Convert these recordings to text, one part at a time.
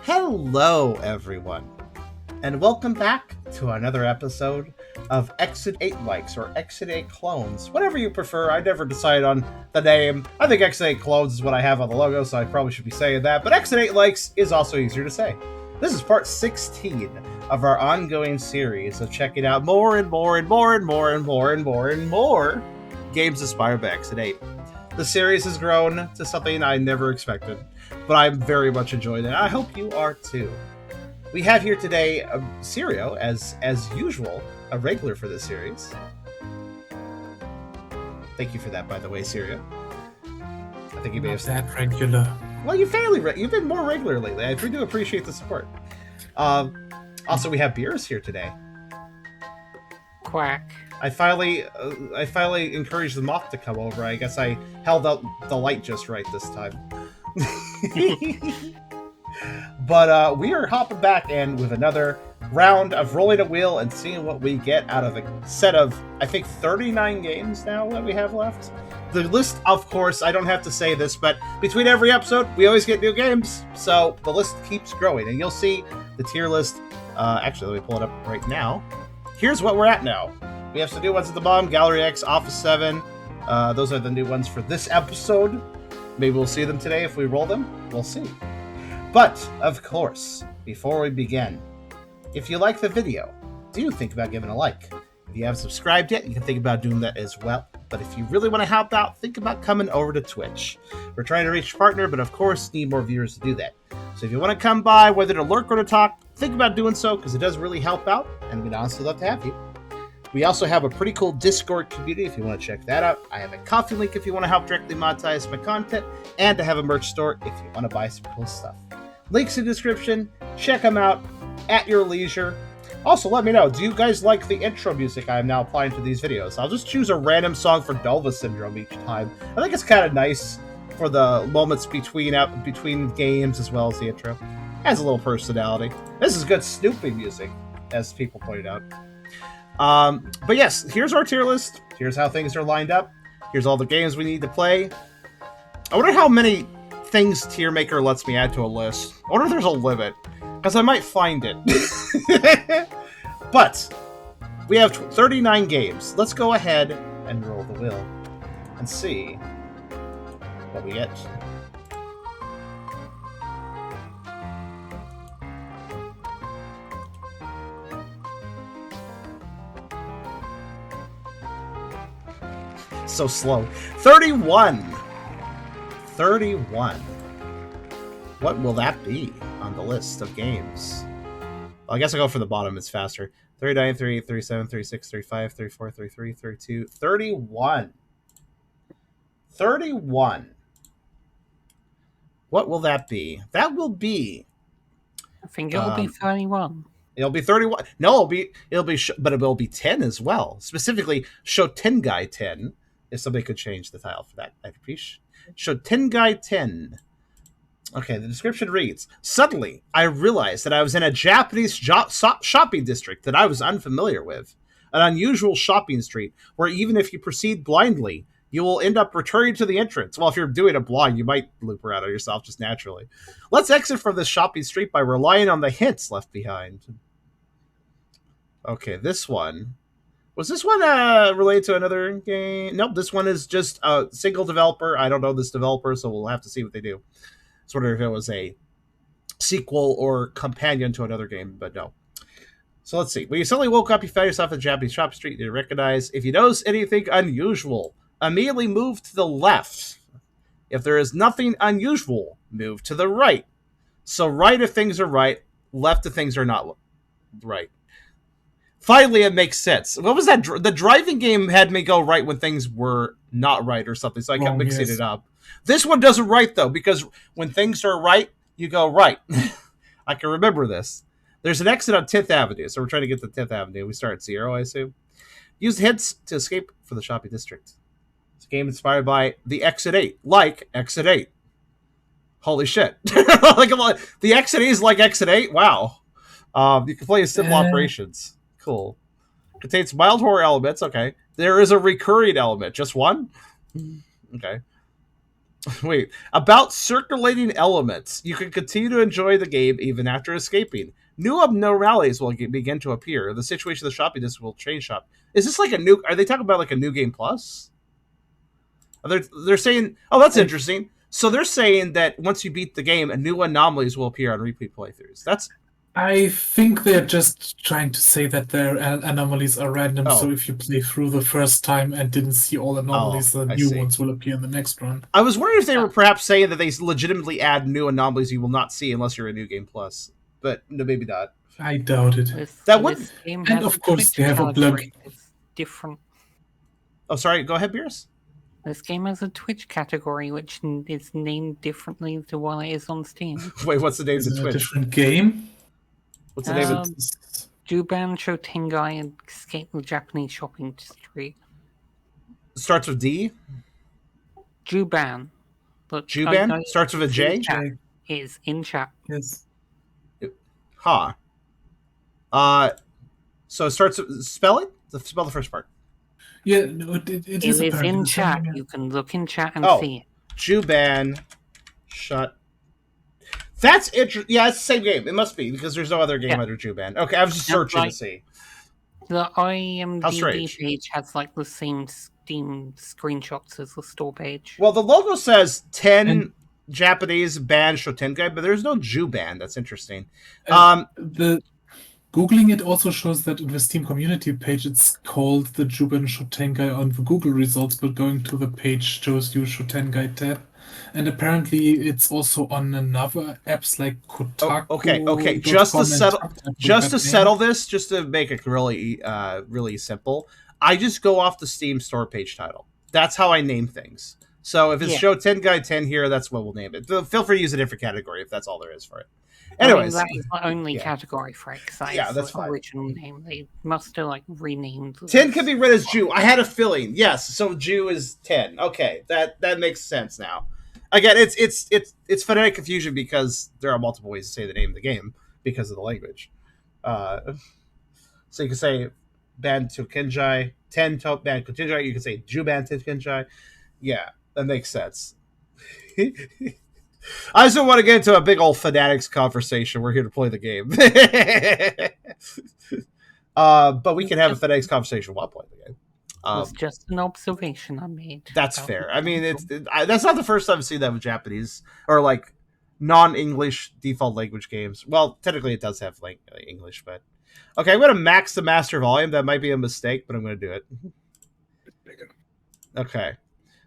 Hello, everyone, and welcome back to another episode of Exit 8 Likes or Exit 8 Clones, whatever you prefer. I never decide on the name. I think Exit 8 Clones is what I have on the logo, so I probably should be saying that, but Exit 8 Likes is also easier to say. This is part 16 of our ongoing series of checking out more and more games inspired by Exit 8. The series has grown to something I never expected, but I'm very much enjoying it. I hope you are too. We have here today Surreal, as usual, a regular for this series. Thank you for that, by the way, Surreal. I think you may have that regular. Well, you've been more regular lately. I do appreciate the support. Also, we have Beers here today. Quack. I finally encouraged the moth to come over. I guess I held out the light just right this time. But we are hopping back in with another round of rolling a wheel and seeing what we get out of a set of, I think, 39 games now that we have left. The list, of course, I don't have to say this, but between every episode, we always get new games. So the list keeps growing, and you'll see the tier list. Actually, let me pull it up right now. Here's what we're at now. We have some new ones at the bottom. Gallery X, Office 7. Those are the new ones for this episode. Maybe we'll see them today if we roll them. We'll see. But, of course, before we begin, if you like the video, do think about giving a like. If you haven't subscribed yet, you can think about doing that as well. But if you really want to help out, think about coming over to Twitch. We're trying to reach a partner, but of course, need more viewers to do that. So if you want to come by, whether to lurk or to talk, think about doing so, because it does really help out, and we'd honestly love to have you. We also have a pretty cool Discord community if you want to check that out. I have a Ko-fi link if you want to help directly monetize my content, and I have a merch store if you want to buy some cool stuff. Links in the description. Check them out at your leisure. Also, let me know, do you guys like the intro music I am now applying to these videos? I'll just choose a random song for Dulva Syndrome each time. I think it's kind of nice for the moments between games as well as the intro. Has a little personality. This is good snooping music, as people pointed out. But yes, here's our tier list. Here's how things are lined up. Here's all the games we need to play. I wonder how many things Tier Maker lets me add to a list. I wonder if there's a limit, because I might find it. But we have 39 games. Let's go ahead and roll the wheel and see what we get. So slow. 31. What will that be on the list of games? Well, I guess I'll go for the bottom. It's faster. 39, 38, 37, 36, 35, 34, 33, 32, 31. 31. What will that be? That will be... I think it'll be 31. It'll be 31. No, but it will be 10 as well. Specifically, Shotengai 10. If somebody could change the title for that, I'd appreciate. Shotengai 10. Okay, the description reads, suddenly, I realized that I was in a Japanese shopping district that I was unfamiliar with. An unusual shopping street where even if you proceed blindly, you will end up returning to the entrance. Well, if you're doing it blind, you might loop around on yourself just naturally. Let's exit from this shopping street by relying on the hints left behind. Okay, this one... Was this one related to another game? Nope, this one is just a single developer. I don't know this developer, so we'll have to see what they do. Sort of if it was a sequel or companion to another game, but no. So let's see. When you suddenly woke up, you found yourself in a Japanese shop street you recognize. If you notice anything unusual, immediately move to the left. If there is nothing unusual, move to the right. So right if things are right, left if things are not right. Finally, it makes sense. What was that? The driving game had me go right when things were not right or something, so I kept mixing it up. This one doesn't right, though, because when things are right, you go right. I can remember this. There's an exit on 10th Avenue, so we're trying to get to 10th Avenue. We start at 0, I assume. Use hints to escape from the shopping district. It's a game inspired by the Exit 8, like Exit 8. Holy shit. The Exit 8 is like Exit 8? Wow. You can play as simple operations. Cool. Contains mild horror elements. Okay. There is a recurring element. Just one? Okay. Wait, about circulating elements. You can continue to enjoy the game even after escaping. New abnormalities will begin to appear. The situation of the shopping district will change shop. Is this like a new? Are they talking about like a new game plus? They're saying, oh, that's interesting. So they're saying that once you beat the game, new anomalies will appear on repeat playthroughs. I think they're just trying to say that their anomalies are random, Oh. so if you play through the first time and didn't see all anomalies, the new ones will appear in the next run. I was wondering if they were perhaps saying that they legitimately add new anomalies you will not see unless you're a New Game Plus. But no, maybe not. I doubt it. That would, and of course they have a blog. It's different. Oh, sorry. Go ahead, Beers. This game has a Twitch category which is named differently to what it is on Steam. Wait, what's the name of the Twitch? A different game? What's the name of it? Juban, Shotengai, and Escape the Japanese Shopping Street. Starts with D? Juban. Look, Juban? Starts with a J? Is in chat. Yes. Huh. So it starts with... Spell it? Spell the first part. Yeah, no, it is in chat. You can look in chat and see it. Juban. Shut. That's interesting. Yeah, it's the same game. It must be, because there's no other game under Juban. Okay, I was just searching to see. The IMDb page has like the same Steam screenshots as the store page. Well, the logo says 10 Japanese band Shotengai, but there's no Juban. That's interesting. The Googling it also shows that in the Steam community page, it's called the Juban Shotengai on the Google results, but going to the page shows you Shotengai tab. And apparently it's also on another apps like Kotaku. Okay. Just to settle this, just to make it really, really simple, I just go off the Steam store page title. That's how I name things. So if it's Shotengai 10 here, that's what we'll name it. Feel free to use a different category if that's all there is for it. Anyways, that is the only category for it. That's fine. Original name. They must have like renamed. 10 can be read as Jew. I had a feeling. Yes, so Jew is 10. Okay, that makes sense now. Again, it's phonetic confusion because there are multiple ways to say the name of the game because of the language. So you can say Ban Tokenjai, 10 to Ban Kotenjai. You can say Juban Tokenjai. Yeah, that makes sense. I just don't want to get into a big old fanatics conversation. We're here to play the game. But we can have a fanatics conversation while playing the game. It's just an observation I made. That's fair. I mean, that's not the first time I've seen that with Japanese or like non-English default language games. Well, technically it does have like English, but okay. I'm going to max the master volume. That might be a mistake, but I'm going to do it. Okay.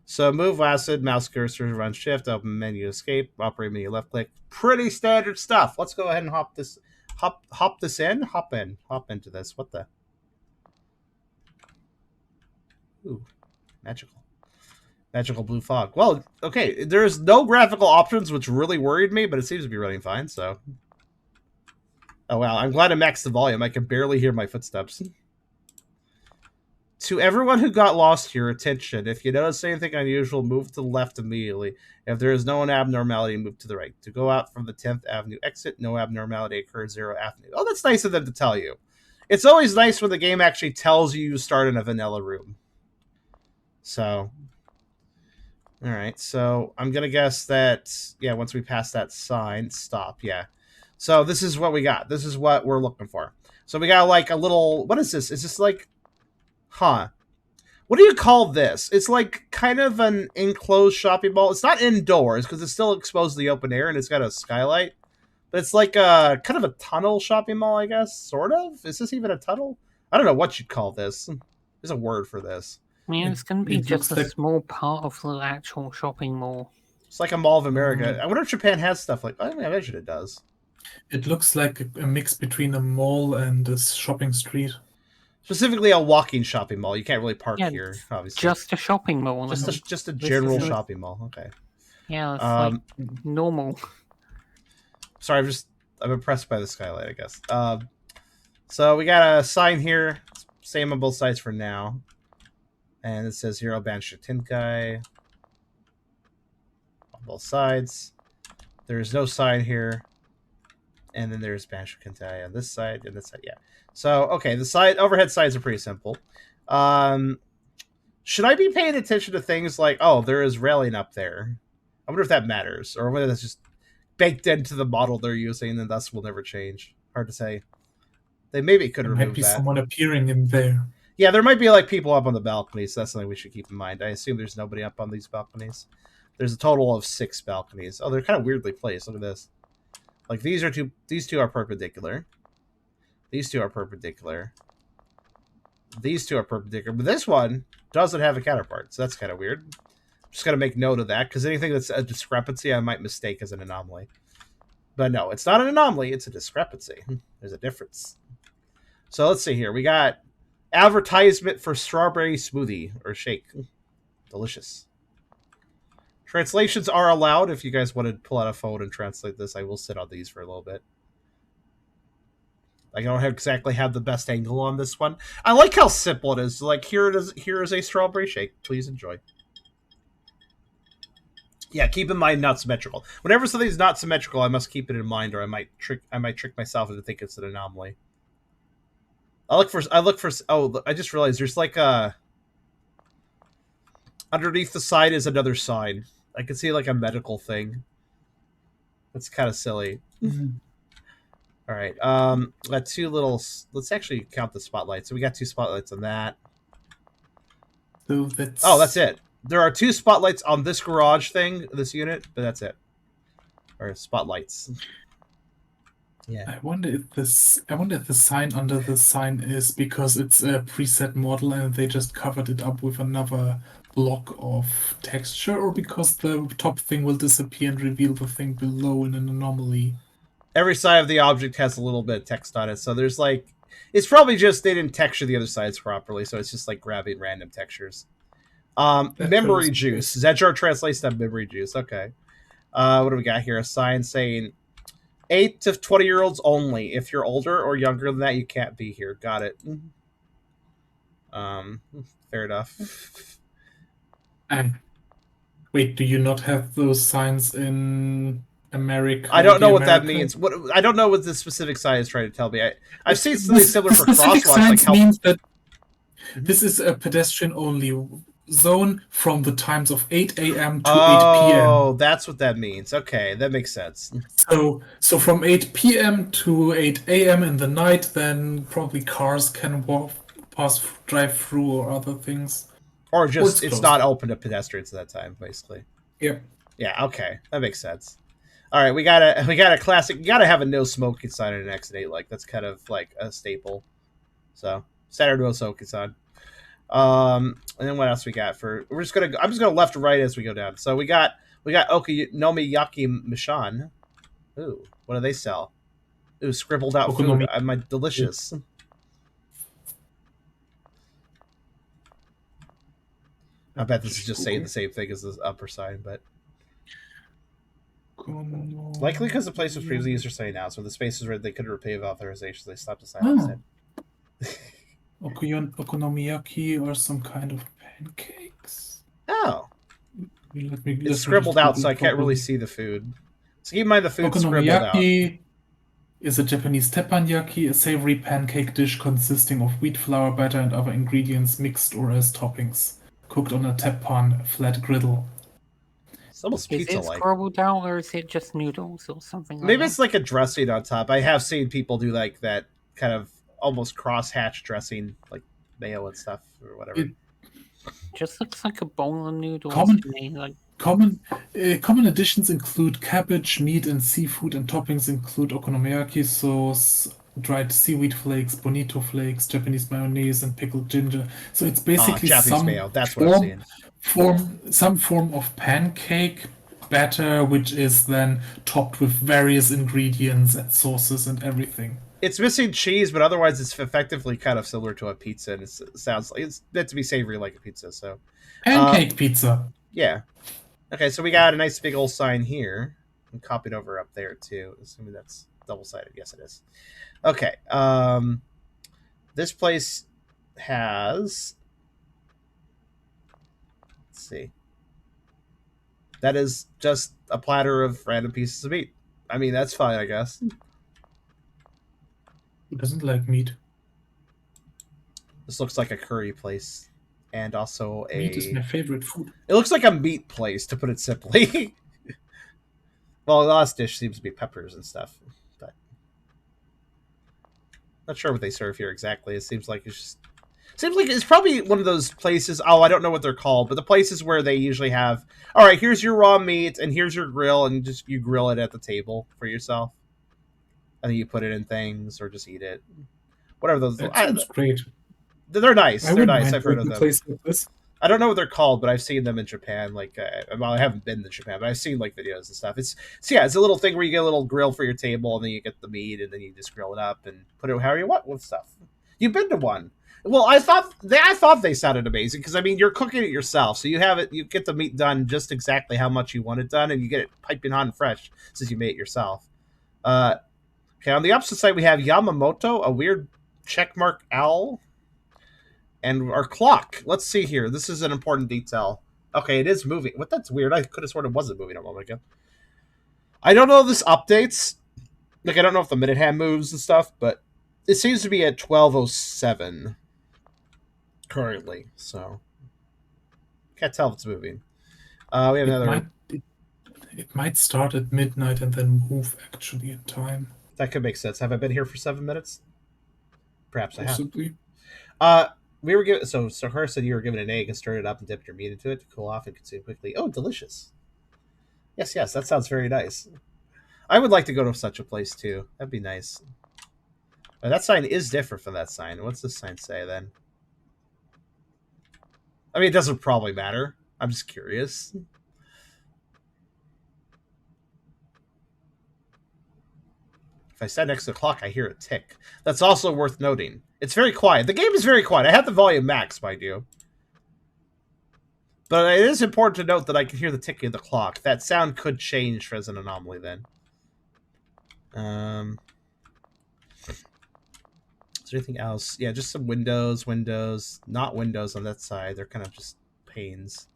So move acid, mouse cursor, run shift, open menu, escape, operate menu, left click. Pretty standard stuff. Let's go ahead and hop into this. What the? Ooh, magical blue fog. Well, okay. There's no graphical options, which really worried me, but it seems to be running fine. So, oh wow, I'm glad I maxed the volume. I can barely hear my footsteps. To everyone who got lost here, attention. If you notice anything unusual, move to the left immediately. If there is no abnormality, move to the right. To go out from the 10th Avenue exit, no abnormality occurs, 0 Avenue. Oh, that's nice of them to tell you. It's always nice when the game actually tells you start in a vanilla room. So, all right. So I'm going to guess that, yeah, once we pass that sign, stop. Yeah. So this is what we got. This is what we're looking for. So we got like a little, what is this? Is this like, what do you call this? It's like kind of an enclosed shopping mall. It's not indoors because it's still exposed to the open air and it's got a skylight. But it's like a kind of a tunnel shopping mall, I guess. Sort of. Is this even a tunnel? I don't know what you'd call this. There's a word for this. I mean, it's going to be just a small part of the actual shopping mall. It's like a Mall of America. I wonder if Japan has stuff like... I imagine it does. It looks like a mix between a mall and a shopping street. Specifically a walking shopping mall. You can't really park here, obviously. Just a shopping mall. Just a general shopping mall. Okay. Yeah, it's like normal. Sorry, I'm impressed by the skylight, I guess. So we got a sign here. Same on both sides for now. And it says Hero Ban Shotengai on both sides. There's no sign here. And then there's Ban Shotengai on this side and this side. Yeah. So, okay, the overhead sides are pretty simple. Should I be paying attention to things like, oh, there is railing up there? I wonder if that matters, or whether that's just baked into the model they're using, and thus will never change. Hard to say. They maybe could There remove might be that. someone appearing in there. Yeah, there might be like people up on the balconies. So that's something we should keep in mind. I assume there's nobody up on these balconies. There's a total of 6 balconies. Oh, they're kind of weirdly placed. Look at this. Like these two are perpendicular. These two are perpendicular. These two are perpendicular, but this one doesn't have a counterpart, so that's kind of weird. I'm just gonna make note of that because anything that's a discrepancy, I might mistake as an anomaly. But no, it's not an anomaly; it's a discrepancy. There's a difference. So let's see here. We got advertisement for strawberry smoothie or shake. Delicious. Translations are allowed. If you guys want to pull out a phone and translate this, I will sit on these for a little bit. I don't exactly have the best angle on this one. I like how simple it is. Like, here it is. Here is a strawberry shake. Please enjoy. Yeah, keep in mind not symmetrical. Whenever something's not symmetrical, I must keep it in mind, or I might trick myself into thinking it's an anomaly. I look for. Oh, I just realized there's like a. Underneath the sign is another sign. I can see like a medical thing. That's kind of silly. Mm-hmm. All right. Got 2 little. Let's actually count the spotlights. So we got 2 spotlights on that. So that's. Oh, that's it. There are 2 spotlights on this garage thing, this unit, but that's it. Or spotlights. Yeah. I wonder if the sign under the sign is because it's a preset model and they just covered it up with another block of texture, or because the top thing will disappear and reveal the thing below in an anomaly. Every side of the object has a little bit of text on it, so there's like, it's probably just they didn't texture the other sides properly, so it's just like grabbing random textures. Memory juice. Zedjar translates that memory juice. Okay. What do we got here? A sign saying 8 to 20-year-olds only. If you're older or younger than that, you can't be here. Got it. Fair enough. Wait, do you not have those signs in America? I don't know what that means. I don't know what the specific sign is trying to tell me. I've seen something similar for crosswalks. Signs means that this is a pedestrian-only zone from the times of 8 a.m. to 8 p.m. Oh, that's what that means. Okay, that makes sense. So from 8 p.m. to 8 a.m. in the night, then probably cars can drive through or other things. Or just it's not open to pedestrians at that time, basically. Yep. Yeah. Okay, that makes sense. All right, we got a classic. You gotta have a no smoking sign in an Exit 8. Like that's kind of like a staple. So Saturday no smoking sign. And then what else we got for? I'm just gonna left to right as we go down. So we got Okonomiyaki Mishan. Ooh, what do they sell? Ooh, scribbled out food. My delicious. I bet this is just saying the same thing as the upper sign, but likely because the place was previously used for saying now, so the spaces where they couldn't repay authorizations, they slapped a sign instead. Okonomiyaki or some kind of pancakes. Oh. It's scribbled out, so I can't really see the food. So keep in mind the food's scribbled out. Okonomiyaki is a Japanese teppanyaki, a savory pancake dish consisting of wheat flour batter and other ingredients mixed or as toppings, cooked on a teppan flat griddle. It's almost pizza-like. Is it scribbled out, or is it just noodles or something like Maybe that? it's like a dressing on top. I have seen people do like that kind of almost cross-hatch dressing, like mayo and stuff or whatever. It just looks like a bowl of noodles Common- to me. Like Common additions include cabbage, meat, and seafood, and toppings include okonomiyaki sauce, dried seaweed flakes, bonito flakes, Japanese mayonnaise, and pickled ginger. So it's basically Japanese mayo. That's what I'm seeing. Some form of pancake batter, which is then topped with various ingredients and sauces and everything. It's missing cheese, but otherwise it's effectively kind of similar to a pizza, and it sounds like it's meant to be savory like a pizza. So pancake pizza. Yeah. Okay, so we got a nice big old sign here. I'm copied over up there too, assuming that's double-sided. Yes, it is. Okay. This place has. Let's see. That is just a platter of random pieces of meat. I mean, that's fine, I guess. Who doesn't like meat? This looks like a curry place. And also a... Meat is my favorite food. It looks like a meat place, to put it simply. Well, the last dish seems to be peppers and stuff, but not sure what they serve here exactly. It seems like it's probably one of those places. Oh, I don't know what they're called, but the places where they usually have. All right, here's your raw meat, and here's your grill, and you grill it at the table for yourself, and then you put it in things or just eat it. Whatever those. That sounds great. They're nice. I They're wouldn't nice. mind I've heard of them. place like this. I don't know what they're called, but I've seen them in Japan. Like, well, I haven't been to Japan, but I've seen like videos and stuff. It's a little thing where you get a little grill for your table, and then you get the meat, and then you just grill it up and put it however you want with stuff. You've been to one. Well, I thought they sounded amazing because I mean you're cooking it yourself, so you get the meat done just exactly how much you want it done, and you get it piping hot and fresh since you made it yourself. Okay, on the opposite side we have Yamamoto, a weird checkmark owl. And our clock. Let's see here. This is an important detail. Okay, it is moving. What? That's weird. I could have sworn it wasn't moving a moment ago. I don't know if this updates. Like, I don't know if the minute hand moves and stuff, but it seems to be at 12:07 currently. So can't tell if it's moving. We have another. It might start at midnight and then move actually in time. That could make sense. Have I been here for 7 minutes? Perhaps Possibly. I have. We were given so her said you were given an egg and stirred it up and dipped your meat into it to cool off and consume quickly. Oh, delicious! Yes, that sounds very nice. I would like to go to such a place too. That'd be nice. That sign is different from that sign. What's this sign say then? I mean, it doesn't probably matter. I'm just curious. If I stand next to the clock, I hear a tick. That's also worth noting. It's very quiet. The game is very quiet. I have the volume max, mind you. But it is important to note that I can hear the ticking of the clock. That sound could change as an anomaly then. Is there anything else? Yeah, just some windows. Not windows on that side. They're kind of just panes.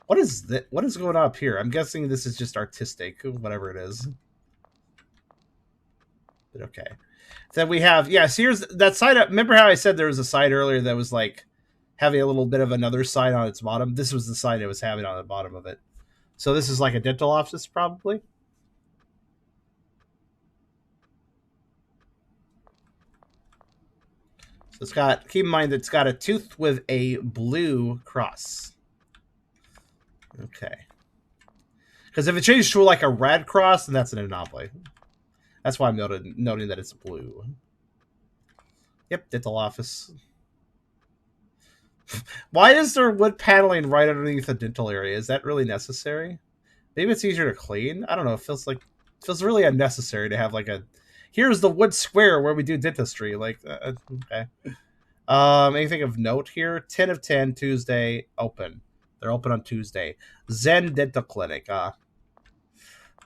What is that? What is going on up here? I'm guessing this is just artistic, whatever it is. But okay. Then we have, so here's that side. Remember how I said there was a side earlier that was like having a little bit of another side on its bottom? This was the side it was having on the bottom of it. So this is like a dental office, probably. So it's got, keep in mind that it's got a tooth with a blue cross. Okay. Because if it changes to like a red cross, then that's an anomaly. That's why I'm noting that it's blue. Yep, dental office. Why is there wood paneling right underneath the dental area? Is that really necessary? Maybe it's easier to clean. I don't know. It feels really unnecessary to have like a. Here's the wood square where we do dentistry. Like, okay. Anything of note here? 10 of 10 Tuesday open. They're open on Tuesday. Zen Dental Clinic.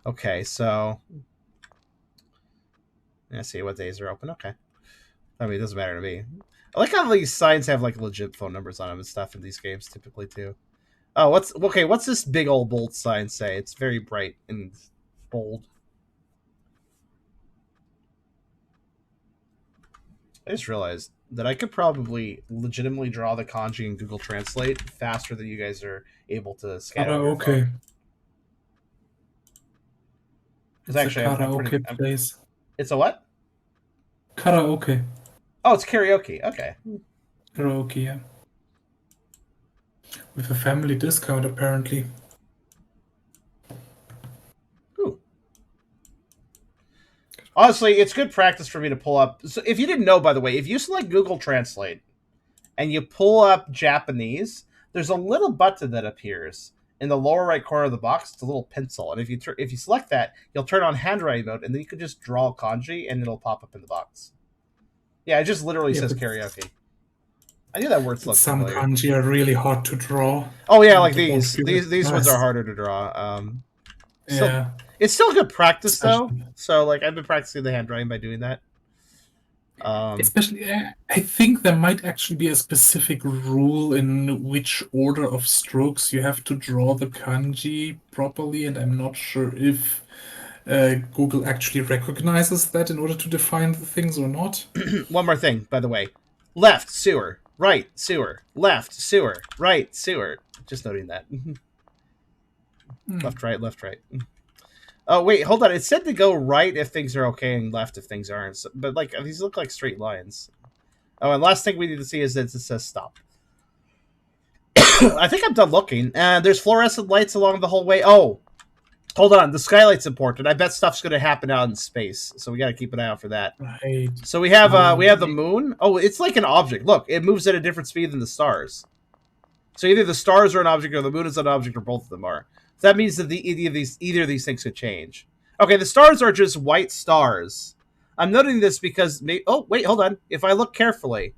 Okay, so. Let's see what days are open. Okay. I mean, it doesn't matter to me. I like how these signs have like legit phone numbers on them and stuff in these games typically too. Oh, what's this big old bold sign say? It's very bright and bold. I just realized that I could probably legitimately draw the kanji in Google Translate faster than you guys are able to scan it. Okay. It's actually a karaoke place. It's a what? Karaoke. Oh, it's karaoke. Okay. Karaoke, yeah. With a family discount, apparently. Ooh. Honestly, it's good practice for me to pull up. So if you didn't know, by the way, if you select Google Translate and you pull up Japanese, there's a little button that appears in the lower right corner of the box. It's a little pencil, and if you select that, you'll turn on handwriting mode, and then you can just draw kanji, and it'll pop up in the box. Yeah, it just literally says karaoke. I knew that word looked Some familiar. kanji are really hard to draw. Oh yeah, like these ones are harder to draw. Yeah, it's still good practice though. So like I've been practicing the handwriting by doing that. Especially, I think there might actually be a specific rule in which order of strokes you have to draw the kanji properly, and I'm not sure if Google actually recognizes that in order to define the things or not. One more thing, by the way. Left, sewer. Right, sewer. Left, sewer. Right, sewer. Just noting that. Left, right, left, right. Oh, wait, hold on. It said to go right if things are okay and left if things aren't. So, but, like, these look like straight lines. Oh, and last thing we need to see is that it says stop. I think I'm done looking. There's fluorescent lights along the whole way. Oh, hold on. The skylight's important. I bet stuff's going to happen out in space, so we got to keep an eye out for that. Right. So we have the moon. Oh, it's like an object. Look, it moves at a different speed than the stars. So either the stars are an object or the moon is an object, or both of them are. So that means that either of these things could change. Okay, the stars are just white stars. I'm noting this because oh wait, hold on. If I look carefully,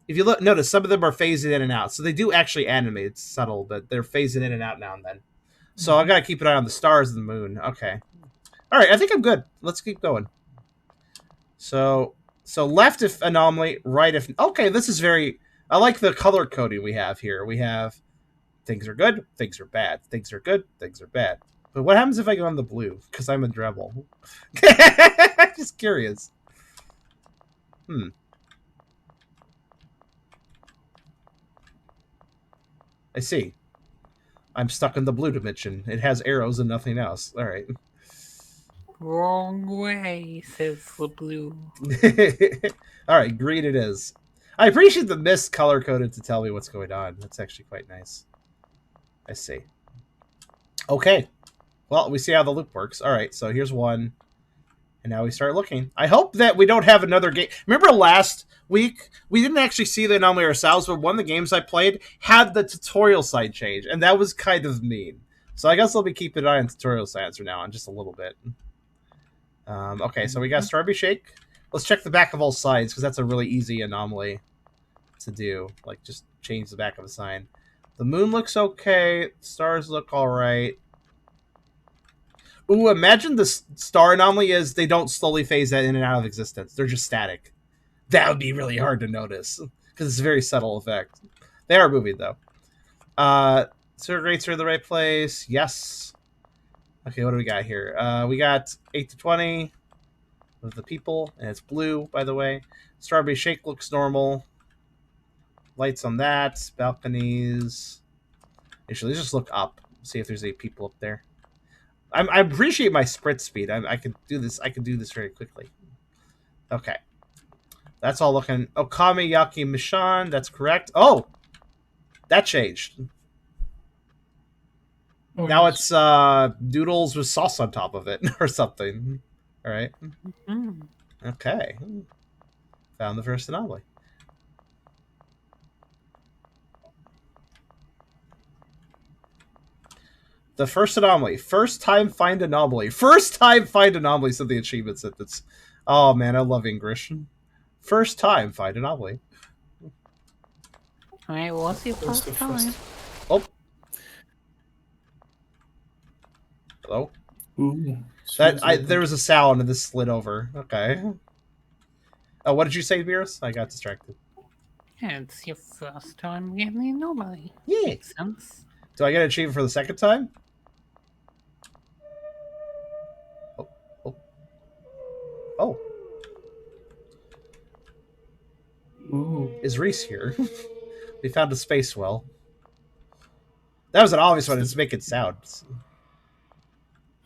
if you look, notice some of them are phasing in and out. So they do actually animate. It's subtle, but they're phasing in and out now and then. So I gotta keep an eye on the stars and the moon. Okay. All right, I think I'm good. Let's keep going. So left if anomaly, right if... Okay, this is very... I like the color coding we have here. We have things are good, things are bad. Things are good, things are bad. But what happens if I go on the blue? Because I'm a Dremel. Just curious. I see. I'm stuck in the blue dimension. It has arrows and nothing else. All right. Wrong way, says the blue. All right, green it is. I appreciate the mist color-coded to tell me what's going on. That's actually quite nice. I see. Okay. Well, we see how the loop works. All right, so here's one. And now we start looking. I hope that we don't have another game. Remember last week? We didn't actually see the anomaly ourselves, but one of the games I played had the tutorial side change, and that was kind of mean. So I guess I'll be keeping an eye on tutorial sides from now on, just a little bit. Okay, so we got Strawberry Shake. Let's check the back of all sides, because that's a really easy anomaly to do. Like, just change the back of a sign. The moon looks okay. Stars look alright. Ooh, imagine the star anomaly is they don't slowly phase that in and out of existence. They're just static. That would be really hard to notice, because it's a very subtle effect. They are moving, though. Sewer grates are in the right place. Yes. Okay, what do we got here? We got 8 to 20 of the people, and it's blue, by the way. Strawberry Shake looks normal. Lights on that. Balconies. Actually, let's just look up. See if there's any people up there. I appreciate my sprint speed. I can do this. I can do this very quickly. Okay. That's all looking... Okami Yaki Mishan. That's correct. Oh! That changed. Oh, now it's noodles with sauce on top of it or something. All right. Okay. Found the first anomaly. The first anomaly. First time find anomaly. First time find anomaly. So the achievement sentence. Oh man, I love English. First time find anomaly. Alright, what's your first time? Oh. Hello? Ooh, there was a sound and this slid over. Okay. Oh, what did you say, Beerus? I got distracted. Yeah, it's your first time getting the anomaly. Yeah. Makes sense. Do I get an achievement for the second time? Oh. Ooh. Is Reese here? We found a space well. That was an obvious one. It's making sounds.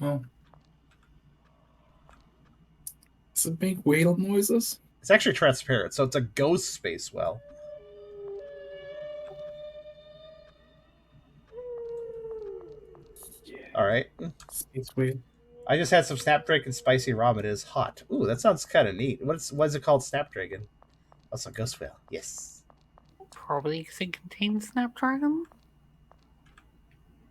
Oh. Does it make whale noises? It's actually transparent, so it's a ghost space well. Yeah. All right. Space whale. I just had some Snapdragon spicy ramen. It is hot. Ooh, that sounds kind of neat. What is it called? Snapdragon. Also, ghost whale. Yes. Probably because it contains Snapdragon.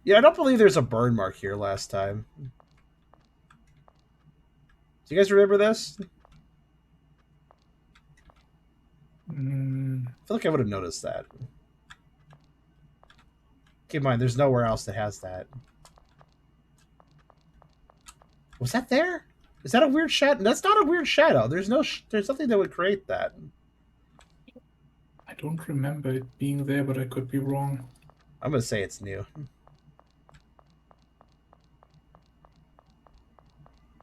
Yeah, I don't believe there's a burn mark here last time. Do you guys remember this? I feel like I would have noticed that. Keep in mind, there's nowhere else that has that. Was that there? Is that a weird shadow? That's not a weird shadow. There's nothing that would create that. I don't remember it being there, but I could be wrong. I'm gonna say it's new.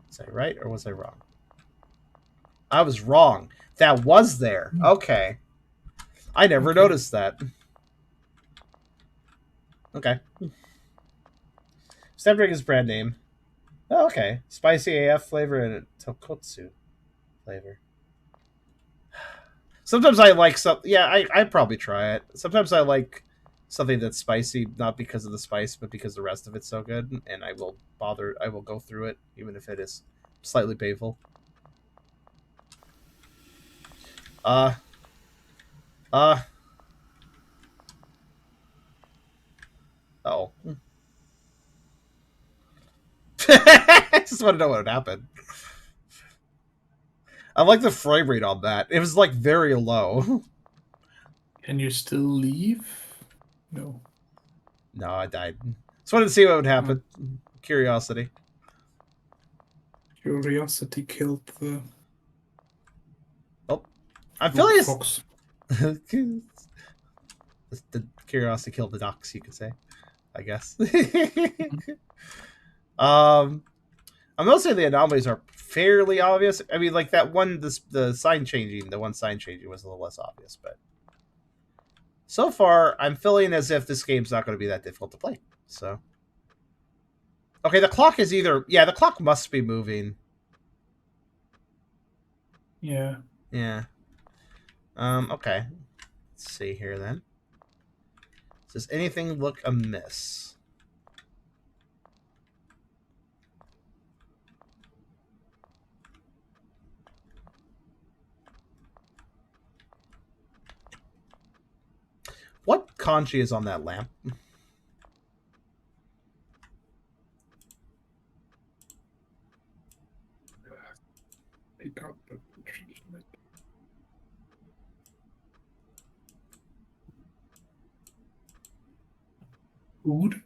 Was I right or was I wrong? I was wrong. That was there. Okay. I never noticed that. Okay. Snapdragon's brand name. Oh, okay. Spicy AF flavor and a tonkotsu flavor. Sometimes I like some. Yeah, I'd probably try it. Sometimes I like something that's spicy, not because of the spice, but because the rest of it's so good, and I will go through it, even if it is slightly painful. Oh. I just want to know what would happen. I like the frame rate on that. It was like very low. Can you still leave? No. No, I died. Just wanted to see what would happen. Curiosity. Curiosity killed the. Oh, I'm feeling this. Fox. The curiosity killed the ducks, you could say. I guess. I'm not saying the anomalies are fairly obvious. I mean, like that one, the sign changing, was a little less obvious, but so far I'm feeling as if this game's not going to be that difficult to play. So, okay, the clock is the clock must be moving. Yeah. Yeah. Okay. Let's see here then. Does anything look amiss? What kanji is on that lamp? Food?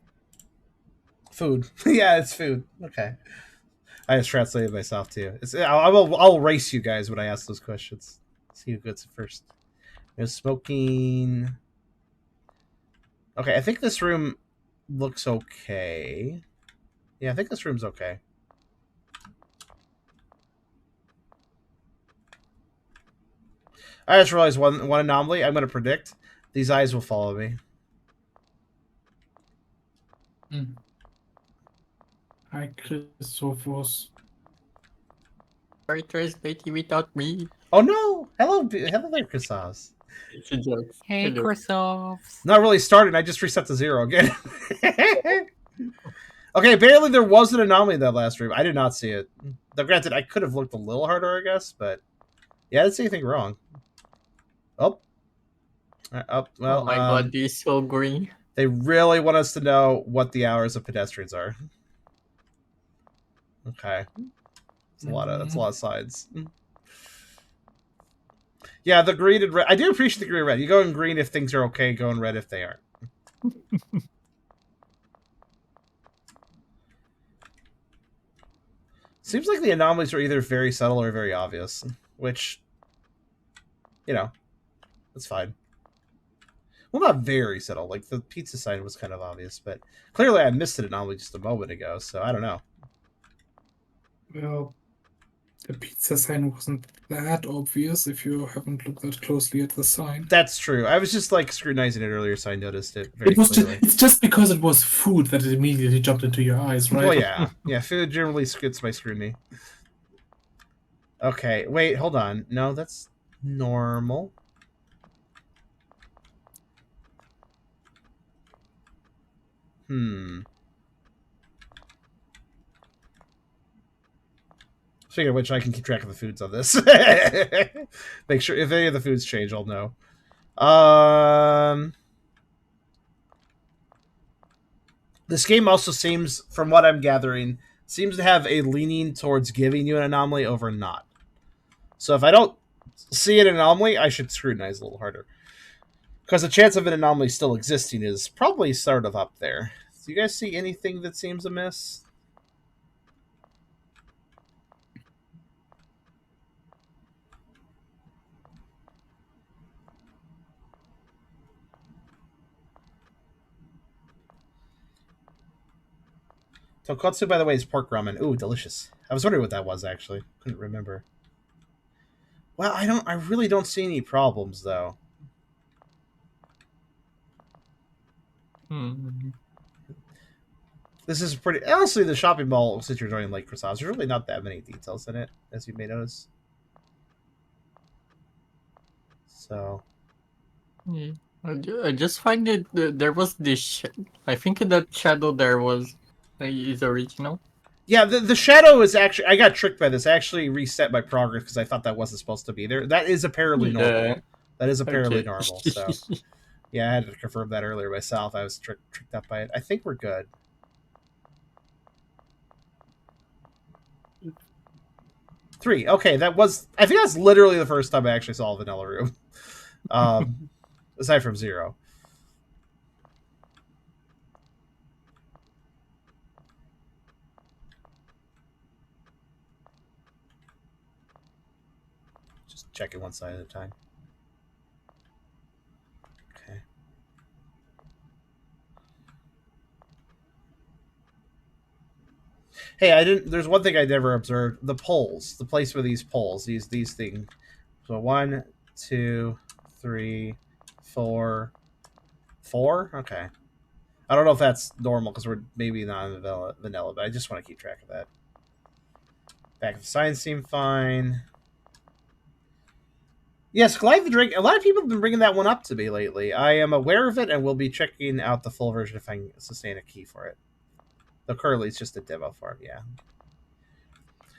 Food. Yeah, it's food. Okay. I just translated myself too. I'll race you guys when I ask those questions. See who gets it first. No smoking. Okay, I think this room looks okay. Yeah, I think this room's okay. I just realized one anomaly. I'm going to predict these eyes will follow me. Hi, Christophos. Sorry, translating without me. Oh no! Hello there, Christos. It's a joke. Hey, Christophs. Not really started. I just reset to 0 again. Okay, apparently there was an anomaly in that last room. I did not see it. Now, granted, I could have looked a little harder, I guess, but yeah, I didn't see anything wrong. Oh. Well, my body is so green. They really want us to know what the hours of pedestrians are. Okay. It's a lot of sides. Yeah, the green and red. I do appreciate the green and red. You go in green if things are okay, go in red if they aren't. Seems like the anomalies are either very subtle or very obvious, which, you know, that's fine. Well, not very subtle. Like, the pizza sign was kind of obvious, but clearly I missed an anomaly just a moment ago, so I don't know. Well, the pizza sign wasn't that obvious if you haven't looked that closely at the sign. That's true. I was just, like, scrutinizing it earlier, so I noticed it very clearly. It's just because it was food that it immediately jumped into your eyes, right? Well, yeah. Yeah, food generally gets my scrutiny. Okay, wait, hold on. No, that's normal. Speaking of which, I can keep track of the foods on this. Make sure if any of the foods change, I'll know. This game also seems, from what I'm gathering, seems to have a leaning towards giving you an anomaly over not. So if I don't see an anomaly, I should scrutinize a little harder. Because the chance of an anomaly still existing is probably sort of up there. Do you guys see anything that seems amiss? Tonkotsu, by the way, is pork ramen. Ooh, delicious. I was wondering what that was, actually. Couldn't remember. Well, I really don't see any problems, though. This is pretty... Honestly, the shopping mall, since you're joining Lake Croissants, there's really not that many details in it, as you may notice. So... Yeah. I just find it... There was this... I think that shadow there was... is original. Yeah, the shadow is actually... I got tricked by this. I actually reset my progress because I thought that wasn't supposed to be there. That is apparently normal. That is apparently normal, so... Yeah, I had to confirm that earlier myself. I was tricked up by it. I think we're good. Three. Okay, that was... I think that's literally the first time I actually saw a vanilla room. Aside from 0. Just checking one side at a time. Okay. Hey, I didn't... There's one thing I never observed. The poles. The place for these poles. These things. So 1, 2, 3, 4. 4? Okay. I don't know if that's normal because we're maybe not in vanilla, but I just want to keep track of that. Back of the signs seem fine. Yes, Goliath the Drake. A lot of people have been bringing that one up to me lately. I am aware of it and will be checking out the full version if I can sustain a key for it. Though currently it's just a demo form, yeah.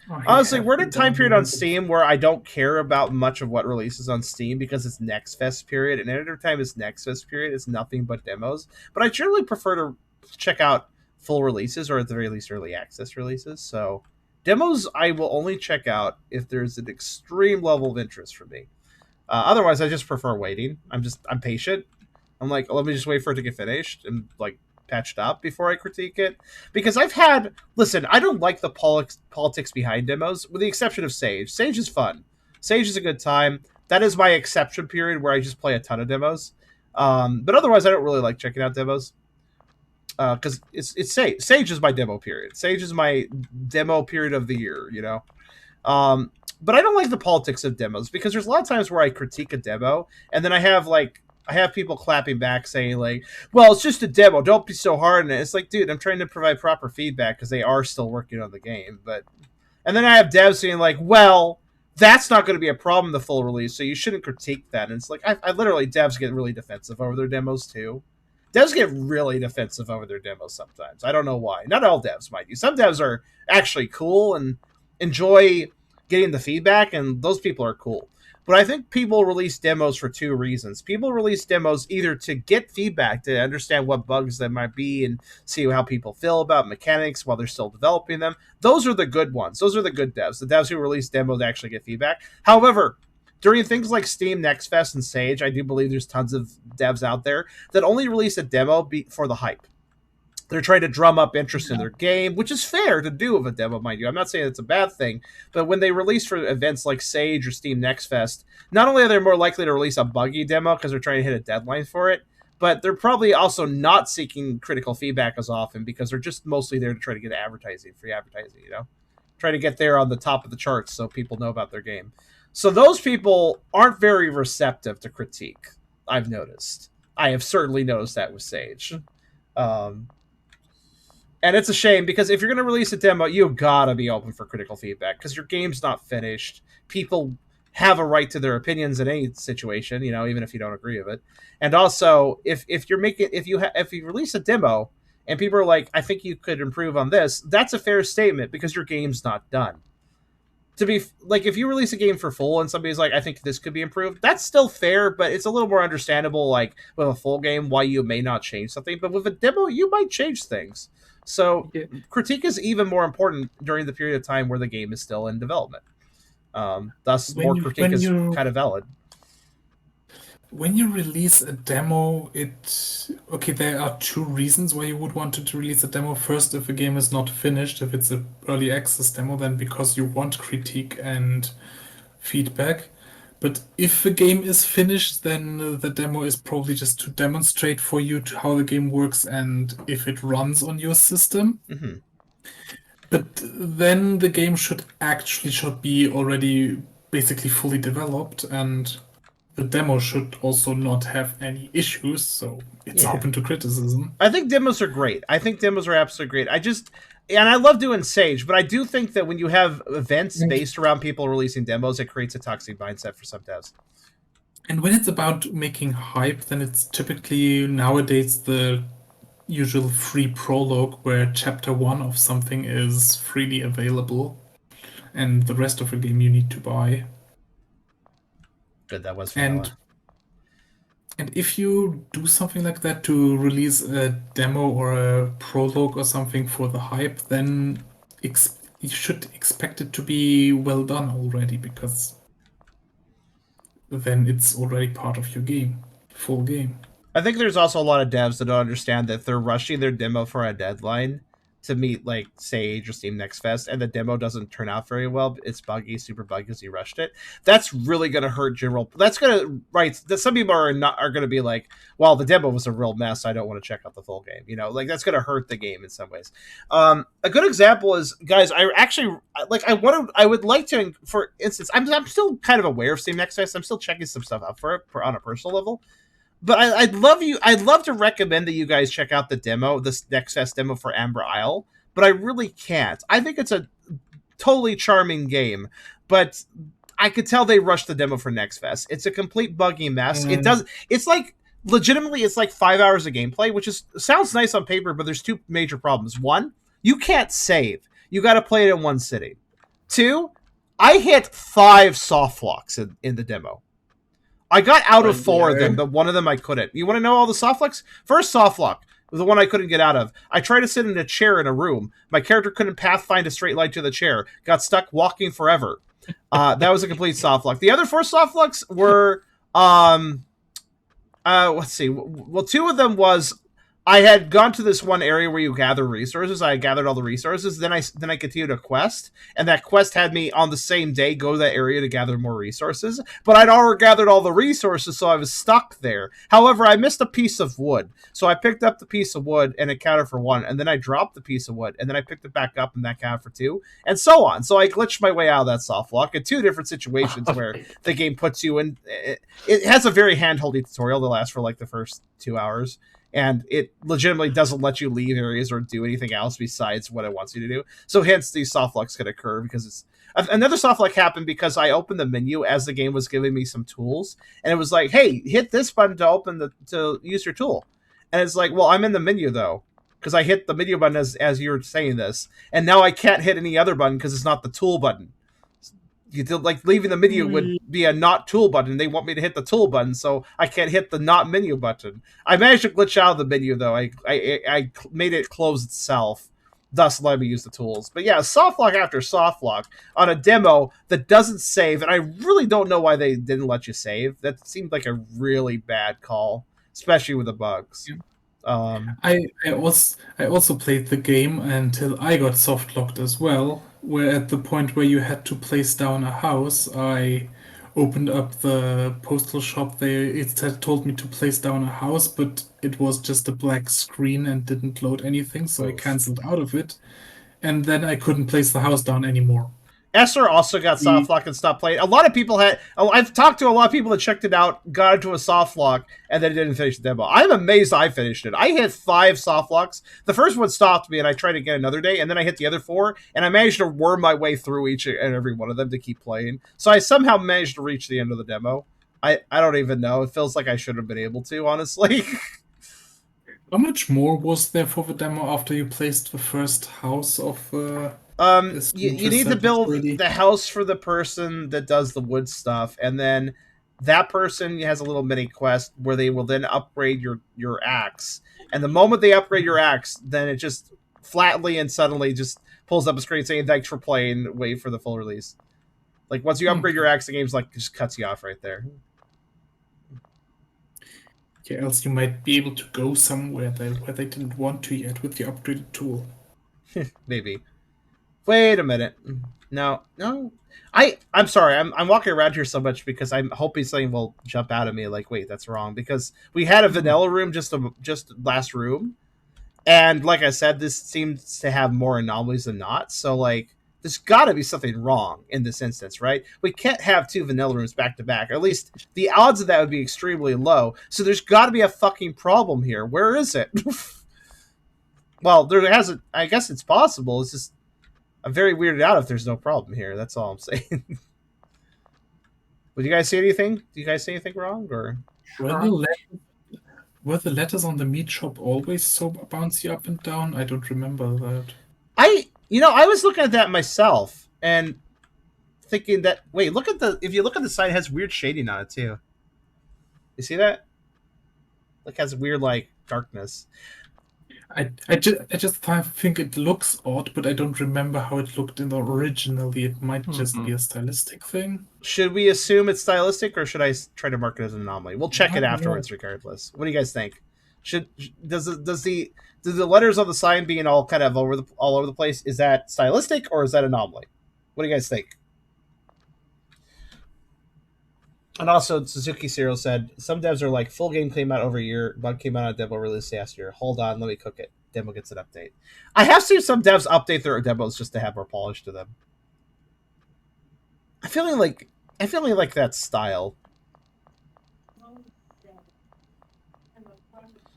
Oh, honestly, we're in a time period on Steam where I don't care about much of what releases on Steam because it's Next Fest period, and every time it's Next Fest period, it's nothing but demos. But I generally prefer to check out full releases, or at the very least early access releases. So demos I will only check out if there's an extreme level of interest for me. Otherwise, I just prefer waiting. I'm patient. I'm like, let me just wait for it to get finished and like patched up before I critique it, because I've had... Listen, I don't like the politics behind demos, with the exception of Sage. Sage is fun. Sage is a good time. That is my exception period where I just play a ton of demos. But otherwise, I don't really like checking out demos. Because it's Sage. Sage is my demo period. Sage is my demo period of the year, you know? But I don't like the politics of demos, because there's a lot of times where I critique a demo, and then I have people clapping back saying, like, well, it's just a demo. Don't be so hard on it. It's like, dude, I'm trying to provide proper feedback because they are still working on the game. And then I have devs saying, like, well, that's not going to be a problem in the full release, so you shouldn't critique that. And it's like, I literally, devs get really defensive over their demos, too. Devs get really defensive over their demos sometimes. I don't know why. Not all devs, mind you. Some devs are actually cool and enjoy getting the feedback, and those people are cool. But I think people release demos for two reasons. People release demos either to get feedback, to understand what bugs there might be and see how people feel about mechanics while they're still developing them. Those are the good ones. Those are the good devs. The devs who release demos actually get feedback. However, during things like Steam, Next Fest, and Sage, I do believe there's tons of devs out there that only release a demo for the hype. They're trying to drum up interest in their game, which is fair to do with a demo, mind you. I'm not saying it's a bad thing, but when they release for events like Sage or Steam Next Fest, not only are they more likely to release a buggy demo because they're trying to hit a deadline for it, but they're probably also not seeking critical feedback as often because they're just mostly there to try to get free advertising, you know? Try to get there on the top of the charts so people know about their game. So those people aren't very receptive to critique, I've noticed. I have certainly noticed that with Sage. And it's a shame, because if you're going to release a demo, you've got to be open for critical feedback, because your game's not finished. People have a right to their opinions in any situation, you know, even if you don't agree with it. And also, if you release a demo and people are like, I think you could improve on this, that's a fair statement, because your game's not done. If you release a game for full and somebody's like, I think this could be improved, that's still fair, but it's a little more understandable, like, with a full game, why you may not change something. But with a demo, you might change things. So critique is even more important during the period of time where the game is still in development. Thus, more critique is kind of valid. When you release a demo, there are two reasons why you would want to release a demo. First, if a game is not finished, if it's an early access demo, then because you want critique and feedback. But if the game is finished, then the demo is probably just to demonstrate for you how the game works and if it runs on your system. Mm-hmm. But then the game should be already basically fully developed, and the demo should also not have any issues, so it's open to criticism. I think demos are great. I think demos are absolutely great. And I love doing Sage, but I do think that when you have events based around people releasing demos, it creates a toxic mindset for some devs. And when it's about making hype, then it's typically nowadays the usual free prologue where chapter 1 of something is freely available and the rest of the game you need to buy. Good, that was vanilla. And if you do something like that to release a demo or a prologue or something for the hype, then you should expect it to be well done already, because then it's already part of your game, full game. I think there's also a lot of devs that don't understand that they're rushing their demo for a deadline to meet, like, Sage or Steam Next Fest, and the demo doesn't turn out very well. It's buggy, super buggy because you rushed it. That's really going to hurt general. That's going to, right, some people are going to be like, well, the demo was a real mess, I don't want to check out the full game. You know, like, that's going to hurt the game in some ways. A good example is, guys, I would like to, for instance, I'm still kind of aware of Steam Next Fest. I'm still checking some stuff out for it on a personal level. But I'd love to recommend that you guys check out the demo, this Next Fest demo for Amber Isle, but I really can't. I think it's a totally charming game, but I could tell they rushed the demo for Next Fest. It's a complete buggy mess. It's like, legitimately, it's like 5 hours of gameplay, which sounds nice on paper, but there's two major problems. One, you can't save. You got to play it in one sitting. Two, I hit 5 soft locks in the demo. I got out of 4 of them, but one of them I couldn't. You want to know all the soft locks? First soft lock was the one I couldn't get out of. I tried to sit in a chair in a room. My character couldn't pathfind a straight line to the chair. Got stuck walking forever. That was a complete soft lock. The other 4 soft locks were, let's see. Well, 2 of them was, I had gone to this one area where you gather resources. I gathered all the resources. Then I continued a quest, and that quest had me on the same day go to that area to gather more resources. But I'd already gathered all the resources, so I was stuck there. However, I missed a piece of wood, so I picked up the piece of wood, and it counted for 1. And then I dropped the piece of wood, and then I picked it back up, and that counted for 2, and so on. So I glitched my way out of that soft lock in 2 different situations where the game puts you in. It has a very hand-holdy tutorial that lasts for like the first 2 hours. And it legitimately doesn't let you leave areas or do anything else besides what it wants you to do. So hence these soft locks can occur, because it's another soft lock happened because I opened the menu as the game was giving me some tools, and it was like, hey, hit this button to use your tool. And it's like, well, I'm in the menu though, because I hit the menu button as you were saying this, and now I can't hit any other button because it's not the tool button. Like, leaving the menu would be a not tool button. They want me to hit the tool button, so I can't hit the not menu button. I managed to glitch out of the menu, though. I made it close itself, thus letting me use the tools. But yeah, soft lock after soft lock on a demo that doesn't save, and I really don't know why they didn't let you save. That seemed like a really bad call, especially with the bugs. I also played the game until I got soft locked as well, where at the point where you had to place down a house, I opened up the postal shop there. It had told me to place down a house, but it was just a black screen and didn't load anything, so I canceled out of it, and then I couldn't place the house down anymore. Esther also got soft lock and stopped playing. A lot of people I've talked to a lot of people that checked it out, got into a soft lock, and then didn't finish the demo. I'm amazed I finished it. I hit 5 soft locks. The first one stopped me, and I tried again another day, and then I hit the other 4, and I managed to worm my way through each and every one of them to keep playing. So I somehow managed to reach the end of the demo. I don't even know. It feels like I should have been able to, honestly. How much more was there for the demo after you placed the first house of... you need to build the house for the person that does the wood stuff, and then that person has a little mini quest where they will then upgrade your axe. And the moment they upgrade your axe, then it just flatly and suddenly just pulls up a screen saying thanks for playing, wait for the full release. Like, once you upgrade your axe, the game's like just cuts you off right there. Yeah, else you might be able to go somewhere where they didn't want to yet with the upgraded tool. Maybe. Wait a minute. No. I'm sorry. I'm walking around here so much because I'm hoping something will jump out at me. Like, wait, that's wrong. Because we had a vanilla room just last room, and like I said, this seems to have more anomalies than not. So, like, there's got to be something wrong in this instance, right? We can't have 2 vanilla rooms back to back. Or at least the odds of that would be extremely low. So there's got to be a fucking problem here. Where is it? Well, there hasn't. I guess it's possible. It's just I'm very weirded out if there's no problem here. That's all I'm saying. Would you guys see anything? Do you guys see anything wrong? Or were the letters on the meat shop always so bouncy up and down? I don't remember that. I was looking at that myself and thinking that wait, if you look at the side, it has weird shading on it too. You see that? Like has weird like darkness. I just think it looks odd, but I don't remember how it looked in the originally. It might just be a stylistic thing. Should we assume it's stylistic, or should I try to mark it as an anomaly? We'll check it afterwards, regardless. What do you guys think? Does the letters on the sign being all kind of all over the place, is that stylistic or is that anomaly? What do you guys think? And also, Suzuki Serial said, some devs are like, full game came out over a year, bug came out on demo release last year. Hold on, let me cook it. Demo gets an update. I have seen some devs update their demos just to have more polish to them. I feeling like that style.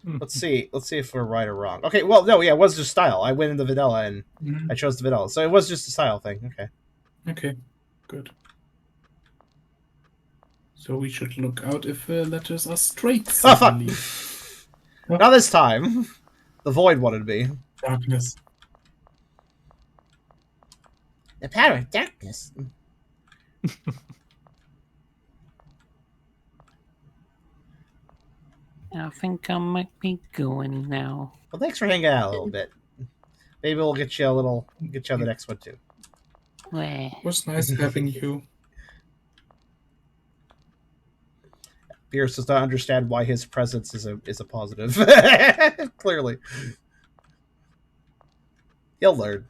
Let's see if we're right or wrong. Okay, well, no, yeah, it was just style. I went into vanilla and I chose the vanilla, so it was just a style thing. Okay, good. So we should look out if letters are straight. Oh, fuck! Not this time. The void wanted me. Darkness. The power of darkness. I think I might be going now. Well, thanks for hanging out a little bit. Maybe we'll get you on the next one too. Where? It was nice having you. Pierce does not understand why his presence is a positive. Clearly. He'll learn.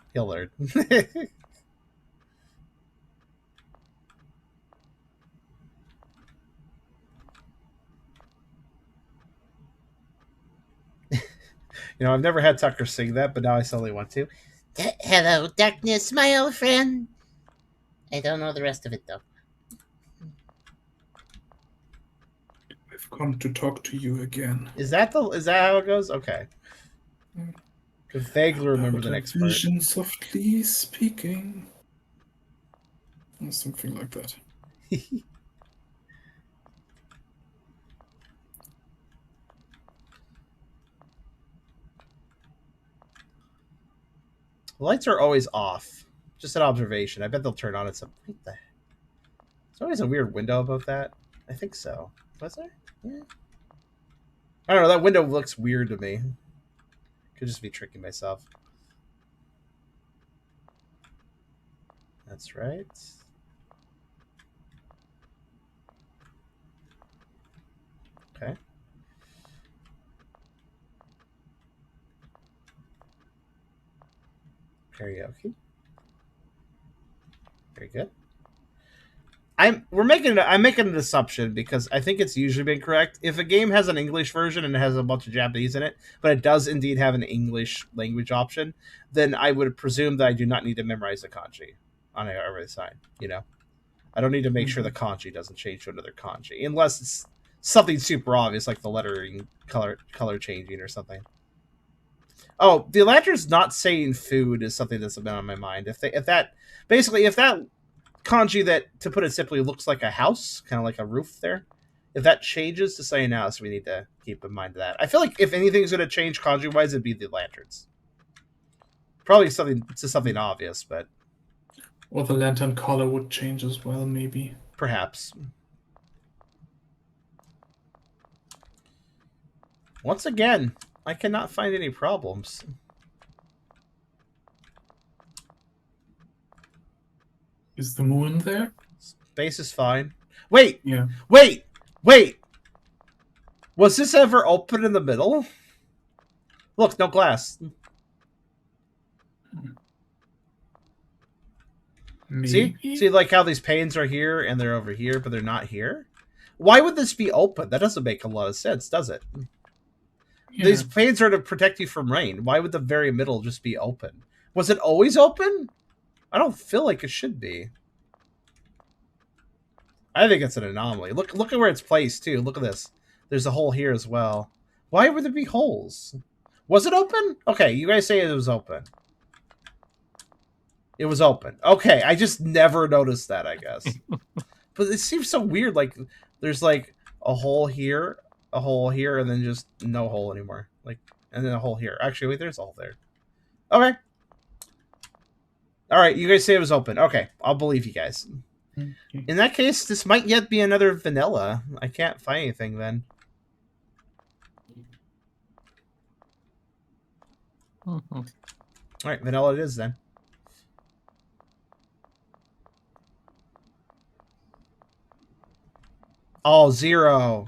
I've never had Tucker sing that, but now I suddenly want to. Hello, darkness, my old friend. I don't know the rest of it, though. I've come to talk to you again. Is that how it goes? Okay. I vaguely remember the next part. Vision softly speaking. Or something like that. The lights are always off. Just an observation. I bet they'll turn on at some point. There's always a weird window above that. I think so. Was there? Yeah. I don't know. That window looks weird to me. Could just be tricking myself. That's right. Okay. Karaoke. Very good. I'm making an assumption because I think it's usually been correct. If a game has an English version and it has a bunch of Japanese in it, but it does indeed have an English language option, then I would presume that I do not need to memorize the kanji on every sign. I don't need to make sure the kanji doesn't change to another kanji, unless it's something super obvious like the lettering color changing or something. Oh, the lantern's not saying food is something that's been on my mind. If that kanji that, to put it simply, looks like a house, kind of like a roof there, if that changes to something else, we need to keep in mind that. I feel like if anything's going to change kanji-wise, it'd be the lanterns. Probably something obvious, but... Or the lantern color would change as well, maybe. Perhaps. Once again, I cannot find any problems. Is the moon there? Space is fine. Wait! Yeah. Wait! Was this ever open in the middle? Look, no glass. Maybe. See, like how these panes are here and they're over here, but they're not here? Why would this be open? That doesn't make a lot of sense, does it? Yeah. These panes are to protect you from rain. Why would the very middle just be open? Was it always open? I don't feel like it should be. I think it's an anomaly. Look at where it's placed, too. Look at this. There's a hole here as well. Why would there be holes? Was it open? Okay, you guys say it was open. It was open. Okay, I just never noticed that, I guess. But it seems so weird. Like, there's, like, a hole here, and then just no hole anymore. Like, and then a hole here. Actually, wait, there's a hole there. Okay. All right, you guys say it was open. Okay, I'll believe you guys. In that case, this might yet be another vanilla. I can't find anything then. All right, vanilla it is then. Oh, 0.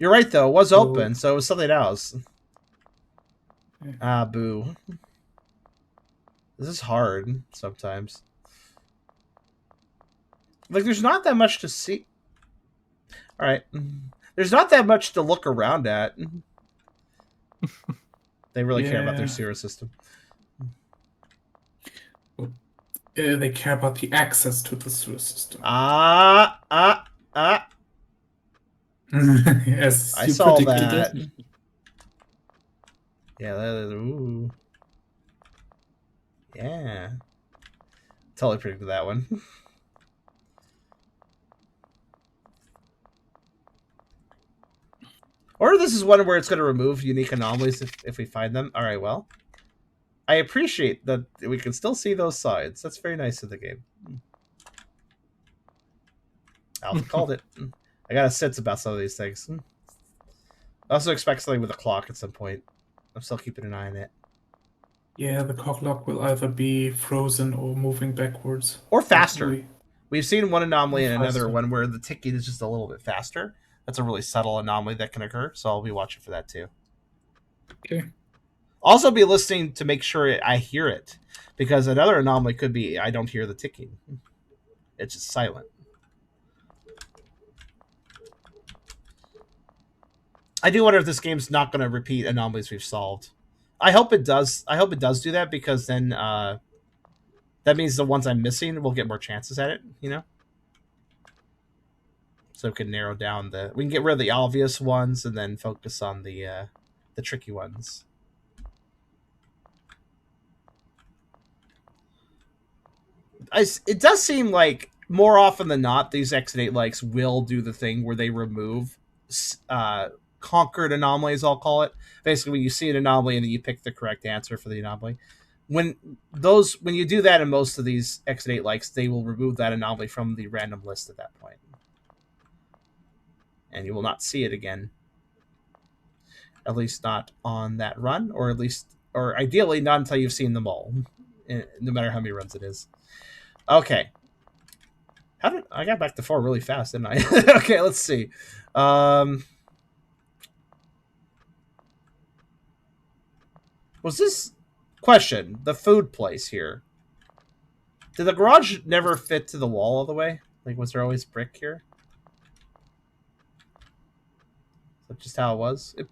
You're right, though. It was open, so it was something else. Ah, boo. This is hard sometimes. Like, there's not that much to see. All right. There's not that much to look around at. They really care about their sewer system. They care about the access to the sewer system. Yes, I saw that. Yeah, that is, ooh. Yeah. Totally predicted that one. Or this is one where it's going to remove unique anomalies if we find them. All right, well. I appreciate that we can still see those sides. That's very nice of the game. Alpha called it. I got a sense about some of these things. I also expect something with a clock at some point. I'm still keeping an eye on it. Yeah, the clock will either be frozen or moving backwards. Or faster. We've seen one anomaly and another one where the ticking is just a little bit faster. That's a really subtle anomaly that can occur, so I'll be watching for that too. Okay. Also be listening to make sure I hear it, because another anomaly could be I don't hear the ticking. It's just silent. I do wonder if this game's not going to repeat anomalies we've solved. I hope it does. I hope it does do that, because then that means the ones I'm missing will get more chances at it, you know? So we can narrow down we can get rid of the obvious ones and then focus on the tricky ones. It does seem like more often than not, these Exit 8 likes will do the thing where they remove conquered anomalies, I'll call it. Basically, when you see an anomaly and then you pick the correct answer for the anomaly. When you do that in most of these Exit 8 likes, they will remove that anomaly from the random list at that point. And you will not see it again. At least not on that run, or ideally not until you've seen them all. No matter how many runs it is. Okay. I got back to 4 really fast, didn't I? Okay, let's see. Was this question the food place here? Did the garage never fit to the wall all the way? Like, was there always brick here? Is that just how it was? It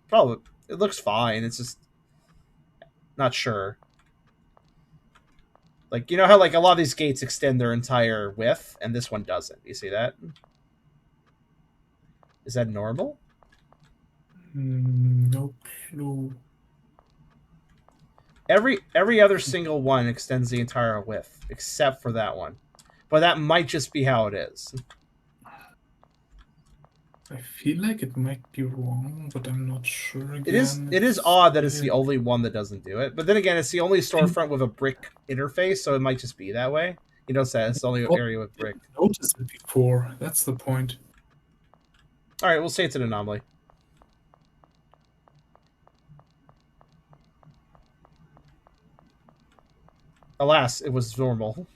looks fine. It's just not sure. Like, you know how like a lot of these gates extend their entire width, and this one doesn't. You see that? Is that normal? No clue. Every other single one extends the entire width, except for that one. But that might just be how it is. I feel like it might be wrong, but I'm not sure again. It is odd that it's the only one that doesn't do it. But then again, it's the only storefront with a brick interface, so it might just be that way. You know, it's the only area with brick. I noticed it before. That's the point. All right, we'll say it's an anomaly. Alas, it was normal.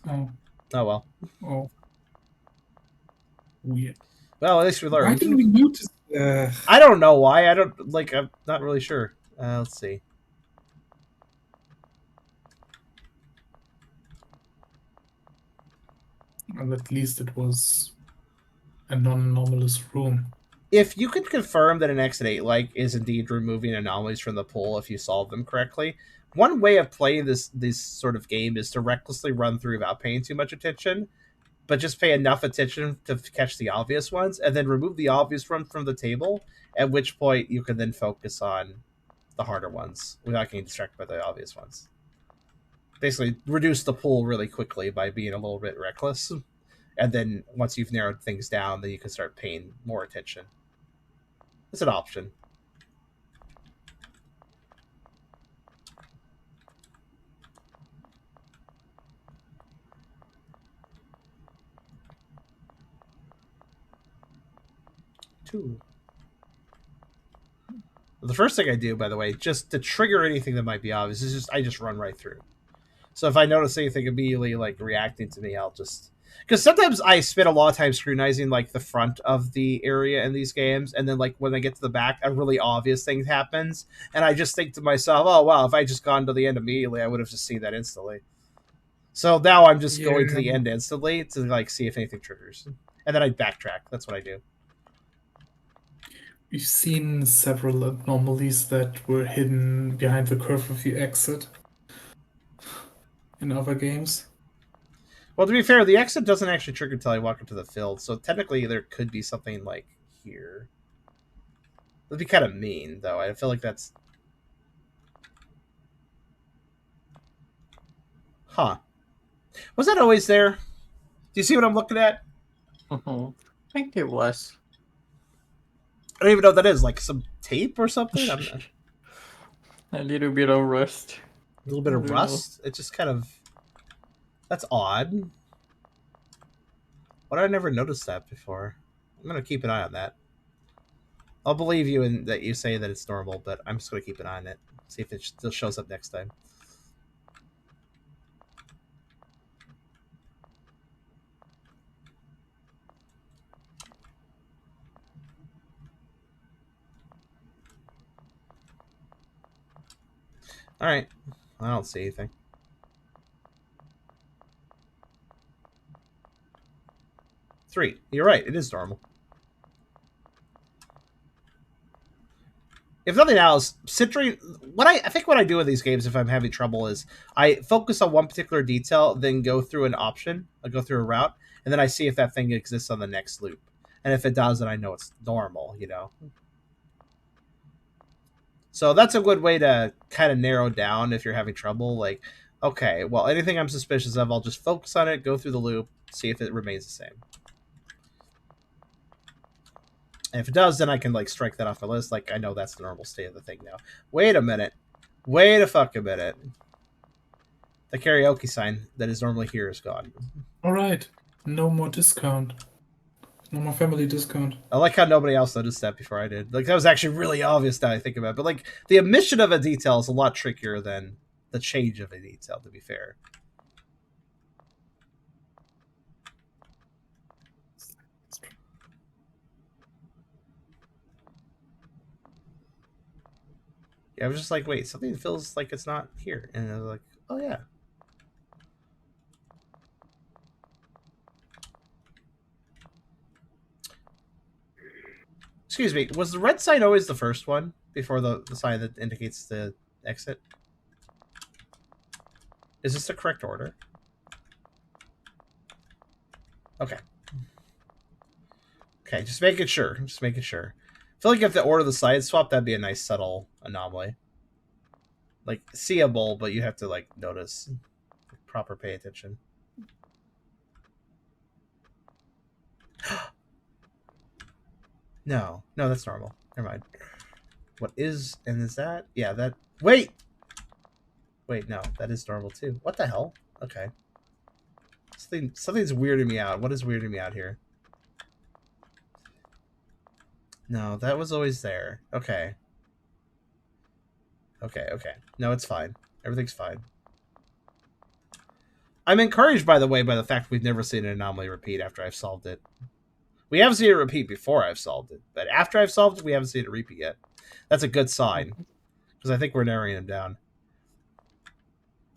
Oh. Oh well. Oh. Weird. Well, at least we learned. Why didn't we notice? I don't know why. I'm not really sure. Let's see. Well, at least it was a non-anomalous room. if you could confirm that an exit 8 is indeed removing anomalies from the pool if you solve them correctly, one way of playing this sort of game is to recklessly run through without paying too much attention, but just pay enough attention to catch the obvious ones, and then remove the obvious one from the table, at which point you can then focus on the harder ones without getting distracted by the obvious ones. Basically, reduce the pool really quickly by being a little bit reckless, and then once you've narrowed things down, then you can start paying more attention. It's an option. Two. The first thing I do, by the way, just to trigger anything that might be obvious, is I just run right through. So if I notice anything immediately reacting to me, I'll just... Because sometimes I spend a lot of time scrutinizing the front of the area in these games, and then when I get to the back, a really obvious thing happens, and I just think to myself, oh wow, if I just gone to the end immediately, I would have just seen that instantly. So now I'm just going to the end instantly to see if anything triggers, and then I backtrack. That's what I do. We've seen several anomalies that were hidden behind the curve of the exit in other games. Well, to be fair, the exit doesn't actually trigger until I walk into the field, so technically there could be something here. That'd be kind of mean, though. I feel like that's... Huh. Was that always there? Do you see what I'm looking at? I think it was. I don't even know what that is. Some tape or something? A little bit of rust. A little bit of rust? It just kind of... That's odd. Why did I never notice that before? I'm going to keep an eye on that. I'll believe you in that you say that it's normal, but I'm just going to keep an eye on it. See if it still shows up next time. Alright. I don't see anything. Three. You're right. It is normal. If nothing else, citrine. I think what I do in these games if I'm having trouble is I focus on one particular detail, then go through an option, I go through a route, and then I see if that thing exists on the next loop. And if it does, then I know it's normal, So that's a good way to kind of narrow down if you're having trouble. Okay, well, anything I'm suspicious of, I'll just focus on it, go through the loop, see if it remains the same. And if it does, then I can strike that off the list. I know that's the normal state of the thing now. Wait a minute. Wait a fucking minute. The karaoke sign that is normally here is gone. All right. No more discount. No more family discount. I like how nobody else noticed that before I did. That was actually really obvious now I think about it. But the omission of a detail is a lot trickier than the change of a detail, to be fair. I was just wait, something feels like it's not here. And I was like, oh, yeah. Excuse me, was the red sign always the first one before the sign that indicates the exit? Is this the correct order? Okay. Okay, just making sure. Just making sure. I feel like if the order of the side swap, that'd be a nice subtle anomaly. Seeable, but you have to notice. Proper pay attention. No, that's normal. Never mind. What is, and is that? Yeah, that, wait, no, that is normal too. What the hell? Okay. Something's weirding me out. What is weirding me out here? No, that was always there. Okay. Okay. No, it's fine. Everything's fine. I'm encouraged, by the way, by the fact we've never seen an anomaly repeat after I've solved it. We haven't seen it repeat before I've solved it, but after I've solved it, we haven't seen it repeat yet. That's a good sign, because I think we're narrowing them down.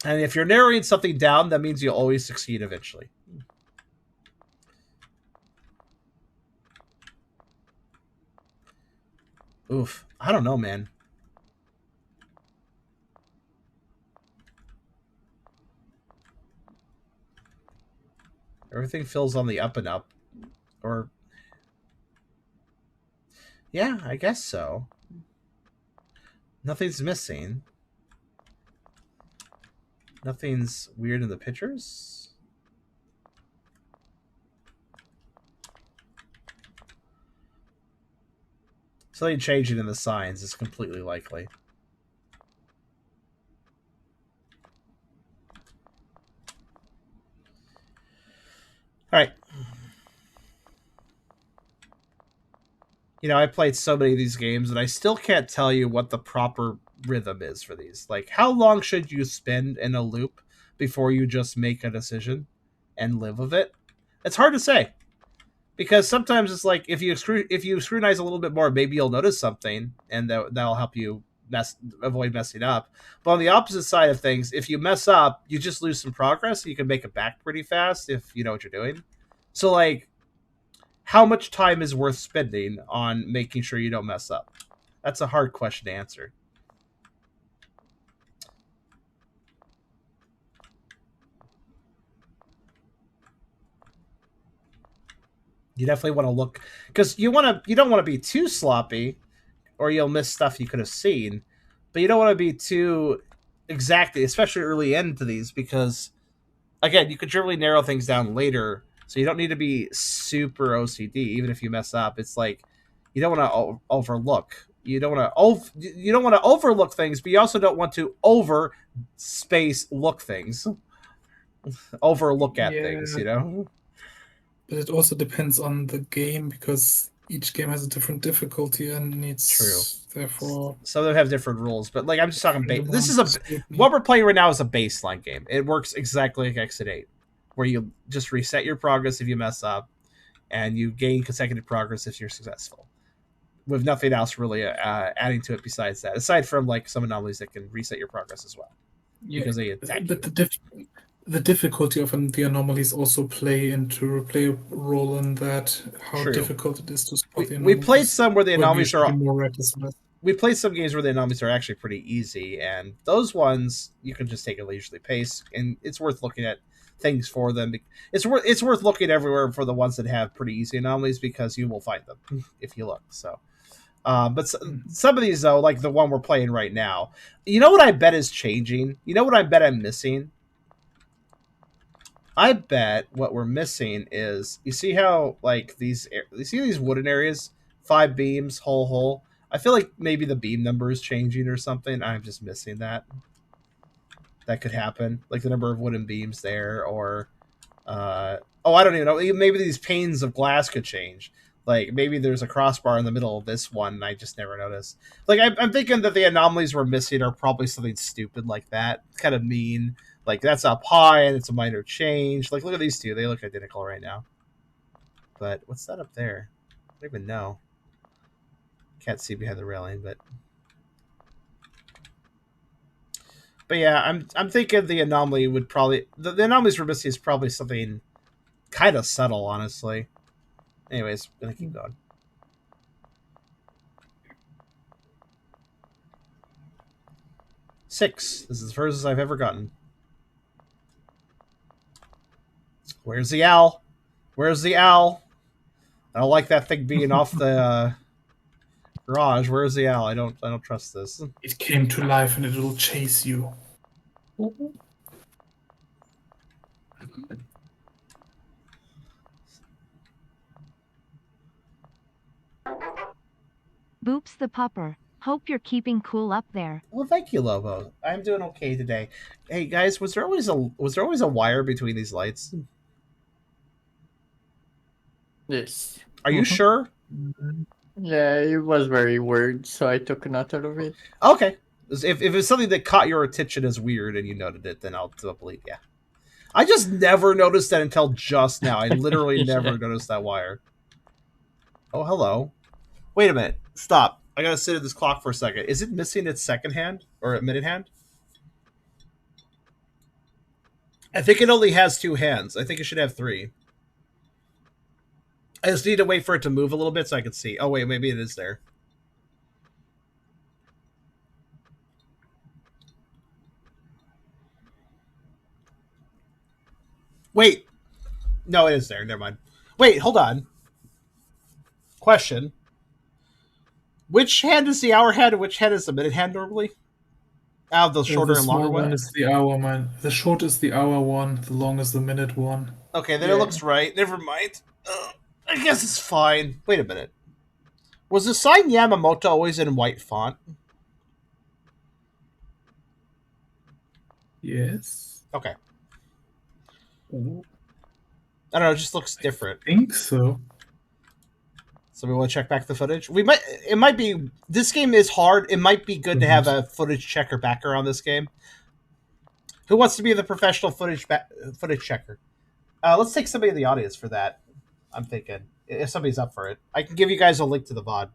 And if you're narrowing something down, that means you'll always succeed eventually. Oof. I don't know, man. Everything feels on the up and up. Or... yeah, I guess so. Nothing's missing. Nothing's weird in the pictures. Something changing in the signs is completely likely. All right. You know, I played so many of these games, and I still can't tell you what the proper rhythm is for these. Like, how long should you spend in a loop before you just make a decision and live with it? It's hard to say, because sometimes it's like if you scrutinize a little bit more, maybe you'll notice something, and that'll help you avoid messing up. But on the opposite side of things, if you mess up, you just lose some progress. You can make it back pretty fast if you know what you're doing. So, like, how much time is worth spending on making sure you don't mess up? That's a hard question to answer. You definitely want to look, because you don't want to be too sloppy, or you'll miss stuff you could have seen. But you don't want to be too exacting, especially early into these, because again, you could really narrow things down later. So you don't need to be super OCD, even if you mess up. It's like you don't want to overlook. You don't want to overlook things, but you also don't want to look things. Overlook at things, you know. But it also depends on the game, because each game has a different difficulty and needs. True. Therefore, some of them have different rules, but like I'm just talking. This is what we're playing right now is a baseline game. It works exactly like Exit 8, where you just reset your progress if you mess up, and you gain consecutive progress if you're successful, with nothing else really adding to it besides that. Aside from like some anomalies that can reset your progress as well, because they attack you. The difficulty of the anomalies also play a role in that, how True. difficult it is to spot the We anomalies. played some where the anomalies are more reticent. We played some games where the anomalies are actually pretty easy, and those ones you can just take a leisurely pace, and it's worth looking at things for them. It's worth looking everywhere for the ones that have pretty easy anomalies, because you will find them if you look. So, but some of these though, like the one we're playing right now, you know what I bet is changing? You know what I bet I'm missing? I bet what we're missing is, you see how like you see these wooden areas, 5 beams, hole. I feel like maybe the beam number is changing or something. I'm just missing that. That could happen, like the number of wooden beams there, or I don't even know. Maybe these panes of glass could change. Like maybe there's a crossbar in the middle of this one, and I just never noticed. Like I'm thinking that the anomalies we're missing are probably something stupid like that. It's kind of mean. Like, that's up high, and it's a minor change. Like, look at these two. They look identical right now. But what's that up there? I don't even know. Can't see behind the railing, but... But yeah, I'm thinking the anomaly would probably... The anomalies we're missing is probably something kind of subtle, honestly. Anyways, I'm going to keep going. Six. This is the furthest I've ever gotten. Where's the owl? Where's the owl? I don't like that thing being off the garage. Where's the owl? I don't trust this. It came to life and it will chase you. Boops the pupper. Hope you're keeping cool up there. Well, thank you, Lobo. I'm doing okay today. Hey guys, was there always a wire between these lights? Yes. Are you sure? Yeah, it was very weird, so I took a note out of it. Okay. If it's something that caught your attention as weird and you noted it, then I'll believe. Yeah. I just never noticed that until just now. I literally never noticed that wire. Oh, hello. Wait a minute. Stop. I gotta sit at this clock for a second. Is it missing its second hand or minute hand? I think it only has 2 hands. I think it should have 3. I just need to wait for it to move a little bit so I can see. Oh, wait, maybe it is there. Wait. No, it is there. Never mind. Wait, hold on. Question. Which hand is the hour hand and which hand is the minute hand normally? Out of the shorter and longer one is the hour one. The short is the hour one. The long is the minute one. Okay, then it looks right. Never mind. I guess it's fine. Wait a minute. Was the sign Yamamoto always in white font? Yes. Okay. Oh, I don't know. It just looks different. I think so. So we want to check back the footage. It might be. This game is hard. It might be good to have a footage checker backer on this game. Who wants to be the professional footage checker? Let's take somebody in the audience for that. I'm thinking if somebody's up for it, I can give you guys a link to the VOD.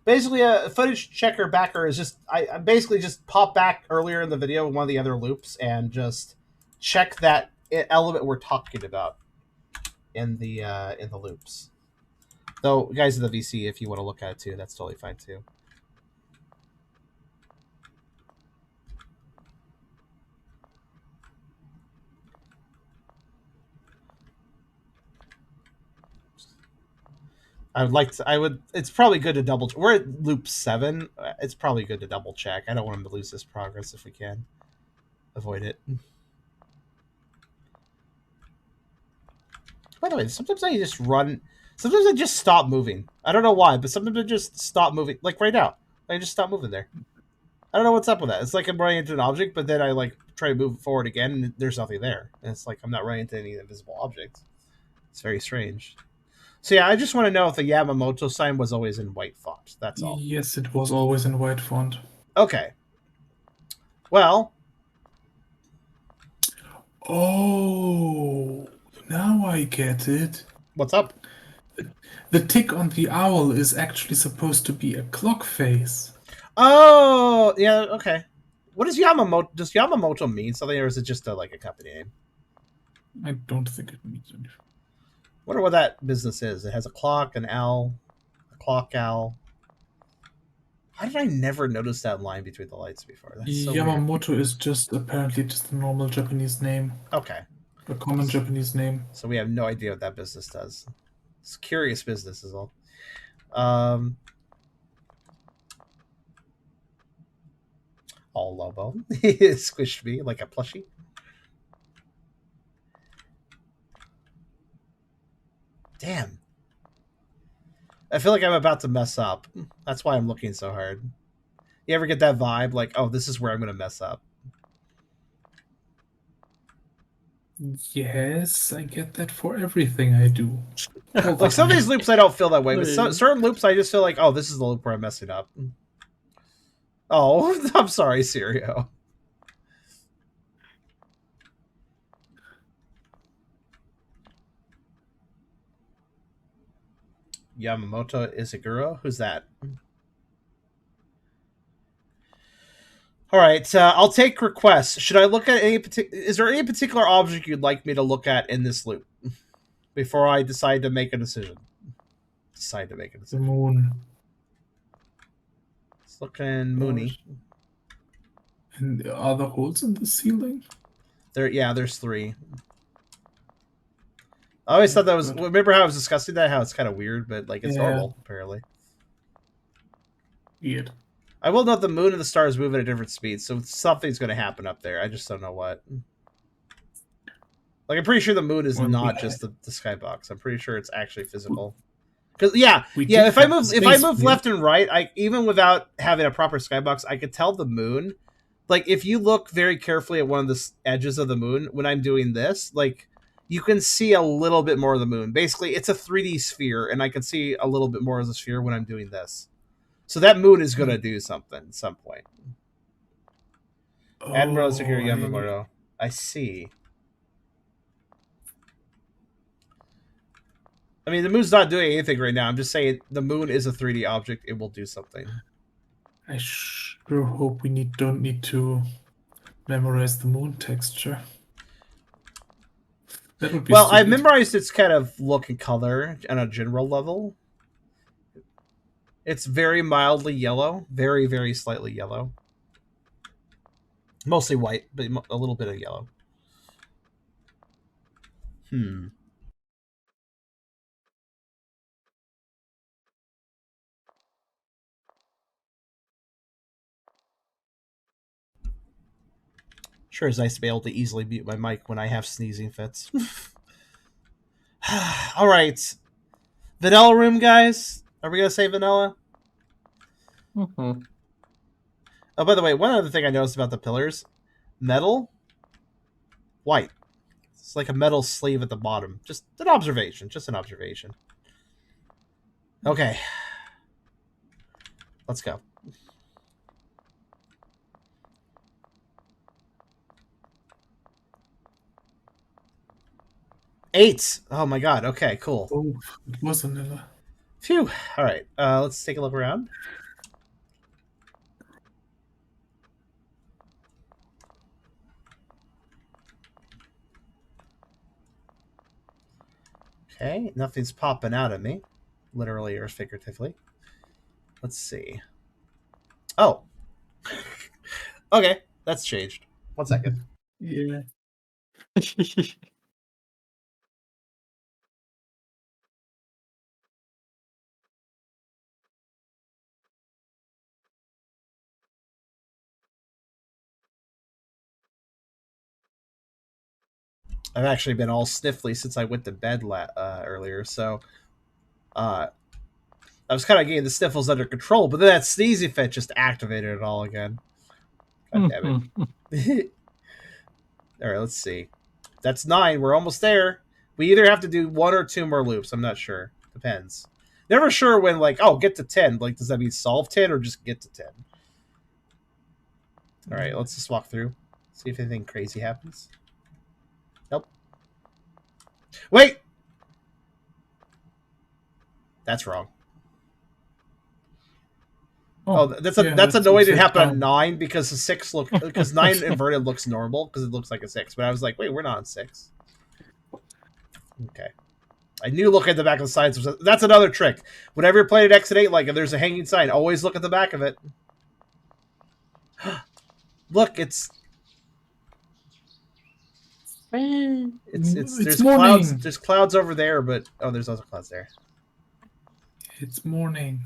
Basically, a footage checker backer is just I basically just pop back earlier in the video in one of the other loops and just check that element we're talking about in the loops. Though, guys in the VC, if you want to look at it too, that's totally fine too. It's probably good to double. We're at loop 7. It's probably good to double check. I don't want him to lose this progress if we can avoid it. By the way, sometimes I just run. Sometimes I just stop moving. I don't know why, but sometimes I just stop moving. Like right now, I just stop moving there. I don't know what's up with that. It's like I'm running into an object, but then I like try to move forward again, and there's nothing there. And it's like I'm not running into any invisible object. It's very strange. So yeah, I just want to know if the Yamamoto sign was always in white font. That's all. Yes, it was always in white font. Okay. Well. Oh, now I get it. What's up? The tick on the owl is actually supposed to be a clock face. Oh, yeah, okay. What does Yamamoto? Does Yamamoto mean something, or is it just a company name? I don't think it means anything. Wonder what that business is. It has a clock, an owl, a clock owl. How did I never notice that line between the lights before? That's so Yamamoto weird. is apparently just a normal Japanese name. Okay. A common Japanese name. So we have no idea what that business does. It's a curious business is all. All Lobo. He squished me like a plushie. Damn. I feel like I'm about to mess up. That's why I'm looking so hard. You ever get that vibe? Like, oh, this is where I'm going to mess up. Yes, I get that for everything I do. Like, some of these loops I don't feel that way, but certain loops I just feel like, oh, this is the loop where I'm messing up. Oh, I'm sorry, Sirio. Yamamoto Izaguro? Who's that? All right, I'll take requests. Should I look at any particular... Is there any particular object you'd like me to look at in this loop before I decide to make a decision? The moon. It's looking moony. And are there holes in the ceiling? There's 3. I always thought that was... Remember how I was discussing that? How it's kind of weird, but like it's normal, apparently. Weird. I will note the moon and the stars move at a different speed, so something's going to happen up there. I just don't know what. Like, I'm pretty sure the moon is not just the skybox. I'm pretty sure it's actually physical. Because if I move left and right, even without having a proper skybox, I could tell the moon. Like, if you look very carefully at one of the edges of the moon when I'm doing this, like, you can see a little bit more of the moon. Basically, it's a 3D sphere, and I can see a little bit more of the sphere when I'm doing this. So that moon is going to do something at some point. Admiral Sakura Yamamoto. I see. I mean, the moon's not doing anything right now. I'm just saying the moon is a 3D object. It will do something. I sure hope we don't need to memorize the moon texture. That would be stupid. I memorized its kind of look and color on a general level. It's very mildly yellow. Very, very slightly yellow. Mostly white, but a little bit of yellow. Sure is nice to be able to easily mute my mic when I have sneezing fits. All right. Vanilla room, guys. Are we going to say vanilla? Mm-hmm. Oh, by the way, one other thing I noticed about the pillars. Metal. White. It's like a metal sleeve at the bottom. Just an observation. Just an observation. Okay. Let's go. Eight. Oh my god. Okay, cool. Oh, it was vanilla. Phew. All right. Let's take a look around. Okay, nothing's popping out at me, literally or figuratively. Let's see. Oh. Okay, that's changed. 1 second. Yeah. I've actually been all sniffly since I went to bed earlier, so I was kind of getting the sniffles under control, but then that sneezing fit just activated it all again. God damn it. All right, let's see. That's 9. We're almost there. We either have to do 1 or 2 more loops. I'm not sure. Depends. Never sure when, like, oh, get to 10. Like, does that mean solve 10 or just get to 10? All right, let's just walk through. See if anything crazy happens. Nope. Wait! That's wrong. Oh, that's annoying. It happened on 9 because the 6 because 9 inverted looks normal because it looks like a 6. But I was like, wait, we're not on 6. Okay. I knew look at the back of the signs. That's another trick. Whenever you're playing at Exit 8, like if there's a hanging sign, always look at the back of it. Look, there's morning. Clouds. There's clouds over there, but there's also clouds there. It's morning.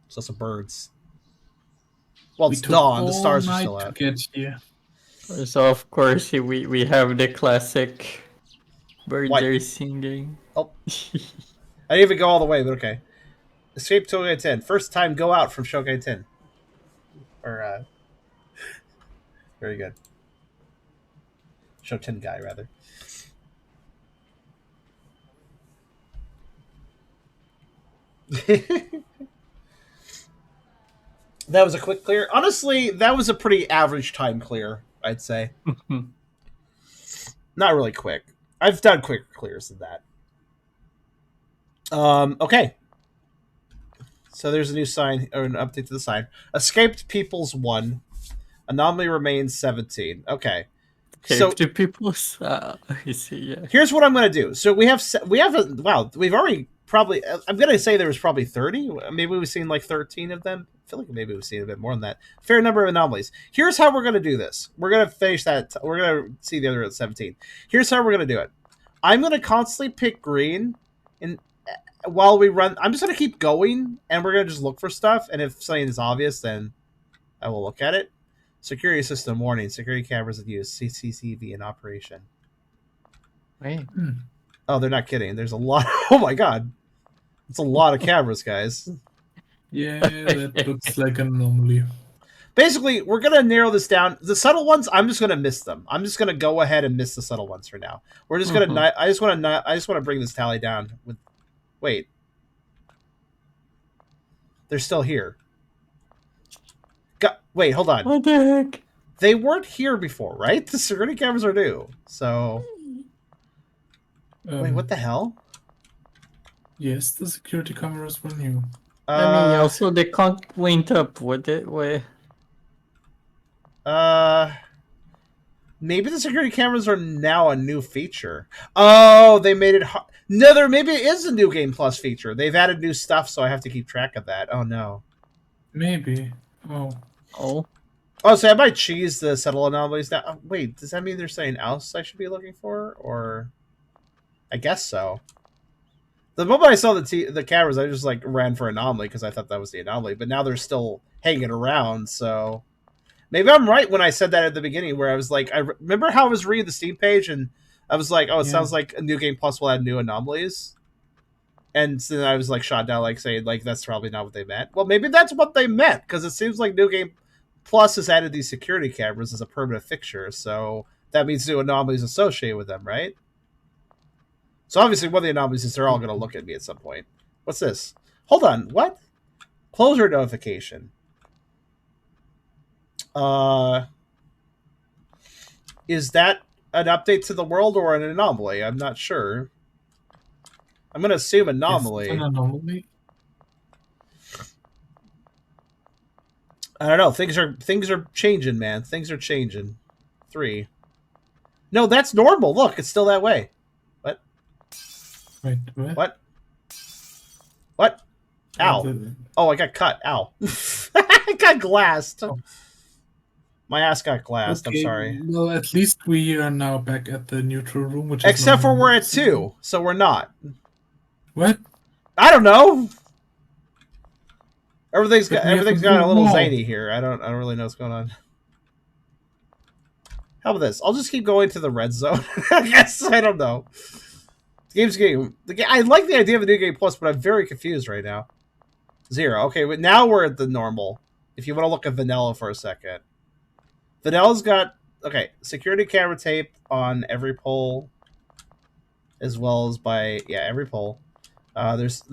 There's also birds. Well, it's dawn. The stars are still out. To get here. So of course we have the classic birds are singing. Oh, I didn't even go all the way, but okay. Escape Shotengai 10. First time go out from Shotengai 10. Or very good. Shotengai rather. That was a quick clear. Honestly, that was a pretty average time clear, I'd say. Not really quick. I've done quicker clears than that. Okay. So there's a new sign, or an update to the sign. Escaped Peoples 1. Anomaly remains 17. Okay. So to people's, I see. Yeah. Here's what I'm going to do. So we've already probably. I'm going to say there was probably 30. Maybe we've seen like 13 of them. I feel like maybe we've seen a bit more than that. Fair number of anomalies. Here's how we're going to do this. We're going to finish that. We're going to see the other at 17. Here's how we're going to do it. I'm going to constantly pick green, and while we run, I'm just going to keep going, and we're going to just look for stuff. And if something is obvious, then I will look at it. Security system warning. Security cameras in use. CCTV in operation. Right. Oh, they're not kidding. There's a lot. Oh my god. It's a lot of cameras, guys. Yeah, that looks like an anomaly. Basically, we're going to narrow this down. The subtle ones, I'm just going to miss them. I'm just going to go ahead and miss the subtle ones for now. We're just going to I just want to bring this tally down with wait. They're still here. Wait, hold on. What the heck? They weren't here before, right? The security cameras are new. So wait, what the hell? Yes, the security cameras were new. I mean, also they can't went up with it. Where? Maybe the security cameras are now a new feature. Oh, they made it. No, maybe it is a new Game Plus feature. They've added new stuff, so I have to keep track of that. Oh no. Maybe. Oh. Oh, so I might choose the settle anomalies now. Oh, wait, does that mean there's something else I should be looking for? Or... I guess so. The moment I saw the cameras, I just like ran for anomaly because I thought that was the anomaly. But now they're still hanging around, so maybe I'm right when I said that at the beginning, where I was like, I remember how I was reading the Steam page and I was like, oh, it sounds like a New Game Plus will add new anomalies, and then I was like shot down, like saying like that's probably not what they meant. Well, maybe that's what they meant because it seems like New Game Plus has added these security cameras as a permanent fixture, so that means new anomalies associated with them, right? So obviously one of the anomalies is they're all going to look at me at some point. What's this? Hold on. What? Closure notification. Is that an update to the world or an anomaly? I'm not sure. I'm going to assume anomaly. An anomaly. I don't know. Things are changing, man. Things are changing. 3. No, that's normal. Look, it's still that way. Wait, what? What? Ow. Oh, I got cut. Ow. I got glassed. Oh. My ass got glassed. Okay, I'm sorry. Well, at least we are now back at the neutral room, which except for we're at 2, so we're not. What? I don't know. Everything's got a little zany here. I don't really know what's going on. How about this? I'll just keep going to the red zone. I guess I don't know. I like the idea of a New Game Plus, but I'm very confused right now. 0. Okay, but now we're at the normal. If you want to look at vanilla for a second. Vanilla's got, okay, security camera tape on every pole, as well as by, every pole. Here's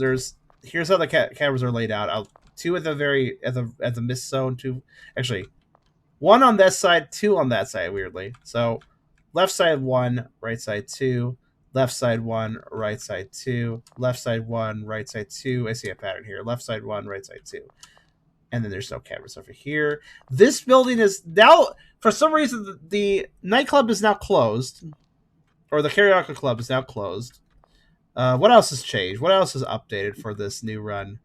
how the cameras are laid out. 2 at the mist zone, 2, actually, 1 on this side, 2 on that side, weirdly. So, left side 1, right side 2. Left side 1, right side 2. Left side 1, right side 2. I see a pattern here. Left side 1, right side 2. And then there's no cameras over here. This building is now, for some reason, the nightclub is now closed. Or the karaoke club is now closed. What else has changed? What else is updated for this new run?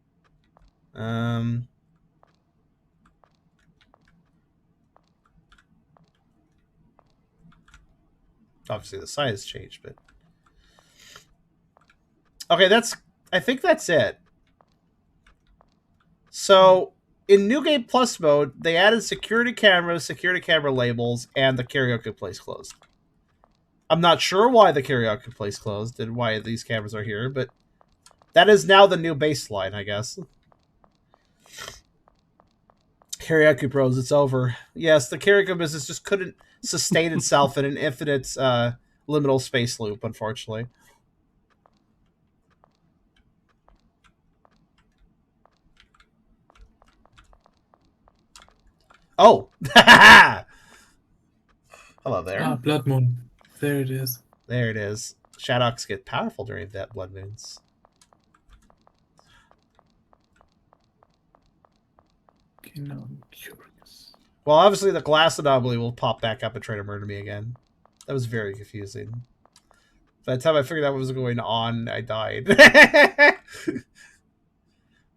Obviously the sign has changed, but... Okay, I think that's it. So, in New Game Plus mode, they added security cameras, security camera labels, and the karaoke place closed. I'm not sure why the karaoke place closed and why these cameras are here, but that is now the new baseline, I guess. Karaoke Bros, it's over. Yes, the karaoke business just couldn't sustain itself in an infinite liminal space loop, unfortunately. Oh! Hello there. Ah, Blood Moon. There it is. There it is. Shadows get powerful during that blood moons. Okay, now I'm curious. Well, obviously the glass anomaly will pop back up and try to murder me again. That was very confusing. By the time I figured out what was going on, I died.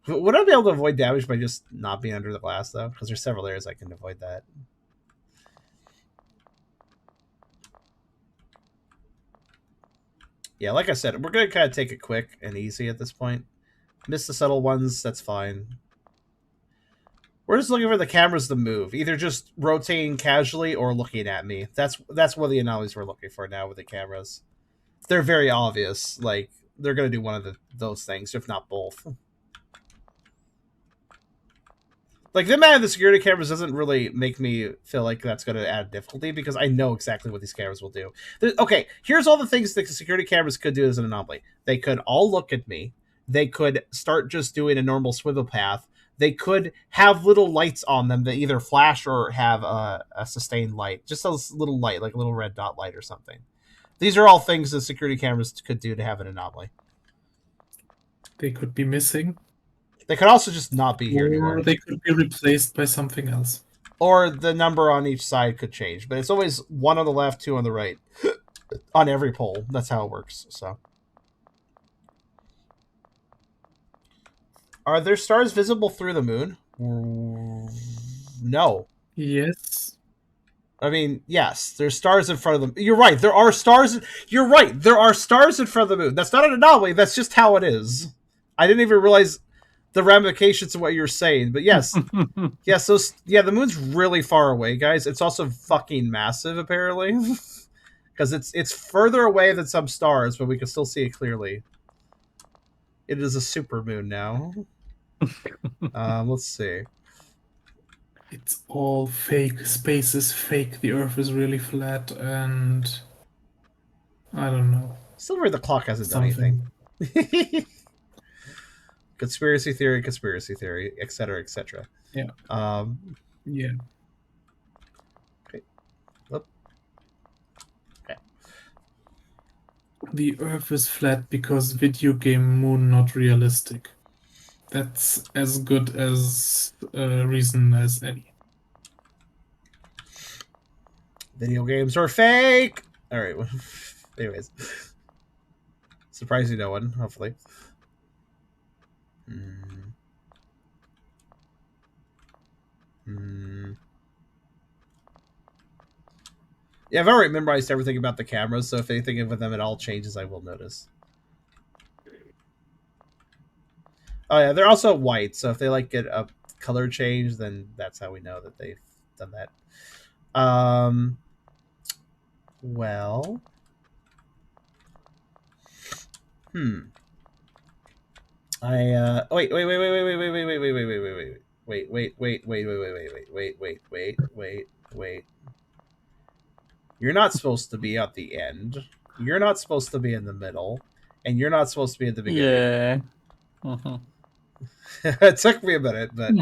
Would I be able to avoid damage by just not being under the glass, though? Because there's several areas I can avoid that. Yeah, like I said, we're going to kind of take it quick and easy at this point. Miss the subtle ones, that's fine. We're just looking for the cameras to move. Either just rotating casually or looking at me. That's one of the anomalies we're looking for now with the cameras. They're very obvious. Like, they're going to do one of those things, if not both. Like, the amount of the security cameras doesn't really make me feel like that's going to add difficulty because I know exactly what these cameras will do. Okay, here's all the things that the security cameras could do as an anomaly. They could all look at me. They could start just doing a normal swivel path. They could have little lights on them that either flash or have a sustained light. Just a little light, like a little red dot light or something. These are all things that security cameras could do to have an anomaly. They could be missing. They could also just not be here anymore. Or they could be replaced by something else. Or the number on each side could change. But it's always 1 on the left, 2 on the right. On every pole. That's how it works. So, are there stars visible through the moon? No. Yes. I mean, yes, there's stars in front of them. You're right. There are stars. You're right. There are stars in front of the moon. That's not an anomaly. That's just how it is. I didn't even realize the ramifications of what you're saying. But yes, yes. The moon's really far away, guys. It's also fucking massive, apparently, because it's further away than some stars, but we can still see it clearly. It is a super moon now. Let's see. It's all fake. Space is fake. The Earth is really flat, and I don't know. Silver the clock hasn't done anything. Conspiracy theory, etc., etc. Yeah. Yeah. Okay. Whoop. Okay. The Earth is flat because video game moon not realistic. That's as good as a reason as any. Video games are fake. All right. Anyways, surprising no one. Hopefully. Yeah, I've already memorized everything about the cameras, so if anything with them at all changes, I will notice. Oh yeah, they're also white, so if they like get a color change, then that's how we know that they've done that. Well, wait. You're not supposed to be at the end. You're not supposed to be in the middle, and you're not supposed to be at the beginning. Yeah. It took me a minute, but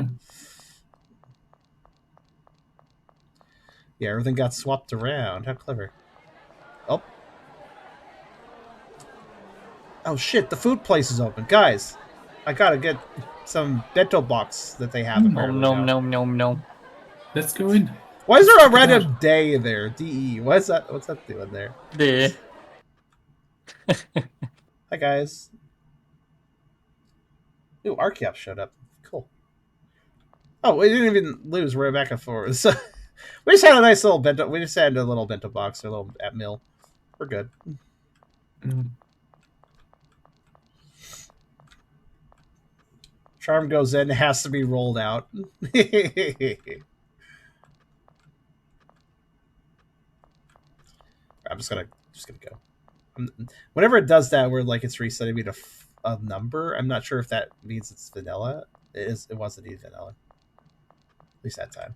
yeah, everything got swapped around. How clever. Oh shit, the food place is open. Guys, I gotta get some bento box that they have apparently now. No. Let's go in. Why is there a random day there? DE. What's that doing there? The Hi guys. Ooh, Archeop showed up. Cool. Oh, we didn't even lose. We're back and forth. So we just had a nice little bento. We just had a little bento box, a little at meal. We're good. Charm goes in, has to be rolled out. I'm just gonna go. Whenever it does that, where like it's resetting me to a number, I'm not sure if that means it's vanilla. It was indeed vanilla. At least that time.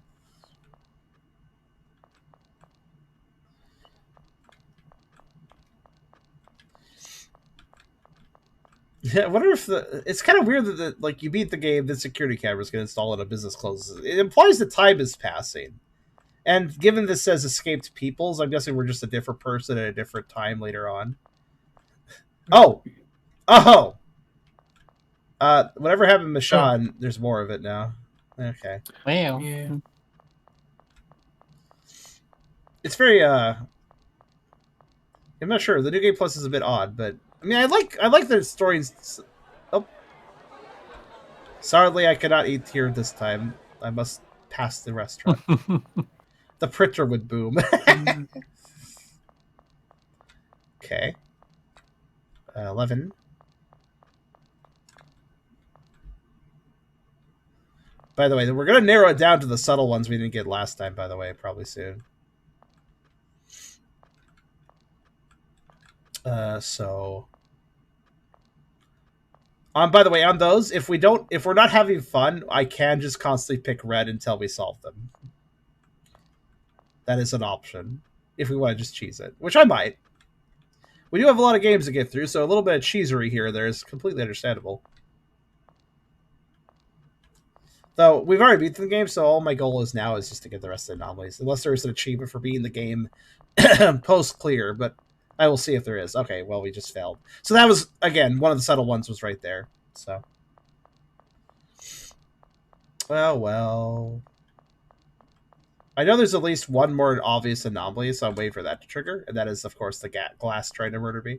Yeah, I wonder if it's kind of weird that like you beat the game, the security camera is going to install it a business closes. It implies that time is passing. And given this says escaped peoples, I'm guessing we're just a different person at a different time later on. Oh! Whatever happened to Sean, there's more of it now. Okay. Wow. Yeah. It's very I'm not sure. The New Game Plus is a bit odd, but I mean I like the stories. Oh. Sadly I cannot eat here this time. I must pass the restaurant. The printer would boom. Okay. 11. By the way, we're going to narrow it down to the subtle ones we didn't get last time, by the way, probably soon. So... by the way, on those, if we're not having fun, I can just constantly pick red until we solve them. That is an option. If we want to just cheese it, which I might. We do have a lot of games to get through, so a little bit of cheesery here or there is completely understandable. Though, we've already beaten the game, so all my goal is now is just to get the rest of the anomalies. Unless there is an achievement for beating the game post-clear, but I will see if there is. Okay, well, we just failed. So that was, again, one of the subtle ones was right there. So. Well. I know there's at least one more obvious anomaly, so I'm waiting for that to trigger. And that is, of course, the glass trying to murder me.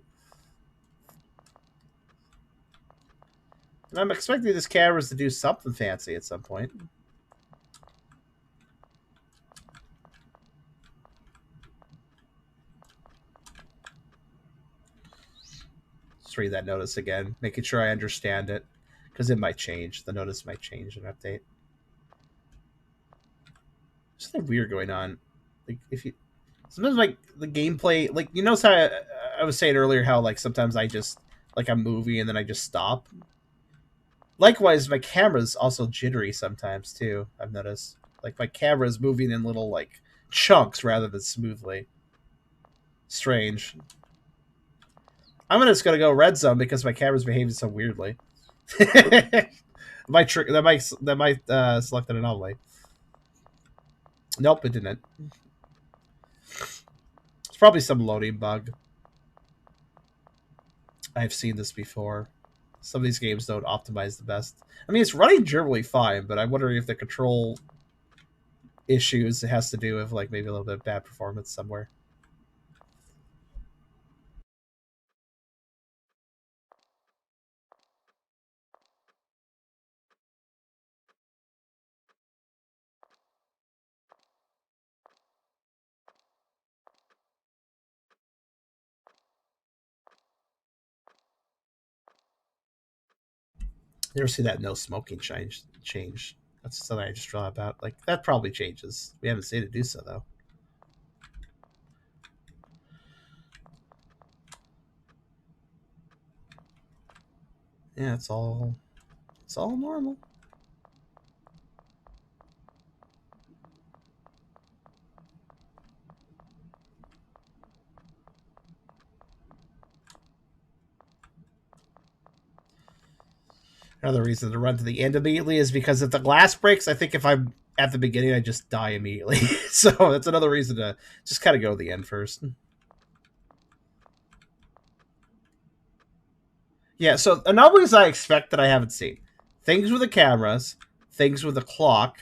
And I'm expecting this cameras to do something fancy at some point. Let's read that notice again, making sure I understand it, because it might change. The notice might change and update. There's something weird going on. Like if you sometimes like the gameplay, like you notice how I was saying earlier how like sometimes I just like I'm moving and then I just stop. Likewise, my camera's also jittery sometimes too. I've noticed like my camera's moving in little like chunks rather than smoothly. Strange. I'm just gonna go red zone because my camera's behaving so weirdly. Might select an anomaly. Nope, it didn't. It's probably some loading bug. I've seen this before. Some of these games don't optimize the best. I mean, it's running generally fine, but I'm wondering if the control issues it has to do with like maybe a little bit of bad performance somewhere. You ever see that no smoking change? That's something I just thought about. Like, that probably changes. We haven't seen it do so, though. Yeah, it's all normal. Another reason to run to the end immediately is because if the glass breaks, I think if I'm at the beginning, I just die immediately. So that's another reason to just kind of go to the end first. Yeah, so anomalies I expect that I haven't seen. Things with the cameras, things with the clock,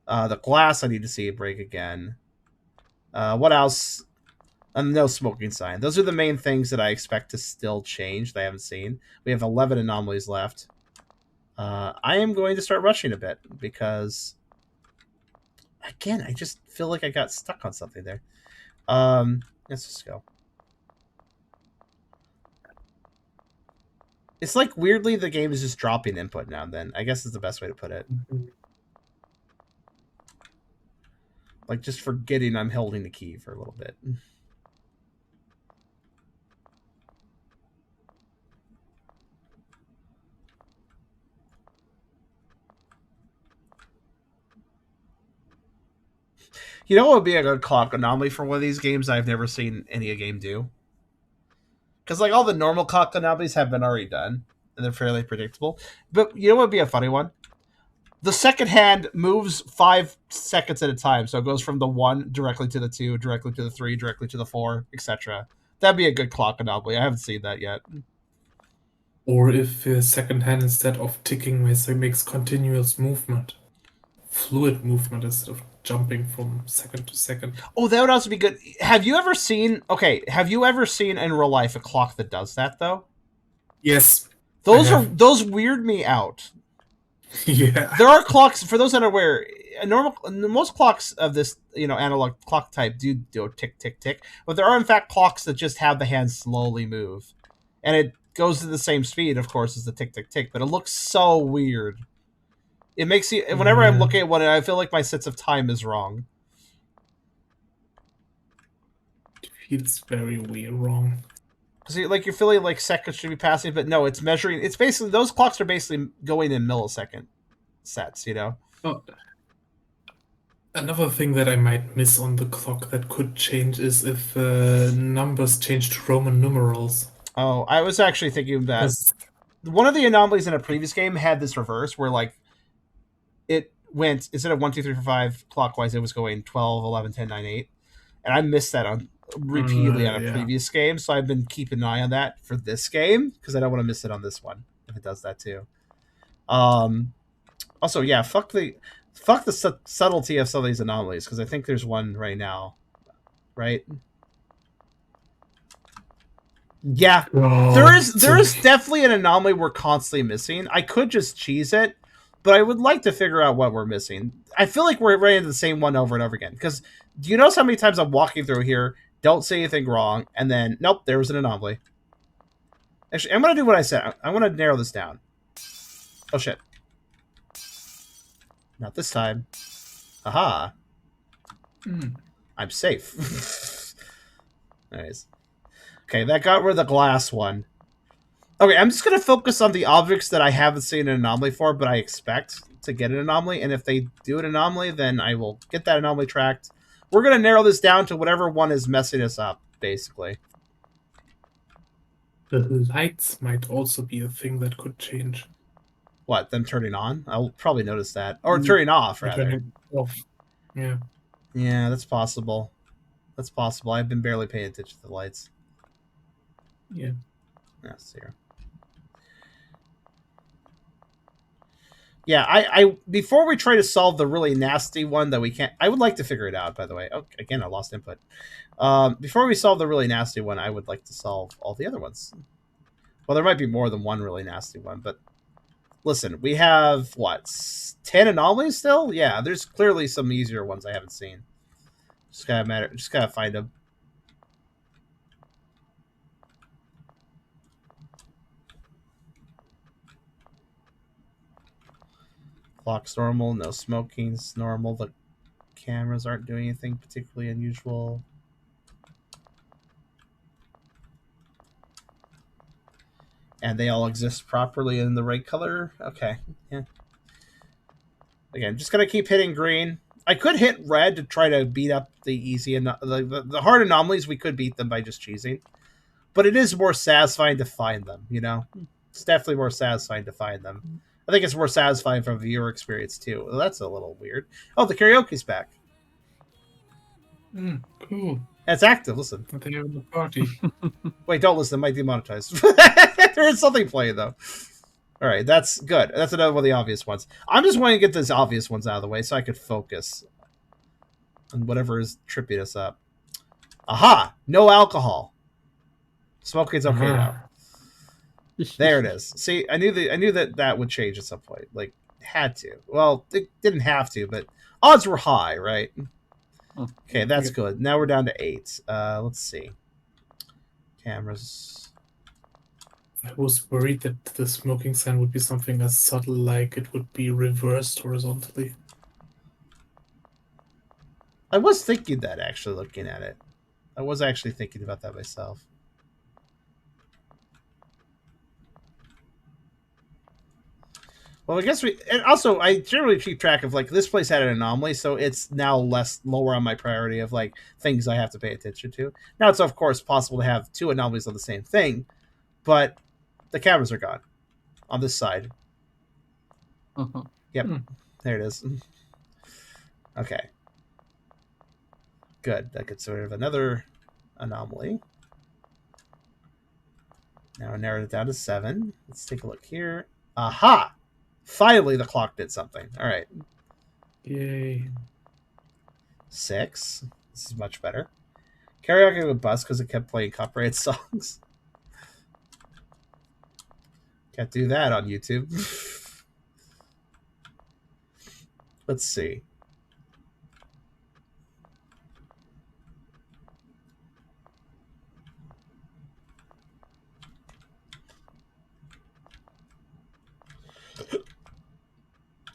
the glass I need to see it break again. What else? No smoking sign. Those are the main things that I expect to still change that I haven't seen. We have 11 anomalies left. I am going to start rushing a bit because, again, I just feel like I got stuck on something there. Let's just go. It's like weirdly the game is just dropping input now and then. I guess is the best way to put it. Like just forgetting I'm holding the key for a little bit. You know what would be a good clock anomaly for one of these games I've never seen any game do? Because like all the normal clock anomalies have been already done, and they're fairly predictable. But you know what would be a funny one? The second hand moves 5 seconds at a time, so it goes from the 1 directly to the 2, directly to the 3, directly to the 4, etc. That'd be a good clock anomaly. I haven't seen that yet. Or if second hand instead of ticking makes continuous movement. Fluid movement instead of jumping from second to second. Oh, that would also be good. Have you ever seen in real life a clock that does that though? Yes. Those weird me out. Yeah. There are clocks, for those that are aware, most clocks of this, analog clock type do tick tick tick, but there are in fact clocks that just have the hands slowly move. And it goes at the same speed, of course, as the tick tick tick, but it looks so weird. It makes you, whenever I'm looking at one, I feel like my sense of time is wrong. It feels very weird wrong. Because you're feeling like seconds should be passing, but no, it's measuring. It's basically, those clocks are basically going in millisecond sets, Oh. Another thing that I might miss on the clock that could change is if numbers change to Roman numerals. Oh, I was actually thinking of that. One of the anomalies in a previous game had this reverse, where like it went, instead of 1, 2, 3, 4, 5 clockwise, it was going 12, 11, 10, 9, 8. And I missed that repeatedly on a previous game, so I've been keeping an eye on that for this game, because I don't want to miss it on this one, if it does that too. Also, yeah, fuck the subtlety of some of these anomalies, because I think there's one right now, right? Yeah, there is definitely an anomaly we're constantly missing. I could just cheese it, but I would like to figure out what we're missing. I feel like we're running the same one over and over again. Because do you notice how many times I'm walking through here, don't say anything wrong, and then, nope, there was an anomaly. Actually, I'm going to do what I said. I want to narrow this down. Oh, shit. Not this time. Aha. I'm safe. Nice. Okay, that got rid of the glass one. Okay, I'm just going to focus on the objects that I haven't seen an anomaly for, but I expect to get an anomaly. And if they do an anomaly, then I will get that anomaly tracked. We're going to narrow this down to whatever one is messing us up, basically. The lights might also be a thing that could change. What, them turning on? I'll probably notice that. Or turning off, rather. Turning off. Yeah. Yeah, that's possible. That's possible. I've been barely paying attention to the lights. Yeah. Yes, here. Yeah, I before we try to solve the really nasty one that we can't... I would like to figure it out, by the way. Oh, again, I lost input. Before we solve the really nasty one, I would like to solve all the other ones. Well, there might be more than one really nasty one, but... Listen, we have, what, 10 anomalies still? Yeah, there's clearly some easier ones I haven't seen. Just gotta find them. Clock's normal, no smoking's normal. The cameras aren't doing anything particularly unusual. And they all exist properly in the right color. Okay, yeah. Again, just gonna keep hitting green. I could hit red to try to beat up the easy and the hard anomalies. We could beat them by just cheesing, but it is more satisfying to find them. You know, it's definitely more satisfying to find them. I think it's more satisfying from a viewer experience too. Well, that's a little weird. Oh, the karaoke's back. Cool. It's active. Listen. They're having a party. Wait, don't listen. It might demonetize. There is something playing though. All right, that's good. That's another one of the obvious ones. I'm just wanting to get those obvious ones out of the way so I could focus on whatever is tripping us up. Aha! No alcohol. Smoking's okay now. There it is. See, I knew that would change at some point. Like, had to. Well, it didn't have to, but odds were high, right? Okay, that's good. Now we're down to 8. Let's see. Cameras. I was worried that the smoking sign would be something as subtle, like it would be reversed horizontally. I was thinking that, actually, looking at it. I was actually thinking about that myself. Well, I guess and also, I generally keep track of, like, this place had an anomaly, so it's now lower on my priority of, like, things I have to pay attention to. Now, it's, of course, possible to have 2 anomalies on the same thing, but the cameras are gone on this side. Yep, there it is. Okay. Good. That gets rid of another anomaly. Now I narrowed it down to 7. Let's take a look here. Aha! Finally, the clock did something. All right. Yay. 6. This is much better. Karaoke would bust because it kept playing copyrighted songs. Can't do that on YouTube. Let's see.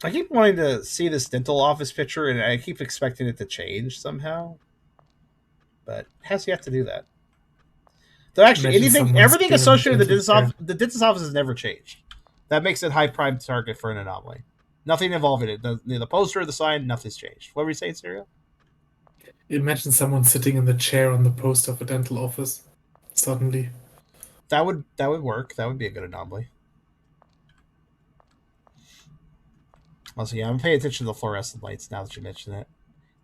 I keep wanting to see this dental office picture, and I keep expecting it to change somehow. But it has yet to do that. Though actually, everything associated with the dentist office has never changed. That makes it high prime target for an anomaly. Nothing involving it. The poster, the sign, nothing's changed. What were you saying, Surreal? Imagine someone sitting in the chair on the poster of a dental office. Suddenly. That would work. That would be a good anomaly. Also, yeah, I'm paying attention to the fluorescent lights now that you mention it.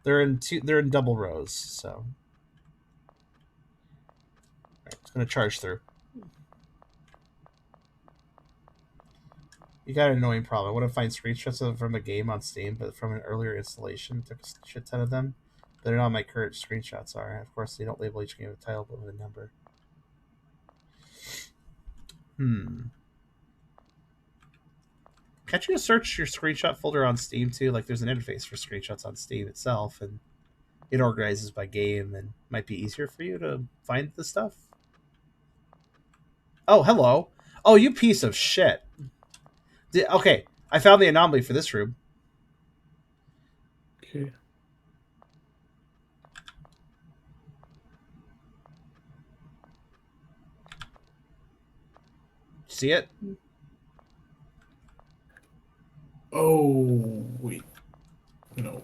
They're in double rows, so. Right, it's gonna charge through. You got an annoying problem. I want to find screenshots from a game on Steam, but from an earlier installation, took a shit ton of them. They're not my current screenshots are. Of course, they don't label each game with a title, but with a number. Can't you search your screenshot folder on Steam too? Like, there's an interface for screenshots on Steam itself, and it organizes by game, and might be easier for you to find the stuff. Oh, hello. Oh, you piece of shit. Okay, I found the anomaly for this room. Okay. See it? Oh, wait. No.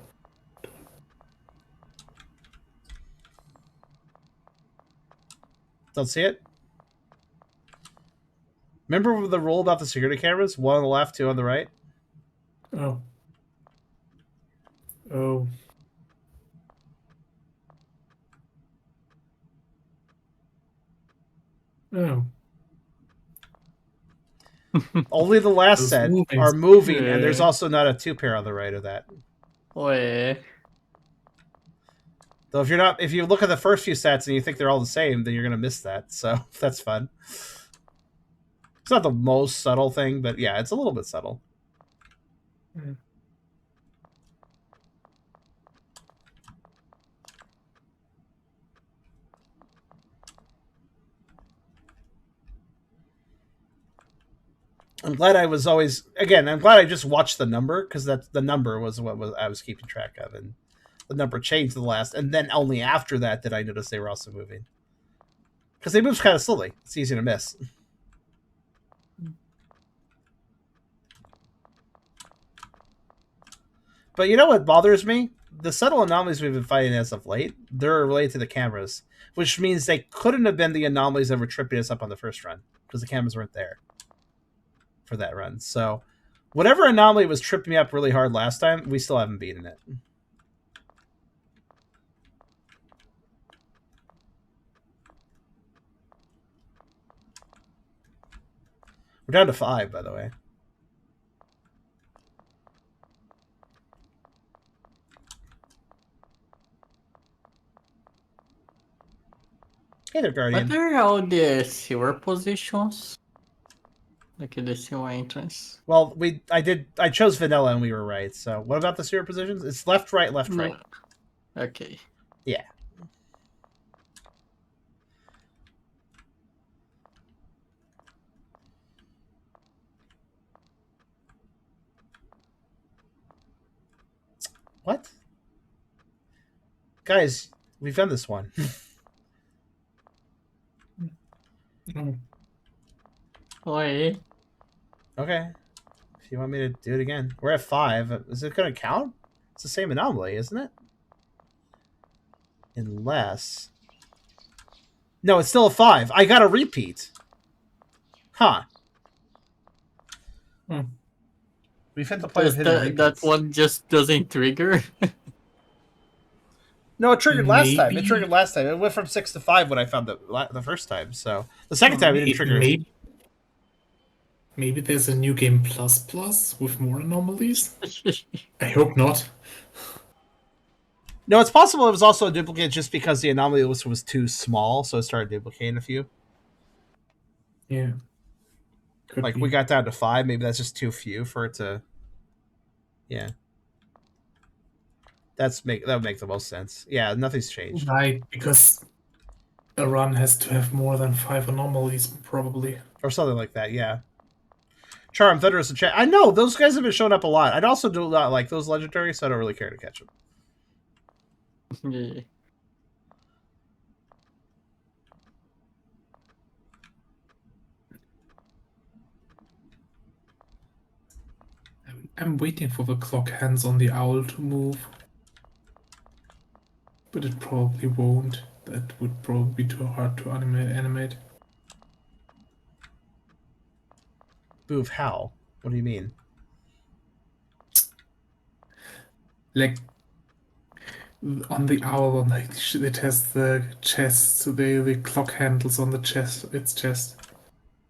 Don't see it? Remember the rule about the security cameras? One on the left, two on the right? Oh. Oh. Oh. Only the last Those set moving. are moving, and there's Yeah. also not a 2-pair on the right of that. Wait. Though if you look at the first few sets and you think they're all the same, then you're gonna miss that. So that's fun. It's not the most subtle thing, but yeah, it's a little bit subtle. Mm. I'm glad I was always I'm glad I just watched the number because the number was what I was keeping track of, and the number changed to the last, and then only after that did I notice they were also moving because they move kind of slowly. It's easy to miss. But you know what bothers me? The subtle anomalies we've been fighting as of late, they're related to the cameras, which means they couldn't have been the anomalies that were tripping us up on the first run because the cameras weren't there for that run. So whatever anomaly was tripping me up really hard last time, we still haven't beaten it. We're down to 5, by the way. Hey there, Guardian. What are all the sewer positions? Like in the sewer entrance? Well, I chose vanilla and we were right. So what about the sewer positions? It's left, right, left, right. Okay. Yeah. What? Guys, we've done this one. Oh. Wait. Okay. If you want me to do it again. We're at 5. Is it going to count? It's the same anomaly, isn't it? Unless... No, it's still a 5. I got a repeat. Huh. Hmm. We've hit the point of Does hitting repeats. that one just doesn't trigger? No, it triggered last time. It Maybe- triggered last time. It went from 6 to 5 when I found the first time. So the second time it didn't trigger. Maybe there's a new game plus with more anomalies? I hope not. No, it's possible it was also a duplicate just because the anomaly list was too small, so it started duplicating a few. Yeah. Could Like be. we got down to 5. Maybe that's just too few for it to. Yeah. That would make the most sense. Yeah, nothing's changed. Right, because a run has to have more than 5 anomalies, probably. Or something like that, yeah. Charm, Thunderous, and Chat. I know, those guys have been showing up a lot. I'd also do not like those legendary, so I don't really care to catch them. Yeah. I'm waiting for the clock hands on the owl to move. But it probably won't. That would probably be too hard to animate. Move how? What do you mean? Like, on the owl, it has the chest, so the clock handles on the chest, its chest.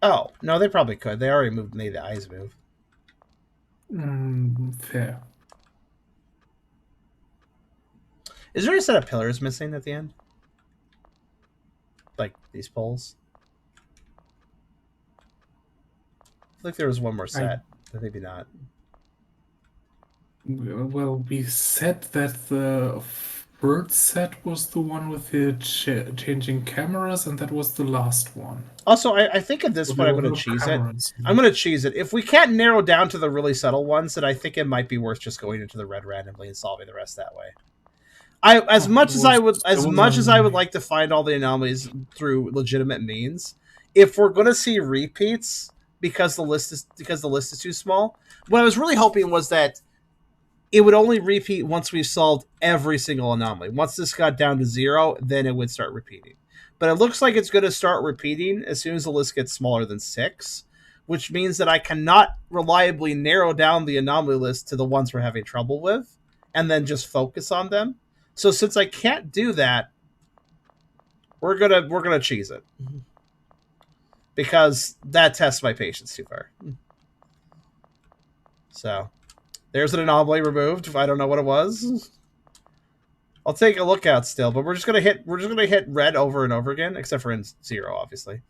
Oh, no, they probably could. They already made the eyes move. Fair. Is there a set of pillars missing at the end? Like these poles? I feel like there was one more set, but maybe not. Well, we said that the Bird set was the one with the changing cameras, and that was the last one. Also, I think at this point I'm going to cheese it. I'm going to cheese it. If we can't narrow down to the really subtle ones, then I think it might be worth just going into the red randomly and solving the rest that way. As much as I would like to find all the anomalies through legitimate means, if we're going to see repeats because the list is too small, what I was really hoping was that it would only repeat once we've solved every single anomaly. Once this got down to 0, then it would start repeating. But it looks like it's going to start repeating as soon as the list gets smaller than 6, which means that I cannot reliably narrow down the anomaly list to the ones we're having trouble with and then just focus on them. So since I can't do that, we're gonna cheese it. Because that tests my patience too far. So there's an anomaly removed. I don't know what it was. I'll take a look at still, but we're just gonna hit red over and over again, except for in 0, obviously.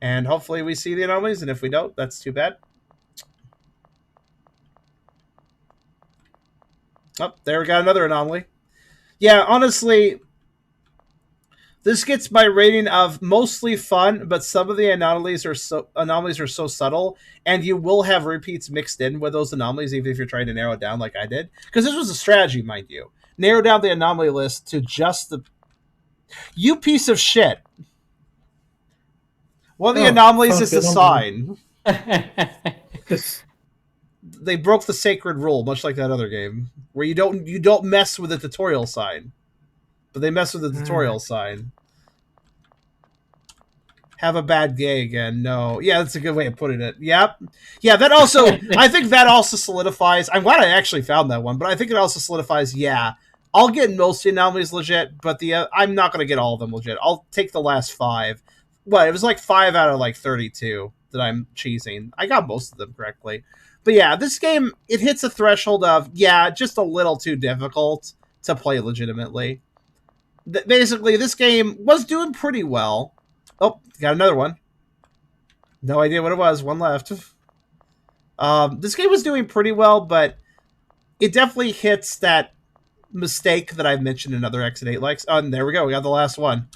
And hopefully we see the anomalies, and if we don't, that's too bad. Oh, there we got another anomaly. Yeah, honestly, this gets my rating of mostly fun, but some of the anomalies are so subtle, and you will have repeats mixed in with those anomalies, even if you're trying to narrow it down like I did. Because this was a strategy, mind you. Narrow down the anomaly list to just the... You piece of shit! One of the anomalies is the sign. They broke the sacred rule, much like that other game, where you don't mess with the tutorial sign, but they mess with the tutorial sign. Have a bad day again. No. Yeah, that's a good way of putting it. Yep. Yeah, that also... I think that also solidifies... I'm glad I actually found that one, but I think it also solidifies, yeah, I'll get most of the anomalies legit, but I'm not going to get all of them legit. I'll take the last 5. What? It was like 5 out of like 32 that I'm cheesing. I got most of them correctly. But yeah, this game, it hits a threshold of, yeah, just a little too difficult to play legitimately. Basically, this game was doing pretty well. Oh, got another one. No idea what it was. One left. This game was doing pretty well, but it definitely hits that mistake that I've mentioned in other Exit 8 likes. Oh, and there we go. We got the last one.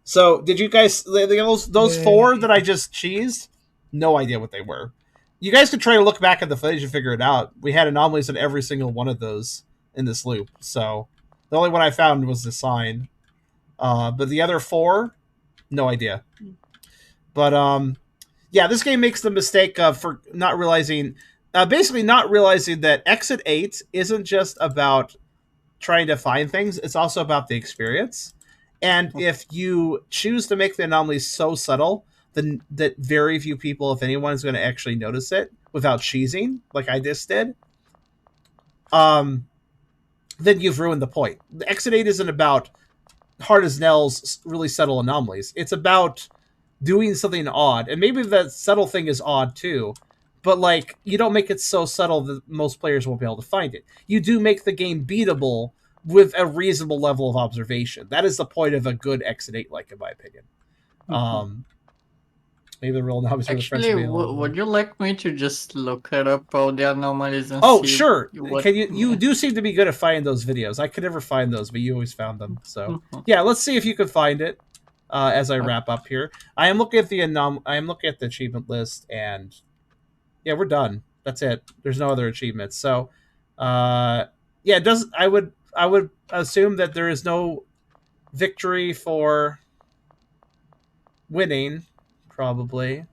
So, did you guys... Those 4 that I just cheesed? No idea what they were. You guys could try to look back at the footage and figure it out. We had anomalies in every single one of those in this loop. So, the only one I found was the sign. But the other 4... No idea. But, yeah, this game makes the mistake of not realizing... basically not realizing that Exit 8 isn't just about trying to find things. It's also about the experience. And if you choose to make the anomalies so subtle then that very few people, if anyone, is going to actually notice it without cheesing, like I just did, then you've ruined the point. The Exit 8 isn't about hard as nails, really subtle anomalies. It's about doing something odd. And maybe that subtle thing is odd too, but like you don't make it so subtle that most players won't be able to find it. You do make the game beatable with a reasonable level of observation. That is the point of a good Exit 8, like, in my opinion. Maybe the real anomalies are the friends. Actually, would you like me to just look it up all the anomalies and Oh, see sure. what... Can you do seem to be good at finding those videos. I could never find those, but you always found them. So yeah, let's see if you can find it as I wrap up here. I am looking at the achievement list, and yeah, we're done. That's it. There's no other achievements. So yeah, it does. I would assume that there is no victory for winning, probably.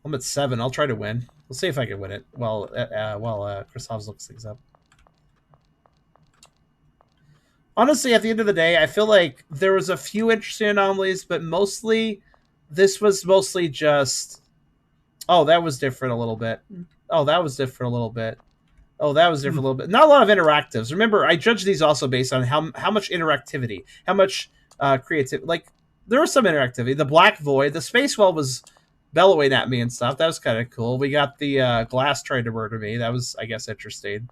I'm at 7. I'll try to win. We'll see if I can win it while Chris Hobbs looks things up. Honestly, at the end of the day, I feel like there was a few interesting anomalies, but this was mostly just... Oh, that was different a little bit. Oh, that was different a little bit. Oh, that was different a little bit. Not a lot of interactives. Remember, I judge these also based on how much interactivity, how much creativity. Like, there was some interactivity. The Black Void, the Space Well was bellowing at me and stuff. That was kind of cool. We got the glass trying to murder me. That was, I guess, interesting.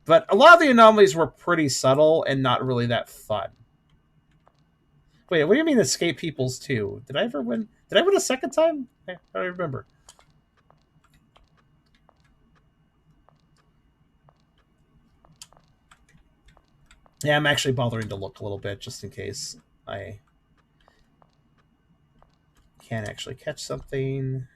But a lot of the anomalies were pretty subtle and not really that fun. Wait, what do you mean Escape Peoples 2? Did I ever win? Did I win a second time? I don't remember. Yeah, I'm actually bothering to look a little bit just in case I can't actually catch something.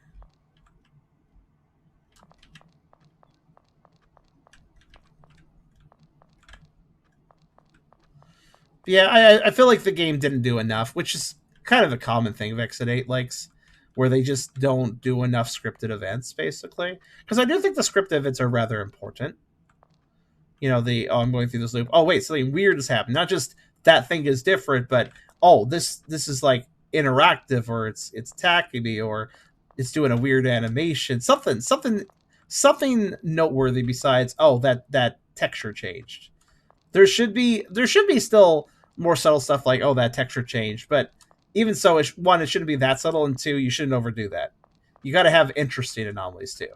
Yeah, I feel like the game didn't do enough, which is kind of a common thing Exit 8 likes, where they just don't do enough scripted events, basically. Because I do think the scripted events are rather important. You know, I'm going through this loop. Oh, wait, something weird has happened. Not just that thing is different, but, oh, this is, like, interactive, or it's attacking me, or it's doing a weird animation. Something noteworthy besides, oh, that texture changed. There should be still more subtle stuff like, oh, that texture changed. But even so, one, it shouldn't be that subtle, and two, you shouldn't overdo that. You got to have interesting anomalies, too.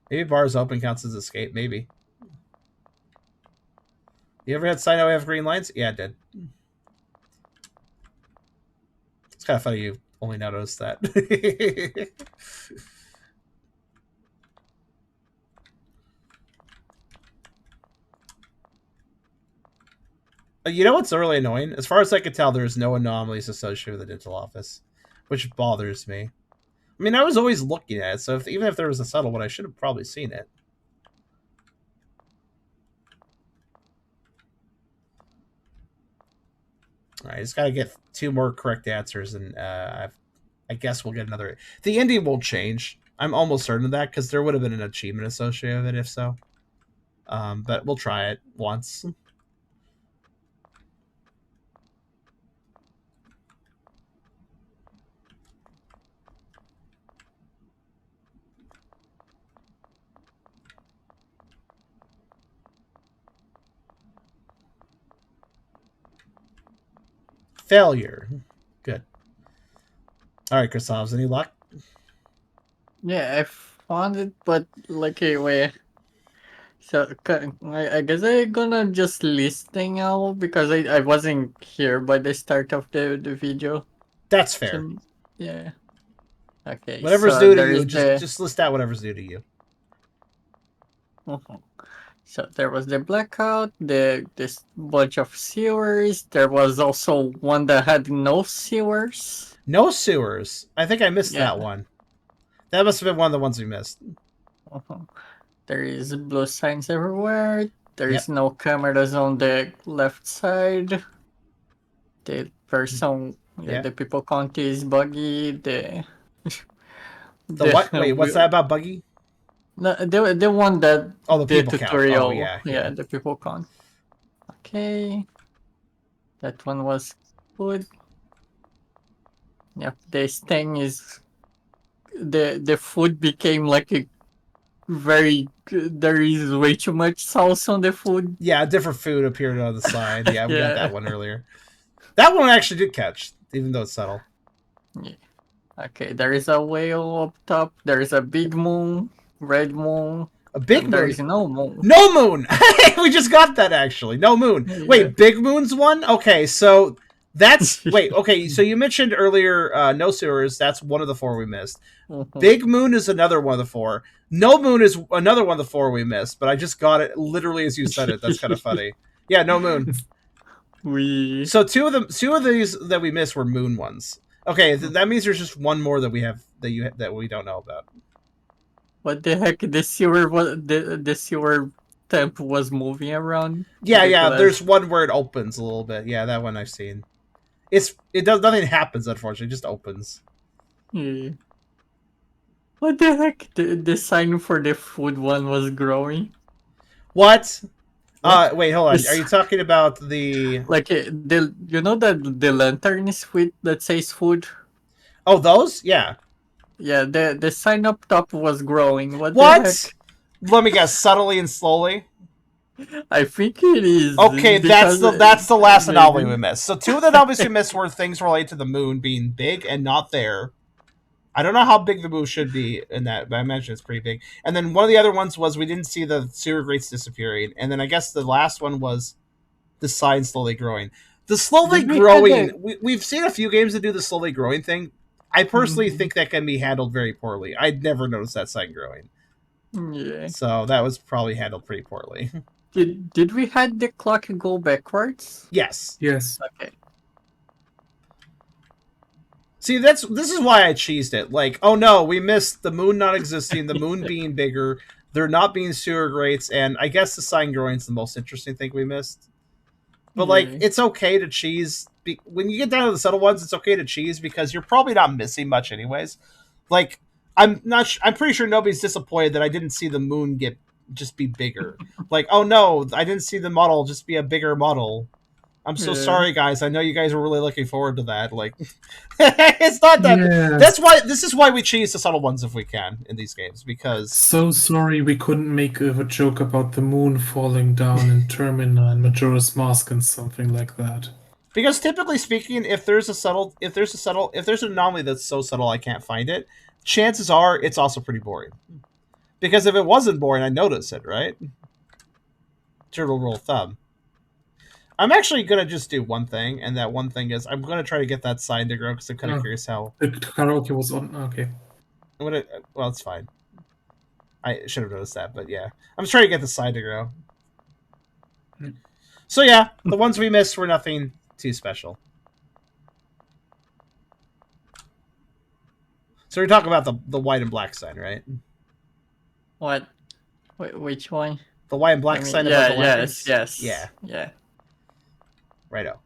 Maybe bars open counts as escape, maybe. You ever had sign out we have green lines? Yeah, I did. It's kind of funny you only now noticed that. You know what's really annoying? As far as I can tell, there's no anomalies associated with the dental office, which bothers me. I mean, I was always looking at it, so even if there was a subtle one, I should have probably seen it. Alright, I just gotta get 2 more correct answers, and I guess we'll get another... The ending won't change. I'm almost certain of that, because there would have been an achievement associated with it, if so. But we'll try it once. Failure. Good. All right, Christovs, any luck? Yeah, I found it, but like a way. So I guess I'm gonna just listing out because I wasn't here by the start of the video. That's fair. So, yeah. Okay. Whatever's so due to there you, is just list out whatever's due to you. So there was the blackout, this bunch of sewers. There was also one that had no sewers. No sewers. I think I missed Yeah. that one. That must have been one of the ones we missed. There is blue signs everywhere. There is Yep. no cameras on the left side. The person, Yeah. the people count is buggy. The what? Wait, what's that about Buggy? No, the one that Oh, the people tutorial. count. Oh, yeah. The people count. Okay, that one was good. Yep, this thing is the food became like a very. There is way too much sauce on the food. Yeah, different food appeared on the side. Yeah, we got that one earlier. That one I actually did catch, even though it's subtle. Yeah. Okay, there is a whale up top. There is a big moon, red moon. A big moon. There is no moon. No moon. We just got that actually. No moon. Yeah. Wait, big moon's one? Okay, so that's wait. Okay, so you mentioned earlier no sewers. That's one of the 4 we missed. Big moon is another one of the 4. No moon is another one of the 4 we missed. But I just got it literally as you said it. That's kind of funny. Yeah, no moon. So two of these that we missed were moon ones. Okay, that means there's just one more that we have that we don't know about. What the heck? The sewer was the sewer temp was moving around. Yeah. There's one where it opens a little bit. Yeah, that one I've seen. It does nothing happens, unfortunately. It just opens. Yeah. What the heck? The sign for the food one was growing. What? Wait, hold on. Are you talking about the like the lantern is food that says food? Oh, those? Yeah. Yeah, the sign up top was growing. What? The heck? Let me guess. Subtly and slowly. I think it is. Okay, that's the last anomaly we missed. So 2 of the anomalies we missed were things related to the moon being big and not there. I don't know how big the moon should be in that, but I imagine it's pretty big. And then one of the other ones was we didn't see the sewer grates disappearing. And then I guess the last one was the sign slowly growing. The slowly growing, we've seen a few games that do the slowly growing thing. I personally think that can be handled very poorly. I'd never noticed that sign growing. Yeah. So that was probably handled pretty poorly. Did we had the clock go backwards? Yes. Yes. Okay. See, this is why I cheesed it. Like, oh no, we missed the moon not existing, the moon being bigger, there not being sewer grates, and I guess the sign growing is the most interesting thing we missed. But like, it's okay to cheese. When you get down to the subtle ones, it's okay to cheese because you're probably not missing much anyways. Like, I'm pretty sure nobody's disappointed that I didn't see the moon just be bigger. Like, oh no, I didn't see the model just be a bigger model. I'm so sorry, guys. I know you guys were really looking forward to that. Like, it's not that. Yes. This is why we cheese the subtle ones if we can in these games, because So sorry we couldn't make a joke about the moon falling down in Termina and Majora's Mask and something like that. Because typically speaking, if there's an anomaly that's so subtle I can't find it, chances are it's also pretty boring. Because if it wasn't boring, I'd notice it, right? Turtle rule of thumb. I'm actually going to just do one thing, and that one thing is I'm going to try to get that sign to grow because I'm kind of curious how... The karaoke was on... Okay. Well, it's fine. I should have noticed that, but yeah. I'm just trying to get the sign to grow. So yeah, the ones we missed were nothing too special. So we're talking about the white and black sign, right? What? Wait, which one? The white and black sign above the lanterns? Yes. Yeah. Righto.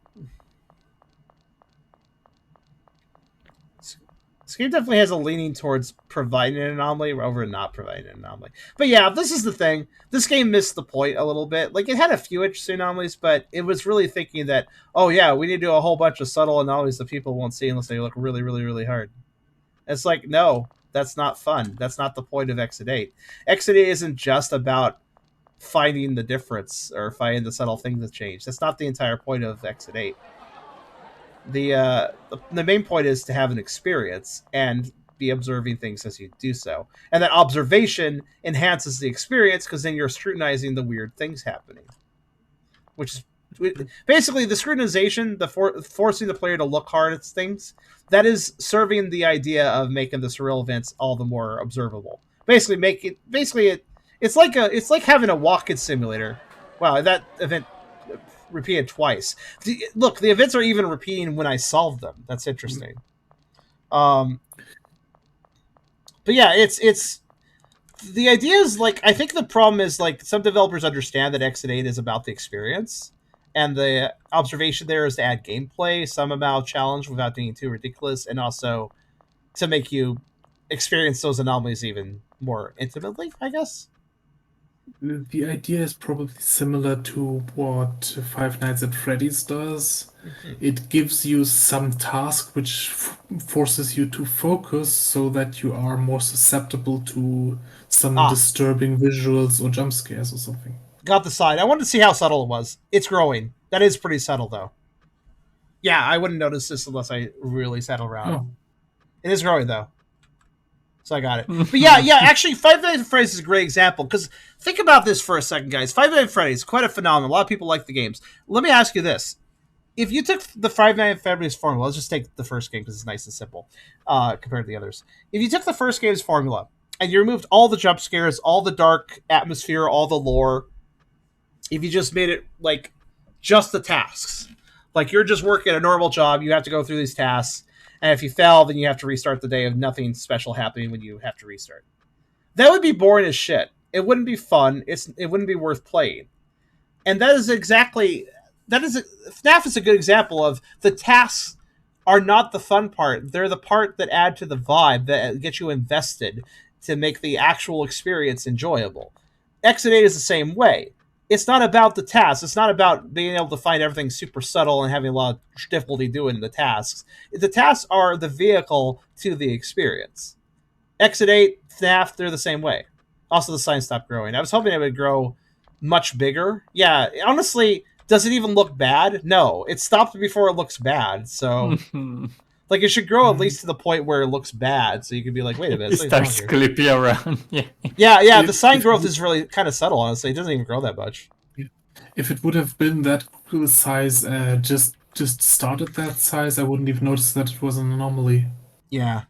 This game definitely has a leaning towards providing an anomaly over not providing an anomaly. But yeah, this is the thing. This game missed the point a little bit. Like, it had a few interesting anomalies, but it was really thinking that, oh yeah, we need to do a whole bunch of subtle anomalies that people won't see unless they look really, really, really hard. It's like, no, that's not fun. That's not the point of Exit 8. Exit 8 isn't just about finding the difference or finding the subtle things that change. That's not the entire point of Exit 8. The main point is to have an experience and be observing things as you do so. And that observation enhances the experience because then you're scrutinizing the weird things happening. Which is basically the scrutinization, forcing the player to look hard at things, that is serving the idea of making the surreal events all the more observable. It's like having a walk-in simulator. Wow, that event repeated twice. Look, the events are even repeating when I solve them. That's interesting. But yeah, it's the idea is like, I think the problem is like some developers understand that Exit 8 is about the experience, and the observation there is to add gameplay, some amount of challenge without being too ridiculous, and also to make you experience those anomalies even more intimately, I guess. The idea is probably similar to what Five Nights at Freddy's does. It gives you some task which forces you to focus so that you are more susceptible to some disturbing visuals or jump scares or something. Got the sign. I wanted to see how subtle it was. It's growing. That is pretty subtle, though. Yeah, I wouldn't notice this unless I really sat around. Oh. It is growing, though. So I got it. But yeah, actually, Five Nights at Freddy's is a great example, because think about this for a second, guys. Five Nights at Freddy's, quite a phenomenon. A lot of people like the games. Let me ask you this. If you took the Five Nights at Freddy's formula, let's just take the first game because it's nice and simple compared to the others. If you took the first game's formula and you removed all the jump scares, all the dark atmosphere, all the lore, if you just made it like just the tasks, like you're just working a normal job, you have to go through these tasks, and if you fail, then you have to restart the day of nothing special happening when you have to restart. That would be boring as shit. It wouldn't be fun. It wouldn't be worth playing. And FNAF is a good example of the tasks are not the fun part. They're the part that add to the vibe, that get you invested to make the actual experience enjoyable. Exit 8 is the same way. It's not about the tasks. It's not about being able to find everything super subtle and having a lot of difficulty doing the tasks. The tasks are the vehicle to the experience. Exit 8, FNAF, they're the same way. Also, the sign stopped growing. I was hoping it would grow much bigger. Yeah, honestly, does it even look bad? No, it stopped before it looks bad. So, like, it should grow at least to the point where it looks bad, so you could be like, wait a minute. It starts clipping around. Yeah. The sign growth is really kind of subtle, honestly. It doesn't even grow that much. If it would have been that size, just started that size, I wouldn't even notice that it was an anomaly. Yeah.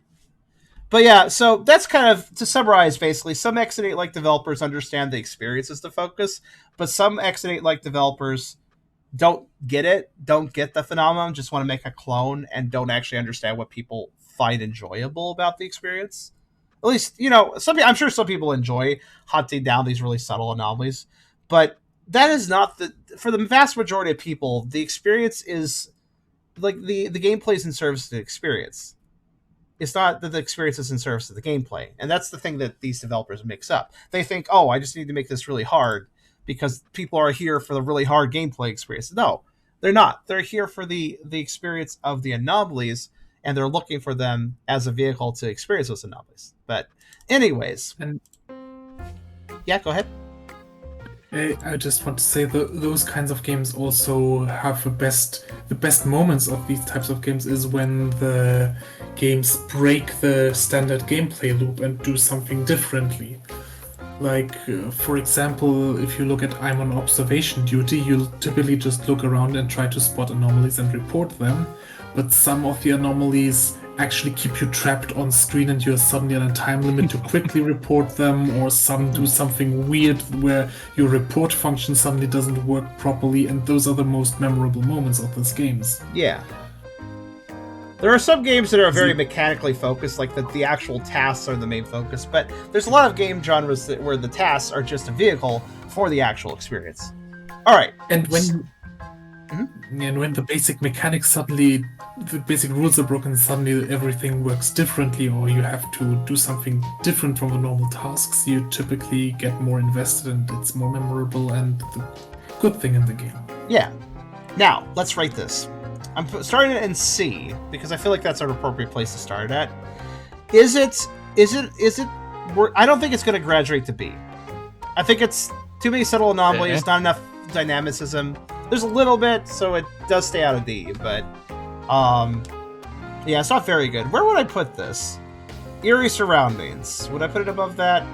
But yeah, so that's kind of, to summarize, basically, some X8-like developers understand the experience is the focus, but some X8-like developers don't get it, don't get the phenomenon, just want to make a clone, and don't actually understand what people find enjoyable about the experience. At least, I'm sure some people enjoy hunting down these really subtle anomalies, but that is not for the vast majority of people, the experience is, like, the gameplay is in service to the experience. It's not that the experience is in service to the gameplay. And that's the thing that these developers mix up. They think, oh, I just need to make this really hard because people are here for the really hard gameplay experience. No, they're not. They're here for the experience of the anomalies, and they're looking for them as a vehicle to experience those anomalies. But anyways. Yeah, go ahead. I just want to say that those kinds of games also have the best moments of these types of games is when the games break the standard gameplay loop and do something differently. Like, for example, if you look at I'm on observation duty, you'll typically just look around and try to spot anomalies and report them, but some of the anomalies actually keep you trapped on screen and you're suddenly on a time limit to quickly report them, or some do something weird where your report function suddenly doesn't work properly, and those are the most memorable moments of these games. Yeah. There are some games that are very mechanically focused, like the actual tasks are the main focus, but there's a lot of game genres where the tasks are just a vehicle for the actual experience. All right. And when the basic mechanics suddenly, the basic rules are broken, suddenly everything works differently, or you have to do something different from the normal tasks, you typically get more invested and it's more memorable and the good thing in the game. Yeah. Now, let's rate this. I'm starting it in C because I feel like that's an appropriate place to start at. Is it? I don't think it's going to graduate to B. I think it's too many subtle anomalies, not enough dynamicism. There's a little bit, so it does stay out of D, but yeah, it's not very good. Where would I put this? Eerie surroundings. Would I put it above that?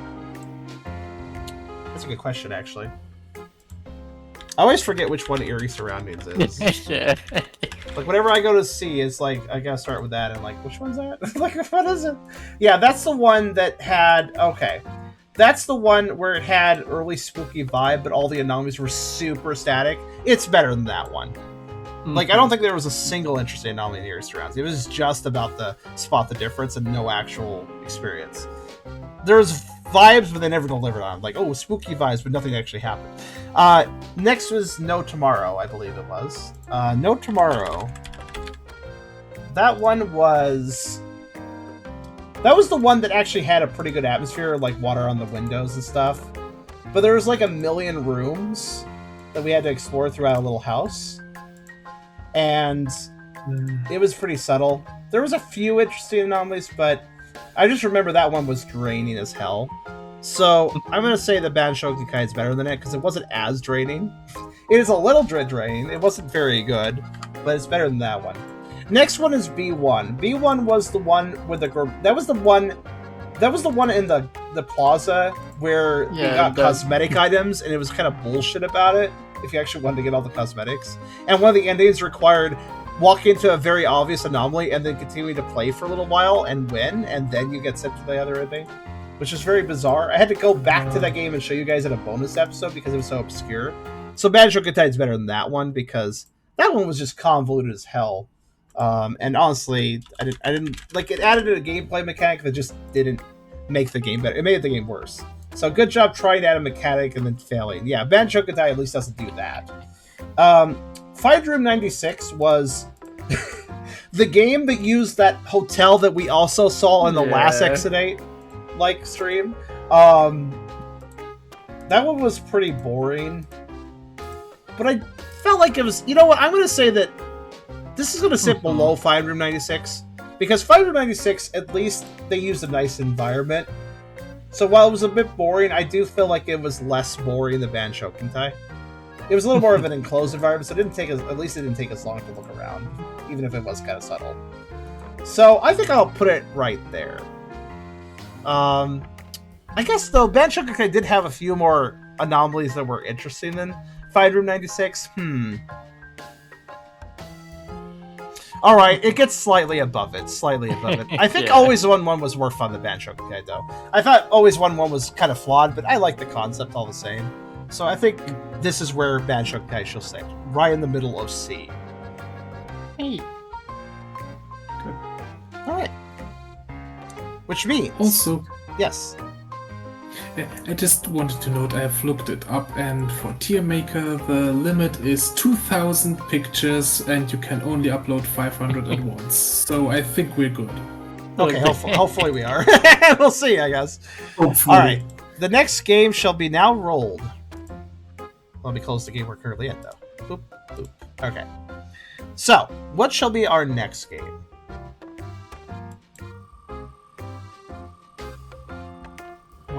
That's a good question, actually. I always forget which one Eerie Surroundings is. Like, whenever I go to C, it's like, I gotta start with that, and like, which one's that? Like, what is it? Yeah, that's the one that had, okay. That's the one where it had early spooky vibe, but all the anomalies were super static. It's better than that one. Mm-hmm. Like, I don't think there was a single interesting anomaly in Eerie Surroundings. It was just about the spot the difference and no actual experience. There's vibes, but they never delivered on. Like, oh, spooky vibes, but nothing actually happened. Next was No Tomorrow, I believe it was. No Tomorrow. That one was... That was the one that actually had a pretty good atmosphere, like water on the windows and stuff. But there was like a million rooms that we had to explore throughout a little house. And it was pretty subtle. There was a few interesting anomalies, but I just remember that one was draining as hell. So I'm going to say the Ban Shotengai is better than it, because it wasn't as draining. It is a little draining. It wasn't very good, but it's better than that one. Next one is B1. B1 was the one with the... That was the one in the plaza where you got cosmetic items, and it was kind of bullshit about it, if you actually wanted to get all the cosmetics. And one of the endings required walking into a very obvious anomaly and then continuing to play for a little while and win, and then you get sent to the other ending, which is very bizarre. I had to go back to that game and show you guys in a bonus episode because it was so obscure. So Bad Shotengai is better than that one because that one was just convoluted as hell. And honestly, I didn't like it. Added a gameplay mechanic that just didn't make the game better. It made the game worse. So good job trying to add a mechanic and then failing. Yeah, Ban Shotengai at least doesn't do that. Find Room 96 was the game that used that hotel that we also saw in the last Exodate stream. That one was pretty boring, but I felt like it was. You know what? I'm going to say that this is going to sit below Find Room 96 because Find Room 96 at least they used a nice environment. So while it was a bit boring, I do feel like it was less boring than Ban Shotengai. It was a little more of an enclosed environment, so it didn't take us, at least it didn't take us long to look around, even if it was kind of subtle. So I think I'll put it right there. I guess, though, Ban Shotengai did have a few more anomalies that were interesting than Find Room 96. All right, it gets slightly above it. Slightly above it. I think Always 1-1 was more fun than Band Shotengai, though. I thought Always 1-1 was kind of flawed, but I like the concept all the same. So I think this is where Band Shotengai shall stand, right in the middle of C. Hey. All right. Which means Also, yes. I just wanted to note I have looked it up, and for Tier Maker the limit is 2,000 pictures, and you can only upload 500 at once. So I think we're good. Okay, hopefully we are. We'll see, I guess. Hopefully. All right. The next game shall be now rolled. Let me close the game we're currently in, though. Boop, boop. Okay. So, what shall be our next game?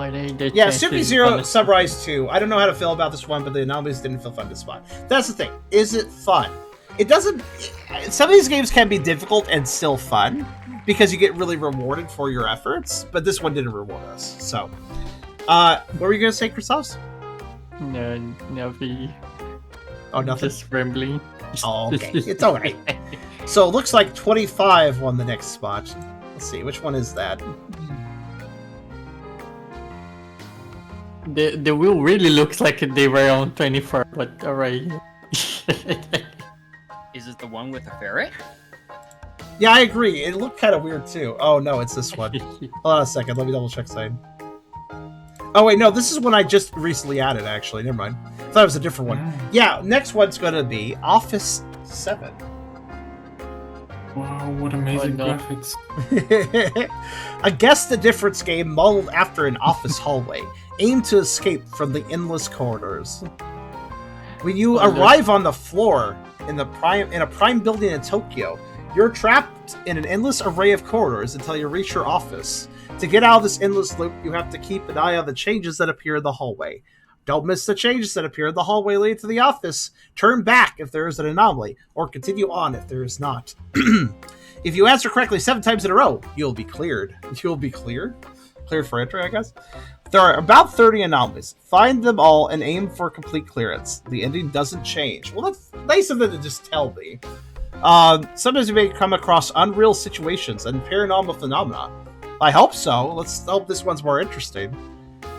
Yeah, Suki Zero Sunrise 2. I don't know how to feel about this one, but the anomalies didn't feel fun to spot. That's the thing. Is it fun? It doesn't... Some of these games can be difficult and still fun, because you get really rewarded for your efforts, but this one didn't reward us. So, what were you going to say, Christos? No, nothing. Oh, nothing? Just rambling. Oh, okay. It's alright. So, it looks like 25 won the next spot. Let's see, which one is that? The wheel really looks like they were on 24, but alright. Is it the one with the ferret? Yeah, I agree. It looked kind of weird, too. Oh, no, it's this one. Hold on a second. Let me double check something. Oh, wait, no. This is one I just recently added, actually. Never mind. I thought it was a different one. Yeah, next one's going to be Office 7. Wow, what amazing graphics. A Guess the Difference game modeled after an office hallway. Aim to escape from the endless corridors. When you arrive on the floor in a prime building in Tokyo, you're trapped in an endless array of corridors until you reach your office. To get out of this endless loop, you have to keep an eye on the changes that appear in the hallway. Don't miss the changes that appear in the hallway leading to the office. Turn back if there is an anomaly, or continue on if there is not. If you answer correctly 7 times in a row, you'll be cleared. You'll be cleared? Cleared for entry, I guess? There are about 30 anomalies. Find them all and aim for complete clearance. The ending doesn't change. Well, that's nice of them to just tell me. Sometimes you may come across unreal situations and paranormal phenomena. I hope so. Let's hope this one's more interesting.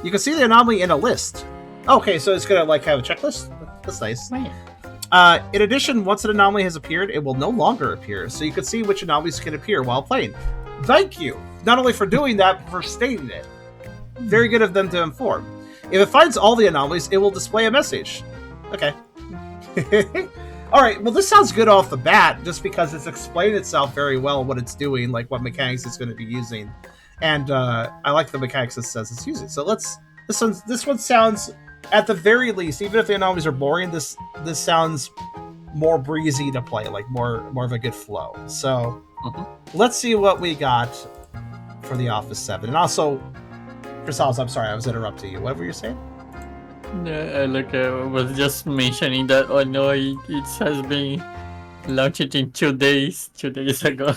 You can see the anomaly in a list. Okay, so it's gonna like have a checklist? That's nice. Right. In addition, once an anomaly has appeared, it will no longer appear, so you can see which anomalies can appear while playing. Thank you! Not only for doing that, but for stating it. Very good of them to inform. If it finds all the anomalies, it will display a message. Okay. Alright, well this sounds good off the bat, just because it's explained itself very well what it's doing, like what mechanics it's going to be using. And I like the mechanics it says it's using. So this one sounds, at the very least, even if the anomalies are boring, this sounds more breezy to play, like more of a good flow. So let's see what we got for the Office 7. And also, Chrysalis, I'm sorry, I was interrupting you. What were you saying? Yeah, look, I was just mentioning that, oh no, it has been launched in 2 days ago.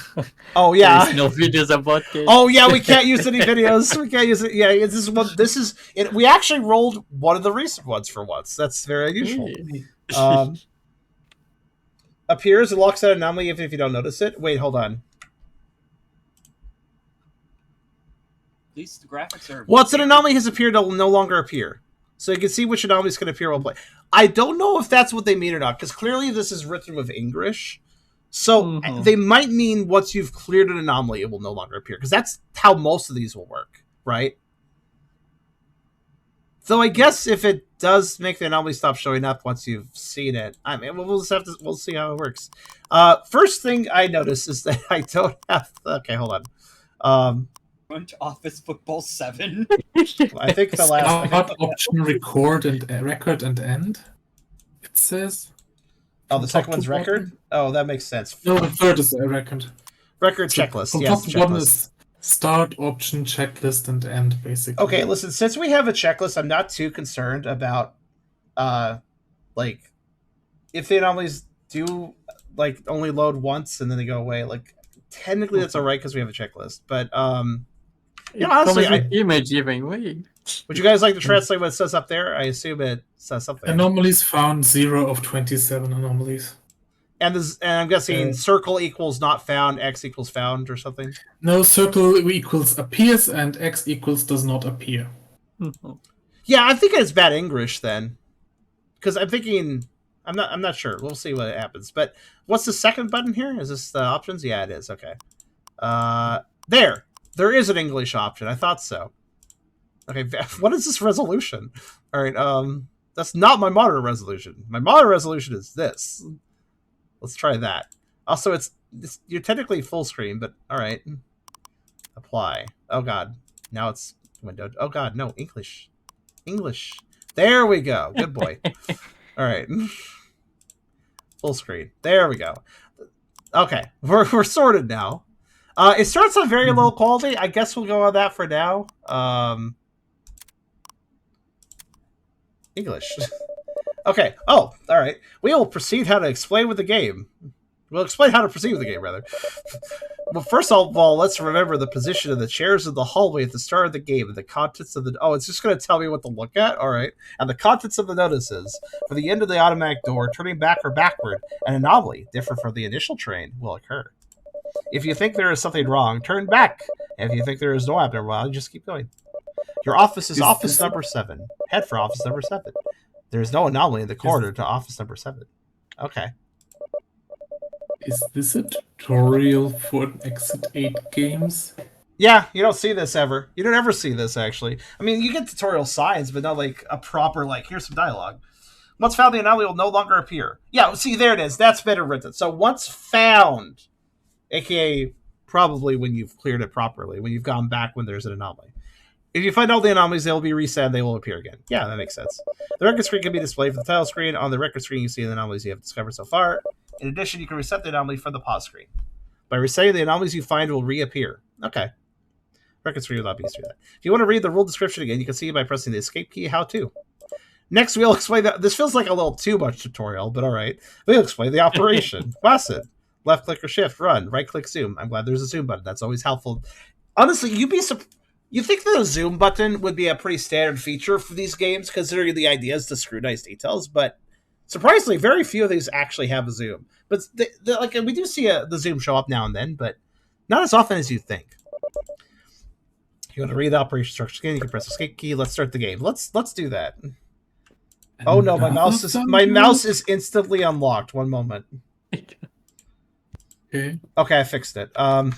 Oh yeah. There's no videos about it. Oh yeah, we can't use any videos. We can't use it. Yeah, this is it. We actually rolled one of the recent ones for once. That's very unusual. Appears and locks out anomaly if you don't notice it. Wait, hold on. These graphics are... Once an anomaly has appeared, it will no longer appear. So you can see which anomalies can appear while playing. I don't know if that's what they mean or not, because clearly this is written with English. So they might mean once you've cleared an anomaly, it will no longer appear, because that's how most of these will work, right? Though I guess if it does make the anomaly stop showing up once you've seen it, I mean, we'll see how it works. First thing I noticed is that I don't have... Okay, hold on. Office Football 7. I think the last option record and end. It says. Oh, the second one's record. Oh, that makes sense. No, the third is a record. Record checklist. From Yes, top one is start, option, checklist, and end. Basically. Okay, listen. Since we have a checklist, I'm not too concerned about, like, if the anomalies do like only load once and then they go away. Like, technically that's all right because we have a checklist. But you know, honestly, image even. Wait. Would you guys like to translate what it says up there? I assume it says something. Anomalies found 0 of 27 anomalies. And I'm guessing circle equals not found, X equals found, or something? No, circle equals appears and X equals does not appear. Yeah, I'm thinking it's bad English then. Because I'm thinking... I'm not sure. We'll see what happens. But what's the second button here? Is this the options? Yeah, it is. Okay. There! There is an English option. I thought so. Okay, what is this resolution? Alright, that's not my monitor resolution. My monitor resolution is this. Let's try that. Also, you're technically full screen, but alright. Apply. Oh god. Now it's windowed. Oh god, no. English. English. There we go. Good boy. Alright. Full screen. There we go. Okay. We're sorted now. It starts on very low quality. I guess we'll go on that for now. English. Okay. Oh, all right. We will proceed how to explain with the game. We'll explain how to proceed with the game, rather. Well, first of all, let's remember the position of the chairs in the hallway at the start of the game and the contents of the... Oh, it's just going to tell me what to look at? All right. And the contents of the notices. For the end of the automatic door, turning back or backward, an anomaly, different from the initial train, will occur. If you think there is something wrong, turn back. And if you think there is no abnormality, just keep going. Your office is office number 7. Head for office number 7. There is no anomaly in the corridor to office number 7. Okay. Is this a tutorial for Exit 8 games? Yeah, you don't see this ever. You don't ever see this, actually. I mean, you get tutorial signs, but not like a proper, like, here's some dialogue. Once found, the anomaly will no longer appear. Yeah, see, there it is. That's better written. So once found, aka probably when you've cleared it properly, when you've gone back when there's an anomaly. If you find all the anomalies, they will be reset and they will appear again. Yeah, that makes sense. The record screen can be displayed for the title screen. On the record screen, you see the anomalies you have discovered so far. In addition, you can reset the anomaly for the pause screen. By resetting, the anomalies you find will reappear. Okay. Record screen will not be used to that. If you want to read the rule description again, you can see it by pressing the escape key. How to. Next, we'll explain that. This feels like a little too much tutorial, but all right. We'll explain the operation. Classic. Left click or shift, run. Right click, zoom. I'm glad there's a zoom button. That's always helpful. Honestly, you think that a zoom button would be a pretty standard feature for these games, considering the idea is to scrutinize details, but surprisingly, very few of these actually have a zoom. But like we do see the zoom show up now and then, but not as often as you think. You want to read the operation instructions again? You can press the escape key. Let's start the game. Let's do that. Oh no, my mouse is instantly unlocked. One moment. Okay. Okay, I fixed it. Oh,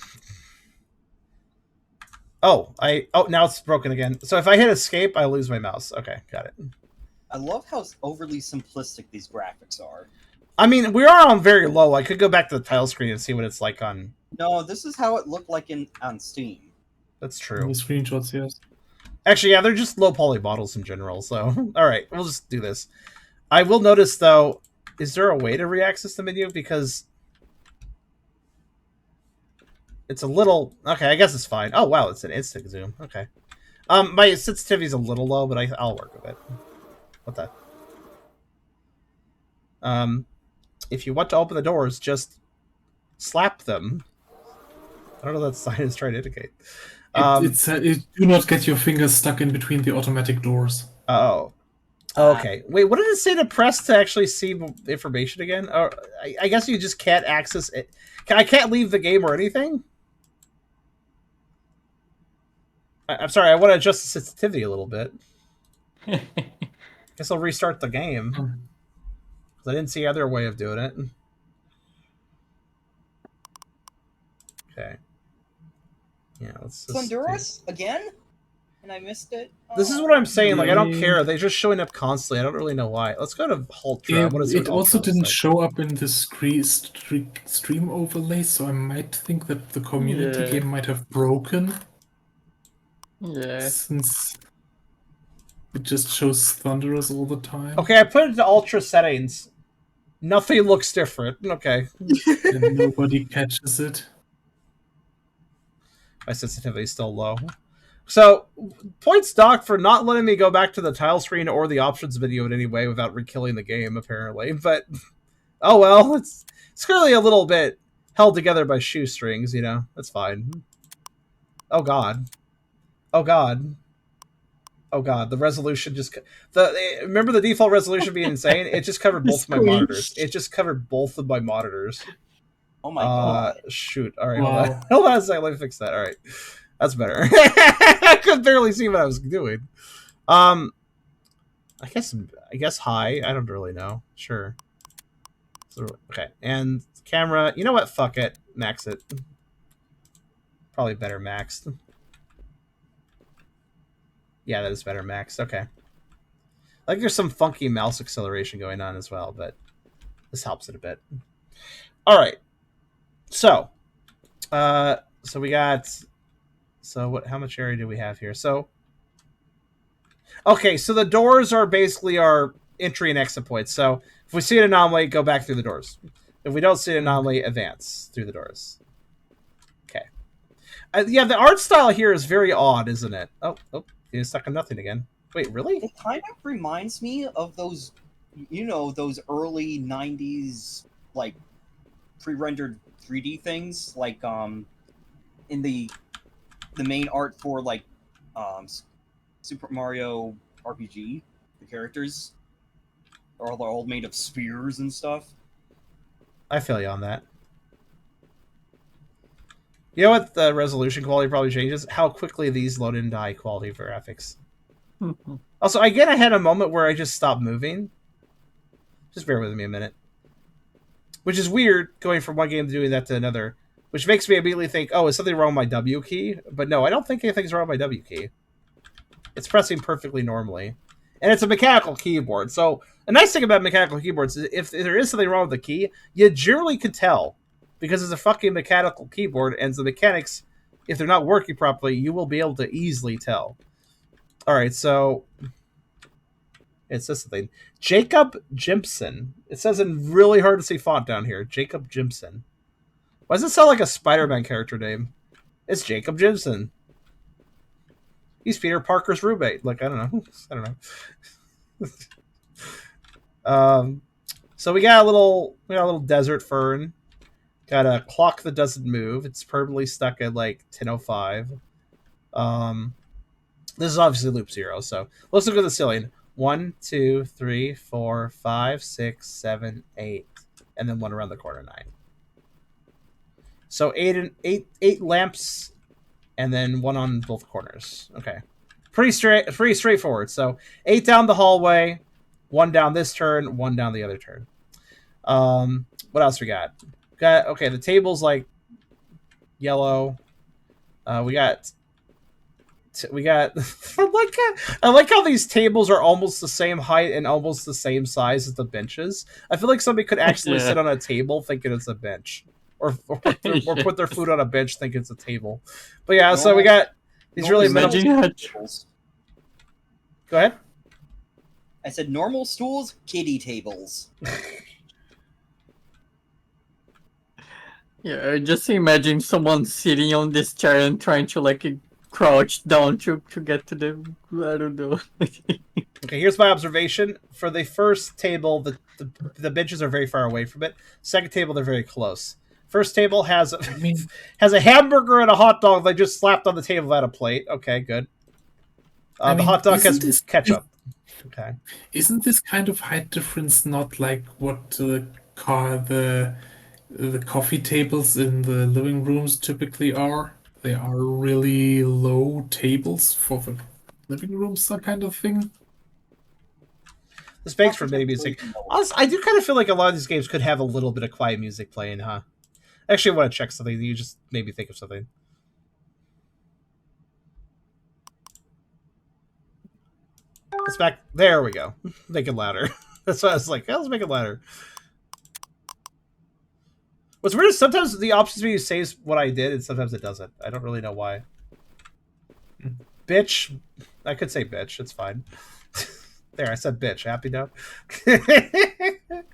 now it's broken again. So if I hit escape, I lose my mouse. Okay, got it. I love how overly simplistic these graphics are. I mean, we are on very low. I could go back to the title screen and see what it's like on... No, this is how it looked like on Steam. That's true. The screenshots, yes. Actually, yeah, they're just low poly models in general, so... Alright, we'll just do this. I will notice, though, is there a way to re-access the menu? Because... it's a little... Okay, I guess it's fine. Oh, wow, it's an instant zoom. Okay. My sensitivity's a little low, but I'll work with it. What the... if you want to open the doors, just slap them. I don't know what that sign is trying to indicate. Do not get your fingers stuck in between the automatic doors. Oh. Okay. Wait, what did it say to press to actually see information again? Or I guess you just can't access it. I can't leave the game or anything? I'm sorry, I want to adjust the sensitivity a little bit. Guess I'll restart the game. Because I didn't see other way of doing it. Okay. Yeah, let's just... Honduras? Again? And I missed it? Oh. This is what I'm saying, like, I don't care. They're just showing up constantly. I don't really know why. Let's go to Ultra. It also didn't show up in the stream overlay, so I might think that the community game might have broken. Yeah. Since it just shows Thunderous all the time. Okay, I put it to Ultra settings. Nothing looks different. Okay. And nobody catches it. My sensitivity is still low. So, points docked for not letting me go back to the tile screen or the options video in any way without re-killing the game, apparently. But, oh well, it's clearly a little bit held together by shoestrings, you know? That's fine. Oh god. Oh god. Oh god, the resolution just remember the default resolution being insane? It just covered both of my monitors. It just covered both of my monitors. Oh my god. Shoot. All right, Wow. hold on. Hold on a second. Let me fix that. All right. That's better. I could barely see what I was doing. I guess high. I don't really know. Sure. So, okay. And camera, you know what? Fuck it. Max it. Probably better maxed. Yeah, that is better maxed. Okay. Like there's some funky mouse acceleration going on as well, but this helps it a bit. All right. So we got. So what? How much area do we have here? So. Okay, so the doors are basically our entry and exit points. So if we see an anomaly, go back through the doors. If we don't see an anomaly, advance through the doors. Okay. Yeah, the art style here is very odd, isn't it? Oh, he's stuck on nothing again. Wait, really? It kind of reminds me of those, those early 90s, like, pre-rendered 3D things, like, in the main art for, like, Super Mario RPG, the characters are all made of spheres and stuff. I feel you on that. You know what the resolution quality probably changes? How quickly these load into high quality graphics. Also, again, I had a moment where I just stopped moving. Just bear with me a minute. Which is weird, going from one game to doing that to another. Which makes me immediately think, oh, is something wrong with my W key? But no, I don't think anything's wrong with my W key. It's pressing perfectly normally. And it's a mechanical keyboard. So, a nice thing about mechanical keyboards is if there is something wrong with the key, you generally can tell. Because it's a fucking mechanical keyboard, and the mechanics, if they're not working properly, you will be able to easily tell. Alright, so... It says something. Jacob Jimpson. It says in really hard to see font down here. Jacob Jimpson. Why does it sound like a Spider-Man character name? It's Jacob Jimpson. He's Peter Parker's roommate. Like, I don't know. So we got a little desert fern. Got a clock that doesn't move. It's permanently stuck at like 10:05. This is obviously loop 0. So let's look at the ceiling. 1, 2, 3, 4, 5, 6, 7, 8, and then one around the corner 9. So eight lamps. And then one on both corners. Okay. Pretty straightforward. So 8 down the hallway, 1 down this turn, 1 down the other turn. What else we got? Okay, the table's like yellow. We got I like how these tables are almost the same height and almost the same size as the benches. I feel like somebody could actually sit on a table thinking it's a bench. Or put their food on a bench thinking it's a table. But yeah, so we got these really minimal... Go ahead. I said normal stools, kiddie tables. Yeah, just imagine someone sitting on this chair and trying to like crouch down to get to the... I don't know. Okay, here's my observation. For the first table, the benches are very far away from it. Second table, they're very close. First table has a hamburger and a hot dog they just slapped on the table without a plate. Okay, good. The hot dog has ketchup. Okay. Isn't this kind of height difference not like what the coffee tables in the living rooms typically are? They are really low tables for the living rooms, that kind of thing. This makes for maybe music. Honestly, I do kind of feel like a lot of these games could have a little bit of quiet music playing, huh? Actually, I want to check something. You just made me think of something. It's back. There we go. Make it louder. That's why I was like, let's make it louder. What's weird is sometimes the options menu saves what I did, and sometimes it doesn't. I don't really know why. Bitch. I could say bitch. It's fine. There, I said bitch. Happy now?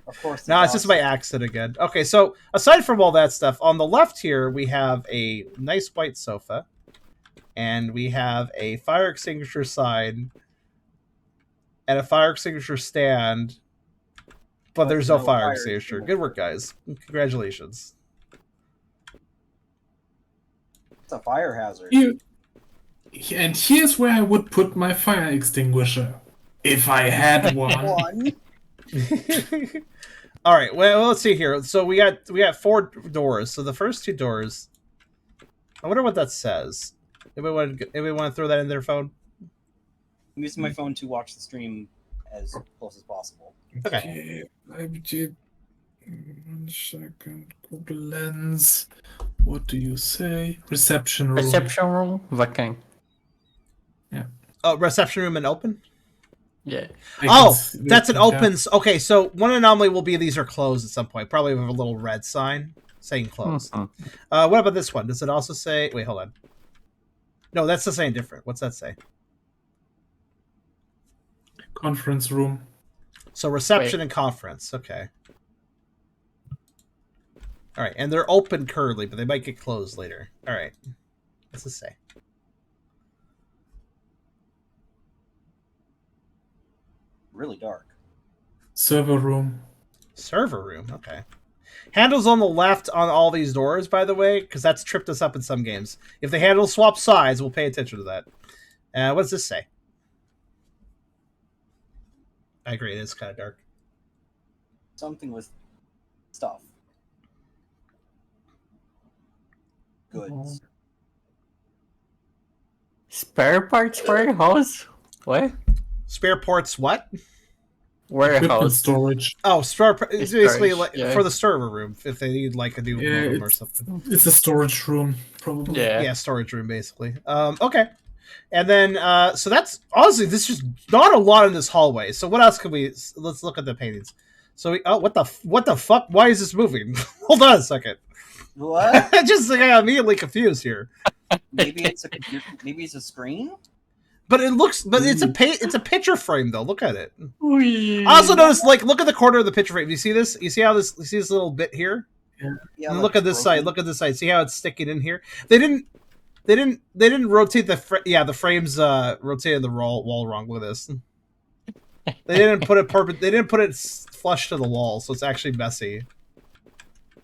Of course. No, it's just my accent again. Okay, so aside from all that stuff, on the left here, we have a nice white sofa. And we have a fire extinguisher sign. And a fire extinguisher stand. But there's no fire extinguisher. Good work, guys. Congratulations. It's a fire hazard. And here's where I would put my fire extinguisher. If I had one. All right. Well, let's see here. So we got 4 doors. So the first 2 doors. I wonder what that says. Anybody want to throw that in their phone? I'm using my phone to watch the stream as close as possible. Okay. I did. 1 second. Google Lens. What do you say? Reception room. Reception room? What kind? Oh, reception room and open? Yeah. That's an open. Okay, so one anomaly will be these are closed at some point. Probably with a little red sign saying closed. What about this one? Does it also say... Wait, hold on. No, that's the same different. What's that say? Conference room. So reception and conference. Okay. All right, and they're open currently, but they might get closed later. All right. What's this say? Really dark. Server room. Server room. Okay. Handles on the left on all these doors, by the way, because that's tripped us up in some games. If the handle swap sides, we'll pay attention to that. What does this say? I agree, it is kind of dark. Something with stuff. Goods. Spare parts warehouse? What? Spare parts what? Equipment Warehouse. storage. Oh, it's basically Storage, like for the server room, if they need like a new modem or it's, something. it's a storage room, probably. Yeah, storage room, basically. Okay. And then, so that's, honestly, this is not a lot in this hallway. So what else can we, let's look at the paintings. So, what the fuck? Why is this moving? Hold on a second. What? Just like I got immediately confused here. Maybe it's a computer. Maybe it's a screen. But it's a picture frame though. Look at it. Wee. I also noticed, like, look at the corner of the picture frame. You see this? You see this little bit here? Yeah. And look at this side. Look at this side. See how it's sticking in here? They didn't rotate the frames rotated the wall wrong. Look at this. They didn't put it They didn't put it flush to the wall, so it's actually messy.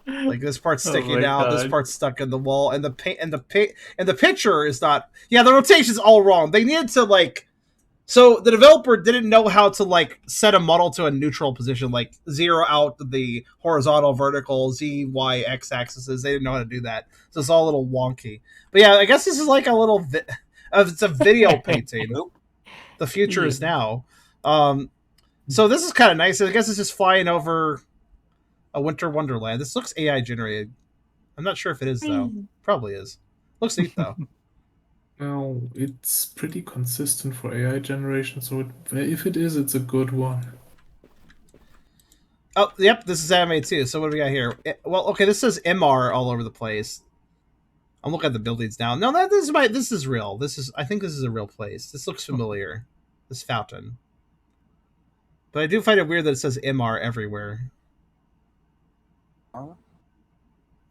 Like this part's sticking out, this part's stuck in the wall, and the picture is not. Yeah, the rotation's all wrong. They needed to so the developer didn't know how to set a model to a neutral position, like zero out the horizontal, vertical, Z, Y, X axes. They didn't know how to do that, so it's all a little wonky. But yeah, I guess this is like a little. It's a video painting. The future is now. So this is kind of nice. I guess it's just flying over a winter wonderland. This looks AI generated. I'm not sure if it is though. Probably is. Looks neat though. No, it's pretty consistent for AI generation, so if it is, it's a good one. Oh, yep, this is anime too. So what do we got here? Well, okay, this says MR all over the place. I'm looking at the buildings now. No, this is real. I think this is a real place. This looks familiar. This fountain. But I do find it weird that it says MR everywhere.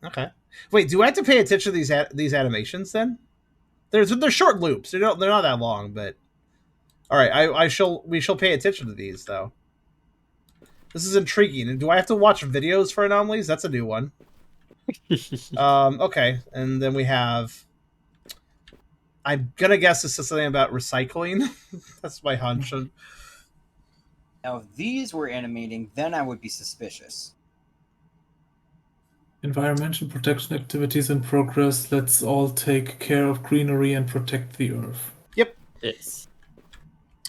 Okay. Wait, do I have to pay attention to these animations then? They're short loops. They're not that long, but all right. We shall pay attention to these though. This is intriguing. And do I have to watch videos for anomalies? That's a new one. Okay, and then we have. I'm gonna guess this is something about recycling. That's my hunch. Now, if these were animating, then I would be suspicious. Environmental protection activities in progress. Let's all take care of greenery and protect the earth. Yep. Yes.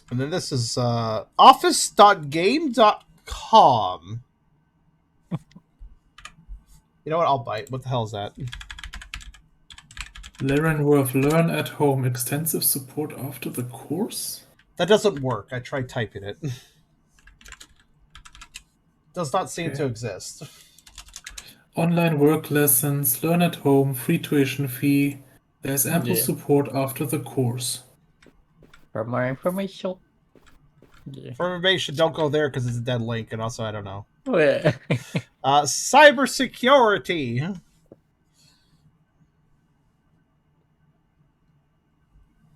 And then this is office.game.com. You know what? I'll bite. What the hell is that? Leavenworth Learn at Home. Extensive support after the course? That doesn't work. I tried typing it. Does not seem to exist. Online work lessons, learn at home, free tuition fee. There's ample support after the course. For more information. Yeah. For information, don't go there because it's a dead link, and also I don't know. Oh, yeah. Cybersecurity.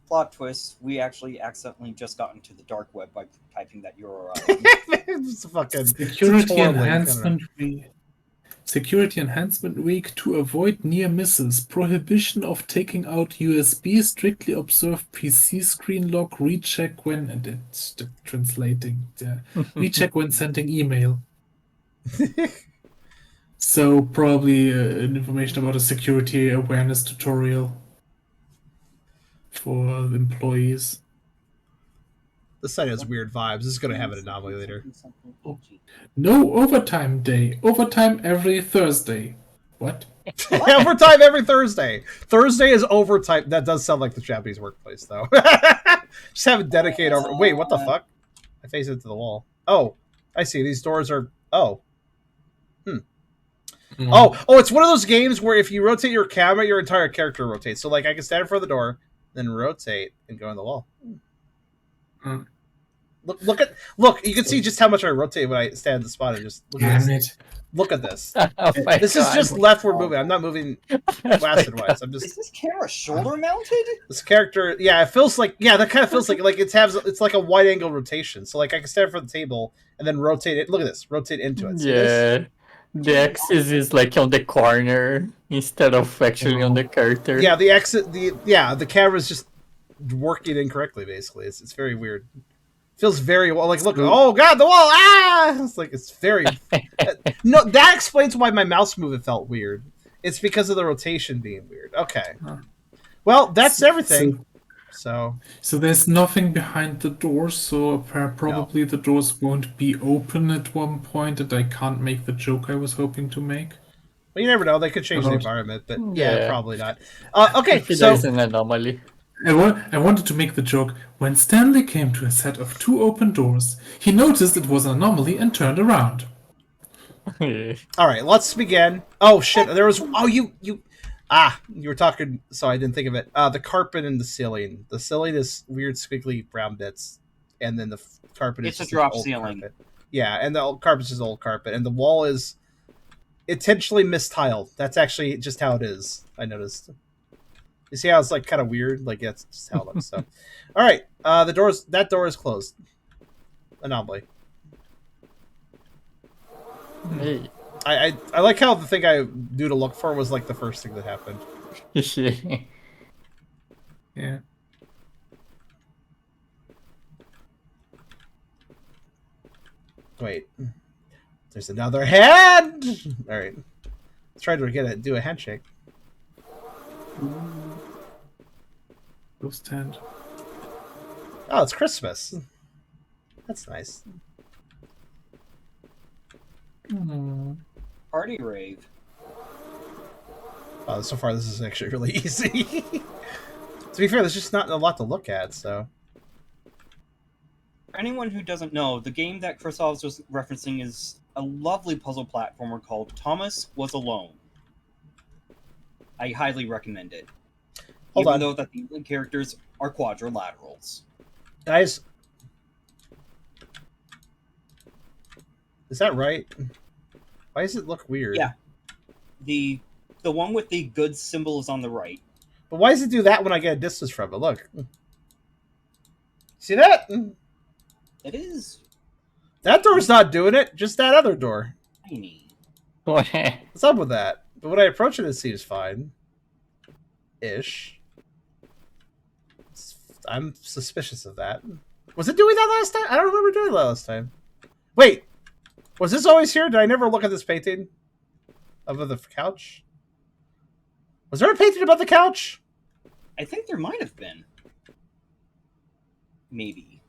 Plot twist: we actually accidentally just got into the dark web by typing that URL. It's fucking Security it's enhancement fee. Security Enhancement Week to avoid near misses. Prohibition of taking out USB. Strictly observe PC screen lock. Recheck when and it's translating. Recheck when sending email. So probably information about a security awareness tutorial for employees. This site has weird vibes. This is going to have an anomaly later. No overtime day. Overtime every Thursday. What? Overtime every Thursday. Thursday is overtime. That does sound like the Japanese workplace, though. Just have it dedicated over. Wait, what the fuck? I face into the wall. Oh, I see. These doors are. Oh. Oh, it's one of those games where if you rotate your camera, your entire character rotates. So, like, I can stand in front of the door, then rotate and go on the wall. Look! You can see just how much I rotate when I stand in the spot and just look at this. Look at this. This is just leftward moving. I'm not moving blasted wise. I'm just. Is this camera shoulder mounted? This character, yeah, it feels like that kind of feels like it's like a wide angle rotation. So like I can stand in front of the table and then rotate it. Look at this, rotate into it. See this? The axis is like on the corner instead of actually on the character. Yeah, the camera's just working incorrectly. Basically, it's very weird. Feels very well. Like look, oh god, the wall! Ah, it's very. No, that explains why my mouse movement felt weird. It's because of the rotation being weird. Okay, well that's everything. So there's nothing behind the doors, so probably the doors won't be open at one point, and I can't make the joke I was hoping to make. Well, you never know. They could change the environment, but yeah, probably not. Okay, so there's an anomaly. I wanted to make the joke. When Stanley came to a set of 2 open doors, he noticed it was an anomaly and turned around. All right, let's begin. Oh shit! There was. Oh, you were talking, so I didn't think of it. The carpet and the ceiling. The ceiling is weird, squiggly brown bits, and then the carpet is a drop ceiling. Carpet. Yeah, and the carpet's just old carpet, and the wall is intentionally mistiled. That's actually just how it is. I noticed. You see how it's like kind of weird? Like that's just how it looks. So, all right, that door is closed. Anomaly. Hey. I like how the thing I knew to look for was like the first thing that happened. Yeah. Wait. There's another hand! Alright. Let's try to do a handshake. Ghost hand. Oh, it's Christmas. That's nice. Party rave. Oh, so far this is actually really easy. To be fair, there's just not a lot to look at, so... For anyone who doesn't know, the game that Christoph was referencing is a lovely puzzle platformer called Thomas Was Alone. I highly recommend it. Even though that the characters are quadrilaterals. Guys... Is that right? Why does it look weird? Yeah. The one with the good symbol is on the right. But why does it do that when I get a distance from it? Look. See that? It is. That door's not doing it, just that other door. Tiny. What's up with that? But when I approach it, it seems fine. Ish. I'm suspicious of that. Was it doing that last time? I don't remember doing that last time. Wait! Was this always here? Did I never look at this painting? Above the couch? Was there a painting above the couch? I think there might have been. Maybe.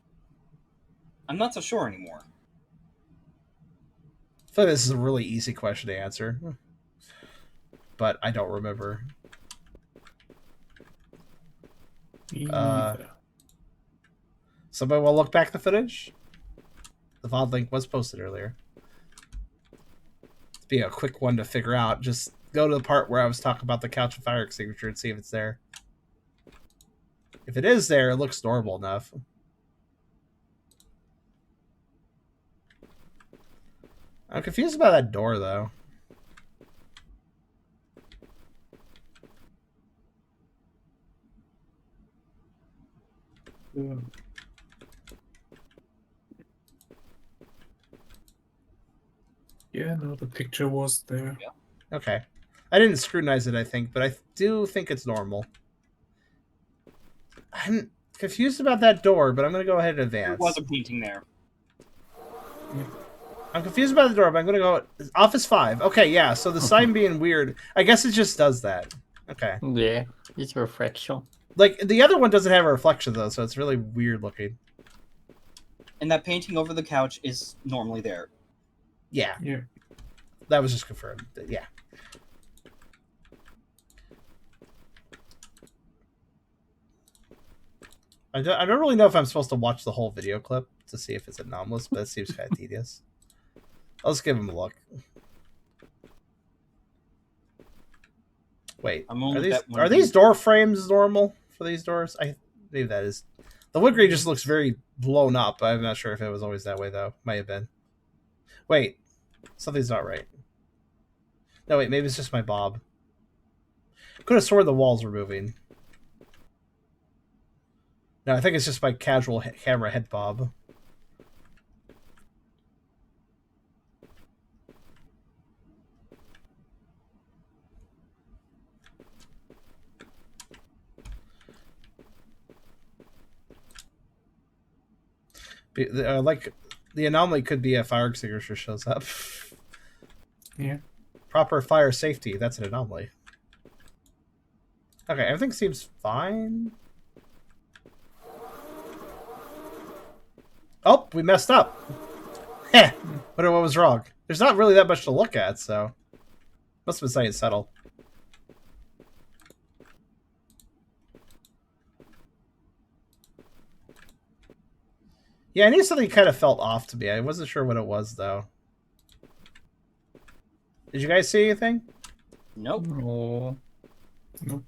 I'm not so sure anymore. I feel like this is a really easy question to answer. But I don't remember. Somebody will look back the footage? The VOD link was posted earlier. Be a quick one to figure out. Just go to the part where I was talking about the couch and fire extinguisher and see if it's there. If it is there, it looks normal enough. I'm confused about that door, though. Yeah. Yeah, no, the picture was there. Okay. I didn't scrutinize it, I think, but I do think it's normal. I'm confused about that door, but I'm going to go ahead and There advance. was a painting there. I'm confused about the door, but I'm going to go... Office 5. Okay, yeah, so the sign being weird, I guess it just does that. Okay. Yeah, it's reflection. Like, the other one doesn't have a reflection, though, so it's really weird looking. And that painting over the couch is normally there. Yeah. Yeah. That was just confirmed. Yeah. I don't really know if I'm supposed to watch the whole video clip to see if it's anomalous, but it seems kind of tedious. I'll just give him a look. Wait, are these door frames normal for these doors? I believe that is. The wood grain just looks very blown up. I'm not sure if it was always that way, though. Might have been. Wait, something's not right. No, wait, maybe it's just my bob. Could have sworn the walls were moving. No, I think it's just my casual camera head bob. Like, the anomaly could be a fire extinguisher shows up. Yeah. Proper fire safety, that's an anomaly. Okay, everything seems fine. Oh, we messed up. Heh. Wonder what was wrong. There's not really that much to look at, so... Must have been something subtle. Yeah, I knew something kind of felt off to me. I wasn't sure what it was, though. Did you guys see anything? Nope. Oh. Nope.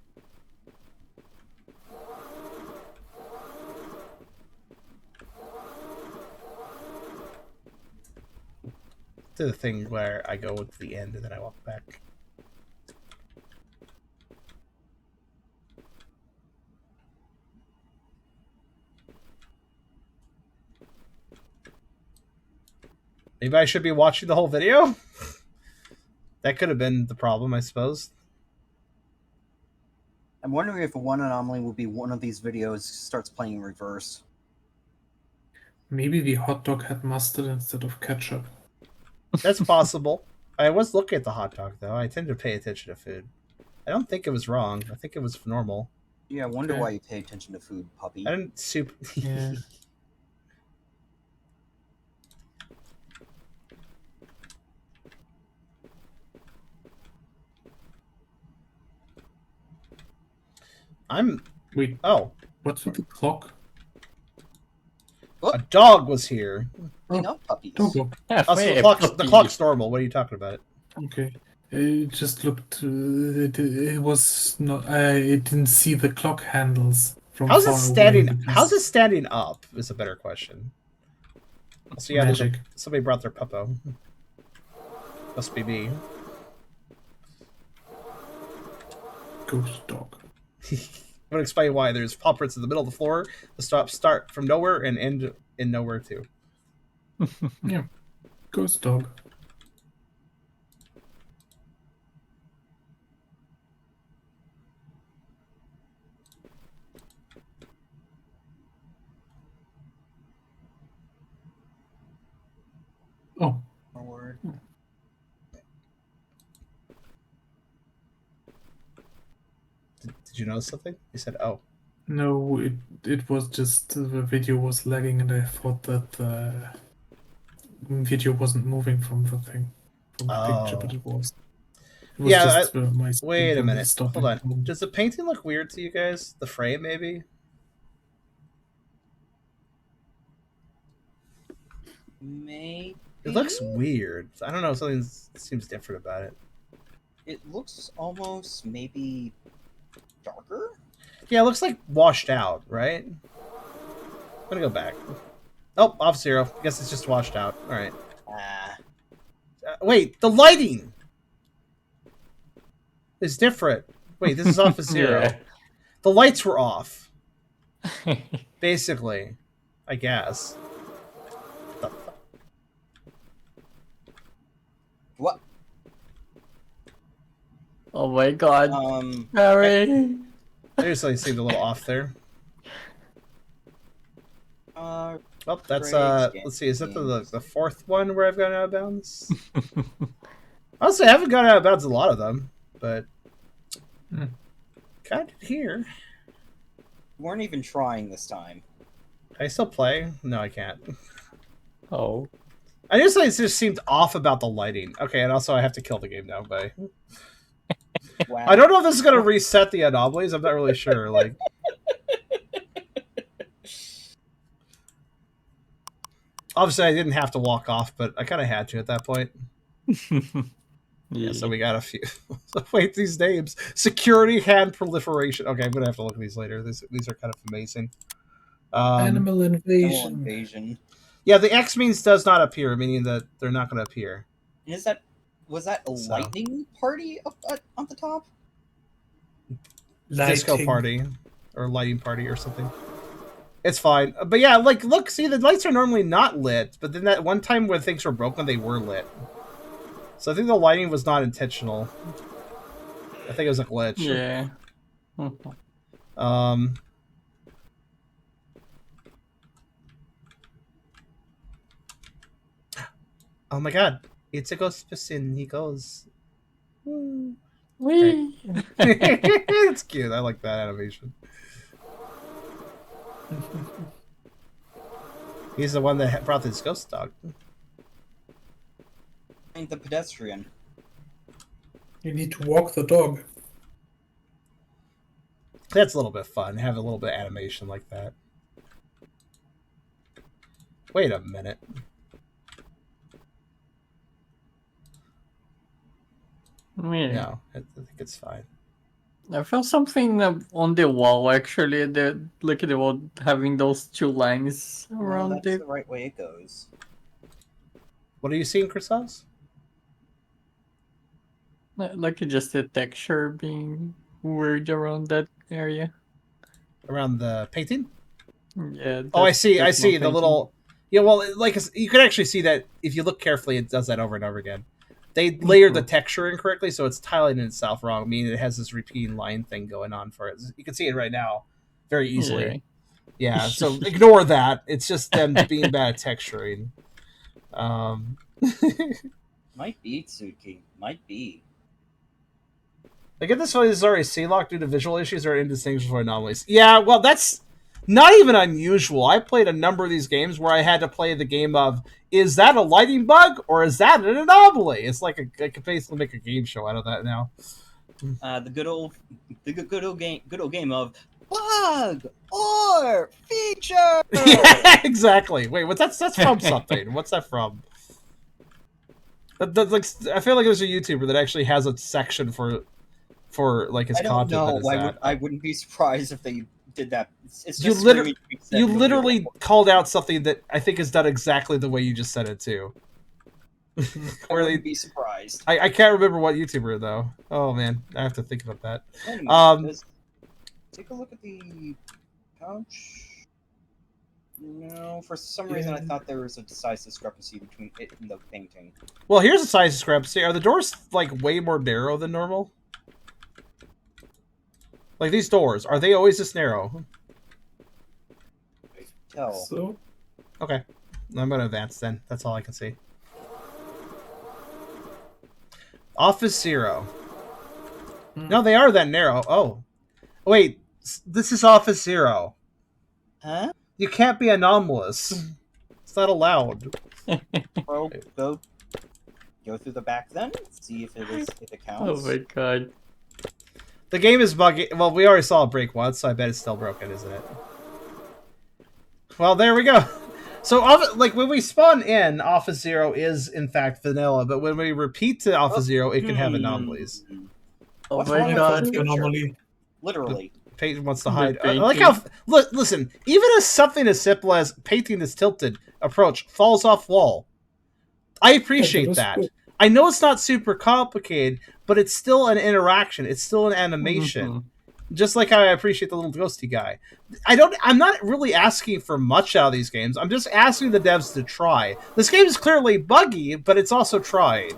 To the thing where I go to the end and then I walk back. Maybe I should be watching the whole video? That could have been the problem, I suppose. I'm wondering if one anomaly will be one of these videos starts playing in reverse. Maybe the hot dog had mustard instead of ketchup. That's possible. I was looking at the hot dog, though. I tend to pay attention to food. I don't think it was wrong. I think it was normal. Yeah, I wonder Okay. why you pay attention to food, puppy. I didn't super... Yeah. I'm... Wait, Oh, what's with the clock? a dog was here. Clean up, puppies. Togo. Also, the clock's normal. What are you talking about? Okay. It just looked. It was not. I didn't see the clock handles from How's far it standing? away because- How's it standing up? Is a better question. So yeah, Magic. somebody brought their puppo. Must be me. Ghost dog. I'm gonna explain why there's paw prints in the middle of the floor. The start from nowhere and end in nowhere too. Yeah. Ghost dog. Oh, Forward. Did you notice something? You said, "Oh, no, it was just the video was lagging and I thought that the video wasn't moving from the thing. From the picture, but it was. It was Yeah, just, my screen wait a from minute. stopping Hold on. from- Does the painting look weird to you guys? The frame, maybe? Maybe. It looks weird. I don't know. Something seems different about it. It looks almost maybe darker. Yeah, it looks like washed out, right? I'm gonna go back. Oh, off 0. Guess it's just washed out. All right. Ah, Wait, the lighting is different. Wait, this is off 0. Yeah. The lights were off, basically. I guess. Oh my god. Harry. Seriously, seemed a little off there. Oh, that's let's see, is that the fourth one where I've gone out of bounds? Honestly, I haven't gone out of bounds a lot of them, but got it here. You weren't even trying this time. Can I still play? No, I can't. Oh. I just like it just seemed off about the lighting. Okay, and also I have to kill the game now, but Wow. I don't know if this is gonna reset the anomalies. I'm not really sure. Like, obviously, I didn't have to walk off, but I kind of had to at that point. Yeah, so we got a few. Wait, these names: security, hand proliferation. Okay, I'm gonna have to look at these later. These are kind of amazing. Animal Animal invasion. invasion. Yeah, the X means does not appear, meaning that they're not going to appear. Was that a lightning party up on the top? Disco Lighting. party or lighting party or something. It's fine, but yeah, like look, see, the lights are normally not lit, but then that one time when things were broken, they were lit. So I think the lighting was not intentional. I think it was a glitch. Yeah. Oh my god, it's a ghost person. He goes. Woo. Wee. It's cute. I like that animation. He's the one that brought this ghost dog. And the pedestrian. You need to walk the dog. That's a little bit fun. Have a little bit of animation like that. Wait a minute. Yeah. No, I think it's fine. I found something on the wall actually. Look at the wall having those two lines around That's it. the right way it goes. What are you seeing, Christos? Like just the texture being weird around that area. Around the painting? Yeah. Oh, I see. I that's see my the thinking. little. Yeah, well, like you can actually see that if you look carefully, it does that over and over again. They layered the texture incorrectly, so it's tiling itself wrong, meaning it has this repeating line thing going on for it. You can see it right now very easily. Yeah, so ignore that. It's just them being bad at texturing. Might be Tsuki. Might be. I get this feeling this is already C-locked due to visual issues or indistinguishable anomalies. Yeah, well, that's not even unusual. I played a number of these games where I had to play the game of, is that a lighting bug or is that an anomaly? It's like I could basically make a game show out of that now. The good old game of bug or feature. Yeah, exactly. Wait, that's from something. What's that from? Like, I feel like there's a YouTuber that actually has a section for like his I don't content. know. That is I wouldn't be surprised if they did that. It's You just literally called out something that I think is done exactly the way you just said it too. I Where they, wouldn't be surprised. I can't remember what YouTuber though. Oh man, I have to think about that. Anyway, take a look at the couch. No, for some reason I thought there was a size discrepancy between it and the painting. Well, here's a size discrepancy. Are the doors like way more narrow than normal? Like these doors, are they always this narrow? Tell. So, Okay, I'm gonna advance then. That's all I can see. Office Zero. No, they are that narrow. Oh, wait, this is Office Zero. Huh? You can't be anomalous. It's not allowed. Well, go through the back then. See if it counts. Oh my god. The game is buggy. Well, we already saw it break once, so I bet it's still broken, isn't it? Well, there we go. So, like, when we spawn in, Office Zero is, in fact, vanilla, but when we repeat to Office Zero, it can have anomalies. Oh What's my wrong with god. this picture? anomaly. Literally. Peyton wants to The hide. I painting. like how... Listen, even as something as simple as painting this tilted approach falls off wall, I appreciate was that. cool. I know it's not super complicated, but it's still an interaction. It's still an animation. Mhm. Just like how I appreciate the little ghosty guy. I'm not really asking for much out of these games. I'm just asking the devs to try. This game is clearly buggy, but it's also trying.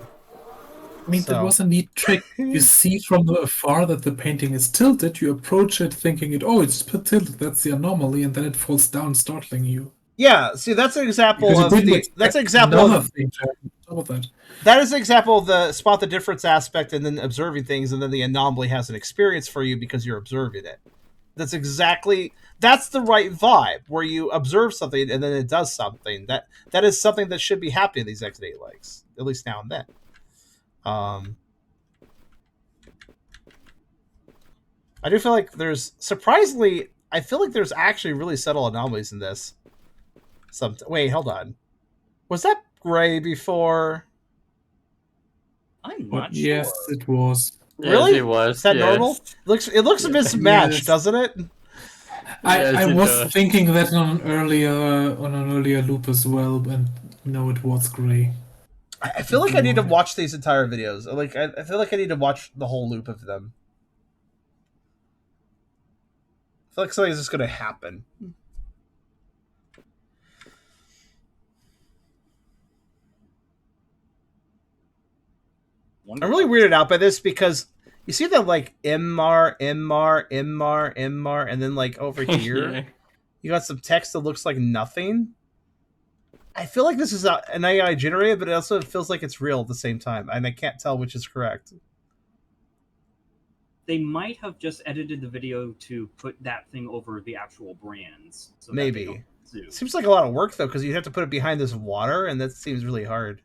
I mean, that was a neat trick. You see from afar that the painting is tilted. You approach it thinking it's tilted. That's the anomaly, and then it falls down, startling you. Yeah, see, that's an example Because of you didn't the. expect That's an example another of thing to happen on top of that. that is an example of the spot the difference aspect, and then observing things, and then the anomaly has an experience for you because you're observing it. That's the right vibe where you observe something and then it does something. That is something that should be happening in these X8 legs, at least now and then. I do feel like there's surprisingly. I feel like there's actually really subtle anomalies in this. Wait, hold on. Was that gray before? I'm not sure. Yes, it was. Really? Yes, it was. Is that normal? It looks a mismatched, doesn't it? I it was does. thinking that on an earlier loop as well, and no, it was gray. I feel like I need to watch these entire videos. Like I feel like I need to watch the whole loop of them. I feel like something's just going to happen. I'm really weirded out by this because you see that like MR, and then like over here, Yeah. you got some text that looks like nothing. I feel like this is an AI generated, but it also feels like it's real at the same time, and I can't tell which is correct. They might have just edited the video to put that thing over the actual brands. So that they Maybe. don't zoom. Seems like a lot of work though, because you have to put it behind this water, and that seems really hard.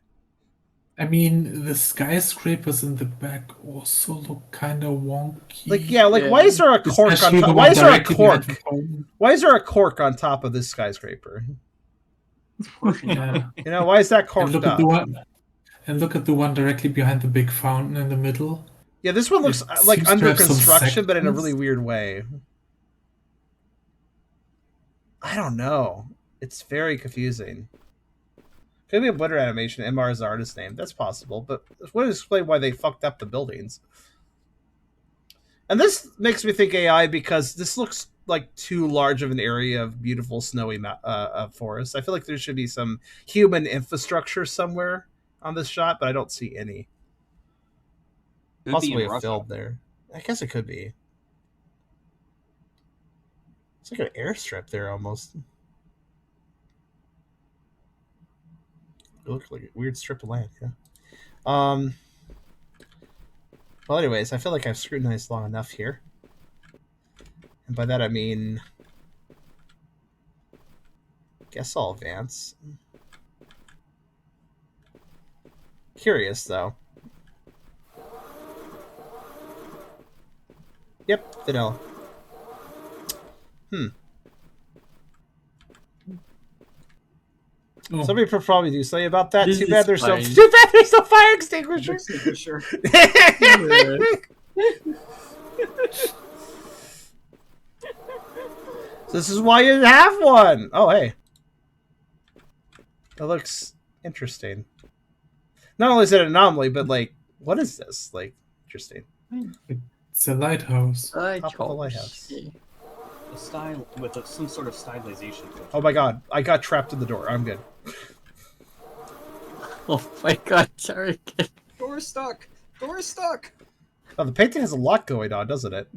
I mean, the skyscrapers in the back also look kind of wonky. Like why is there a cork on top? Why is there a cork? Why is there a cork on top of this skyscraper? Yeah. You know, why is that corked Look up? at the one directly behind the big fountain in the middle. Yeah, this one looks It like seems to under have some construction, but in a sections. really weird way. I don't know. It's very confusing. Could be a Blender animation. MR is the artist name. That's possible, but it would explain why they fucked up the buildings. And this makes me think AI because this looks like too large of an area of beautiful snowy forest. I feel like there should be some human infrastructure somewhere on this shot, but I don't see any. Could Possibly be in a Russia. field there. I guess it could be. It's like an airstrip there almost. It looks like a weird strip of land, yeah. Well, anyways, I feel like I've scrutinized long enough here. And by that I mean... guess I'll advance. Curious, though. Yep, vanilla. Oh, Somebody could probably do something about that. This Too bad is there's no. fine. Too bad there's no fire extinguisher. Sure. This is why you have one. Oh, hey, that looks interesting. Not only is it an anomaly, but like, what is this? Like, interesting. it's a lighthouse. Top of the lighthouse. A style with some sort of stylization. Oh my god, I got trapped in the door. I'm good. Oh my god, sorry. Door's stuck. Door's stuck. Oh, the painting has a lot going on, doesn't it?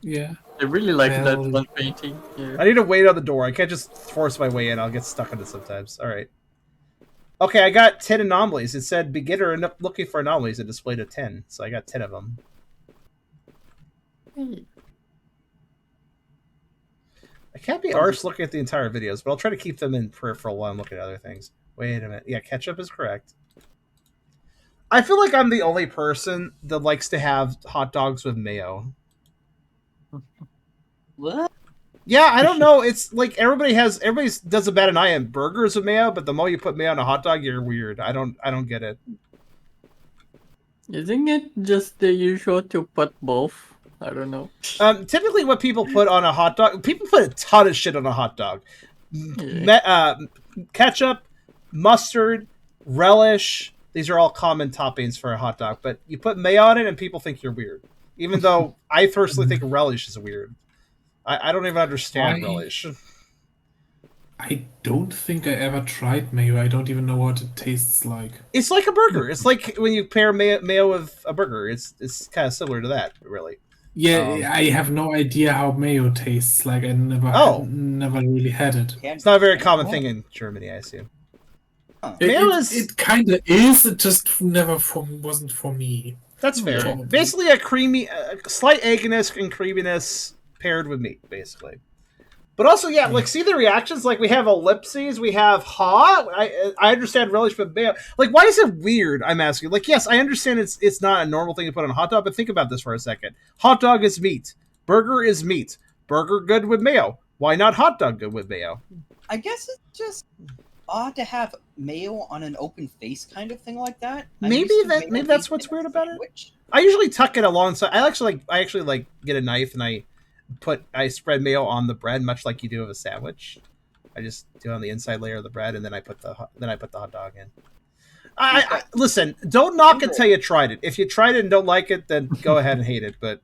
Yeah. I really like that Well- one painting. Yeah. I need to wait on the door. I can't just force my way in. I'll get stuck in it sometimes. All right. Okay, I got 10 anomalies. It said beginner looking for anomalies and displayed a 10. So I got 10 of them. I can't be arsed looking at the entire videos, but I'll try to keep them in peripheral while I'm looking at other things. Wait a minute. Yeah, ketchup is correct. I feel like I'm the only person that likes to have hot dogs with mayo. What? Yeah, I don't know. It's like everybody does a bad an eye on burgers with mayo, but the more you put mayo on a hot dog, you're weird. I don't get it. Isn't it just the usual to put both? I don't know. Typically, what people put on a hot dog, people put a ton of shit on a hot dog. Ketchup, mustard, relish. These are all common toppings for a hot dog. But you put mayo on it, and people think you're weird. Even though I personally think relish is weird. I don't even understand Why? relish. I don't think I ever tried mayo. I don't even know what it tastes like. It's like a burger. It's like when you pair mayo with a burger. It's kind of similar to that, really. Yeah, I have no idea how mayo tastes like. I never really had it. It's not a very common thing in Germany, I assume. Mayo It kind of is. It just wasn't for me. That's fair. Probably. Basically, a slight egginess and creaminess paired with meat, basically. But also, yeah, like, see the reactions? Like, we have ellipses, we have I understand relish, but mayo. Like, why is it weird, I'm asking? Like, yes, I understand it's not a normal thing to put on a hot dog, but think about this for a second. Hot dog is meat. Burger is meat. Burger good with mayo. Why not hot dog good with mayo? I guess it's just odd to have mayo on an open face kind of thing like that. Maybe that's what's weird about it. I usually tuck it alongside. I actually like get a knife and I spread mayo on the bread, much like you do with a sandwich. I just do it on the inside layer of the bread, and then I put the hot dog in. I listen. Don't knock it till you tried it. If you tried it and don't like it, then go ahead and hate it. But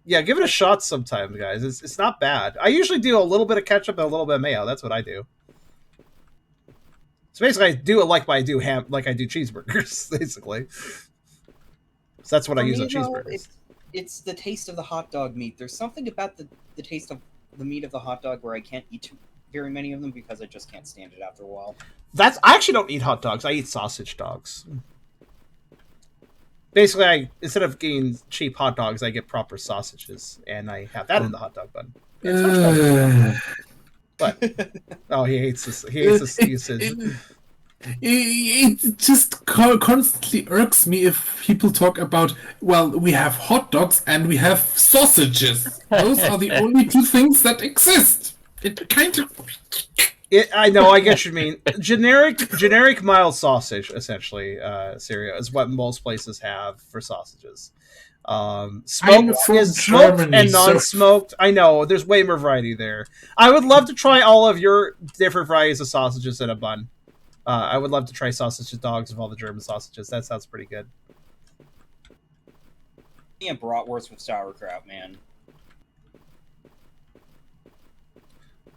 yeah, give it a shot sometimes, guys. It's not bad. I usually do a little bit of ketchup and a little bit of mayo. That's what I do. So basically, I do it like I do cheeseburgers, basically. So that's what I use on cheeseburgers. It's the taste of the hot dog meat. There's something about the taste of the meat of the hot dog where I can't eat very many of them because I just can't stand it after a while. I actually don't eat hot dogs. I eat sausage dogs. Basically, instead of getting cheap hot dogs, I get proper sausages, and I have that in the hot dog bun. But oh, he hates this. He hates this usage. It just constantly irks me if people talk about, well, we have hot dogs and we have sausages. Those are the only two things that exist. It kind of... I know, I get what you mean. Generic mild sausage, essentially, surreal, is what most places have for sausages. Smoked and non-smoked. I know, there's way more variety there. I would love to try all of your different varieties of sausages in a bun. I would love to try sausage dogs of all the German sausages. That sounds pretty good. Yeah, bratwurst with sauerkraut, man.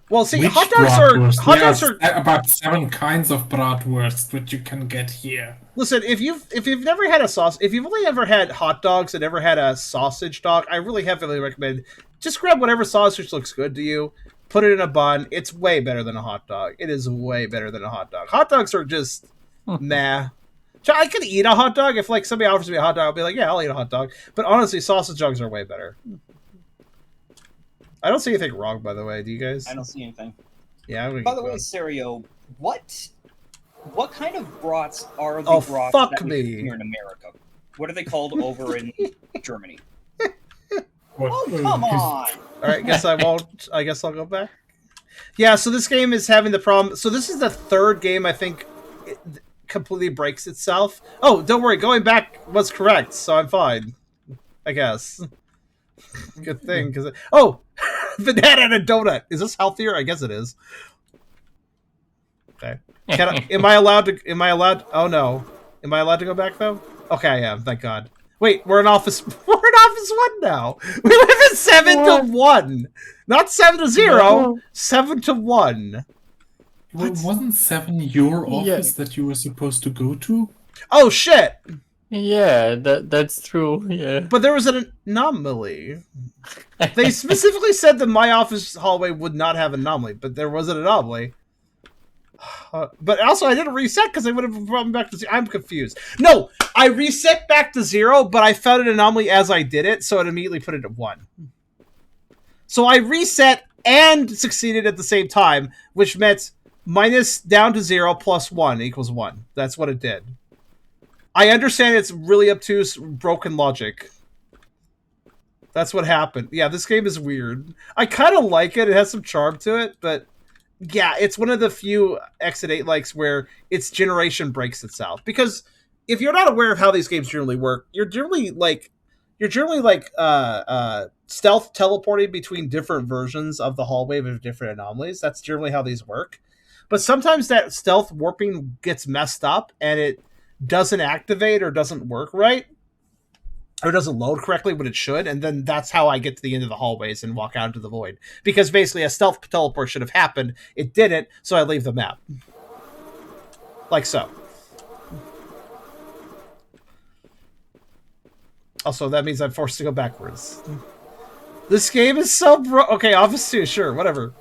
Well, see, Which hot dogs are about 7 kinds of bratwurst which you can get here. Listen, if you've never had if you've only ever had hot dogs and never had a sausage dog, I really heavily recommend just grab whatever sausage looks good to you. Put it in a bun. It's way better than a hot dog. It is way better than a hot dog. Hot dogs are just meh. I could eat a hot dog if like somebody offers me a hot dog. I'll be like, yeah, I'll eat a hot dog. But honestly, sausage dogs are way better. I don't see anything wrong, by the way. Do you guys? I don't see anything. Yeah. By the way, Serio, what kind of brats are the brats that we have here in America? What are they called over in Germany? Oh, come on! Alright, guess I won't. I guess I'll go back. Yeah, so this game is having the problem. So this is the third game I think it completely breaks itself. Oh, don't worry. Going back was correct, so I'm fine. I guess. Good thing, because... Oh! Banana and a donut! Is this healthier? I guess it is. Okay. Am I allowed... Oh, no. Am I allowed to go back, though? Okay, I am. Thank God. Wait, we're in office 1 now. We live in 7 to 1. Not 7 to 0. No. 7 to 1. Well, wasn't 7 your office that you were supposed to go to? Oh shit. Yeah, that's true. Yeah. But there was an anomaly. They specifically said that my office hallway would not have an anomaly, but there was an anomaly. But also, I didn't reset because I would have brought me back to 0. I'm confused. No, I reset back to 0, but I found an anomaly as I did it, so it immediately put it at 1. So I reset and succeeded at the same time, which meant minus down to 0 plus 1 equals 1. That's what it did. I understand it's really obtuse, broken logic. That's what happened. Yeah, this game is weird. I kind of like it. It has some charm to it, but... Yeah, it's one of the few Exit 8 likes where its generation breaks itself. Because if you're not aware of how these games generally work, you're generally stealth teleporting between different versions of the hallway with different anomalies. That's generally how these work. But sometimes that stealth warping gets messed up and it doesn't activate or doesn't work right. or it doesn't load correctly when it should, and then that's how I get to the end of the hallways and walk out into the void. Because basically a stealth teleport should have happened. It didn't, so I leave the map. Like so. Also, that means I'm forced to go backwards. This game is so okay, Office 2, sure, whatever.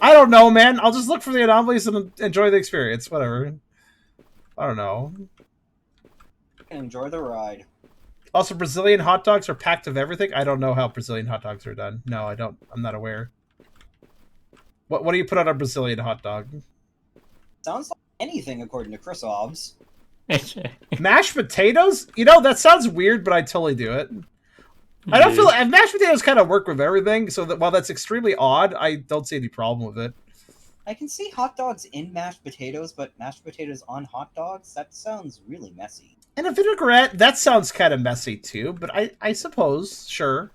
I don't know, man. I'll just look for the anomalies and enjoy the experience, whatever. I don't know. Enjoy the ride. Also, Brazilian hot dogs are packed of everything. I don't know how Brazilian hot dogs are done. No, I don't. I'm not aware. What do you put on a Brazilian hot dog? Sounds like anything according to Chris Hobbs. Mashed potatoes? You know, that sounds weird, but I totally do it. I don't feel like mashed potatoes kind of work with everything, so that while that's extremely odd, I don't see any problem with it. I can see hot dogs in mashed potatoes, but mashed potatoes on hot dogs? That sounds really messy. And a vinaigrette, that sounds kind of messy too, but I suppose, sure.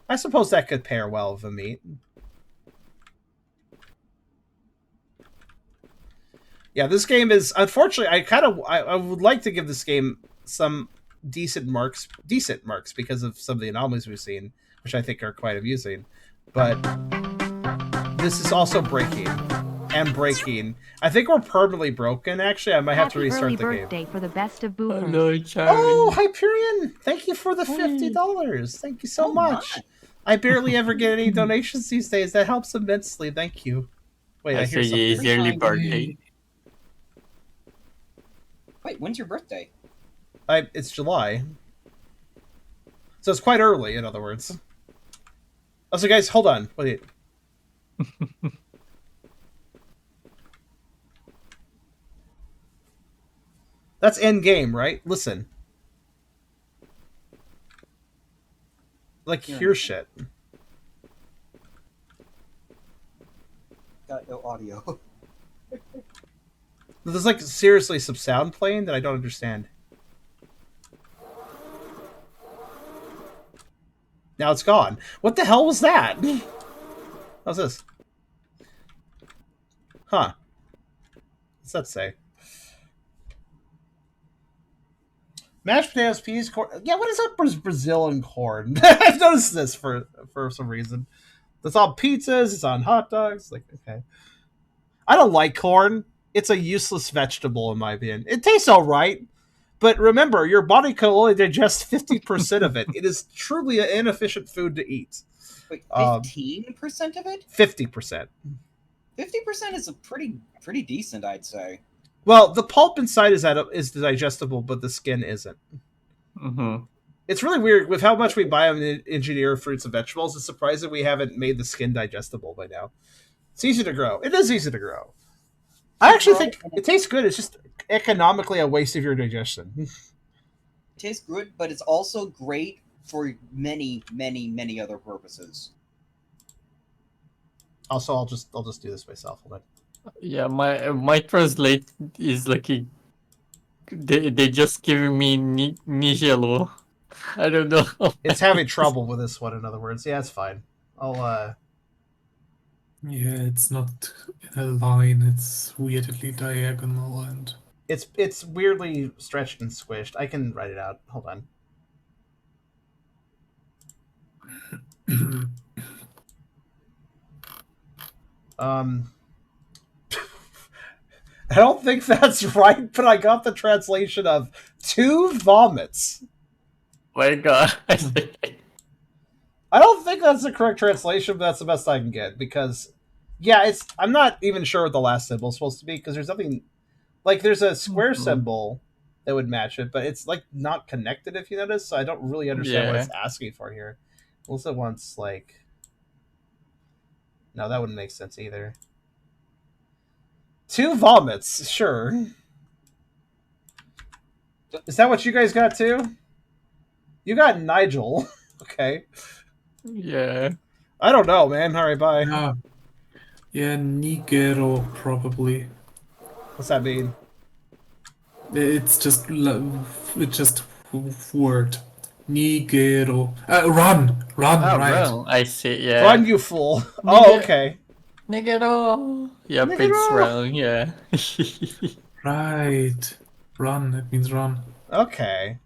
I suppose that could pair well with the meat. Yeah, this game is, unfortunately, I would like to give this game some decent marks because of some of the anomalies we've seen, which I think are quite amusing. But this is also breaking. And breaking. I think we're permanently broken, actually. I might have to restart the game. Birthday for the best of boomers. Hello, Charlie. Oh, Hyperion! Thank you for the $50. Thank you so much. My. I barely ever get any donations these days. That helps immensely. Thank you. Wait, I hear something. It's early birthday. Wait, when's your birthday? It's July. So it's quite early, in other words. Also, guys, hold on. Wait. That's end game, right? Listen. Like, hear shit. Got no audio. There's, like, seriously some sound playing that I don't understand. Now it's gone. What the hell was that? How's this? Huh. What's that say? Mashed potatoes, peas, corn. Yeah, what is up with Brazil and corn? I've noticed this for some reason. It's on pizzas, it's on hot dogs. Like, okay. I don't like corn. It's a useless vegetable, in my opinion. It tastes all right. But remember, your body can only digest 50% of it. It is truly an inefficient food to eat. Wait, 15% of it? 50%. 50% is a pretty decent, I'd say. Well, the pulp inside is digestible, but the skin isn't. Mm-hmm. It's really weird with how much we bioengineer fruits and vegetables. It's surprising we haven't made the skin digestible by now. It's easy to grow. It is easy to grow. I actually think it tastes good. It's just economically a waste of your digestion. It tastes good, but it's also great for many, many, many other purposes. Also, I'll just do this myself. Hold on. Yeah, my translate is like they just giving me Nigelo. I don't know. It's having trouble with this one, in other words. Yeah, it's fine. I'll Yeah, it's not in a line. It's weirdly diagonal and. It's weirdly stretched and squished. I can write it out. Hold on. I don't think that's right, but I got the translation of 2 vomits. My God. I don't think that's the correct translation, but that's the best I can get, because, yeah, I'm not even sure what the last symbol is supposed to be, because there's nothing, like, there's a square symbol that would match it, but it's, like, not connected, if you notice, so I don't really understand what it's asking for here. Unless it wants, like... No, that wouldn't make sense either. 2 vomits, sure. Is that what you guys got too? You got Nigel. Okay. Yeah. I don't know, man. Alright, bye. Yeah, Nigero, probably. What's that mean? It's just word. Nigero. Run, right. Well, I see, yeah. Run, you fool. Oh, okay. Nigero. Yeah, Nigero. it's round, yeah. Right. Run, it means run. Okay.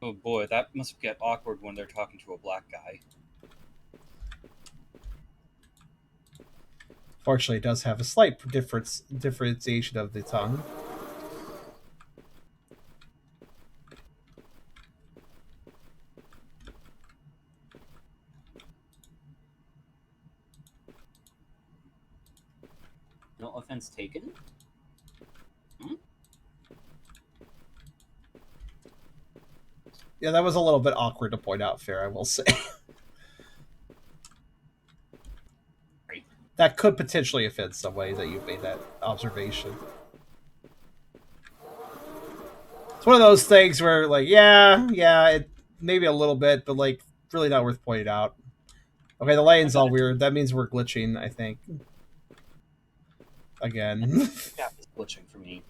Oh boy, that must get awkward when they're talking to a black guy. Fortunately, it does have a slight differentiation of the tongue. No offense taken. Yeah, that was a little bit awkward to point out, Fair, I will say. That could potentially offend somebody that you made that observation. It's one of those things where, like, yeah, it maybe a little bit, but, like, really not worth pointing out. Okay, the lighting's all weird. That means we're glitching, I think. Again. Yeah, it's glitching for me.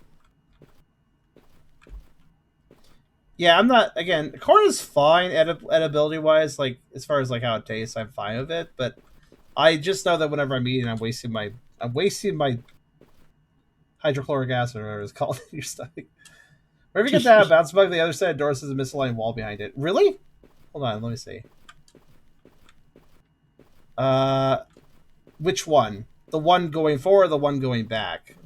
Yeah, I'm not. Again, corn is fine edibility-wise. Like, as far as, like, how it tastes, I'm fine with it, but I just know that whenever I'm eating, I'm wasting my hydrochloric acid or whatever it's called in your stomach. Wherever you get that bounce bug, the other side of doors has a misaligned wall behind it. Really? Hold on, let me see. Which one? The one going forward or the one going back?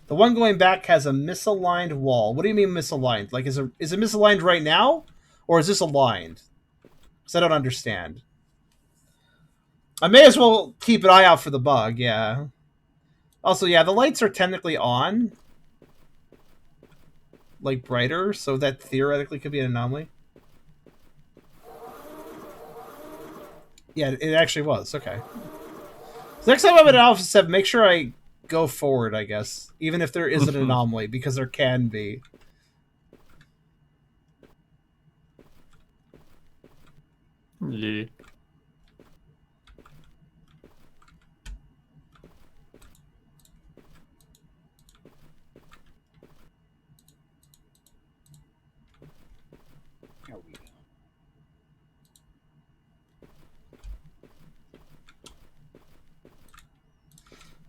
The one going back has a misaligned wall. What do you mean misaligned? Like, is it misaligned right now? Or is this aligned? Because I don't understand. I may as well keep an eye out for the bug, yeah. Also, yeah, the lights are technically on. Like, brighter, so that theoretically could be an anomaly. Yeah, it actually was, okay. So next time I'm at Alpha 7, make sure I go forward, I guess. Even if there is an anomaly, because there can be. Yeah. There we go.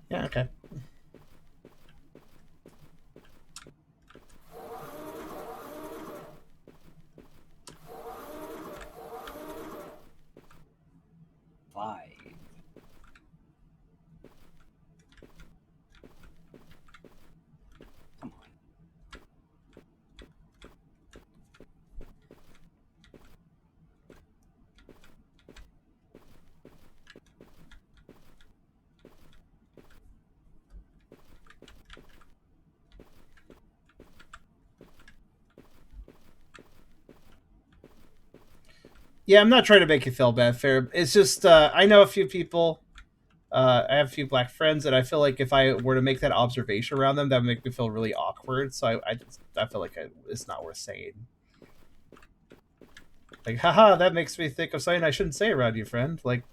Yeah, okay. Five. Come on. Yeah, I'm not trying to make you feel bad, Fair. It's just, I know a few people, I have a few black friends, and I feel like if I were to make that observation around them, that would make me feel really awkward, so I feel like it's not worth saying. Like, haha, that makes me think of something I shouldn't say around you, friend. Like,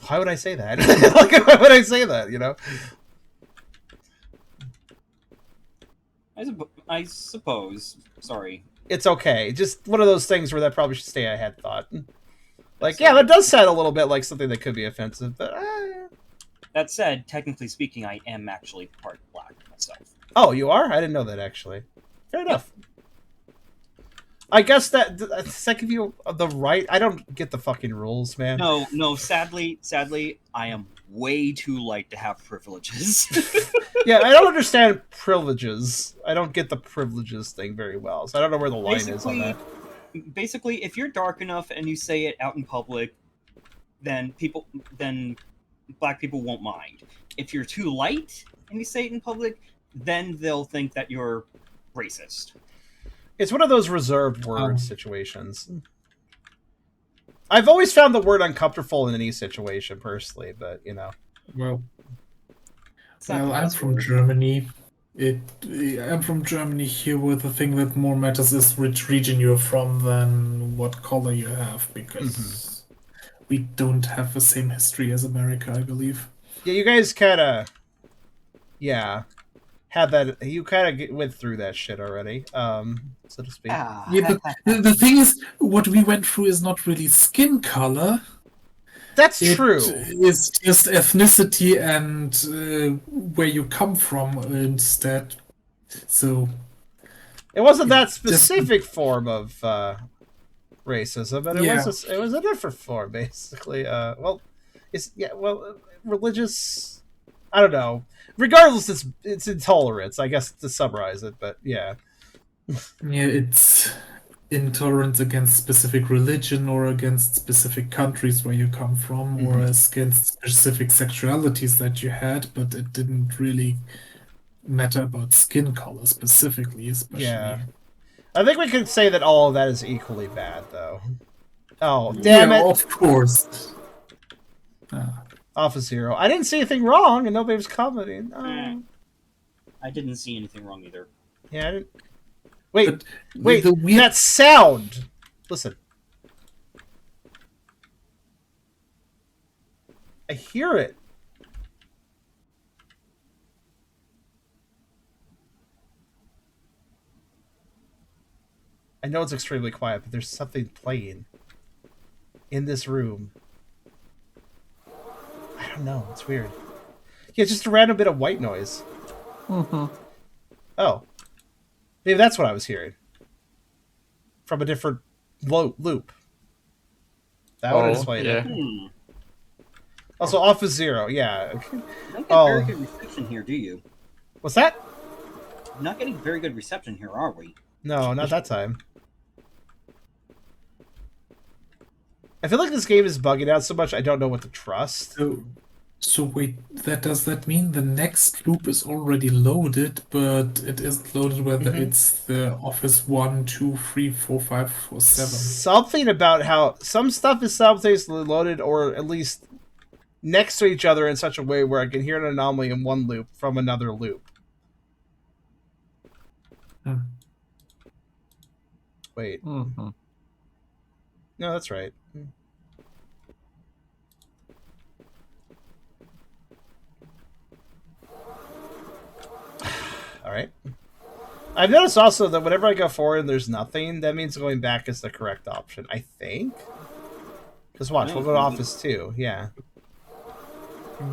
why would I say that? Like, why would I say that, you know? I suppose. Sorry. It's okay. Just one of those things where that probably should stay a head thought. Like, yeah, that does sound a little bit like something that could be offensive, but... That said, technically speaking, I am actually part black myself. Oh, you are? I didn't know that, actually. Fair enough. I guess does that give you the right... I don't get the fucking rules, man. No, sadly, I am way too light to have privileges. Yeah, I don't understand privileges. I don't get the privileges thing very well, so I don't know where the line is on that. Basically, if you're dark enough and you say it out in public, then black people won't mind. If you're too light and you say it in public, then they'll think that you're racist. It's one of those reserved word situations. I've always found the word uncomfortable in any situation, personally, but, you know. Well, I'm from Germany. I'm from Germany here, where the thing that more matters is which region you're from than what color you have, because we don't have the same history as America, I believe. Yeah, you guys kind of, had that. You kind of went through that shit already, so to speak. Yeah, but the thing is, what we went through is not really skin color. That's true. It is just ethnicity and where you come from instead. So It wasn't that just- specific form of racism, but it Yeah. was a different form, basically. Religious. I don't know. Regardless, it's intolerance, I guess, to summarize it. But yeah, it's intolerance against specific religion or against specific countries where you come from, or against specific sexualities that you had, but it didn't really matter about skin color specifically, especially. yeah. I think we could say that all of that is equally bad, though. Oh, damn Yeah, it! of course. Office Zero. I didn't see anything wrong, and nobody was commenting. Oh. I didn't see anything wrong either. Yeah, I didn't. Wait, But wait, the weird- that sound! Listen. I hear it. I know it's extremely quiet, but there's something playing in this room. I don't know. It's weird. Yeah, just a random bit of white noise. Oh. Maybe that's what I was hearing. From a different loop. That would explain it. Also, Office Zero, yeah. You don't get very good reception here, do you? What's that? We're not getting very good reception here, are we? No, not that time. I feel like this game is bugging out so much I don't know what to trust. So wait, does that mean the next loop is already loaded, but it isn't loaded whether it's the Office 1, 2, 3, 4, 5, or 7? Something about how some stuff is simultaneously loaded or at least next to each other in such a way where I can hear an anomaly in one loop from another loop. Wait. No, that's right. All right. I've noticed also that whenever I go forward and there's nothing, that means going back is the correct option, I think. Because watch, we'll go to Office 2, yeah.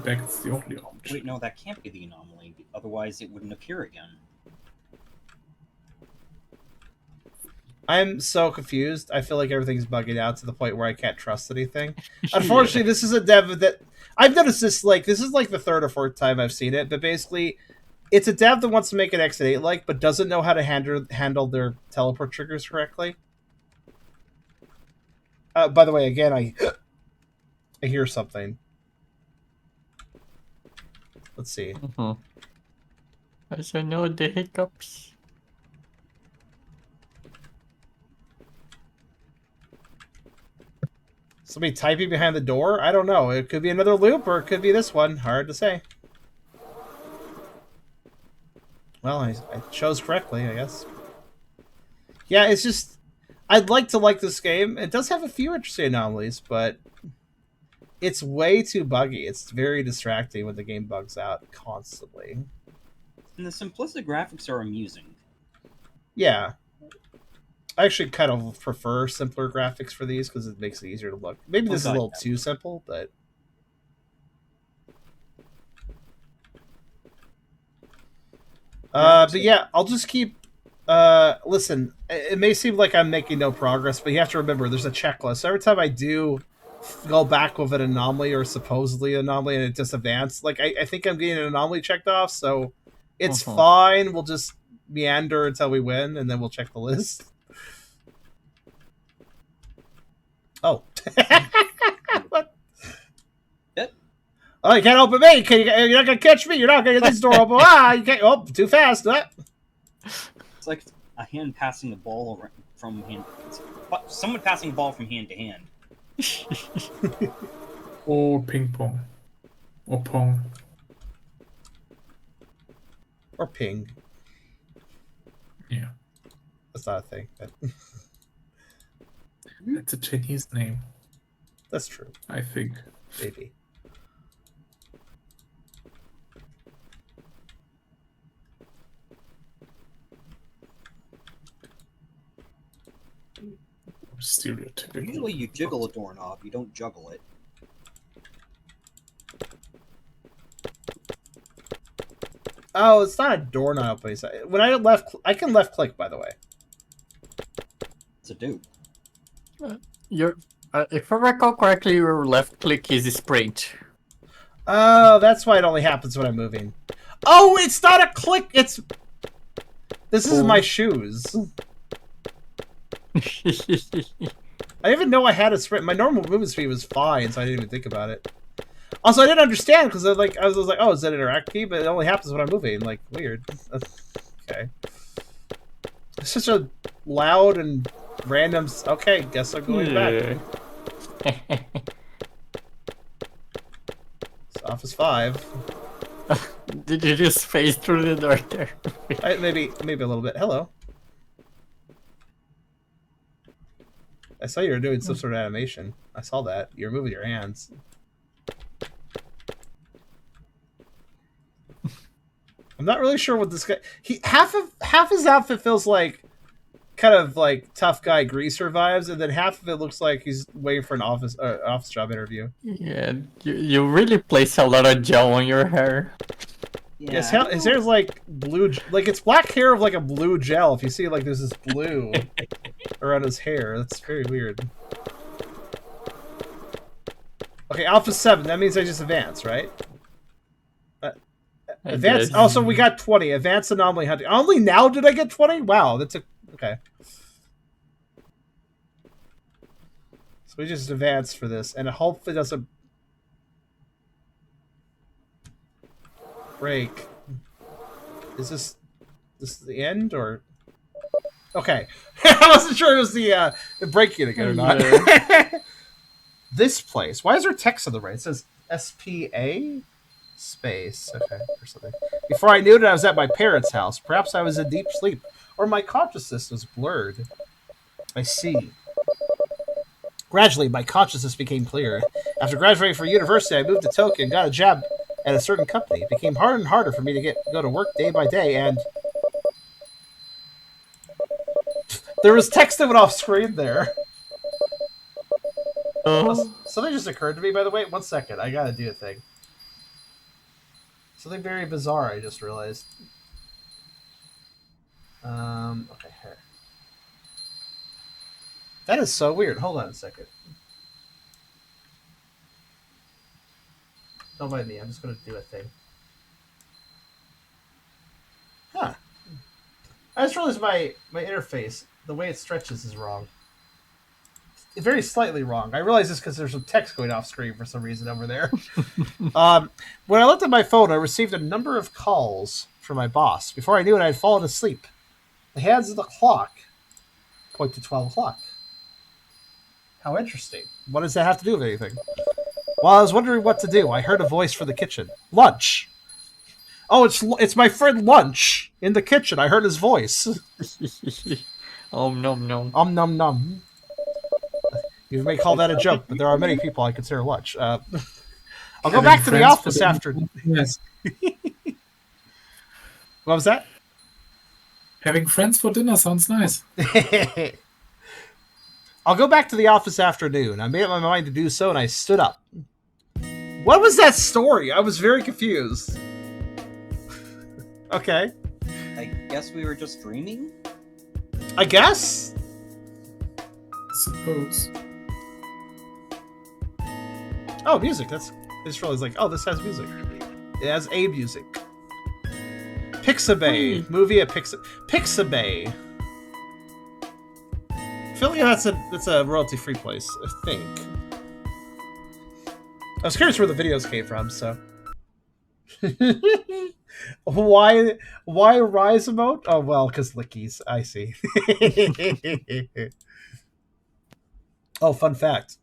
That's the only option. Wait, no, that can't be the anomaly. Otherwise, it wouldn't appear again. I'm so confused. I feel like everything's bugging out to the point where I can't trust anything. Unfortunately, this is a dev that... I've noticed this, this is the third or fourth time I've seen it, but basically, it's a dev that wants to make an X8-like, but doesn't know how to handle their teleport triggers correctly. By the way, again, I hear something. Let's see. I know the hiccups. Somebody typing behind the door? I don't know. It could be another loop, or it could be this one. Hard to say. Well, I chose correctly, I guess. Yeah, it's just... I'd like to like this game. It does have a few interesting anomalies, but... It's way too buggy. It's very distracting when the game bugs out constantly. And the simplistic graphics are amusing. Yeah. I actually kind of prefer simpler graphics for these because it makes it easier to look. Maybe this is a little too simple, but... but yeah, I'll just keep... listen, it may seem like I'm making no progress, but you have to remember there's a checklist. So every time I do go back with an anomaly or supposedly an anomaly and it just advanced, I think I'm getting an anomaly checked off, so it's fine. We'll just meander until we win, and then we'll check the list. Oh. What? Yep. Oh, you can't open me. You're not going to catch me. You're not going to get this door open. You can't. Oh, too fast. It's like a hand passing the ball from hand. Someone passing the ball from hand to hand. Or ping pong. Or pong. Or ping. Yeah. That's not a thing. But... It's a Chinese name. That's true. I think. Maybe. Stereotypical. Usually you jiggle a doorknob, you don't juggle it. Oh, it's not a door not opening. When I left, I can left click, by the way. It's a dude. You're, if I recall correctly, your left click is sprint. Oh, that's why it only happens when I'm moving. Oh, it's not a click. It's. This is my shoes. I didn't even know I had a sprint. My normal movement speed was fine, so I didn't even think about it. Also, I didn't understand because I was like, oh, is that an interact key? But it only happens when I'm moving. Like, weird. Okay. It's such a loud and random. Okay, guess I'm going back. It's Office 5. Did you just phase through the door there? Maybe a little bit. Hello. I saw you were doing some sort of animation. I saw that. You were moving your hands. I'm not really sure what this guy. Half his outfit feels like kind of like tough guy greaser vibes, and then half of it looks like he's waiting for an office job interview. Yeah, you really place a lot of gel on your hair. Yeah, His hair's like blue, like it's black hair of like a blue gel. If you see, like there's this blue around his hair, that's very weird. Okay, Alpha 7. That means I just advance, right? Advance. Oh, so we got 20. Advanced anomaly hunting. Only now did I get 20? Wow, that's okay. So we just advance for this, and hopefully it doesn't break. Is this the end or? Okay, I wasn't sure it was the breaking again or not. Yeah. This place. Why is there text on the right? It says SPA space. Okay, or something. Before I knew it, I was at my parents' house. Perhaps I was in deep sleep, or my consciousness was blurred. I see. Gradually, my consciousness became clear. After graduating from university, I moved to Tokyo and got a job at a certain company. It became harder and harder for me to go to work day by day, and there was text that went off screen there. Something just occurred to me, by the way. 1 second, I gotta do a thing. Something very bizarre I just realized. Okay, here. That is so weird. Hold on a second. Don't mind me. I'm just going to do a thing. Huh. I just realized my interface, the way it stretches is wrong. Very slightly wrong. I realize this because there's some text going off screen for some reason over there. When I looked at my phone, I received a number of calls from my boss. Before I knew it, I had fallen asleep. The hands of the clock point to 12 o'clock. How interesting. What does that have to do with anything? While I was wondering what to do, I heard a voice from the kitchen. Lunch! Oh, it's my friend Lunch in the kitchen. I heard his voice. Nom nom. Nom nom. You may call that a joke, but there are many people I consider Lunch. I'll go back to the office after... Yes. What was that? Having friends for dinner sounds nice. I'll go back to the office afternoon. I made up my mind to do so, and I stood up. What was that story? I was very confused. Okay. I guess we were just dreaming? I guess? Suppose. Oh, music. I just realized, like, oh, this has music. It has a music. Pixabay. Movie at Pixabay. I feel like that's a royalty-free place, I think. I was curious where the videos came from, so. Why Rise emote? Oh, well, because lickies. I see. Oh, fun fact.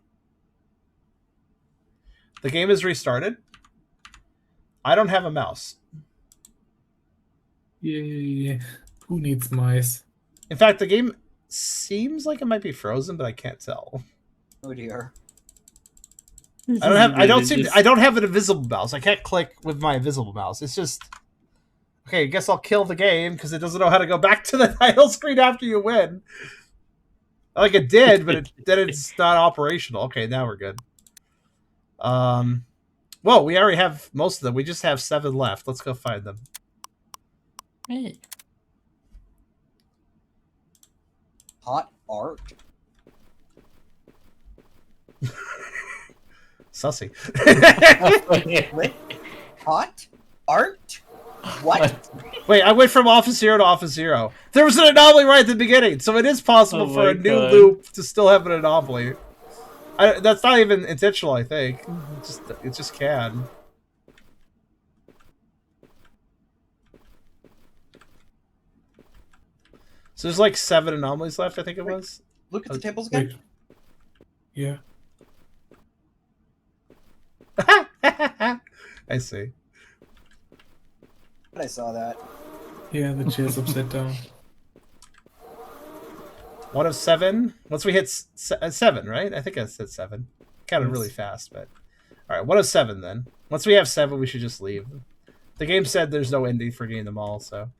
The game is restarted. I don't have a mouse. Yay. Who needs mice? In fact, the game seems like it might be frozen, but I can't tell. Oh dear. I don't have an invisible mouse. I can't click with my invisible mouse. It's just okay. I guess I'll kill the game because it doesn't know how to go back to the title screen after you win. Like it did, but then it's not operational. Okay, now we're good. Well, we already have most of them. We just have 7 left. Let's go find them. Hey. Hot art. Sussy. Wait, hot art? What? Wait, I went from Office Zero to Office Zero. There was an anomaly right at the beginning, so it is possible Oh for a my new God. loop to still have an anomaly. That's not even intentional, I think. It just can. So there's like 7 anomalies left, I think it was. Look at the tables again. Wait. Yeah. I see. I saw that. Yeah, the chair's upside down. 1 of 7. Once we hit 7, right? I think I said 7. Counted really fast, but all right. 1 of 7 then. Once we have 7, we should just leave. The game said there's no ending for getting them all, so.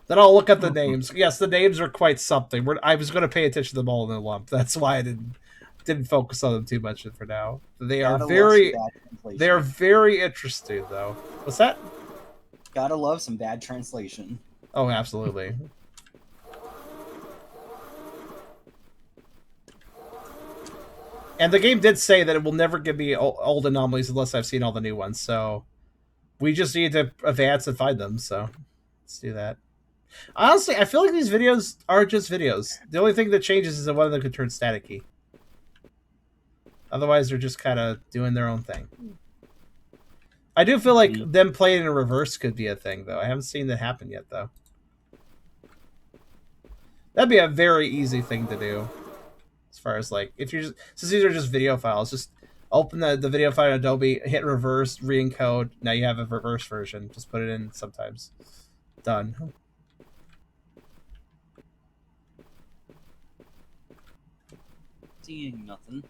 Then I'll look at the names. Yes, the names are quite something. I was going to pay attention to them all in a lump. That's why I didn't focus on them too much for now. They are very interesting, though. What's that? Gotta love some bad translation. Oh, absolutely. And the game did say that it will never give me old anomalies unless I've seen all the new ones. So we just need to advance and find them. So let's do that. Honestly, I feel like these videos are just videos. The only thing that changes is that one of them can turn staticky. Otherwise, they're just kind of doing their own thing. I do feel like them playing in reverse could be a thing, though. I haven't seen that happen yet, though. That'd be a very easy thing to do. As far as, like, if you're just... Since these are just video files, just open the video file in Adobe, hit reverse, re-encode. Now you have a reverse version. Just put it in sometimes. Done. Seeing nothing.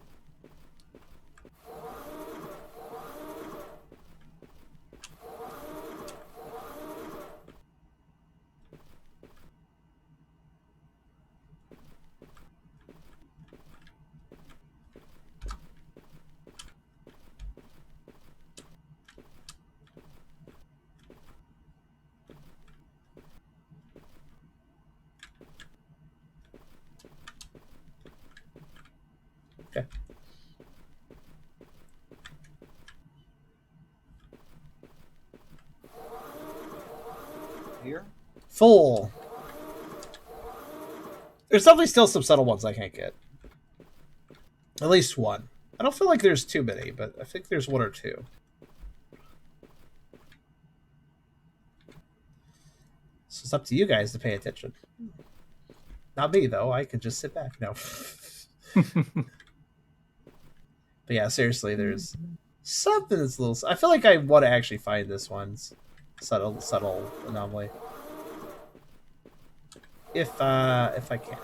Okay. Here? Full. There's definitely still some subtle ones I can't get. At least one. I don't feel like there's too many, but I think there's 1 or 2. So it's up to you guys to pay attention. Not me, though. I could just sit back. No. But yeah, seriously, there's something that's a little... I feel like I want to actually find this one's subtle anomaly. If I can.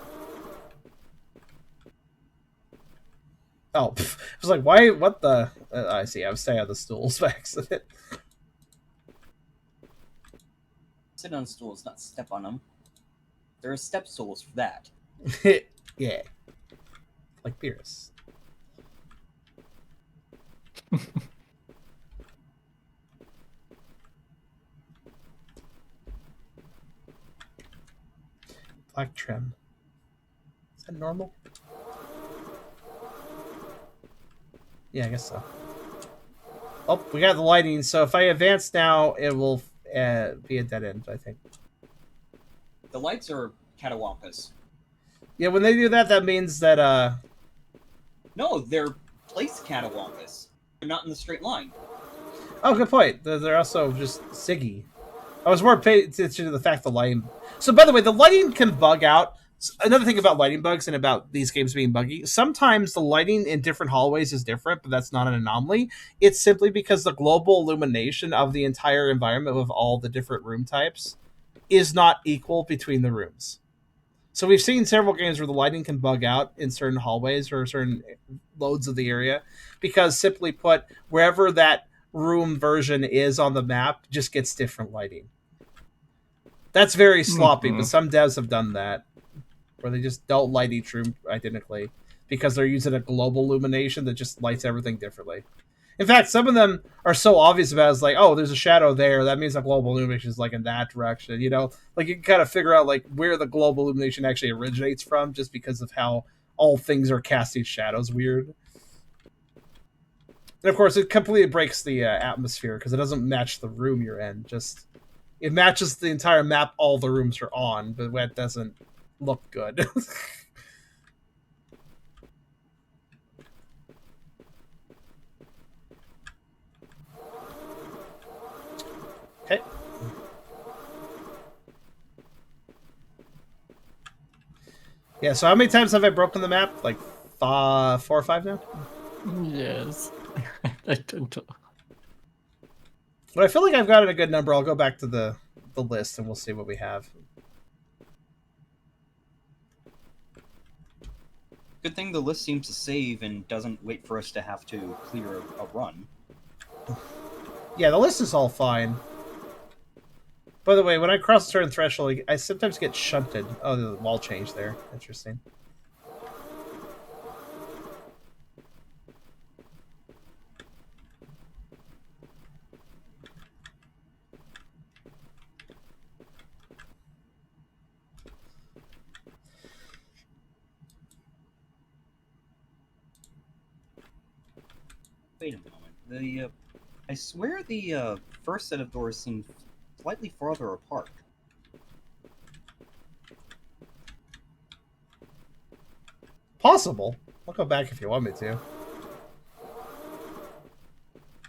Oh, I was like, why? What the? I see. I was staying on the stools by accident. Sit on stools, not step on them. There are step stools for that. Yeah. Like Beerus. Black trim. Is that normal? Yeah, I guess so. Oh, we got the lighting, so if I advance now, it will be a dead end, I think. The lights are catawampus. Yeah, when they do that, that means that, No, they're placed catawampus. They're not in the straight line. Oh, good point. They're also just Siggy. I was more paying attention to the fact the lighting... So, by the way, the lighting can bug out. Another thing about lighting bugs and about these games being buggy, sometimes the lighting in different hallways is different, but that's not an anomaly. It's simply because the global illumination of the entire environment of all the different room types is not equal between the rooms. So we've seen several games where the lighting can bug out in certain hallways or certain loads of the area because, simply put, wherever that room version is on the map just gets different lighting. That's very sloppy, but some devs have done that, where they just don't light each room identically because they're using a global illumination that just lights everything differently. In fact, some of them are so obvious about it, it's like, oh, there's a shadow there. That means the global illumination is like in that direction. You know, like you can kind of figure out like where the global illumination actually originates from, just because of how all things are casting shadows weird. And of course, it completely breaks the atmosphere because it doesn't match the room you're in. Just it matches the entire map all the rooms are on, but that doesn't look good. Okay. Yeah, so how many times have I broken the map? Like 4 or 5 now? Yes. I don't know. But I feel like I've got it a good number. I'll go back to the list and we'll see what we have. Good thing the list seems to save and doesn't wait for us to have to clear a run. Yeah, the list is all fine. By the way, when I cross a certain threshold, I sometimes get shunted. Oh, the wall changed there. Interesting. Wait a moment. I swear the first set of doors seem slightly farther apart. Possible. I'll go back if you want me to.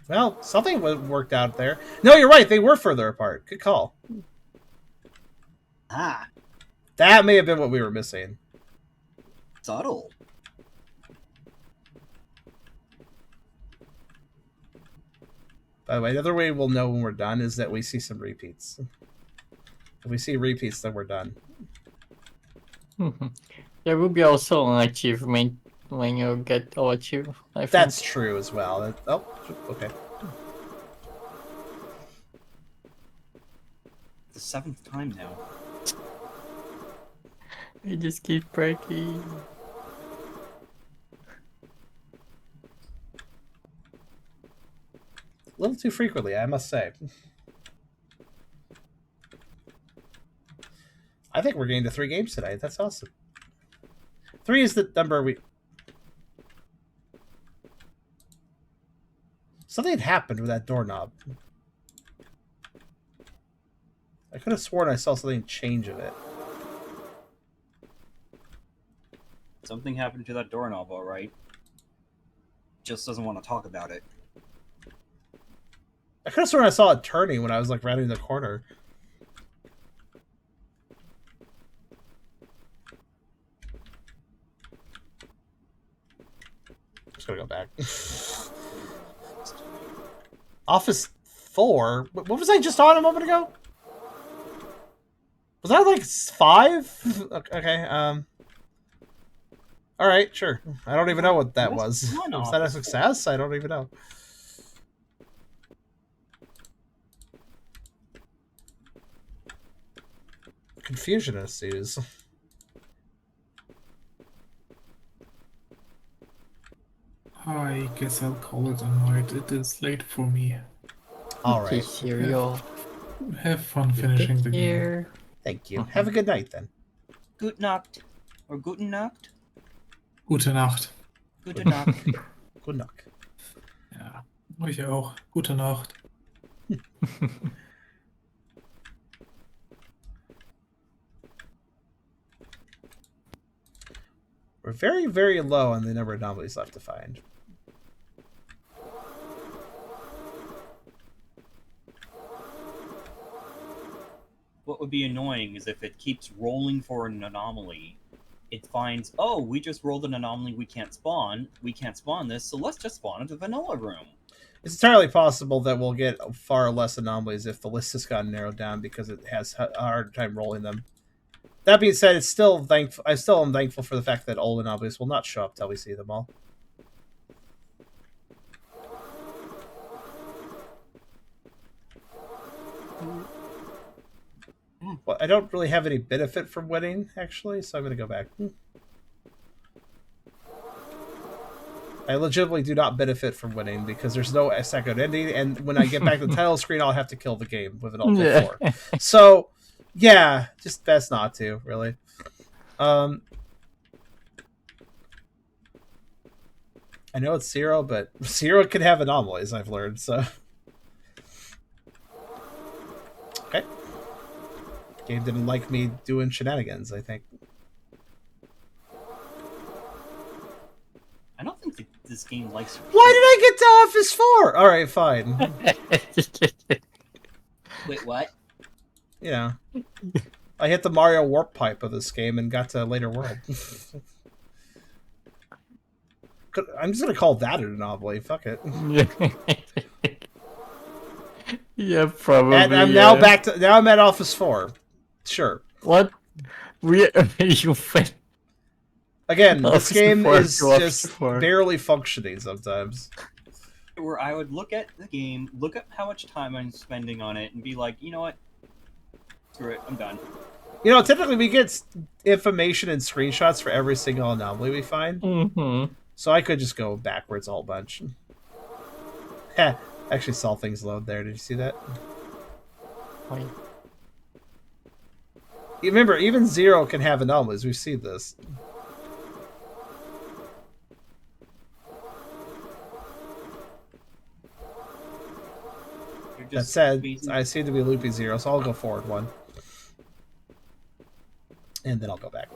Well, something worked out there. No, you're right. They were further apart. Good call. Ah, That may have been what we were missing. subtle. By the way, the other way we'll know when we're done is that we see some repeats. If we see repeats, then we're done. There will be also an achievement when you get all achieve. I think. That's true as well. Oh, okay. The 7th time now. I just keep breaking. A little too frequently, I must say. I think we're getting to 3 games tonight. That's awesome. 3 is the number we... Something had happened with that doorknob. I could have sworn I saw something change in it. Something happened to that doorknob, alright. Just doesn't want to talk about it. I could have sworn I saw it turning when I was like rounding the corner. Just gonna go back. Office 4? What was I just on a moment ago? Was that like 5? Okay, alright, sure. I don't even know what that was. Was that a success? I don't even know. Confusion ensues. I guess I'll call it a night. It is late for me. Alright. Surreal. Have fun finishing the game. Here. Thank you. Have a good night then. Gute Nacht. Or Guten Nacht? Gute Nacht. Gute Nacht. Good luck. Ja, euch auch. Gute Nacht. We're very, very low on the number of anomalies left to find. What would be annoying is if it keeps rolling for an anomaly, it finds, oh, we just rolled an anomaly we can't spawn this, so let's just spawn into the vanilla room. It's entirely possible that we'll get far less anomalies if the list has gotten narrowed down because it has a hard time rolling them. That being said, I still am thankful for the fact that old anomalies will not show up till we see them all. Well, I don't really have any benefit from winning, actually, so I'm going to go back. I legitimately do not benefit from winning because there's no second ending, and when I get back to the title screen, I'll have to kill the game with an Alt F4. So, yeah, just best not to, really. I know it's 0, but 0 can have anomalies, I've learned, so... Okay. Game didn't like me doing shenanigans, I think. I don't think this game likes. Why did I get to Office 4? All right, fine. Wait, what? You know, I hit the Mario warp pipe of this game and got to later world. I'm just gonna call that an anomaly. Fuck it. Yeah, probably. And I'm now back to I'm at Office 4. Sure. What? You went. Again, this game is to just Office 4. barely functioning sometimes. Where I would look at the game, look at how much time I'm spending on it, and be like, you know what? Screw it, I'm done. You know, typically we get information and screenshots for every single anomaly we find. Mm-hmm. So I could just go backwards a whole bunch. Heh, actually saw things load there. Did you see that? Wait. You remember, even 0 can have anomalies. We've seen this. That said, I seem to be looping 0, so I'll go forward 1. And then I'll go back.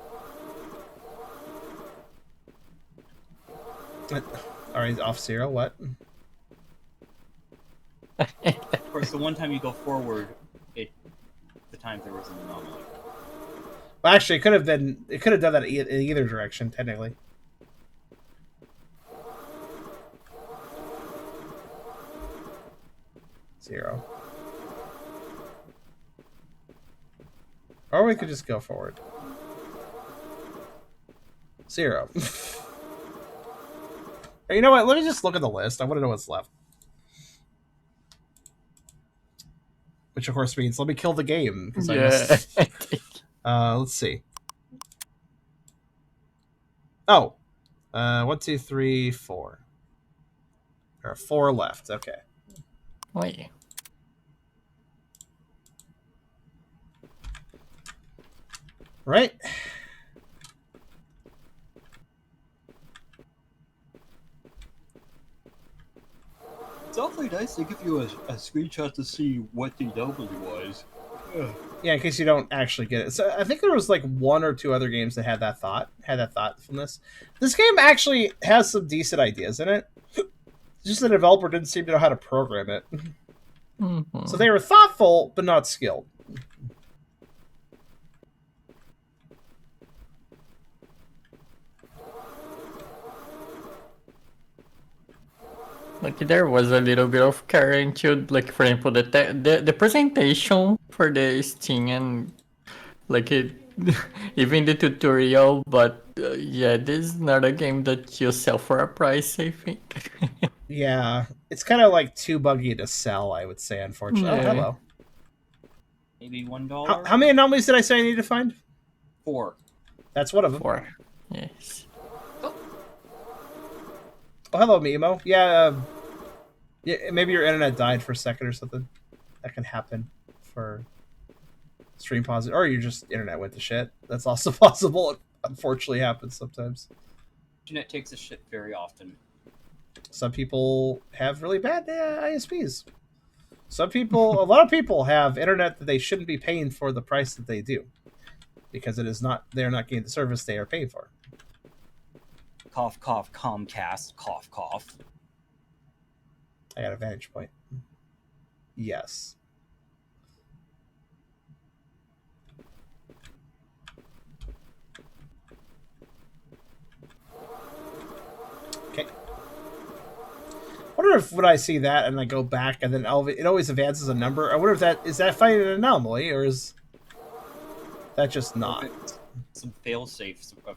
Alright, off 0, what? Of course, the one time you go forward, the time there was an anomaly. Well, actually, it could have done that in either direction, technically. Zero. Or we could just go forward. 0. You know what? Let me just look at the list. I want to know what's left. Which, of course, means let me kill the game. Yeah. Let's see. Oh. 1, 2, 3, 4. There are 4 left. Okay. Wait. Right? It's awfully nice to give you a screenshot to see what the anomaly was. Yeah, in case you don't actually get it. So I think there was like 1 or 2 other games that had that thought from this. This game actually has some decent ideas in it. Just the developer didn't seem to know how to program it. Mm-hmm. So they were thoughtful, but not skilled. Like there was a little bit of care into, like, for example, the presentation for the Steam and like it, even the tutorial. But yeah, this is not a game that you sell for a price, I think. Yeah, it's kind of like too buggy to sell, I would say, unfortunately. Yeah. Oh, hello. Maybe $1. How many anomalies did I say I need to find? 4. That's one of them. 4. Yes. Oh, hello, Mimo. Yeah, yeah, maybe your internet died for a second or something. That can happen for stream pause, or your just internet went to shit. That's also possible. It unfortunately happens sometimes. Internet takes a shit very often. Some people have really bad ISPs. A lot of people have internet that they shouldn't be paying for the price that they do, because they're not getting the service they are paying for. Cough, cough, Comcast, cough, cough. I got a vantage point. Yes. Okay. I wonder if when I see that and I go back and then it always advances a number. I wonder if is that finding an anomaly, or is that just not? Some failsafe of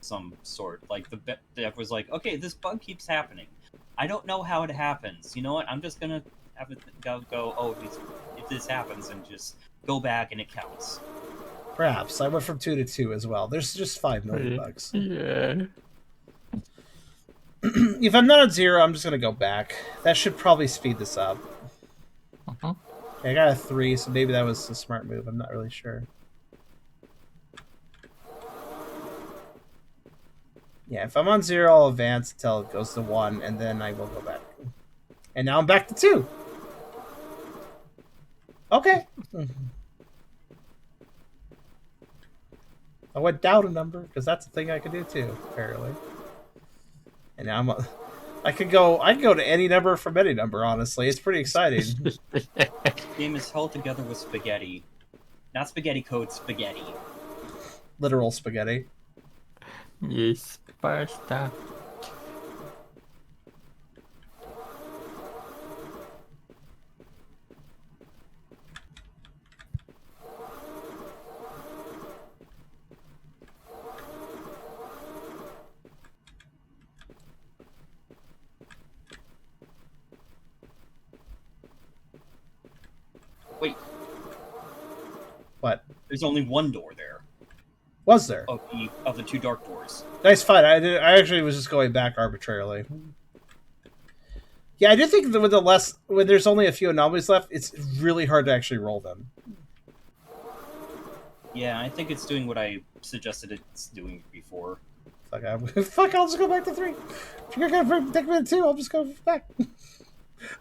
some sort. Like the dev was like, okay, this bug keeps happening. I don't know how it happens. You know what? I'm just gonna have it go. Oh, if this happens, and just go back and it counts. Perhaps I went from 2 to 2 as well. There's just 5 million bugs. Yeah. if I'm not at 0, I'm just gonna go back. That should probably speed this up. Uh-huh. Okay, I got a 3, so maybe that was a smart move. I'm not really sure. Yeah, if I'm on 0, I'll advance until it goes to 1, and then I will go back. And now I'm back to 2. Okay. I went down a number, because that's a thing I can do too, apparently. And now I can go to any number from any number, honestly. It's pretty exciting. The game is held together with spaghetti. Not spaghetti code, spaghetti. Literal spaghetti. Yes, pasta. Wait, What? there's only one door there Was there? of the 2 dark doors. Nice fight. I actually was just going back arbitrarily. Yeah, I do think that when there's only a few anomalies left, it's really hard to actually roll them. Yeah, I think it's doing what I suggested it's doing before. Fuck, I'll just go back to 3. If you're gonna take me to 2, I'll just go back.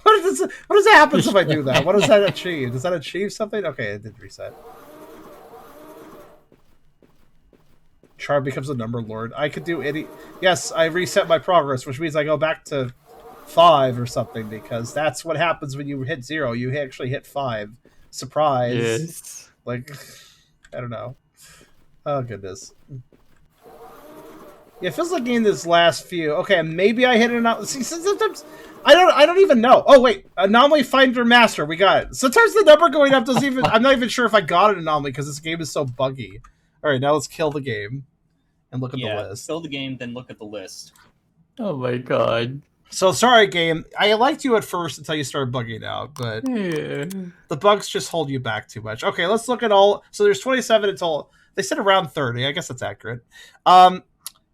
What does that happen if I do that? What does that achieve? Does that achieve something? Okay, it did reset. Char becomes a number lord. I could do any... Yes, I reset my progress, which means I go back to 5 or something, because that's what happens when you hit 0. You actually hit 5. Surprise. Yes. Like, I don't know. Oh, goodness. Yeah, it feels like in this last few... Okay, maybe I hit an anomaly. See, sometimes... I don't even know. Oh, wait. Anomaly Finder Master. We got it. Sometimes the number going up doesn't even... I'm not even sure if I got an anomaly, because this game is so buggy. Alright, now let's kill the game. And look at the list. Kill the game, then look at the list. Oh my god. So, sorry, game. I liked you at first until you started bugging out, but Yeah. the bugs just hold you back too much. Okay, let's look at all... So there's 27 until... They said around 30. I guess that's accurate.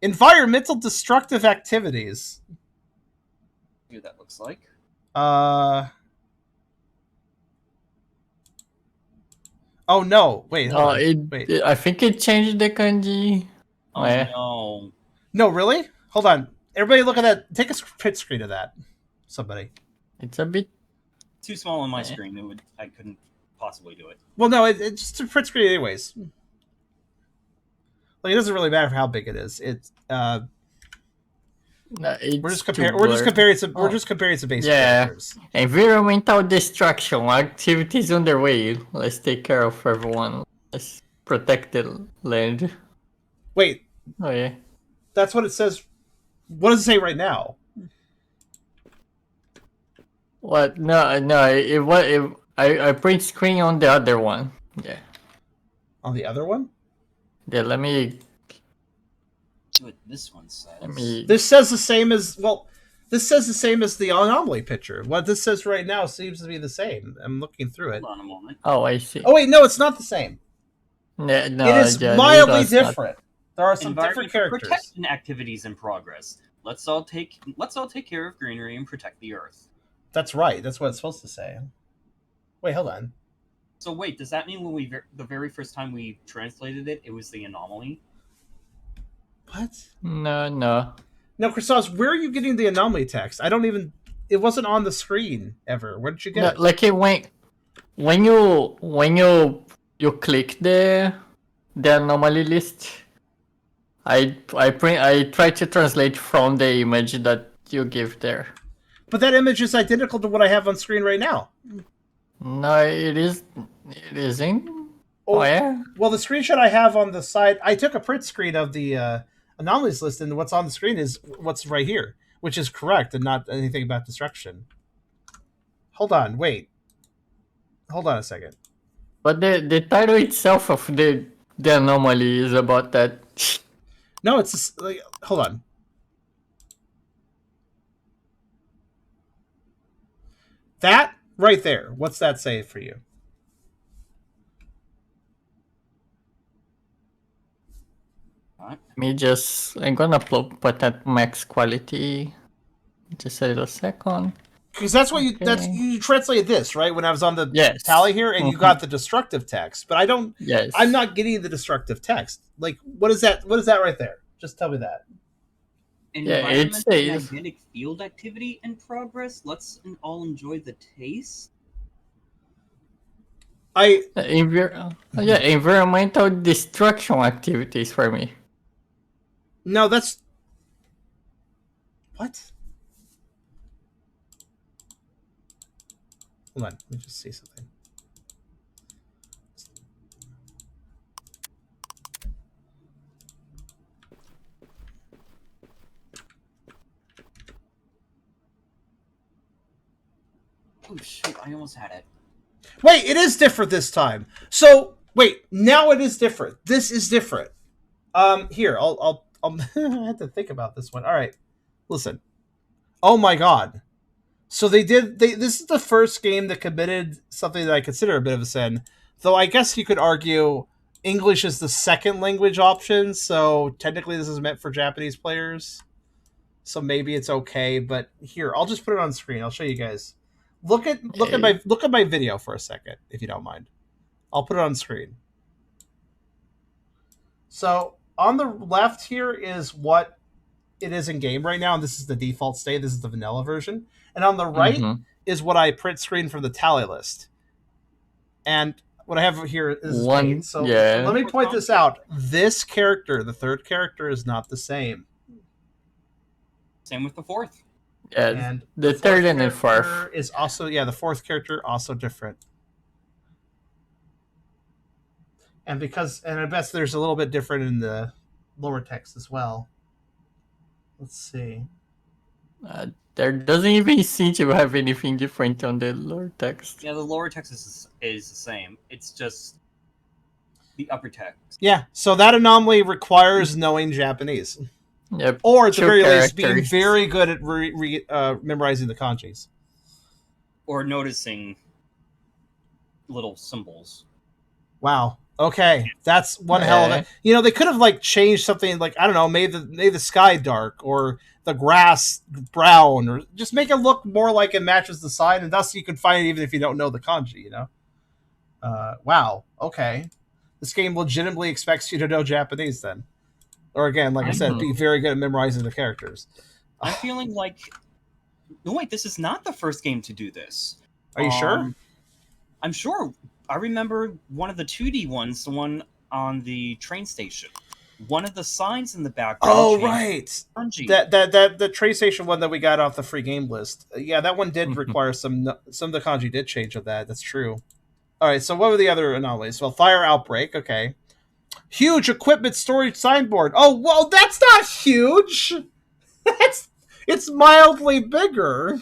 Environmental destructive activities. See what that looks like. Oh, no. Wait, hold on. Wait. I think it changed the kanji. Oh Yeah. no. No, really? Hold on. Everybody look at that. Take a print screen of that. Somebody. It's a bit... Too small on my screen. I couldn't possibly do it. Well, no, it's just a print screen anyways. Like, it doesn't really matter how big it is. It's we're just comparing some basic characters. Environmental destruction. Activities underway. Let's take care of everyone. Let's protect the land. Wait, Oh yeah. that's what it says. What does it say right now? What? No. I print screen on the other one. Yeah. On the other one? Yeah. Let me. See what this one says. This says the same as the anomaly picture. What this says right now seems to be the same. I'm looking through it. Hold on a moment. Oh, I see. Oh wait, no, it's not the same. No, It is mildly different. There are some different characters. Protection activities in progress. Let's all take care of greenery and protect the earth. That's right. That's what it's supposed to say. Wait, hold on. So wait, does that mean when the very first time we translated it, it was the anomaly? What? No. No, Christos, where are you getting the anomaly text? I don't even... It wasn't on the screen, ever. Where did you get it? Like when you click the anomaly list, I try to translate from the image that you give there. But that image is identical to what I have on screen right now. No, it isn't. Oh yeah. Well, the screenshot I have on the side... I took a print screen of the anomalies list, and what's on the screen is what's right here, which is correct and not anything about destruction. Hold on, wait. Hold on a second. But the title itself of the anomaly is about that. No, it's just, like, hold on. That right there. What's that say for you? I'm gonna put that max quality. Just a little second. Because that's what you translated this, right? When I was on the tally here, and you got the destructive text, but I'm not getting the destructive text. Like, what is that? What is that right there? Just tell me that. Environment and magnetic field activity in progress. Let's all enjoy the taste. Environmental destruction activities for me. No, that's what? Hold on, let me just see something. Oh shoot, I almost had it. Wait, it is different this time. So, wait, now it is different. This is different. Here, I'll I had to think about this one. All right, listen. Oh my god. So this is the first game that committed something that I consider a bit of a sin. Though I guess you could argue English is the second language option, so technically this is meant for Japanese players. So maybe it's okay, but here, I'll just put it on screen. I'll show you guys. Look at my video for a second, if you don't mind. I'll put it on screen. So on the left here is what it is in game right now, and this is the default state. This is the vanilla version. And on the right is what I print screen from the tally list. And what I have here is one. So let me point this out. This character, the third character, is not the same. Same with the fourth. Yeah, and the third and the fourth is also the fourth character also different. And I bet there's a little bit different in the lower text as well. Let's see. There doesn't even seem to have anything different on the lower text. Yeah, the lower text is the same. It's just the upper text. Yeah, so that anomaly requires knowing Japanese. Yep. Or at the very least, being very good at memorizing the kanjis. Or noticing little symbols. Wow. Okay, that's one hell of it. You know, they could have changed something I don't know, made the sky dark or the grass brown, or just make it look more like it matches the sign, and thus you can find it even if you don't know the kanji. You know. Wow. Okay, this game legitimately expects you to know Japanese then, or again, like I said, be very good at memorizing the characters. I'm feeling like, no wait, this is not the first game to do this. Are you sure? I'm sure. I remember one of the 2D ones, the one on the train station. One of the signs in the background. Oh, right. That the train station one that we got off the free game list. Yeah, that one did require some of the kanji did change of that. That's true. All right, so what were the other anomalies? Well, fire outbreak. Okay. Huge equipment storage signboard. Oh, well, that's not huge. It's mildly bigger.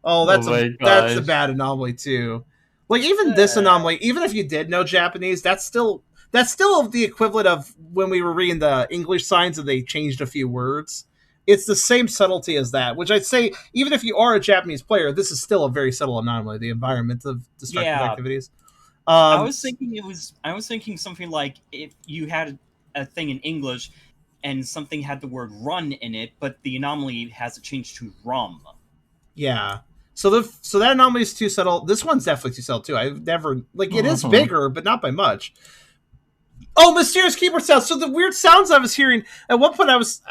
Oh, that's a bad anomaly too. Even this anomaly, even if you did know Japanese, that's still the equivalent of when we were reading the English signs and they changed a few words. It's the same subtlety as that, which I'd say, even if you are a Japanese player, this is still a very subtle anomaly, the environment of destructive activities. I was thinking something like if you had a thing in English and something had the word run in it, but the anomaly has it changed to rum. Yeah. So that anomaly is too subtle. This one's definitely too subtle too. I've never it is bigger, but not by much. Oh, mysterious keyboard sounds. So the weird sounds I was hearing at one point, I was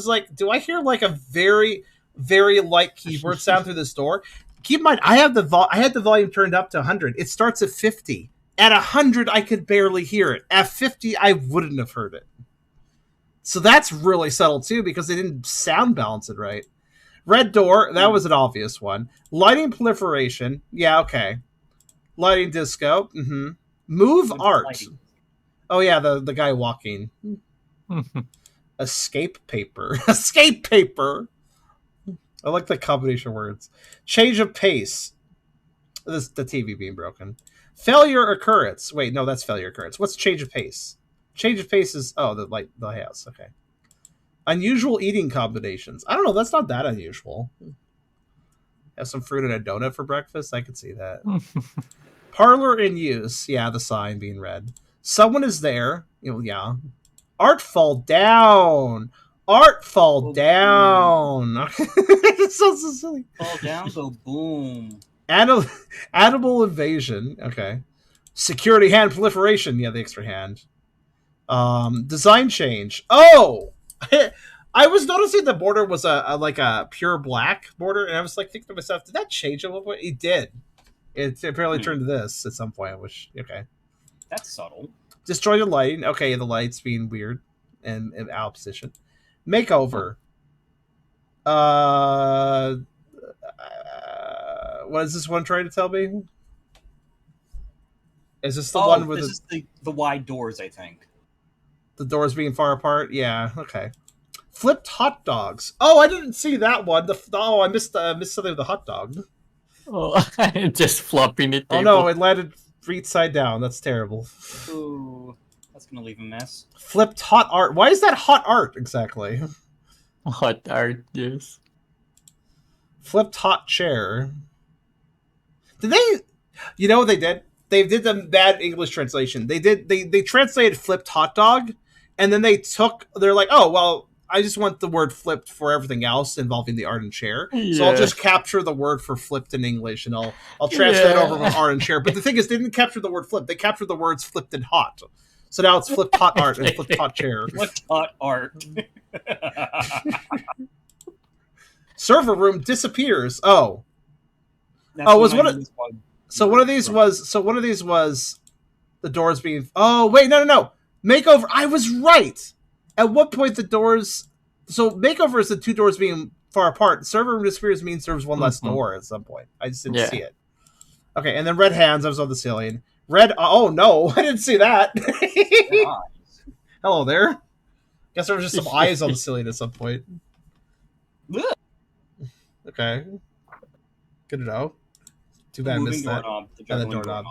like, do I hear a very, very light keyboard sound through this door? Keep in mind, I had the volume turned up to 100. It starts at 50. At 100, I could barely hear it. At 50, I wouldn't have heard it. So that's really subtle too, because they didn't sound balance it right. Red door, that was an obvious one. Lighting proliferation, yeah, okay. Lighting disco, Move art. Lighting. Oh yeah, the guy walking. Escape paper. Escape paper. I like the combination of words. Change of pace. This is the TV being broken. Failure occurrence. Wait, no, that's failure occurrence. What's change of pace? Change of pace is the house. Okay. Unusual eating combinations. I don't know. That's not that unusual. Have some fruit and a donut for breakfast. I could see that. Parlor in use. Yeah, the sign being read. Someone is there. Yeah. Art fall down. Art fall down. It's so silly. Fall down, go boom. Animal invasion. Okay. Security hand proliferation. Yeah, the extra hand. Design change. Oh, I was noticing the border was a pure black border, and I was like thinking to myself, did that change at one point? It did. It apparently turned to this at some point. Which okay. That's subtle. Destroy the light. Okay, the light's being weird and out of position. Makeover. What is this one trying to tell me? Is this the one with is the wide doors? I think the doors being far apart. Yeah. Okay. Flipped hot dogs. Oh, I didn't see that one. I missed something with the hot dog. Oh, just flopping it. Oh no, it landed feet side down. That's terrible. Ooh, that's gonna leave a mess. Flipped hot art. Why is that hot art exactly? Hot art, yes. Flipped hot chair. Did they? You know what they did? They did the bad English translation. They translated flipped hot dog, and then they're like, oh well, I just want the word flipped for everything else involving the art and chair. Yeah. So I'll just capture the word for flipped in English, and I'll translate it over from art and chair. But the thing is, they didn't capture the word flip. They captured the words flipped and hot. So now it's flipped hot art and flipped hot chair. Flipped hot art. Server room disappears. Oh. That's Oh, was when one I of used one. so one of these was the doors being. Oh wait, no. Makeover. I was right. At what point the doors? So makeover is the two doors being far apart. Server room disappears means there's one less door at some point. I just didn't see it. Okay, and then red hands. I was on the ceiling. Red. Oh no, I didn't see that. Hello there. Guess there was just some eyes on the ceiling at some point. Okay. Good to know. Too bad I missed that. And the doorknob.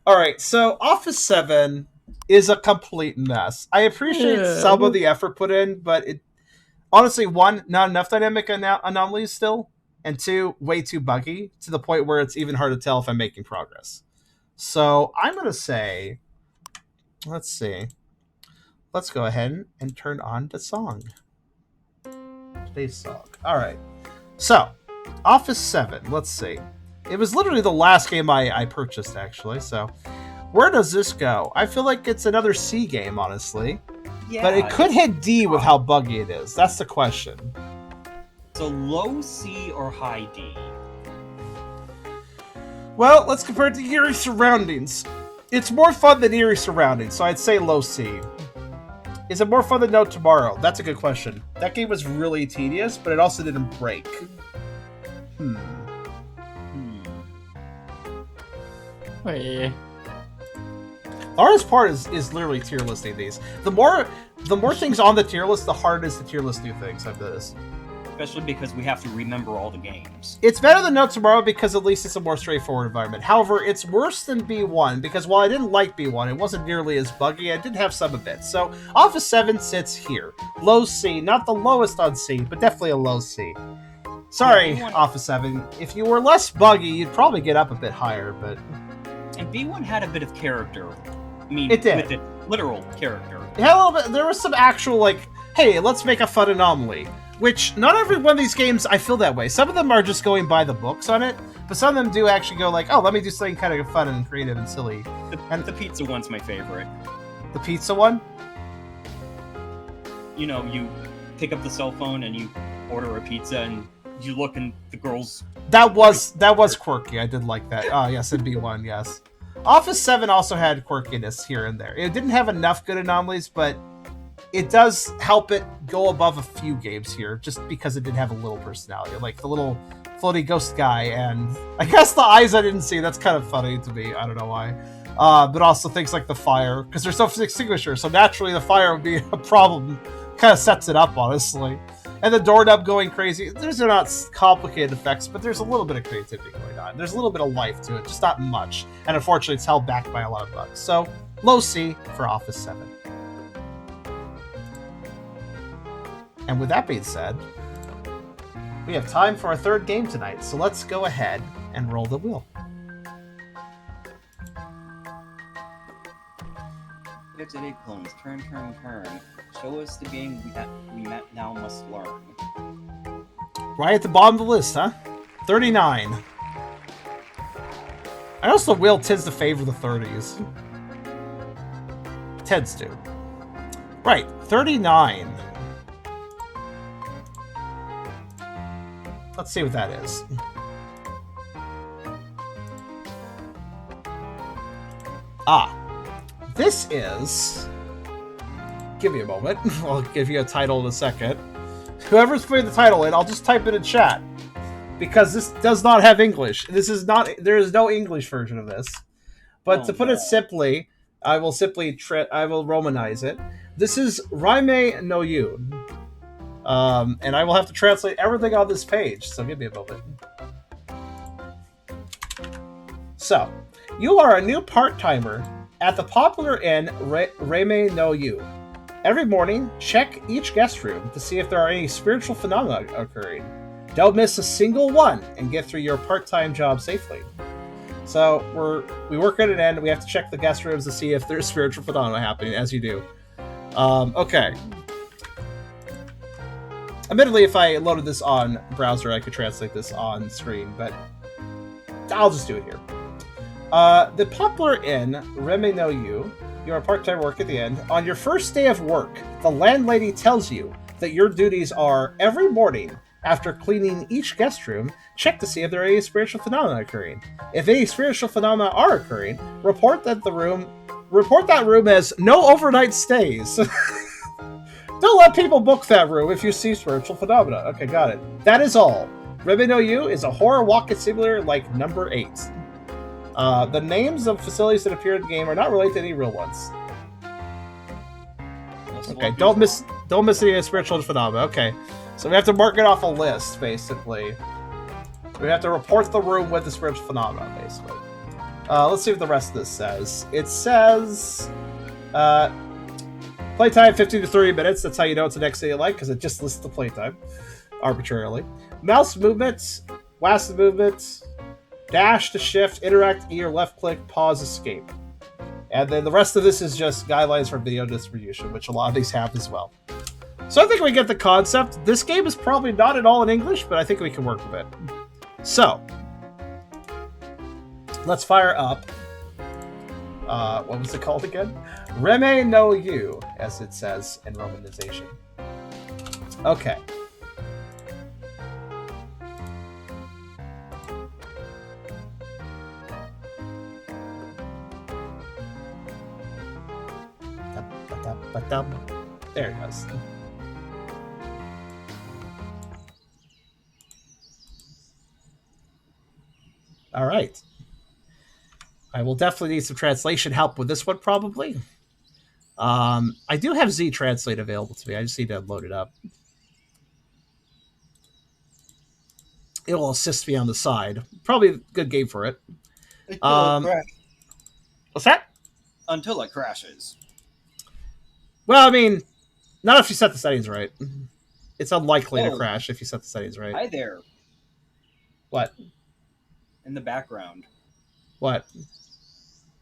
All right, so Office 7 is a complete mess. I appreciate some of the effort put in, but it honestly, one, not enough dynamic anomalies still, and two, way too buggy to the point where it's even hard to tell if I'm making progress. So I'm going to say, let's see. Let's go ahead and turn on the song. Today's song. All right. So, Office 7, let's see. It was literally the last game I purchased, actually, so where does this go? I feel like it's another C game, honestly. Yeah, but it could hit D with how buggy it is. That's the question. So low C or high D? Well, let's compare it to Eerie Surroundings. It's more fun than Eerie Surroundings, so I'd say low C. Is it more fun than No Tomorrow? That's a good question. That game was really tedious, but it also didn't break. Wait. The hardest part is literally tier listing these. The more things on the tier list, the harder it is to tier list new things like this. Especially because we have to remember all the games. It's better than No Tomorrow because at least it's a more straightforward environment. However, it's worse than B1 because while I didn't like B1, it wasn't nearly as buggy. I did have some of it. So Office 7 sits here. Low C, not the lowest on C, but definitely a low C. Sorry, yeah, Office 7. If you were less buggy, you'd probably get up a bit higher, but... And B1 had a bit of character. I mean, it did. With it, literal character. It had a little bit. There was some actual, like, hey, let's make a fun anomaly. Which, not every one of these games, I feel that way. Some of them are just going by the books on it, but some of them do actually go like, oh, let me do something kind of fun and creative and silly. And the pizza one's my favorite. The pizza one? You know, you pick up the cell phone and you order a pizza and you look and the girl's... That was quirky. I did like that. Oh, yes, it'd be one, yes. Office 7 also had quirkiness here and there. It didn't have enough good anomalies, but it does help it go above a few games here, just because it did have a little personality. Like the little floaty ghost guy, and I guess the eyes I didn't see. That's kind of funny to me. I don't know why. But also things like the fire, because there's no extinguisher, so naturally the fire would be a problem. Kind of sets it up, honestly. And the doorknob going crazy. These are not complicated effects, but there's a little bit of creativity going on. There's a little bit of life to it, just not much. And unfortunately, it's held back by a lot of bugs. So, low C for Office 7. And with that being said, we have time for our third game tonight. So let's go ahead and roll the wheel. Get today clones. Turn. Show us the game we now must learn. Right at the bottom of the list, huh? 39. I also will tends to favor the 30s. Tends to. Right, 39. Let's see what that is. This is... Give me a moment. I'll give you a title in a second. Whoever's putting the title in, I'll just type it in chat. Because this does not have English. This is not... There is no English version of this. But to put it simply, I will Romanize it. This is Raime no Yu. And I will have to translate everything on this page, so give me a moment. So, you are a new part-timer at the popular inn Raime no Yu. Every morning, check each guest room to see if there are any spiritual phenomena occurring. Don't miss a single one and get through your part-time job safely. So, we work at an inn, we have to check the guest rooms to see if there's spiritual phenomena happening, as you do. Okay. Admittedly, if I loaded this on browser, I could translate this on screen, but I'll just do it here. The popular inn, Raime no Yu, you are part-time work at the inn. On your first day of work, the landlady tells you that your duties are, every morning, after cleaning each guest room, check to see if there are any spiritual phenomena occurring. If any spiritual phenomena are occurring, report that room as no overnight stays. Don't let people book that room if you see spiritual phenomena. Okay, got it. That is all. Raime no Yu is a horror walk-in simulator like number 8. The names of facilities that appear in the game are not related to any real ones. Okay, don't miss any spiritual phenomena. Okay, so we have to mark it off a list, basically. We have to report the room with the spiritual phenomena, basically. Let's see what the rest of this says. It says... playtime 15 to 30 minutes. That's how you know it's the next day of light, because it just lists the playtime arbitrarily. Mouse movements, WASD movements, dash to shift, interact, E or left click, pause, escape. And then the rest of this is just guidelines for video distribution, which a lot of these have as well. So I think we get the concept. This game is probably not at all in English, but I think we can work with it. So, let's fire up. What was it called again? Raime no Yu, as it says in Romanization. Okay. There it goes. All right. I will definitely need some translation help with this one, probably. I do have Z Translate available to me. I just need to load it up. It will assist me on the side. Probably a good game for it. What's that? Until it crashes. Well, I mean, not if you set the settings right. It's unlikely to crash if you set the settings right. Hi there. What? In the background. What?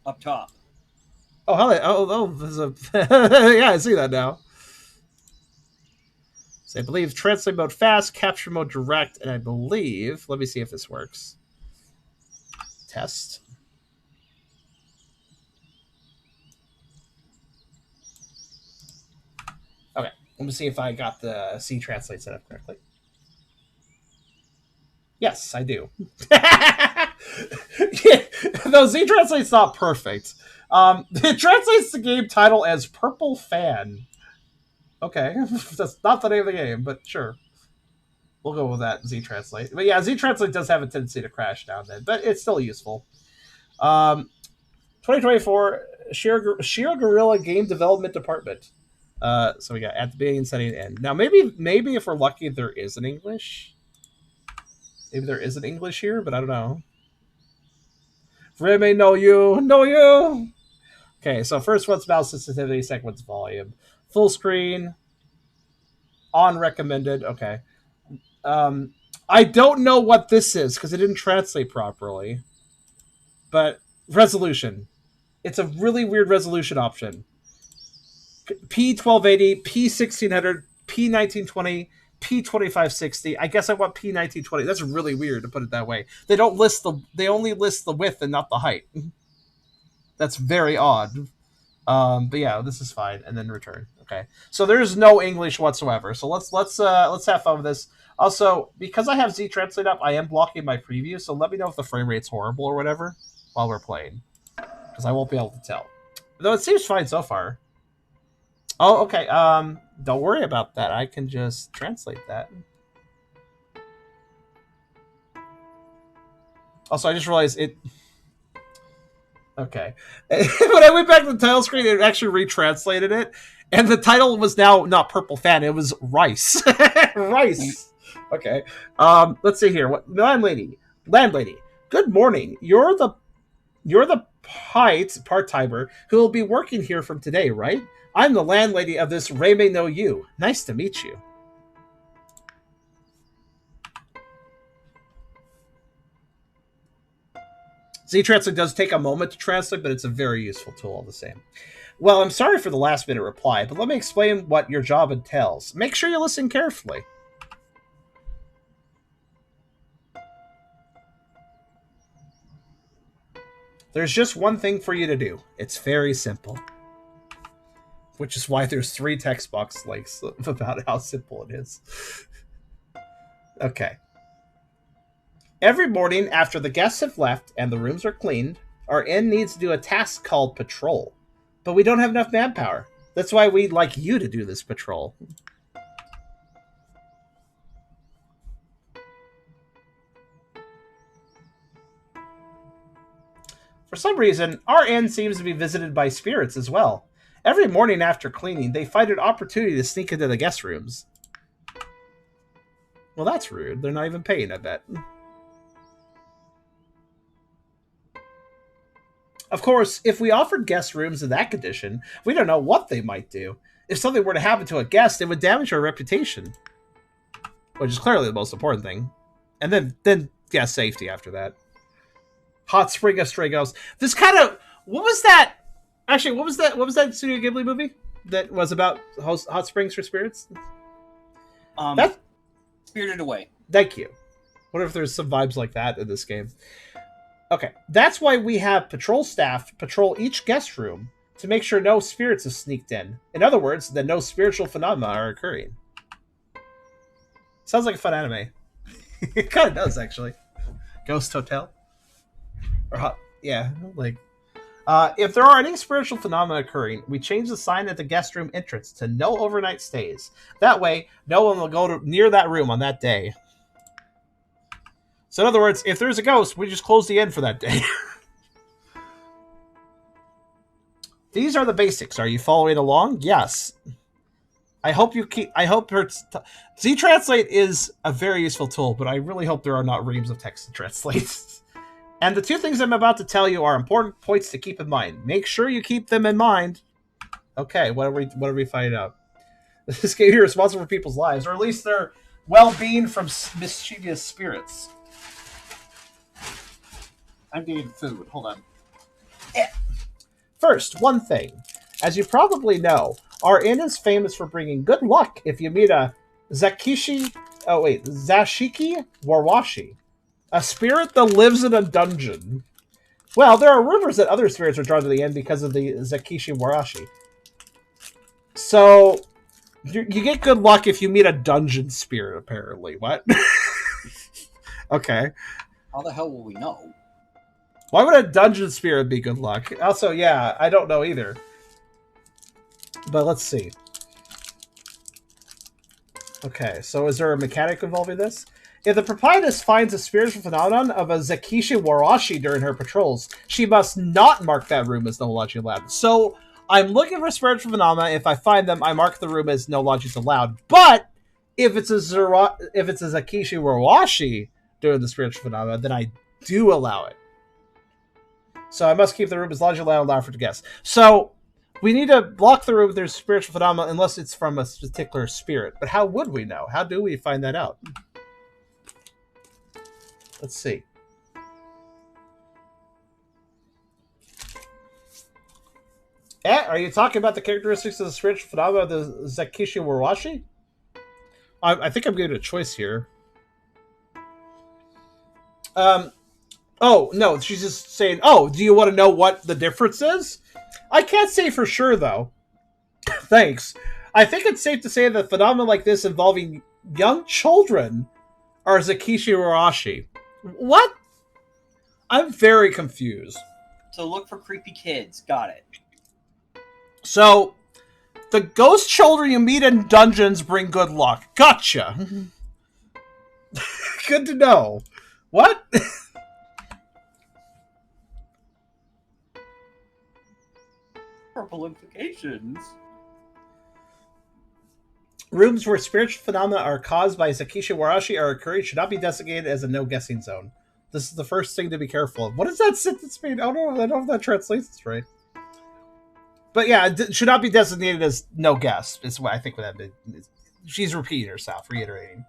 Up top. Oh, hell, oh, there's a... yeah, I see that now. So I believe translate mode fast, capture mode direct, and I believe... Let me see if this works. Test. Okay, let me see if I got the C Translate set up correctly. Yes, I do. Yeah, though Z Translate's not perfect. It translates the game title as Purple Fan. Okay, that's not the name of the game, but sure. We'll go with that, Z Translate. But yeah, Z Translate does have a tendency to crash now and then, but it's still useful. 2024 Sheer Gorilla Game Development Department. So we got at the beginning, setting, and end. Now maybe if we're lucky, there is an English. Maybe there is an English here, but I don't know. Raime no Yu. Okay, so first one's mouse sensitivity, second one's volume. Full screen. On recommended. Okay. I don't know what this is because it didn't translate properly. But resolution. It's a really weird resolution option. P1280, P1600, P1920, P2560. I guess I want P1920. That's really weird to put it that way. They only list the width and not the height. That's very odd. But yeah, this is fine. And then return. Okay. So there's no English whatsoever. So let's have fun with this. Also, because I have Z Translate up, I am blocking my preview. So let me know if the frame rate's horrible or whatever while we're playing, because I won't be able to tell. Though it seems fine so far. Oh, okay. Don't worry about that. I can just translate that. Also, I just realized it. Okay. When I went back to the title screen, it actually retranslated it, and the title was now not Purple Fan. It was Rice. Rice. Okay. Let's see here. What landlady? Good morning. You're the part-timer who will be working here from today, right? I'm the landlady of this霊迷の湯. Nice to meet you. Z-Translate does take a moment to translate, but it's a very useful tool all the same. Well, I'm sorry for the last-minute reply, but let me explain what your job entails. Make sure you listen carefully. There's just one thing for you to do. It's very simple. Which is why there's 3 text box links about how simple it is. Okay. Every morning after the guests have left and the rooms are cleaned, our inn needs to do a task called patrol. But we don't have enough manpower. That's why we'd like you to do this patrol. For some reason, our inn seems to be visited by spirits as well. Every morning after cleaning, they find an opportunity to sneak into the guest rooms. Well, that's rude. They're not even paying, I bet. Of course, if we offered guest rooms in that condition, we don't know what they might do. If something were to happen to a guest, it would damage our reputation. Which is clearly the most important thing. And then guest safety after that. Hot Spring of Stray Ghosts. This kind of... What was that? Actually, what was that Studio Ghibli movie that was about hot springs for spirits? Spirited Away. Thank you. What if there's some vibes like that in this game? Okay, that's why we have patrol staff patrol each guest room to make sure no spirits have sneaked in. In other words, that no spiritual phenomena are occurring. Sounds like a fun anime. It kind of does, actually. Ghost Hotel. Or hot, yeah, like... if there are any spiritual phenomena occurring, we change the sign at the guest room entrance to no overnight stays. That way, no one will go near that room on that day. So in other words, if there's a ghost, we just close the inn for that day. These are the basics. Are you following along? Yes. I hope Z-Translate is a very useful tool, but I really hope there are not reams of text to translate. And the 2 things I'm about to tell you are important points to keep in mind. Make sure you keep them in mind. Okay, what are we finding out? This game here is responsible for people's lives, or at least their well-being from mischievous spirits. I'm getting food. Hold on. First, one thing. As you probably know, our inn is famous for bringing good luck if you meet a Zashiki Warwashi. A spirit that lives in a dungeon. Well, there are rumors that other spirits are drawn to the inn because of the Zakishi Warashi. So, you get good luck if you meet a dungeon spirit, apparently. What? Okay. How the hell will we know? Why would a dungeon spirit be good luck? Also, yeah, I don't know either. But let's see. Okay, so is there a mechanic involving this? If the proprietress finds a spiritual phenomenon of a Zakishi Warashi during her patrols, she must not mark that room as no lodging allowed. So, I'm looking for spiritual phenomena. If I find them, I mark the room as no lodging allowed. But, if it's a Zakishi Warashi during the spiritual phenomena, then I do allow it. So, I must keep the room as lodging allowed for the guests. So, we need to block the room if there's spiritual phenomena unless it's from a particular spirit. But how would we know? How do we find that out? Let's see. Are you talking about the characteristics of the spiritual phenomena of the Zakishi Warashi? I think I'm giving a choice here. Oh, no, she's just saying, oh, do you want to know what the difference is? I can't say for sure, though. Thanks. I think it's safe to say that phenomena like this involving young children are Zakishi Warashi. What? I'm very confused. So look for creepy kids. Got it. So, the ghost children you meet in dungeons bring good luck. Gotcha. Good to know. What? Purple implications. Rooms where spiritual phenomena are caused by Zakishi Warashi are occurring should not be designated as a no-guessing zone. This is the first thing to be careful of. What does that sentence mean? I don't know if that translates right. But yeah, it should not be designated as no guess, is what I think what that means. She's repeating herself, reiterating.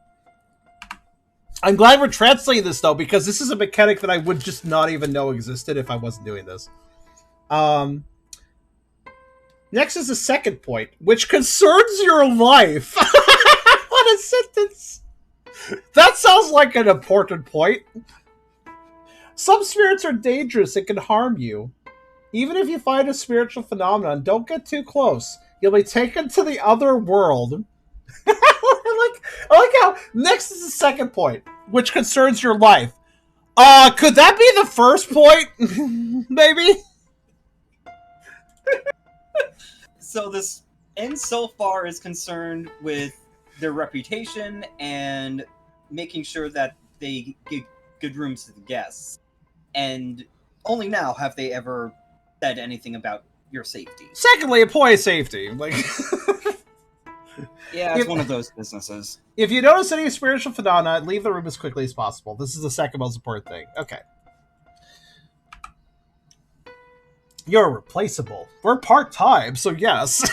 I'm glad we're translating this, though, because this is a mechanic that I would just not even know existed if I wasn't doing this. Next is the second point, which concerns your life. What a sentence! That sounds like an important point. Some spirits are dangerous and can harm you. Even if you find a spiritual phenomenon, don't get too close. You'll be taken to the other world. I like how next is the second point, which concerns your life. Could that be the first point? Maybe? So this insofar is concerned with their reputation and making sure that they give good rooms to the guests. And only now have they ever said anything about your safety. Secondly, employee safety. Like, yeah, it's one of those businesses. If you notice any spiritual phenomena, leave the room as quickly as possible. This is the second most important thing. Okay. You're replaceable. We're part-time, so yes.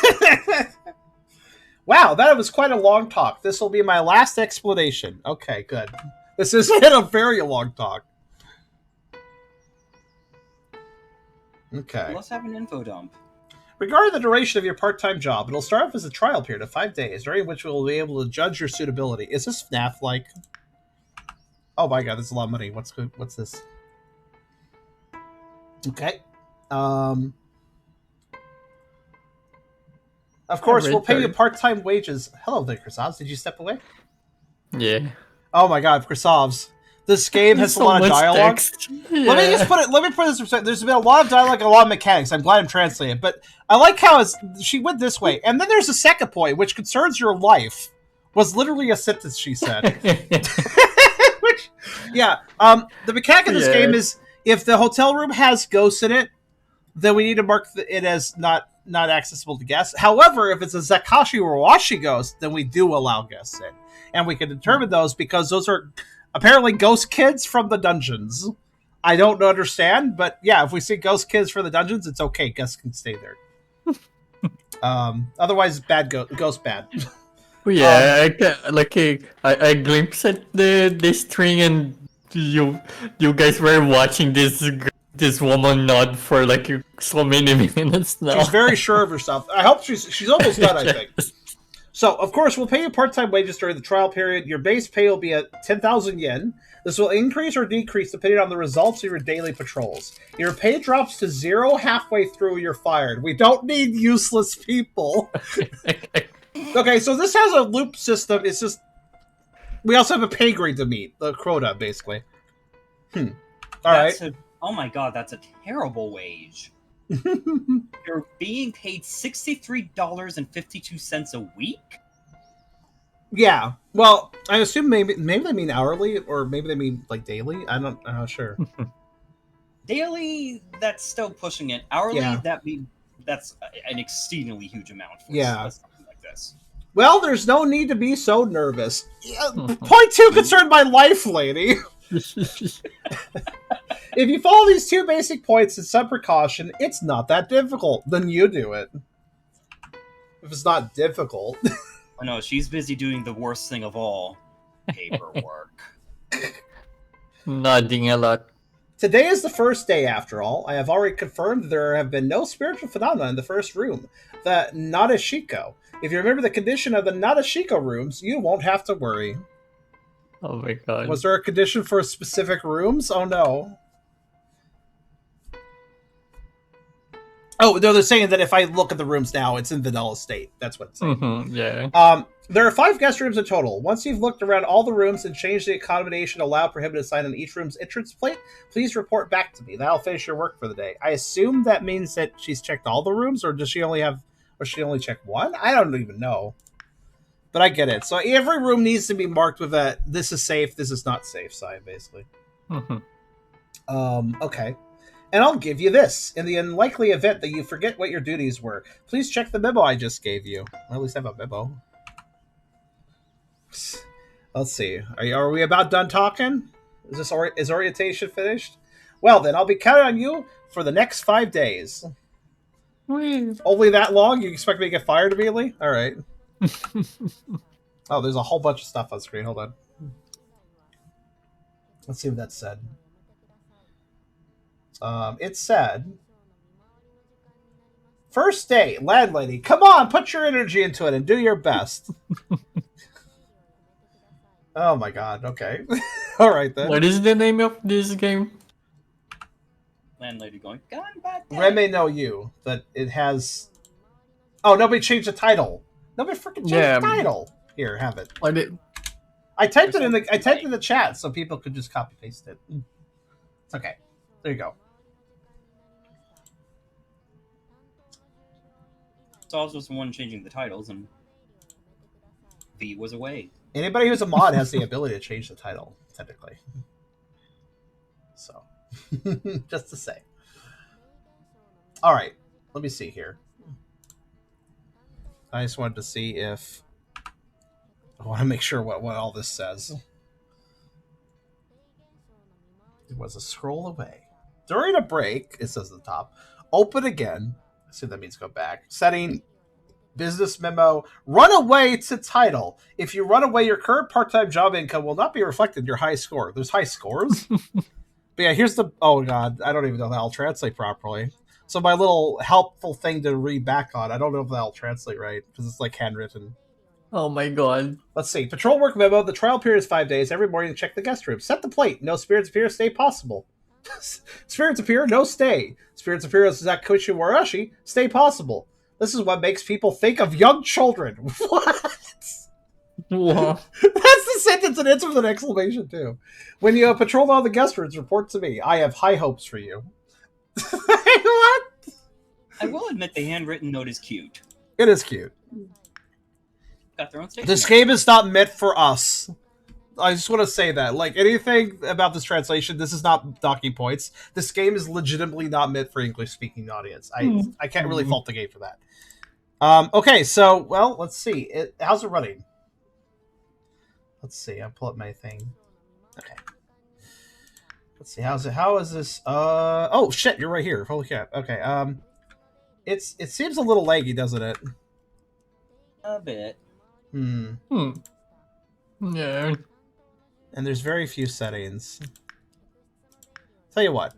Wow, that was quite a long talk. This will be my last explanation. Okay, good. This has been a very long talk. Okay. Let's have an info dump. Regarding the duration of your part-time job, it'll start off as a trial period of 5 days, during which we'll be able to judge your suitability. Is this FNAF-like? Oh my god, that's a lot of money. What's this? Okay. Of course, we'll pay you part-time wages. Hello there, Krasavs. Did you step away? Yeah. Oh my god, Krasavs. This game has a lot of dialogue. Yeah. Let me put this in perspective. There's been a lot of dialogue and a lot of mechanics. I'm glad I'm translating it, but I like how she went this way. And then there's a second point, which concerns your life. Was literally a sentence she said. Which, yeah. The mechanic of this game is if the hotel room has ghosts in it, then we need to mark it as not accessible to guests. However, if it's a Zakashi or Washi ghost, then we do allow guests in. And we can determine those because those are apparently ghost kids from the dungeons. I don't understand, but yeah, if we see ghost kids from the dungeons, it's okay. Guests can stay there. Otherwise, bad ghost bad. Yeah, I glimpsed at the string, and you guys were watching this woman nod for like so many minutes now. She's very sure of herself. I hope she's almost done, I think. So, of course, we'll pay you part-time wages during the trial period. Your base pay will be at 10,000 yen. This will increase or decrease depending on the results of your daily patrols. Your pay drops to 0 halfway through, you're fired. We don't need useless people. Okay, so this has a loop system. It's just... We also have a pay grade to meet. The quota, basically. Alright. Oh my god, that's a terrible wage. You're being paid $63.52 a week? Yeah. Well, I assume maybe they mean hourly, or maybe they mean like daily. I'm not sure. Daily, that's still pushing it. Hourly, Yeah. that's an exceedingly huge amount for something like this. Well, there's no need to be so nervous. Point 2 concerned my life, lady. If you follow these 2 basic points and some precaution, it's not that difficult. Then you do it. If it's not difficult. Oh no, she's busy doing the worst thing of all. Paperwork. Nodding a lot. Today is the first day, after all. I have already confirmed there have been no spiritual phenomena in the first room, the Nadeshiko. If you remember the condition of the Nadeshiko rooms, you won't have to worry. Oh my god. Was there a condition for specific rooms? Oh no. Oh, no, they're saying that if I look at the rooms now, it's in vanilla state. That's what it's saying. Yeah. There are 5 guest rooms in total. Once you've looked around all the rooms and changed the accommodation allowed prohibited sign on each room's entrance plate, please report back to me. That'll finish your work for the day. I assume that means that she's checked all the rooms, or does she only check one? I don't even know. But I get it. So every room needs to be marked with a "this is safe, this is not safe" sign, basically. Okay. And I'll give you this. In the unlikely event that you forget what your duties were, please check the memo I just gave you. Or at least I have a memo. Let's see. Are we about done talking? Is orientation finished? Well, then I'll be counting on you for the next 5 days. Only that long? You expect me to get fired immediately? All right. Oh, there's a whole bunch of stuff on screen. Hold on. Let's see what that said. It said, first day, landlady, come on, put your energy into it and do your best. Oh my god, okay. All right then. What is the name of this game? Landlady going, gone bad day. Reme no you, but it has... Oh, nobody changed the title. Nobody freaking changed the title. Here, have it. I typed it in the chat so people could just copy paste it. It's okay. There you go. So I was just the one changing the titles, and V was away. Anybody who's a mod has the ability to change the title, technically. So, just to say. All right, let me see here. I just wanted to see if... I want to make sure what all this says. It was a scroll away. During a break, it says at the top, open again. I assume that means go back. Setting... business memo, run away to title. If you run away, your current part-time job income will not be reflected in your high score. There's high scores? But yeah, here's the... Oh, God. I don't even know if that'll translate properly. So my little helpful thing to read back on, I don't know if that'll translate right, because it's like handwritten. Oh my god. Let's see. Patrol work memo. The trial period is 5 days. Every morning check the guest room. Set the plate. No spirits appear. Stay possible. Spirits appear. No stay. Spirits appear as Zakuchi Warashi. Stay possible. This is what makes people think of young children. What? What? That's the sentence and ends with an exclamation, too. When you patrol all the guest rooms, report to me. I have high hopes for you. What? I will admit the handwritten note is cute. It is cute. Got their own station. This game is not meant for us. I just want to say that. Like, anything about this translation, this is not docking points. This game is legitimately not meant for English-speaking audience. I can't really fault the game for that. Okay, so, well, let's see. How's it running? Let's see. I'll pull up my thing. Okay. Let's see. How is this? Oh, shit, you're right here. Holy crap. Okay, it seems a little laggy, doesn't it? A bit. Yeah. And there's very few settings. Tell you what.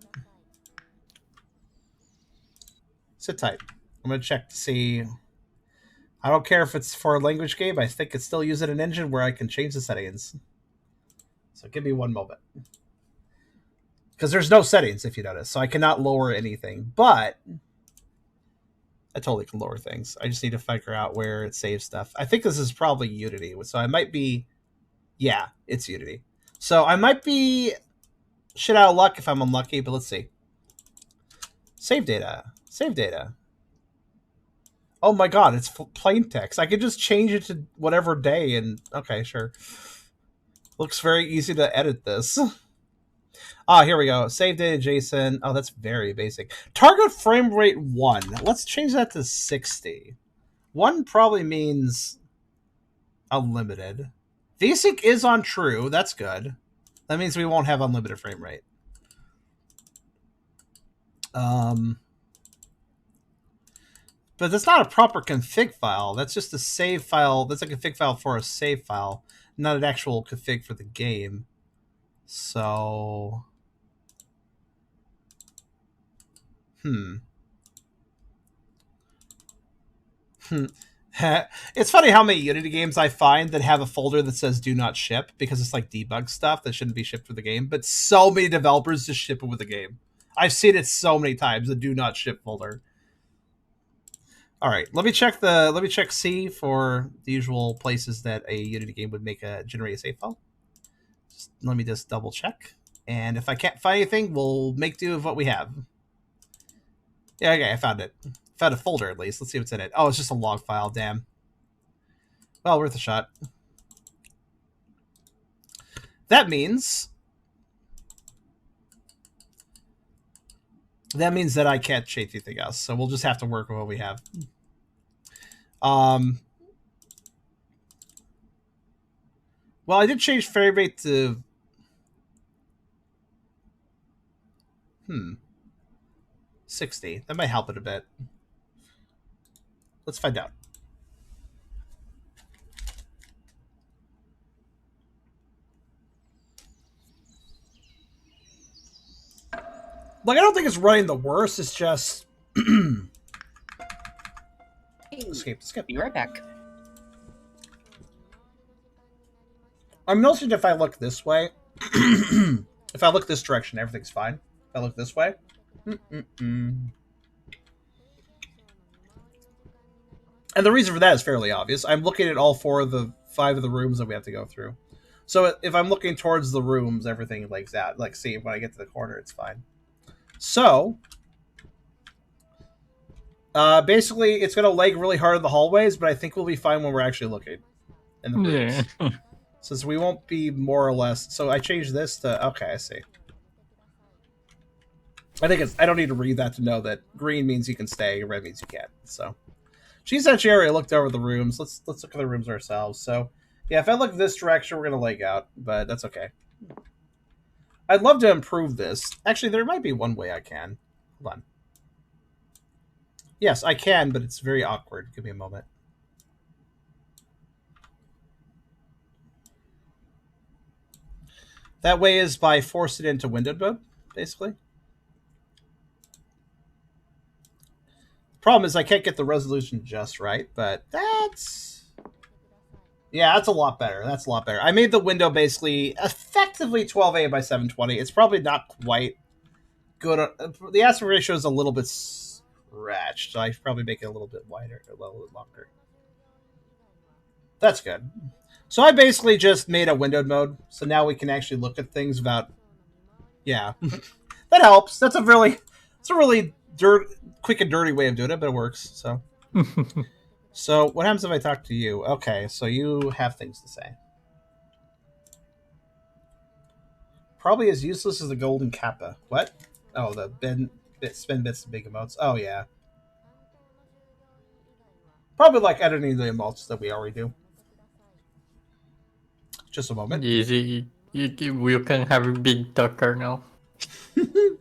Sit tight. I'm going to check to see... I don't care if it's for a language game. I think it's still using an engine where I can change the settings. So give me one moment. Because there's no settings, if you notice. So I cannot lower anything. But I totally can lower things. I just need to figure out where it saves stuff. I think this is probably Unity. So I might be... Yeah, it's Unity. So I might be shit out of luck if I'm unlucky, but let's see. Save data. Save data. Oh my god, it's plain text. I could just change it to whatever day and... Okay, sure. Looks very easy to edit this. Ah, here we go. Save data JSON. Oh, that's very basic. Target frame rate 1. Let's change that to 60. 1 probably means unlimited. VSync is on true. That's good. That means we won't have unlimited frame rate. But that's not a proper config file. That's just a save file. That's a config file for a save file, not an actual config for the game. So It's funny how many Unity games I find that have a folder that says "Do not ship" because it's like debug stuff that shouldn't be shipped with the game. But so many developers just ship it with the game. I've seen it so many times. The "Do not ship" folder. All right, let me check C for the usual places that a Unity game would generate a save file. Let me just double check, and if I can't find anything, we'll make do of what we have. Yeah, okay, I found it. Found a folder at least. Let's see what's in it. Oh, it's just a log file. Damn. Well, worth a shot. That means that I can't change anything else. So we'll just have to work with what we have. Well, I did change frame rate to 60. That might help it a bit. Let's find out. Like, I don't think it's running the worst. It's just escape. Be right back. I'm noticing if I look this way, if I look this direction, everything's fine. If I look this way, and the reason for that is fairly obvious. I'm looking at all 5 of the rooms that we have to go through. So if I'm looking towards the rooms, everything legs out. Like, see, when I get to the corner, it's fine. So basically, it's going to lag really hard in the hallways, but I think we'll be fine when we're actually looking in the rooms. Yeah. Since we won't be more or less. So I changed this to, okay, I see. I don't need to read that to know that green means you can stay, red means you can't. So she's actually already looked over the rooms. Let's look at the rooms ourselves. So yeah, if I look this direction, we're gonna lag out, but that's okay. I'd love to improve this. Actually, there might be one way I can. Hold on. Yes, I can, but it's very awkward. Give me a moment. That way is by forcing it into windowed mode, basically. Problem is I can't get the resolution just right, but that's a lot better. That's a lot better. I made the window basically effectively 1280 by 720. It's probably not quite good. The aspect ratio is a little bit scratched, so I should probably make it a little bit wider, a little bit longer. That's good. So I basically just made a windowed mode, so now we can actually look at things without. Yeah, that helps. It's a really quick and dirty way of doing it, but it works. So, so what happens if I talk to you? Okay, so you have things to say. Probably as useless as the golden kappa. What? Oh, the spin bits and big emotes. Oh yeah. Probably like editing the emotes that we already do. Just a moment. Easy. You can have a big tucker now.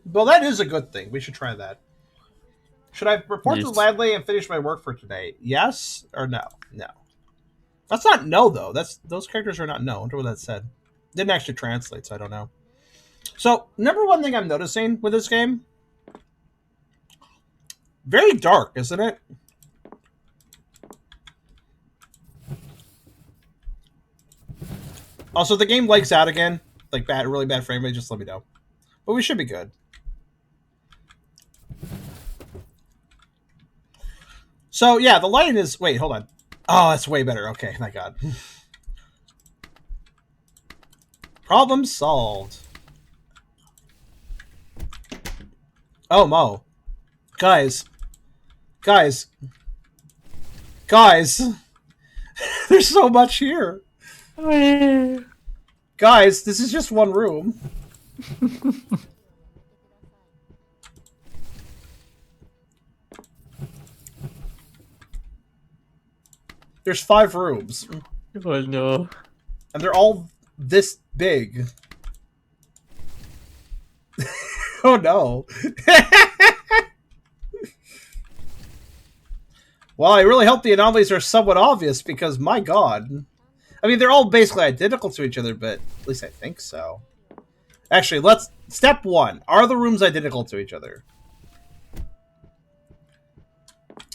Well, that is a good thing. We should try that. Should I report to Yes. Ladley and finish my work for today? Yes or no? No. That's not no, though. Those characters are not no. I wonder what that said. Didn't actually translate, so I don't know. So, number one thing I'm noticing with this game, very dark, isn't it? Also, the game legs out again. Like, really bad frame rate, just let me know. But we should be good. So, yeah, the lighting is... Wait, hold on. Oh, that's way better. Okay, thank God. Problem solved. Oh, Mo. Guys. There's so much here. Guys, this is just one room. There's 5 rooms. Oh no. And they're all this big. Oh no. Well, I really hope the anomalies are somewhat obvious because, my God. I mean, they're all basically identical to each other, but at least I think so. Actually, step 1. Are the rooms identical to each other?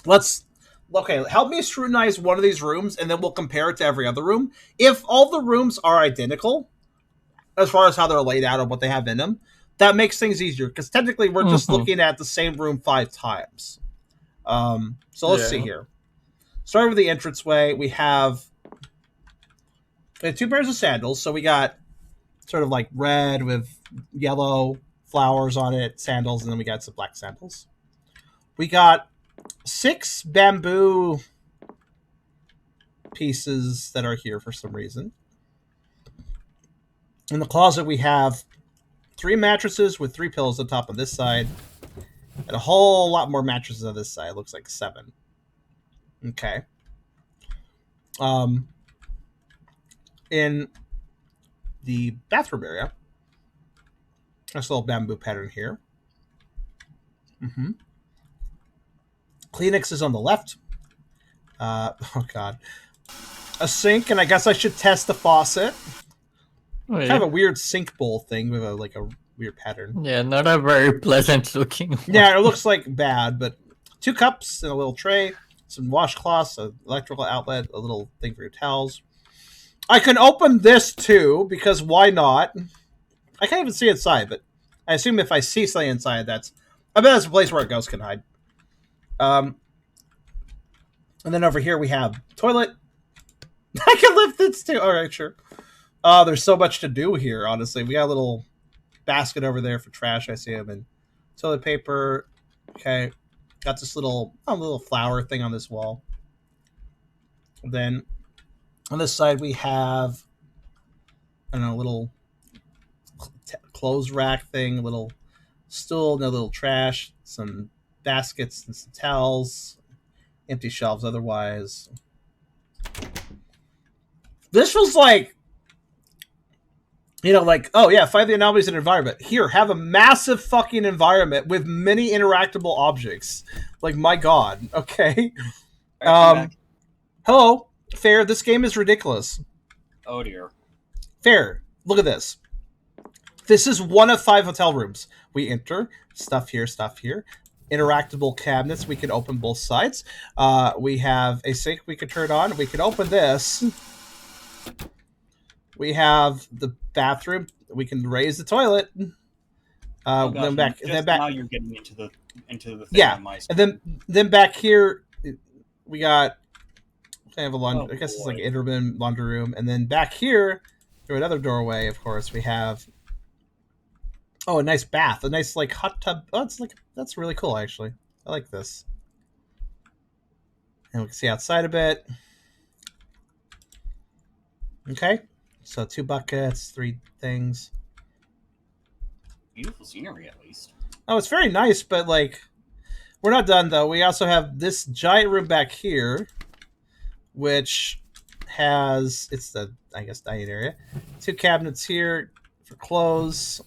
Okay, help me scrutinize one of these rooms, and then we'll compare it to every other room. If all the rooms are identical, as far as how they're laid out and what they have in them, that makes things easier, because technically we're just looking at the same room 5 times. So let's see here. Starting with the entranceway, we have 2 pairs of sandals. So we got sort of like red with yellow flowers on it, sandals, and then we got some black sandals. We got 6 bamboo pieces that are here for some reason. In the closet, we have 3 mattresses with 3 pillows on top on this side, and a whole lot more mattresses on this side. It looks like 7. Okay. In the bathroom area, there's a little bamboo pattern here. Kleenex is on the left. Oh god. A sink, and I guess I should test the faucet. Wait. Kind of a weird sink bowl thing with a weird pattern. Yeah, not a very pleasant looking one. Yeah, it looks like bad, but 2 cups and a little tray, some washcloths, an electrical outlet, a little thing for your towels. I can open this too, because why not? I can't even see inside, but I assume if I see something inside, I bet that's a place where a ghost can hide. And then over here we have toilet. I can lift this too. All right, sure. There's so much to do here, honestly. We got a little basket over there for trash, I see them, and toilet paper. Okay. Got this little flower thing on this wall. And then on this side we have, I don't know, a little clothes rack thing, a little stool, no little trash, some baskets and some towels, empty shelves otherwise. This was like, oh yeah, find the anomalies in environment. Here, have a massive fucking environment with many interactable objects. Like, my god. Okay. Hello, Fair. This game is ridiculous. Oh dear. Fair. Look at this. This is one of 5 hotel rooms. We enter, stuff here, interactable cabinets. We can open both sides. We have a sink we could turn on. We can open this. We have the bathroom. We can raise the toilet. Then back. Now you're getting into the thing. Yeah, and then back here we got. I have a laundry. I guess it's like an intermittent laundry room, and then back here through another doorway. Of course, we have. Oh, a nice bath, a nice like hot tub. Oh, that's really cool actually. I like this. And we can see outside a bit. Okay. So 2 buckets, 3 things. Beautiful scenery, at least. Oh, it's very nice, but like, we're not done though. We also have this giant room back here, which has the dining area. 2 cabinets here for clothes.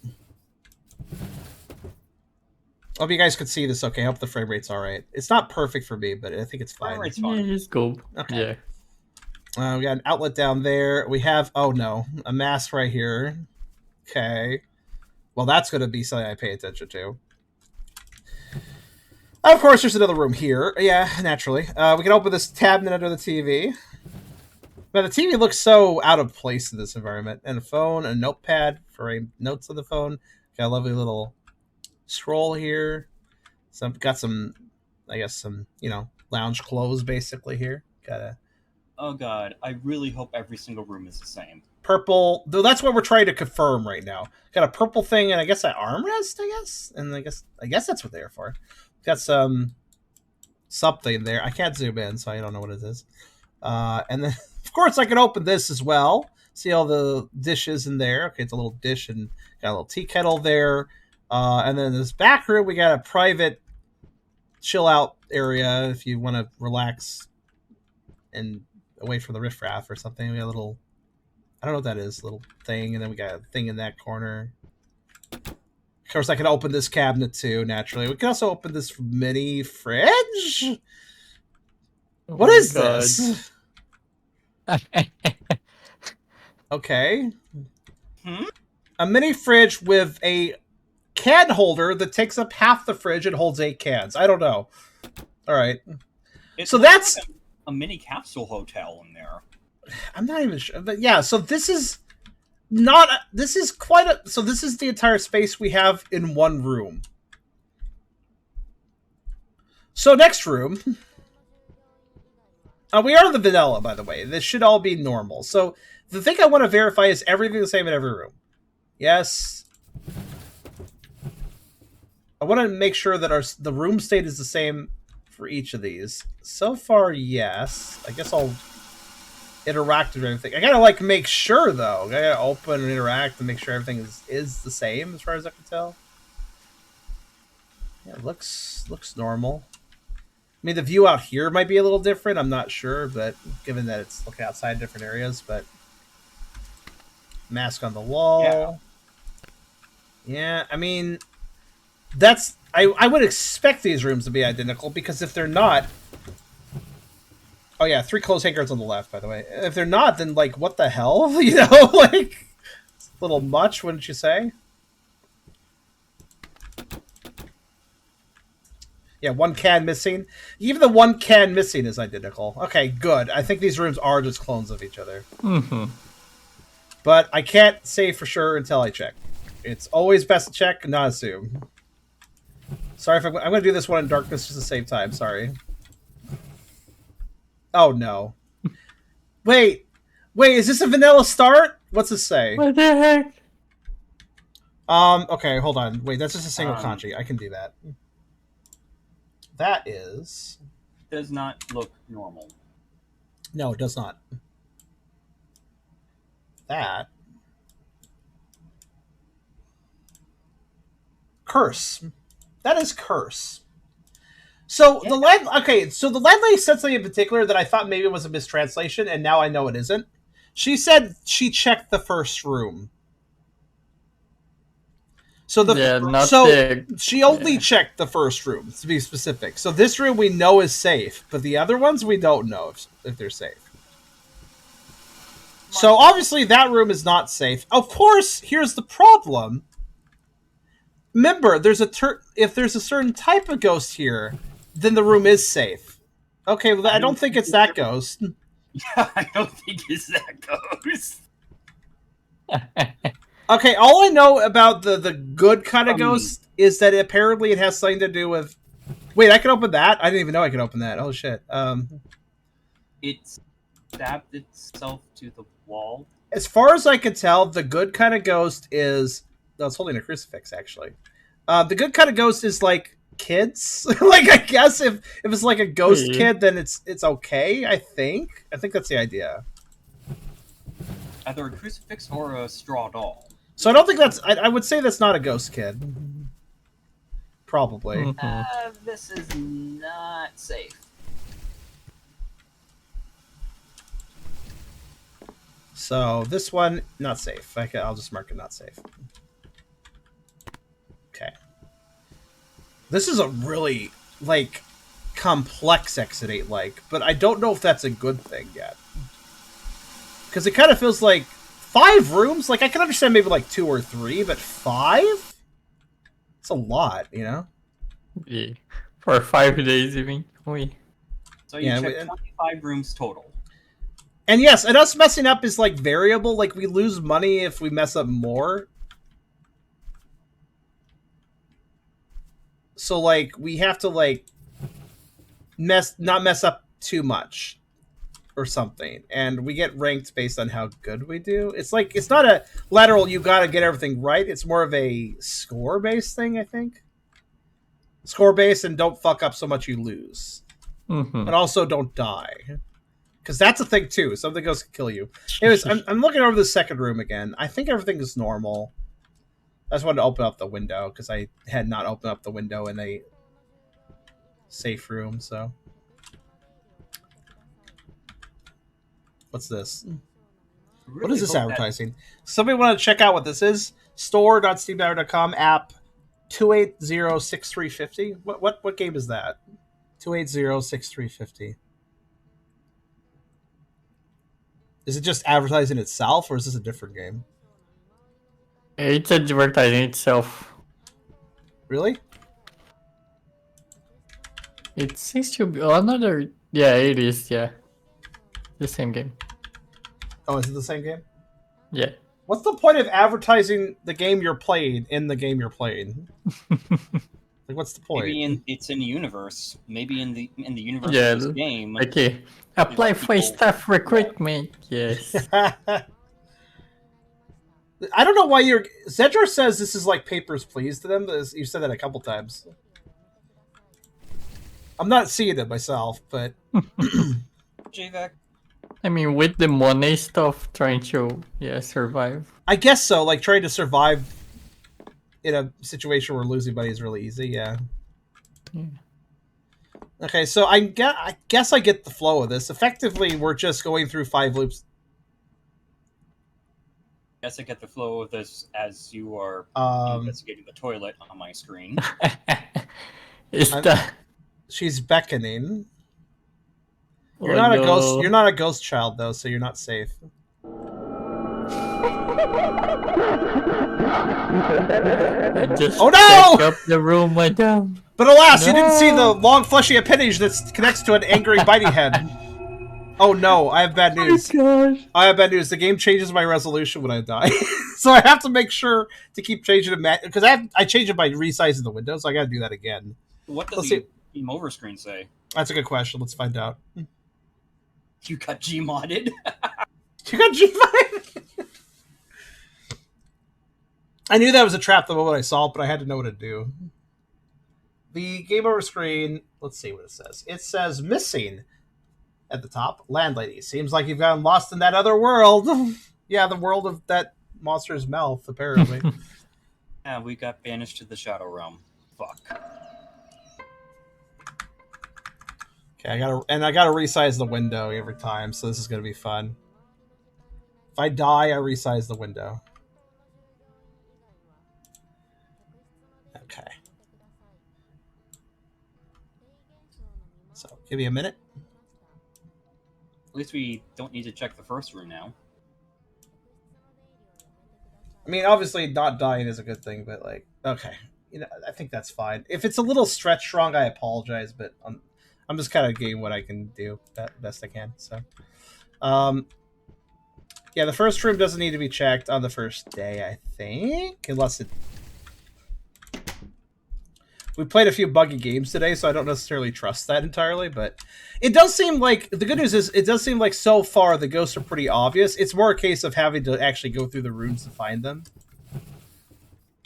Hope you guys could see this. Okay, I hope the frame rate's all right. It's not perfect for me, but I think it's fine. It's fine. Yeah, it's cool. Okay. Yeah. We got an outlet down there. We have, a mask right here. Okay. Well, that's going to be something I pay attention to. Of course, there's another room here. Yeah, naturally. We can open this cabinet under the TV. But the TV looks so out of place in this environment. And a phone, a notepad for notes on the phone. Got a lovely little scroll here. Got some, lounge clothes basically here. Got a... Oh god, I really hope every single room is the same. Purple, though that's what we're trying to confirm right now. Got a purple thing and I guess an armrest, and I guess that's what they're for. Got something there. I can't zoom in, so I don't know what it is. And then of course I can open this as well. See all the dishes in there. Okay, it's a little dish and got a little tea kettle there. And then this back room we got a private chill out area if you want to relax and away from the riffraff or something. We got a little, I don't know what that is, little thing, and then we got a thing in that corner. Of course, I can open this cabinet too, naturally. We can also open this mini fridge. What is this? Okay. A mini fridge with a can holder that takes up half the fridge and holds 8 cans. I don't know. All right. So that's like a mini capsule hotel in there. I'm not even sure, but yeah. So this is not. This is quite a. So this is the entire space we have in one room. So next room. We are the vanilla, by the way. This should all be normal. So the thing I want to verify is everything the same in every room. Yes. I want to make sure that the room state is the same for each of these. So far, yes. I guess I'll interact with everything. I gotta like make sure though. I gotta open and interact and make sure everything is the same as far as I can tell. Yeah, it looks normal. I mean, the view out here might be a little different. I'm not sure, but given that it's looking outside different areas, but mask on the wall. Yeah, I mean, that's I would expect these rooms to be identical because if they're not, oh yeah, 3 clothes hangers on the left, by the way. If they're not, then like what the hell, you know, like it's a little much, wouldn't you say? Yeah, 1 can missing. Even the 1 can missing is identical. Okay, good. I think these rooms are just clones of each other. Mm-hmm. But I can't say for sure until I check. It's always best to check, not assume. Sorry if I'm going to do this one in darkness just to save time. Sorry. Oh, no. Wait, is this a vanilla start? What's this say? What the heck? Okay, hold on. Wait, that's just a single kanji. I can do that. That is... Does not look normal. No, it does not. That... Curse. That is curse. So the landlady said something in particular that I thought maybe was a mistranslation, and now I know it isn't. She said she checked the first room. So she only checked the first room, to be specific. So this room we know is safe, but the other ones we don't know if they're safe. So obviously that room is not safe. Of course, here's the problem. Remember, if there's a certain type of ghost here, then the room is safe. Okay, well, I don't think it's that ghost. Yeah, I don't think it's that ghost. Okay, all I know about the good kind of ghost is that apparently it has something to do with... Wait, I can open that? I didn't even know I could open that. Oh, shit. It stabbed itself to the wall. As far as I can tell, the good kind of ghost is... No, it's holding a crucifix, actually. The good kind of ghost is, like, kids. Like, I guess if it's, like, a ghost kid, then it's okay, I think. I think that's the idea. Either a crucifix or a straw doll. So I don't think that's... I would say that's not a ghost kid. Probably. Mm-hmm. This is not safe. So this one, not safe. I'll just mark it not safe. Okay. This is a really, like, complex Exit 8, but I don't know if that's a good thing yet. Because it kind of feels like 5 rooms? Like, I can understand maybe, like, 2 or 3, but 5? It's a lot, you know? Yeah. For 5 days, even. So you check 25 rooms total. And yes, and us messing up is, like, variable. Like, we lose money if we mess up more. So, like, we have to, like, not mess up too much or something. And we get ranked based on how good we do. It's like, it's not a lateral, you gotta get everything right. It's more of a score-based thing, I think. Score-based and don't fuck up so much you lose. Mm-hmm. And also don't die. Because that's a thing, too. Something else can kill you. Anyways, I'm looking over the second room again. I think everything is normal. I just wanted to open up the window, because I had not opened up the window in a safe room, so... What's this? Really what is this advertising? Somebody want to check out what this is? Store.steamdiner.com app 2806350. What game is that? 2806350. Is it just advertising itself, or is this a different game? It's advertising itself. Really? It seems to be another Yeah, it is. Yeah, the same game. Oh, is it the same game? Yeah. What's the point of advertising the game you're playing in the game you're playing? Like, what's the point? Maybe it's in the universe. Maybe in the universe Yeah, of this game. Okay. Apply for people- staff recruitment. Yes. I don't know why you're... Zedrar says this is like Papers, Please to them. You said that a couple times. I'm not seeing it myself, but... JVAC. I mean, with the money stuff, trying to survive. I guess so. Like, trying to survive in a situation where losing money is really easy, yeah. Okay, so I guess I get the flow of this. Effectively, we're just going through 5 loops. Guess I get the flow of this as you are investigating the toilet on my screen. She's beckoning. You're not a ghost. You're not a ghost child, though, so you're not safe. Oh no! Up the room, madam. But alas, you didn't see the long fleshy appendage that connects to an angry bitey head. Oh no, I have bad news. Oh gosh. I have bad news. The game changes my resolution when I die. So I have to make sure to keep changing it, because I change it by resizing the window, so I gotta do that again. What does the game over screen say? That's a good question. Let's find out. You got Gmodded? You got Gmodded? I knew that was a trap the moment I saw it, but I had to know what to do. The game over screen, let's see what it says. It says missing at the top. Landlady. Seems like you've gotten lost in that other world. Yeah, the world of that monster's mouth, apparently. Yeah, we got banished to the Shadow Realm. Fuck. Okay, I gotta resize the window every time, so this is gonna be fun. If I die, I resize the window. Okay. So, give me a minute. At least we don't need to check the first room now. I mean, obviously, not dying is a good thing, but, like, okay. You know, I think that's fine. If it's a little stretched wrong, I apologize, but I'm just kind of getting what I can do best I can. So, yeah, the first room doesn't need to be checked on the first day, I think, unless it. We played a few buggy games today, so I don't necessarily trust that entirely, but it does seem like the good news is it does seem like so far the ghosts are pretty obvious. It's more a case of having to actually go through the rooms to find them.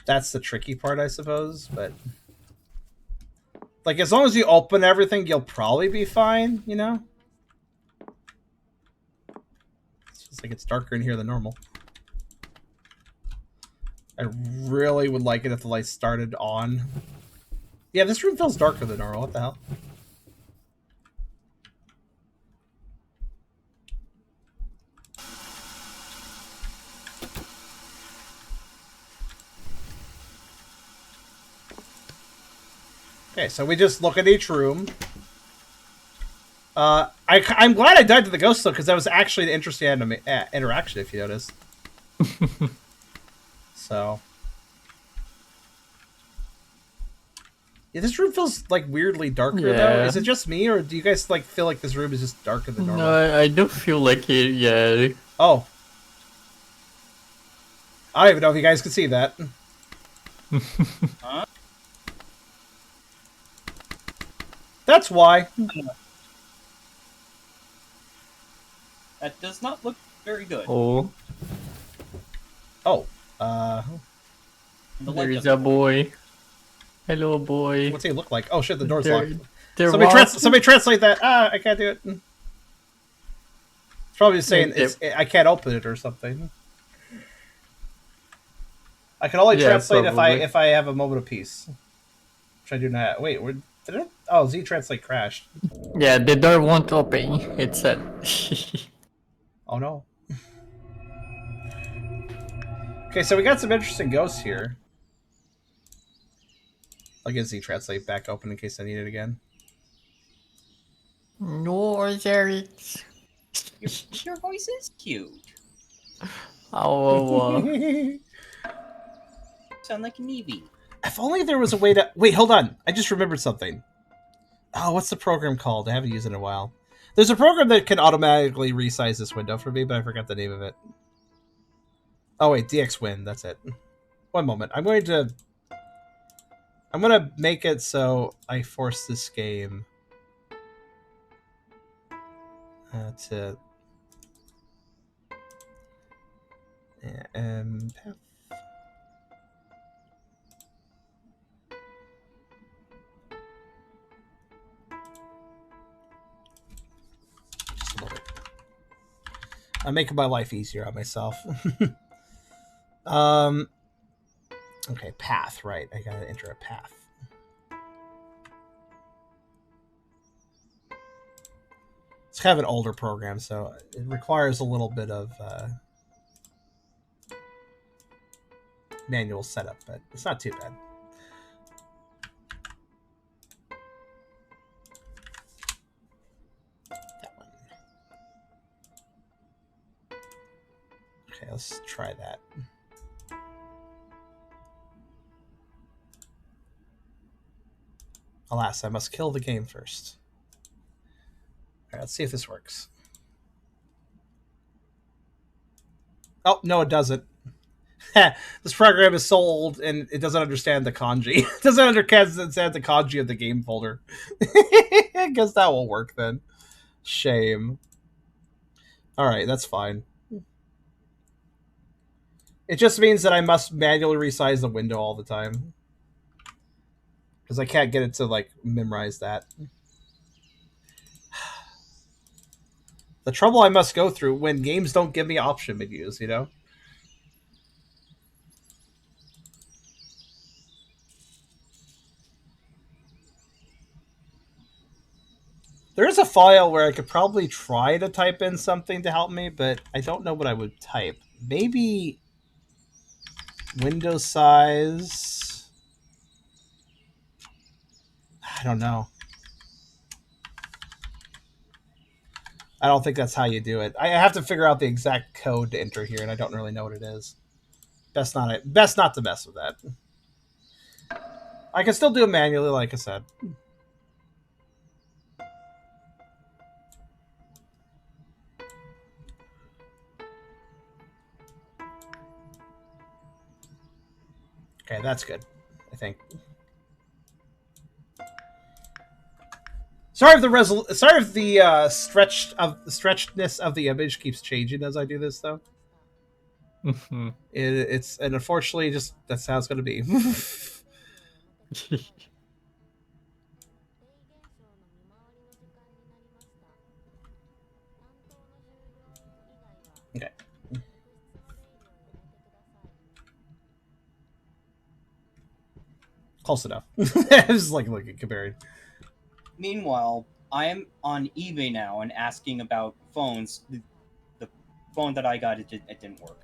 That's the tricky part, I suppose, but. Like, as long as you open everything, you'll probably be fine, you know? It's just like it's darker in here than normal. I really would like it if the lights started on. Yeah, this room feels darker than normal. What the hell? Okay, so we just look at each room. I'm glad I died to the ghost, though, because that was actually an interesting interaction, if you noticed. So. Yeah, this room feels, like, weirdly darker, though. Is it just me, or do you guys, like, feel like this room is just darker than normal? No, I do feel like it, yeah. Oh. I don't even know if you guys can see that. Huh? That's why. That does not look very good. Oh. Oh. The light There is doesn't a work. boy. Hello, boy. What's he look like? Oh shit, the door's They're- locked. they're Somebody translate that. Ah, I can't do it. It's probably saying I can't open it or something. I can only Yeah, translate probably. if I have a moment of peace. Which I do not. Wait, did it? Oh, Z translate crashed. Yeah, the door won't open. It said. Oh no. Okay, so we got some interesting ghosts here. I'll get Z translate back open in case I need it again. No, Eric. Your voice is cute. Oh, Sound like an Eevee. If only there was a way to... Wait, hold on. I just remembered something. Oh, what's the program called? I haven't used it in a while. There's a program that can automatically resize this window for me, but I forgot the name of it. Oh wait, DxWin, that's it. One moment. I'm gonna make it so I force this game to path. Just a moment. I'm making my life easier on myself. Okay, path, right. I gotta enter a path. It's kind of an older program, so it requires a little bit of manual setup, but it's not too bad. That one. Okay, let's try that. Alas, I must kill the game first. Alright, let's see if this works. Oh, no, it doesn't. This program is so old and it doesn't understand the kanji. It doesn't understand the kanji of the game folder. I guess that will work then. Shame. Alright, that's fine. It just means that I must manually resize the window all the time. Because I can't get it to, like, memorize that. The trouble I must go through when games don't give me option menus, you know? There is a file where I could probably try to type in something to help me, but I don't know what I would type. Maybe window size... I don't know. I don't think that's how you do it. I have to figure out the exact code to enter here, and I don't really know what it is. Best not to mess with that. I can still do it manually, like I said. Okay, that's good, I think. Sorry if the stretchedness of the image keeps changing as I do this, though. It's and unfortunately, just that's how it's going to be. Okay. Close enough. Just like looking comparing. Meanwhile, I am on eBay now and asking about phones. The phone that I got, it didn't work.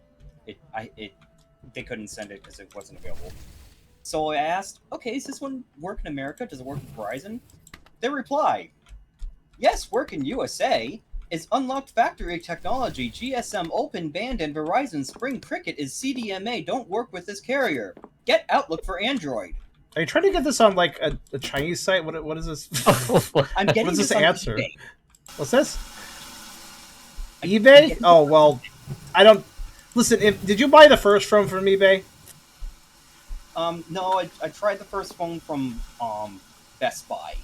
They couldn't send it because it wasn't available. So I asked, okay, does this one work in America? Does it work with Verizon? They reply, yes, work in USA. Is unlocked factory technology. GSM Open Band and Verizon Spring Cricket is CDMA. Don't work with this carrier. Get Outlook for Android. Are you trying to get this on like a Chinese site? What is this? I'm getting what is this on answer? eBay. What's this? eBay? Oh well, I don't. Listen, did you buy the first phone from eBay? No, I tried the first phone from Best Buy.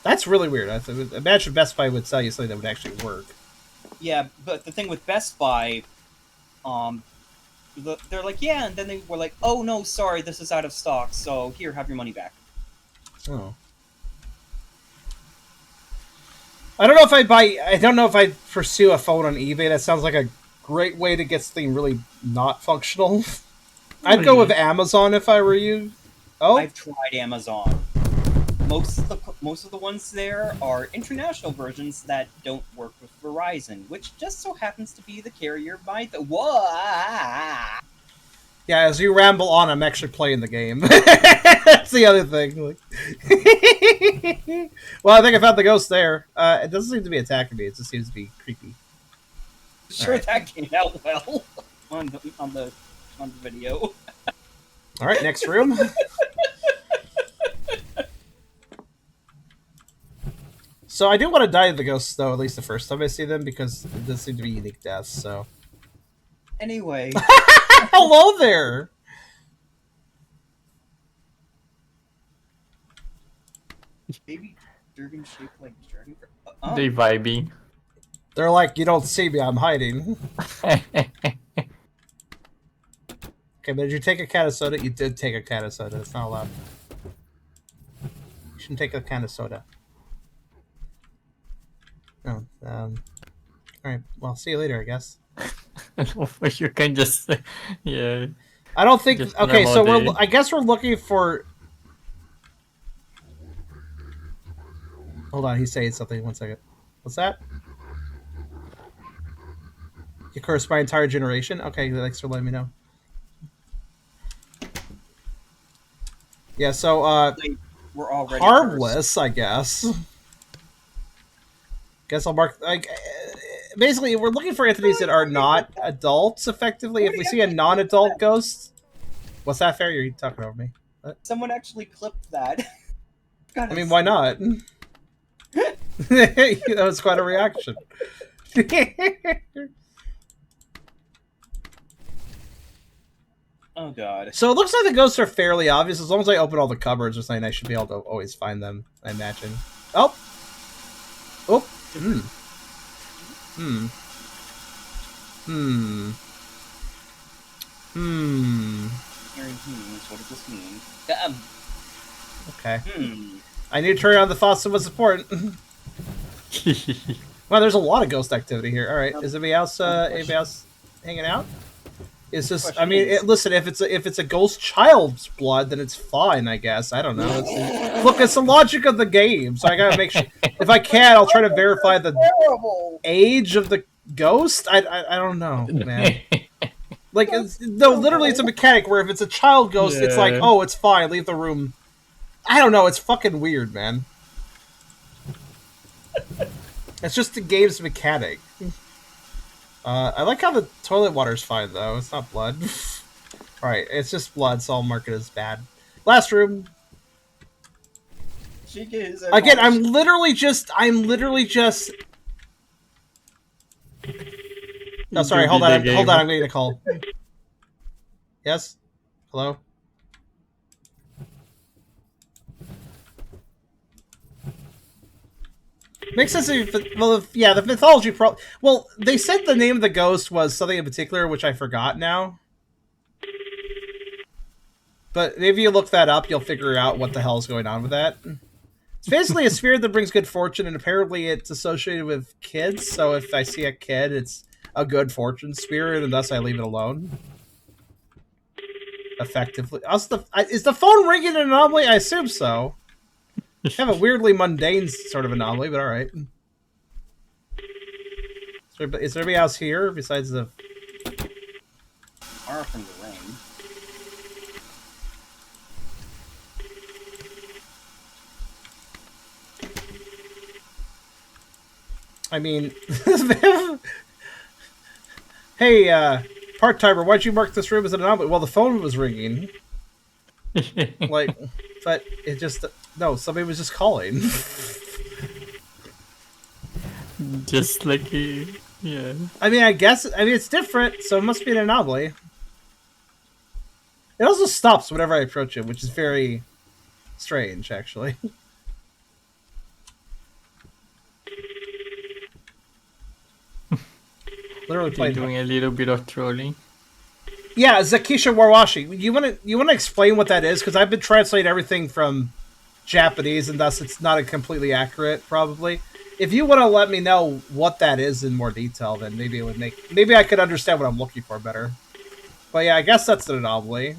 That's really weird. I imagine Best Buy would sell you something that would actually work. Yeah, but the thing with Best Buy, they're like, yeah, and then they were like, oh no, sorry, this is out of stock, so here, have your money back. Oh. I don't know if I pursue a phone on eBay. That sounds like a great way to get something really not functional. I'd go with Amazon if I were you. Oh, I've tried Amazon. Most of the ones there are international versions that don't work with Verizon, which just so happens to be the carrier by the... Whoa! Yeah, as you ramble on, I'm actually playing the game. That's the other thing. Well, I think I found the ghost there. It doesn't seem to be attacking me. It just seems to be creepy. Sure, that came out well on the video. All right, next room. So I do want to die to the ghosts, though, at least the first time I see them, because it does seem to be unique deaths, so... Anyway. Hello there! Baby Durgan shaped like dragon. They vibing. They're like, you don't see me, I'm hiding. Okay, but did you take a can of soda? You did take a can of soda. It's not allowed. You shouldn't take a can of soda. No. Alright, well, see you later, I guess. You can just... Yeah. I don't think... Just Okay, so normal I guess we're looking for... Hold on, he's saying something. 1 second. What's that? You curse my entire generation? Okay, thanks for letting me know. Yeah, so, we're already harmless, I guess. Guess I'll mark... Like, basically, we're looking for entities that are not adults, effectively. If we see a non-adult ghost... What's that, Fair? You're talking over me. What? Someone actually clipped that. I mean, why not? That was quite a reaction. Oh god. So it looks like the ghosts are fairly obvious. As long as I open all the cupboards or something, I should be able to always find them, I imagine. Oh! Oh! Hmm. Hmm. Hmm. Hmm. What does this mean? Okay. Hmm. I need to turn on the thoughts of what's important. Wow, there's a lot of ghost activity here. Alright, is anybody else hanging out? It's just, I mean, listen, if it's a ghost child's blood, then it's fine, I guess. I don't know. Look, it's the logic of the game, so I gotta make sure. If I can, I'll try to verify the age of the ghost. I don't know, man. Like, no, literally, it's a mechanic where if it's a child ghost, it's like, oh, it's fine, leave the room. I don't know, it's fucking weird, man. It's just the game's mechanic. I like how the toilet water's fine, though. It's not blood. Alright, it's just blood, so I'll mark it as bad. Last room. Again, I'm literally just... Oh, sorry, hold on, I'm getting a call. Yes? Hello? Makes sense if, well, yeah, the mythology well, they said the name of the ghost was something in particular, which I forgot now. But maybe you look that up, you'll figure out what the hell is going on with that. It's basically a spirit that brings good fortune, and apparently it's associated with kids, so if I see a kid, it's a good fortune spirit, and thus I leave it alone. Effectively. Also, is the phone ringing an anomaly? I assume so. Have a weirdly mundane sort of anomaly, but alright. Is there anybody else here besides the... Far from the rain. I mean... Hey, part-timer, why'd you mark this room as an anomaly? Well, the phone was ringing. Like, but it just... No, somebody was just calling. Just like yeah. I mean, it's different, so it must be an anomaly. It also stops whenever I approach it, which is very strange, actually. Literally playing. Doing a little bit of trolling. Yeah, Zakisha Warwashi. You wanna explain what that is? Because I've been translating everything from Japanese, and thus it's not completely accurate, probably. If you want to let me know what that is in more detail, then maybe it would maybe I could understand what I'm looking for better. But yeah, I guess that's an anomaly.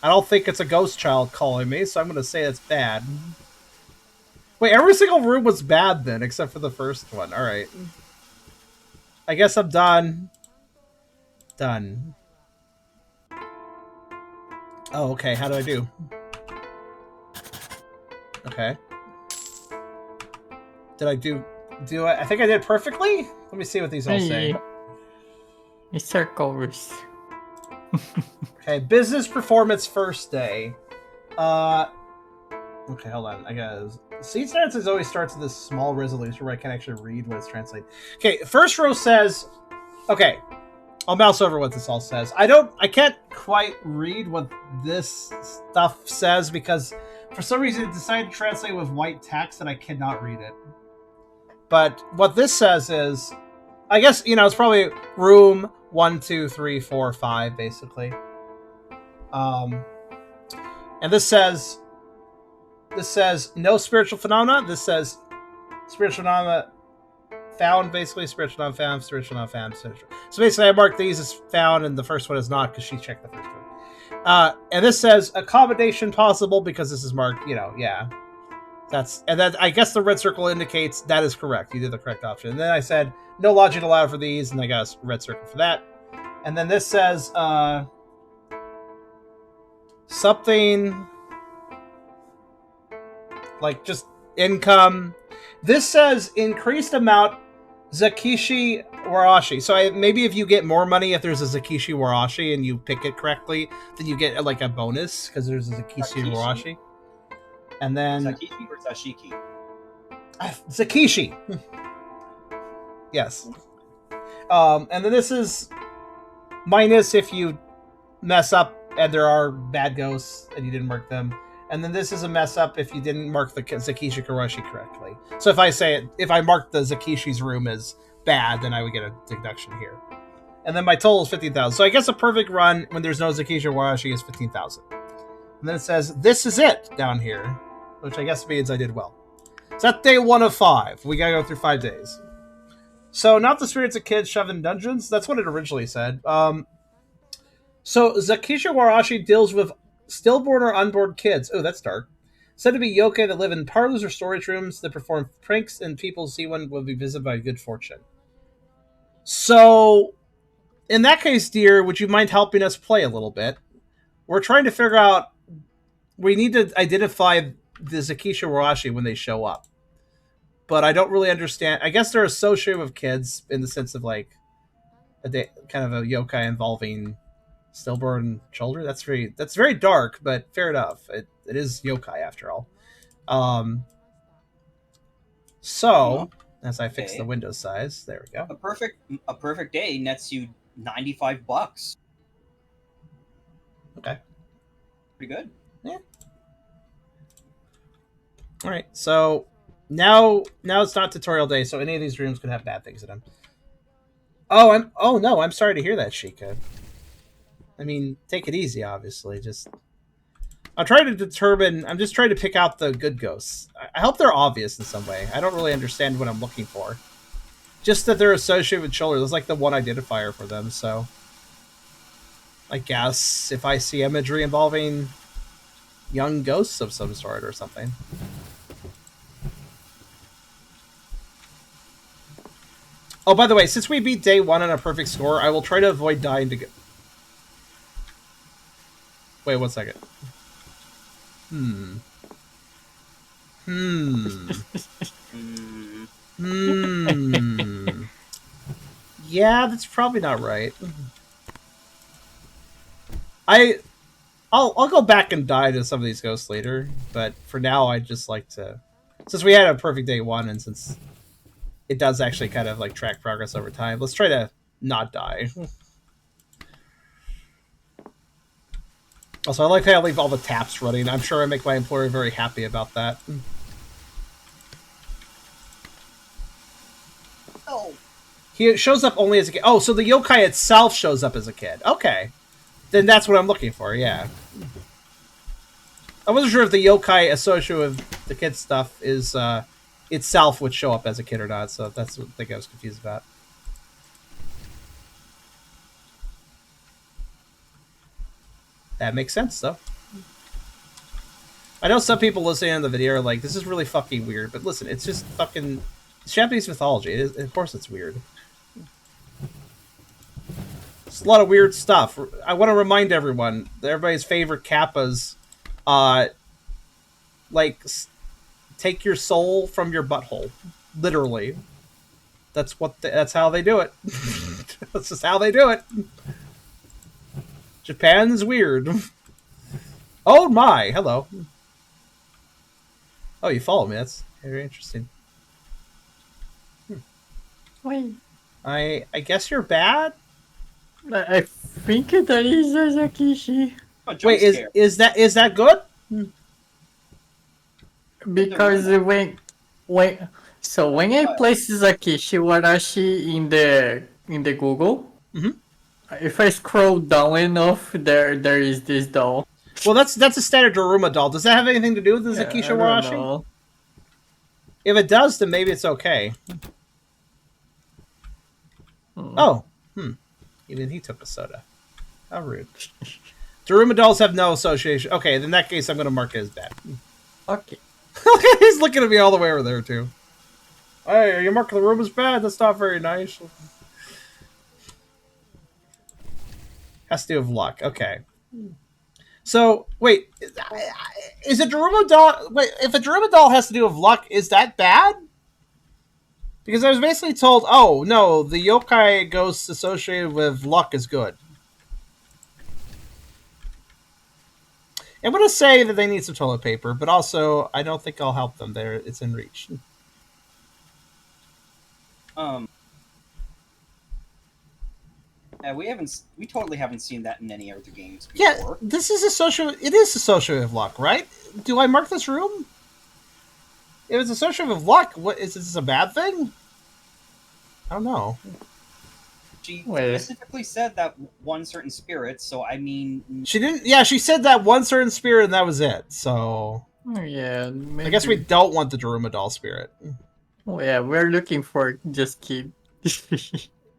I don't think it's a ghost child calling me, so I'm going to say it's bad. Wait, every single room was bad then, except for the first one. Alright. I guess I'm done. Done. Oh, okay, how do I do? Okay. Did I do it? I think I did perfectly? Let me see what these all say. It's circles. Okay, business performance first day. Okay, hold on. I gotta Seed Translates always starts with this small resolution where I can actually read what it's translating. Okay, first row says... Okay, I'll mouse over what this all says. I can't quite read what this stuff says because for some reason it decided to translate with white text and I cannot read it. But what this says is, I guess, it's probably room 1, 2, 3, 4, 5, basically. And this says no spiritual phenomena. This says spiritual phenomena found, basically. Spiritual not found, spiritual not found, spiritual. So basically I marked these as found and the first one is not because she checked the first one. And this says accommodation possible because this is marked, yeah. And then I guess the red circle indicates that is correct. You did the correct option. And then I said no lodging allowed for these, and I got a red circle for that. And then this says something like just income. This says increased amount Zakishi Warashi. So maybe if you get more money, if there's a Zakishi Warashi and you pick it correctly, then you get like a bonus because there's a Zakishi Warashi. And then Zakishi or Zashiki? Zakishi. Yes. And then this is minus if you mess up and there are bad ghosts and you didn't mark them. And then this is a mess up if you didn't mark the Zakishi Karashi correctly. So if I marked the Zakishi's room as bad, then I would get a deduction here. And then my total is 15,000. So I guess a perfect run when there's no Zakishi Warashi is 15,000. And then it says, this is it down here, which I guess means I did well. So that's day 1 of 5. We gotta go through 5 days. So not the spirits of kids shoved in dungeons. That's what it originally said. So Zakisha Warashi deals with stillborn or unborn kids. Oh, that's dark. Said to be yokai that live in parlors or storage rooms that perform pranks, and people see one will be visited by good fortune. So, in that case, dear, would you mind helping us play a little bit? We're trying to figure out... We need to identify the Zakisha Warashi when they show up. But I don't really understand... I guess they're associated with kids in the sense of, like, kind of a yokai involving stillborn children. That's very dark, but fair enough. It is yokai after all. So as I fix the window size, there we go. A perfect day nets you $95. Okay. Pretty good. Yeah. All right. So now it's not tutorial day, so any of these rooms could have bad things in them. Oh no, I'm sorry to hear that, Sheikah. I mean, take it easy, obviously. I'm just trying to pick out the good ghosts. I hope they're obvious in some way. I don't really understand what I'm looking for. Just that they're associated with children. There's like the one identifier for them, so... I guess if I see imagery involving young ghosts of some sort or something. Oh, by the way, since we beat day 1 on a perfect score, I will try to avoid dying to get... Wait, 1 second. Yeah, that's probably not right. I'll go back and die to some of these ghosts later, but for now I'd just like to... Since we had a perfect day 1, and since it does actually kind of like track progress over time, let's try to not die. Also, I like how I leave all the taps running. I'm sure I make my employer very happy about that. Oh. He shows up only as a kid. Oh, so the yokai itself shows up as a kid. Okay. Then that's what I'm looking for, yeah. I wasn't sure if the yokai associated with the kid stuff is itself would show up as a kid or not, so that's what I think I was confused about. That makes sense, though. I know some people listening to the video are like, this is really fucking weird, but listen, it's just fucking Japanese mythology. Of course it's weird. It's a lot of weird stuff. I want to remind everyone that everybody's favorite kappas, take your soul from your butthole. Literally. That's how they do it. That's just how they do it. Japan's weird. Oh my, hello. Oh, you follow me. That's very interesting. Wait, I guess you're bad? I think that is Azakishi. A jump Wait, scare. is that good? Because when I place Zakishi Warashi in the Google, Mhm. if I scroll down enough, there is this doll. Well, that's a standard Daruma doll. Does that have anything to do with the Yeah, Zakisha I don't Warashi? know. If it does, then maybe it's okay. Oh, even he took a soda. How rude. Daruma dolls have no association. Okay, in that case, I'm going to mark it as bad. Okay. He's looking at me all the way over there, too. Hey, are you marking the room as bad? That's not very nice. Has to do with luck. Okay. So, wait. Is a Daruma doll... Wait, if a Daruma doll has to do with luck, is that bad? Because I was basically told, oh, no, the yokai ghosts associated with luck is good. I'm going to say that they need some toilet paper, but also, I don't think I'll help them there. It's in reach. Yeah, we totally haven't seen that in any other games before. Yeah, this is it is associated with luck, right? Do I mark this room? If it's associated with luck, what is this a bad thing? I don't know. She specifically said that one certain spirit, so I mean... She didn't... Yeah, she said that one certain spirit and that was it, so... Yeah, maybe. I guess we don't want the Daruma doll spirit. Oh yeah, we're looking for just kid.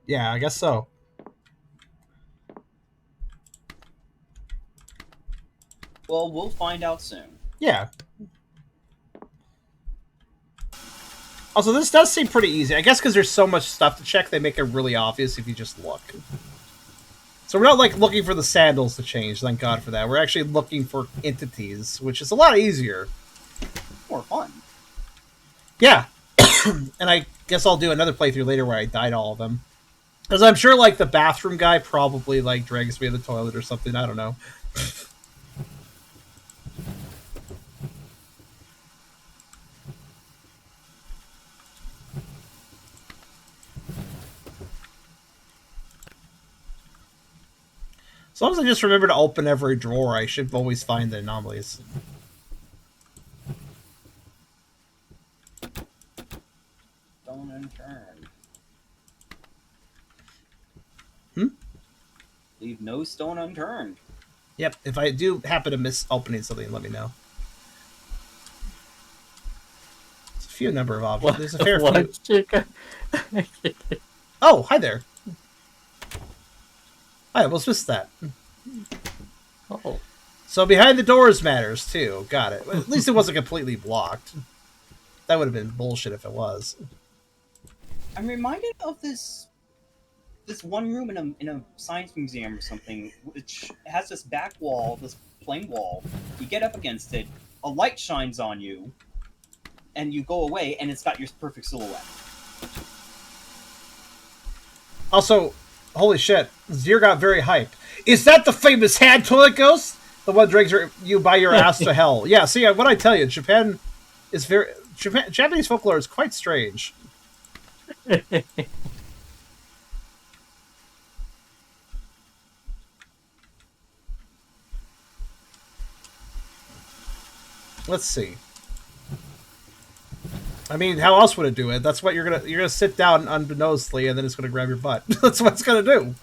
Yeah, I guess so. Well, we'll find out soon. Yeah. Also, this does seem pretty easy. I guess because there's so much stuff to check, they make it really obvious if you just look. So we're not, like, looking for the sandals to change, thank God for that. We're actually looking for entities, which is a lot easier. More fun. Yeah. And I guess I'll do another playthrough later where I dyed all of them. Because I'm sure, like, the bathroom guy probably, like, drags me in the toilet or something. I don't know. As long as I just remember to open every drawer, I should always find the anomalies. Stone unturned. Leave no stone unturned. Yep, if I do happen to miss opening something, let me know. There's a few number of objects. There's a fair few. Chica. Oh, hi there. I almost missed that. Oh. So behind the doors matters, too. Got it. At least it wasn't completely blocked. That would have been bullshit if it was. I'm reminded of this one room in a science museum or something, which has this back wall, this plain wall. You get up against it, a light shines on you, and you go away, and it's got your perfect silhouette. Also, holy shit, Zier got very hype. Is that the famous hand toilet ghost? The one drags you by your ass to hell. Yeah, see, what I tell you, Japanese folklore is quite strange. Let's see. I mean, how else would it do it? That's what you're gonna sit down unbeknownstly, and then it's gonna grab your butt. That's what it's gonna do.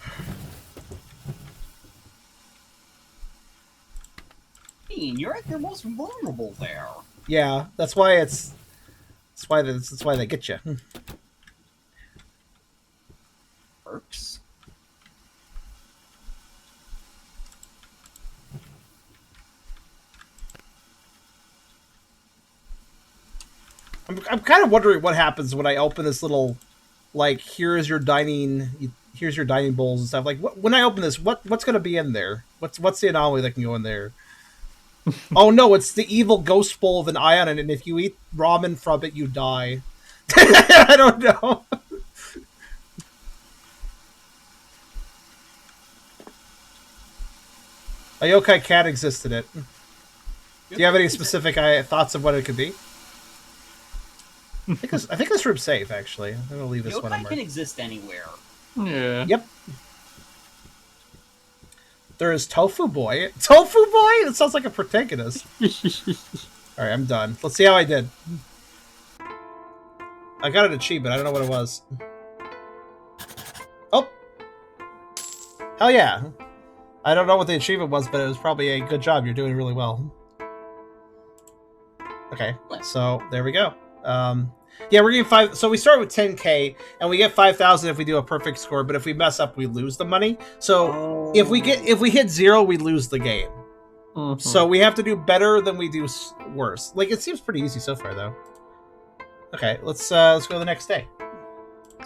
You're at your most vulnerable there. Yeah, that's why they get you. Perks. I'm kind of wondering what happens when I open this little, like, here's your dining bowls and stuff. Like, when I open this, what's going to be in there? What's the anomaly that can go in there? Oh no, it's the evil ghost bowl of an ion, and if you eat ramen from it, you die. I don't know. A yokai cat exists in it. Do you have any specific thoughts of what it could be? I think this room's safe, actually. I'm gonna leave this one Yokai on. can exist anywhere. Yeah. Yep. There is Tofu Boy. Tofu Boy? That sounds like a protagonist. Alright, I'm done. Let's see how I did. I got an achievement. I don't know what it was. Oh! Hell yeah. I don't know what the achievement was, but it was probably a good job. You're doing really well. Okay, so there we go. Yeah, we're getting 5. So we start with 10K, and we get 5,000 if we do a perfect score. But if we mess up, we lose the money. So if we hit 0, we lose the game. Mhm. So we have to do better than we do worse. Like, it seems pretty easy so far, though. Okay, let's go to the next day.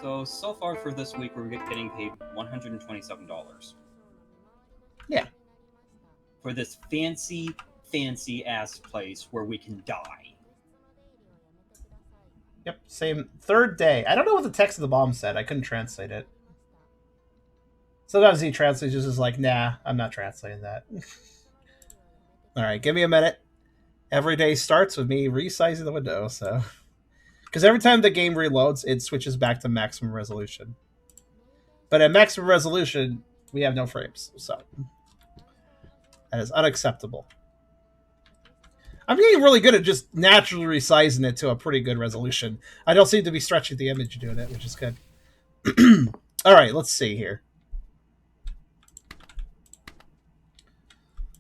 So far for this week, we're getting paid $127. Yeah. For this fancy ass place where we can die. Yep, same. Third day. I don't know what the text of the bomb said. I couldn't translate it. Sometimes he translates just as like, nah, I'm not translating that. Alright, give me a minute. Every day starts with me resizing the window, so... Because every time the game reloads, it switches back to maximum resolution. But at maximum resolution, we have no frames, so... That is unacceptable. I'm getting really good at just naturally resizing it to a pretty good resolution. I don't seem to be stretching the image doing it, which is good. Alright, let's see here.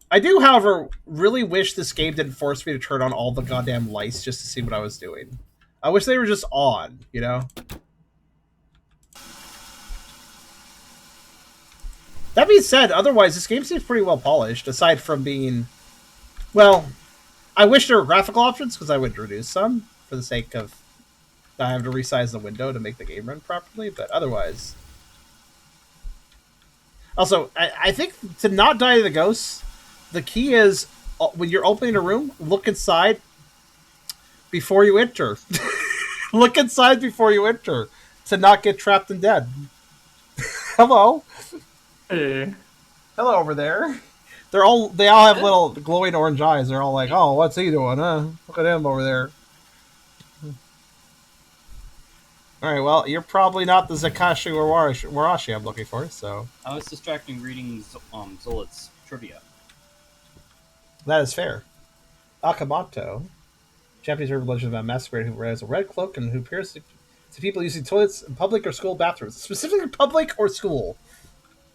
I do, however, really wish this game didn't force me to turn on all the goddamn lights just to see what I was doing. I wish they were just on, you know? That being said, otherwise, this game seems pretty well polished, aside from being... Well, I wish there were graphical options, because I would reduce some, for the sake of not having to resize the window to make the game run properly, but otherwise... Also, I think to not die to the ghosts, the key is, when you're opening a room, look inside before you enter. Look inside before you enter, to not get trapped and dead. Hello? Hey. Hello over there. They all have little glowing orange eyes. They're all like, "Oh, what's he doing? Huh? Look at him over there." All right, well, you're probably not the Zakashi Warashi I'm looking for, so I was distracting reading Zolot's trivia. that is fair. Akamoto, Japanese urban legend about a masquerade who wears a red cloak and who appears to people using toilets in public or school bathrooms, specifically public or school.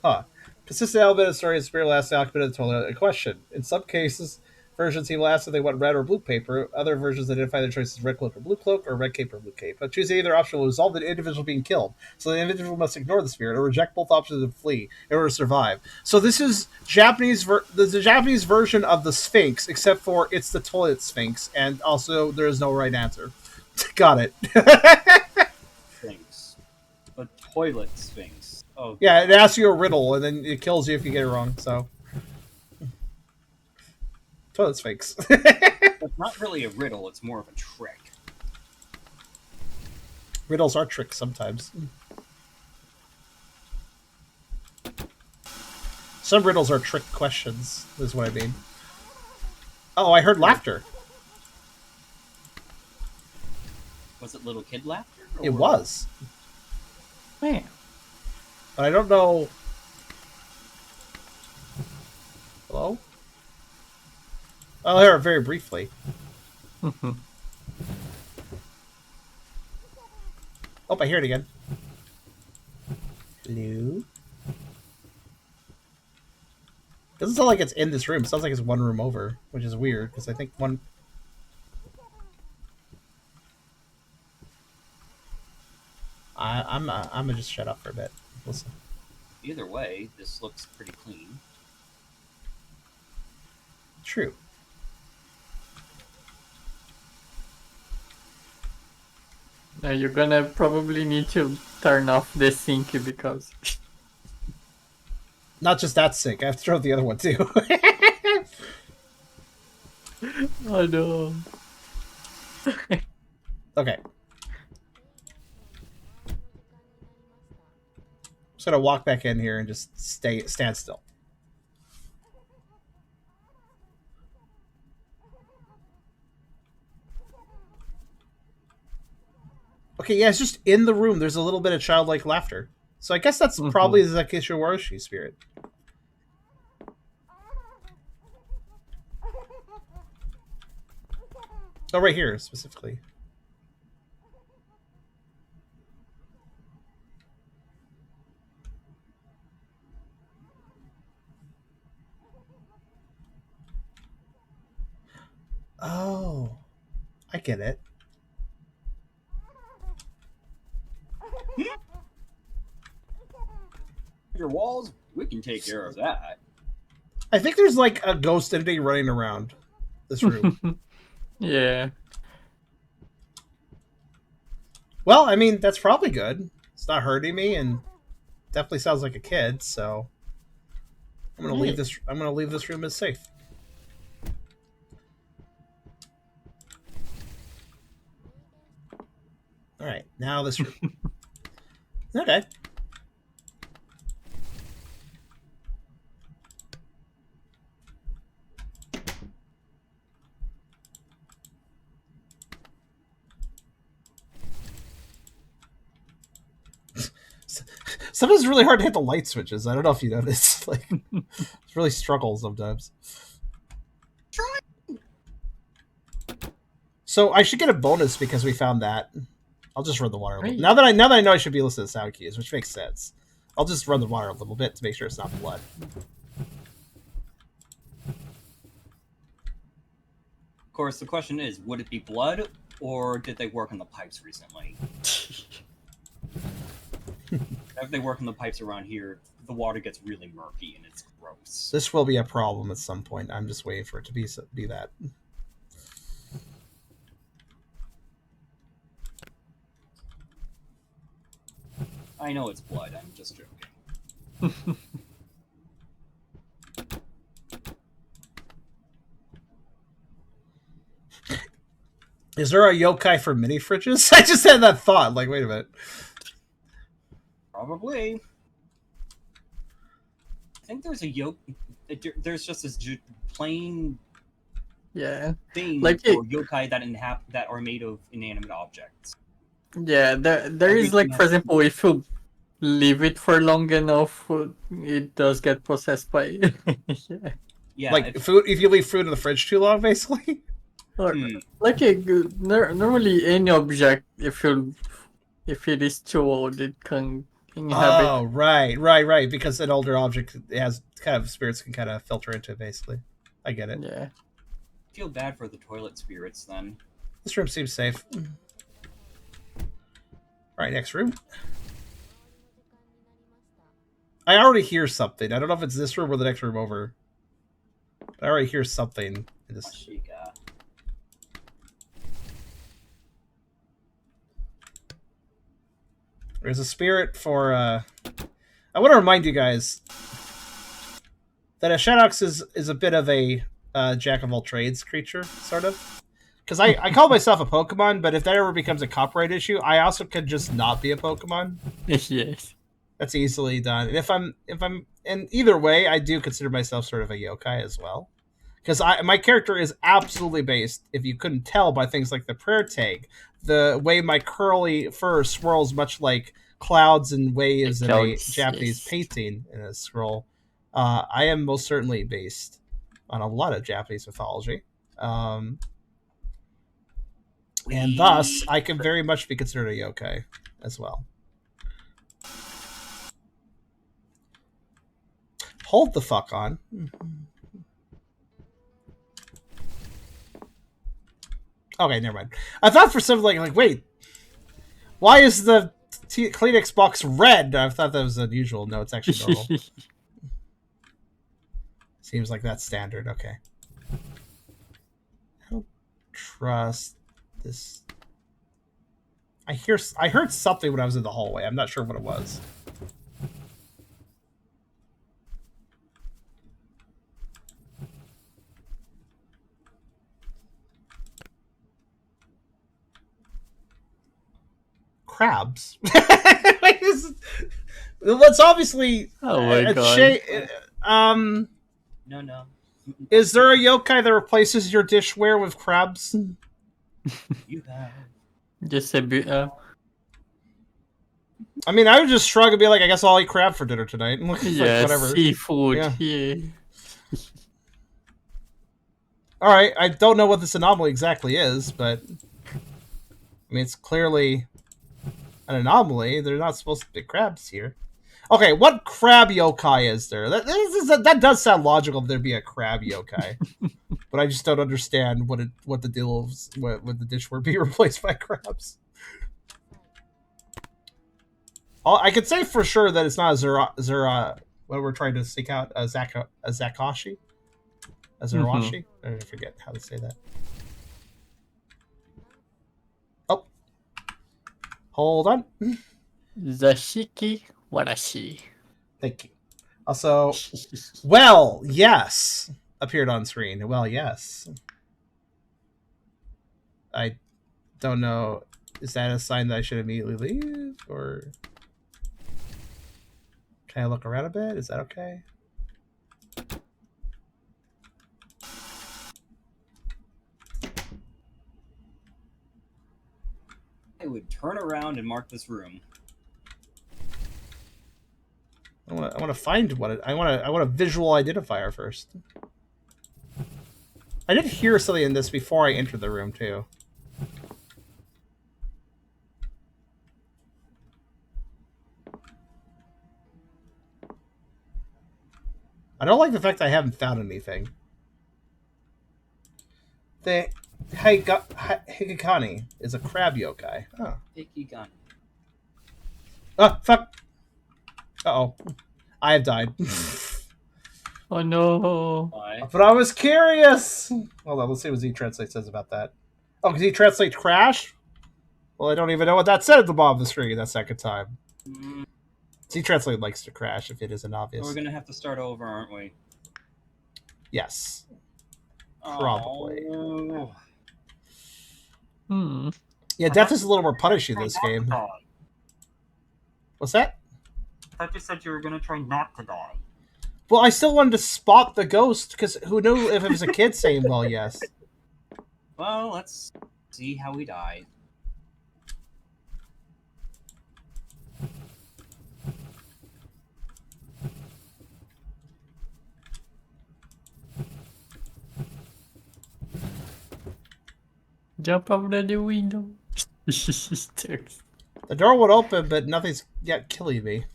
Huh. Consistent element of story is spirit last occupant of the toilet. A question. In some cases, versions he will ask if they want red or blue paper. Other versions identify their choices red cloak or blue cloak, or red cape or blue cape. But choosing either option will result in the individual being killed. So the individual must ignore the spirit or reject both options and flee in order to survive. So this is the Japanese version of the Sphinx, except for it's the toilet Sphinx, and also there is no right answer. Got it. Sphinx. A toilet sphinx. Oh, Yeah, it asks you a riddle, and then it kills you if you get it wrong, so... Toilet Sphinx. it's not really a riddle, it's more of a trick. Riddles are tricks sometimes. Some riddles are trick questions, is what I mean. Oh, I heard laughter. Was it little kid laughter? It was. Man. But I don't know... Hello? I'll hear it very briefly. Oh, I hear it again. Hello? Doesn't sound like it's in this room. It sounds like it's one room over, which is weird, because I think one... I'm gonna just shut up for a bit. Listen. Either way, this looks pretty clean. True. Now you're gonna probably need to turn off this sinky because... Not just that sink. I have to throw the other one too. Oh no. Okay. Just gonna walk back in here and just stand still. Okay, yeah, it's just in the room. There's a little bit of childlike laughter. So I guess that's probably the Zakishiwarashi spirit. Oh, right here, specifically. Oh, I get it. Your walls, we can take care of that. I think there's like a ghost entity running around this room. Yeah. Well, I mean, that's probably good. It's not hurting me, and definitely sounds like a kid. So I'm gonna leave this. I'm gonna leave this room as safe. All right, now this room. Okay. Sometimes it's really hard to hit the light switches. I don't know if you noticed. Like, it's really struggle sometimes. So I should get a bonus because we found that. I'll just run the water a little. Now that I know I should be listening to sound cues, which makes sense. I'll just run the water a little bit to make sure it's not blood. Of course, the question is, would it be blood, or did they work on the pipes recently? If they work on the pipes around here, the water gets really murky and it's gross. This will be a problem at some point. I'm just waiting for it to be that. I know it's blood, I'm just joking. Is there a yokai for mini fridges? I just had that thought. Like, wait a minute. Probably. I think there's a there's just this plain thing like for yokai that are made of inanimate objects. Yeah, there is like, for example, if you leave it for long enough, it does get possessed by. Yeah, like food. If you leave food in the fridge too long, basically. Or, like normally any object, if it is too old, it can inhabit. Oh, right. Because an older object has kind of spirits can kind of filter into it, basically. I get it. Yeah. I feel bad for the toilet spirits then. This room seems safe. All right, next room. I already hear something. I don't know if it's this room or the next room over. I already hear something in this. There's a spirit for. I want to remind you guys that a Shadox is a bit of a jack of all trades creature, sort of. Because I call myself a Pokemon, but if that ever becomes a copyright issue, I also could just not be a Pokemon. Yes. That's easily done. And and either way, I do consider myself sort of a yokai as well. Because my character is absolutely based, if you couldn't tell, by things like the prayer tag, the way my curly fur swirls much like clouds and waves in a Japanese painting in a scroll. I am most certainly based on a lot of Japanese mythology. And thus, I can very much be considered a yokai as well. Hold the fuck on. Okay, never mind. I thought for something like wait, why is the Kleenex box red? I thought that was unusual. No, it's actually normal. Seems like that's standard. Okay. I don't trust this. I heard something when I was in the hallway. I'm not sure what it was. Crabs. Let's obviously. Oh my god. No. Is there a yokai that replaces your dishware with crabs? You have. Just a bit. I mean, I would just shrug and be like, I guess I'll eat crab for dinner tonight. Yeah, whatever. seafood. Yeah. Yeah. All right, I don't know what this anomaly exactly is, but I mean, it's clearly an anomaly. They're not supposed to be crabs here. Okay, what crab yokai is there? That does sound logical that there'd be a crab yokai, but I just don't understand what the deal is with the dish were being replaced by crabs. I could say for sure that it's not a Zura what we're trying to seek out, a Zakashi? A Zurawashi? I forget how to say that. Oh. Hold on. Zashiki Warashi. Thank you. Also, well, yes, appeared on screen. Well, yes. I don't know. Is that a sign that I should immediately leave? Or can I look around a bit? Is that okay? I would turn around and mark this room. I want to find what I want a visual identifier first. I did hear something in this before I entered the room too. I don't like the fact that I haven't found anything. The Higakani is a crab yokai. Oh. Ikigan. Oh, fuck. Uh-oh. I have died. Oh no. Why? But I was curious. Hold on, let's see what Z-Translate says about that. Oh, because he translates crash? Well, I don't even know what that said at the bottom of the screen that second time. Z-Translate likes to crash if it isn't obvious. We're gonna have to start over, aren't we? Yes. Probably. Oh. Yeah, death is a little more punishing in this game. What's that? I thought you said you were gonna try not to die. Well, I still wanted to spot the ghost, because who knew if it was a kid saying, well, yes. Well, let's see how we died. Jump out of the window. The door would open, but nothing's yet killing me.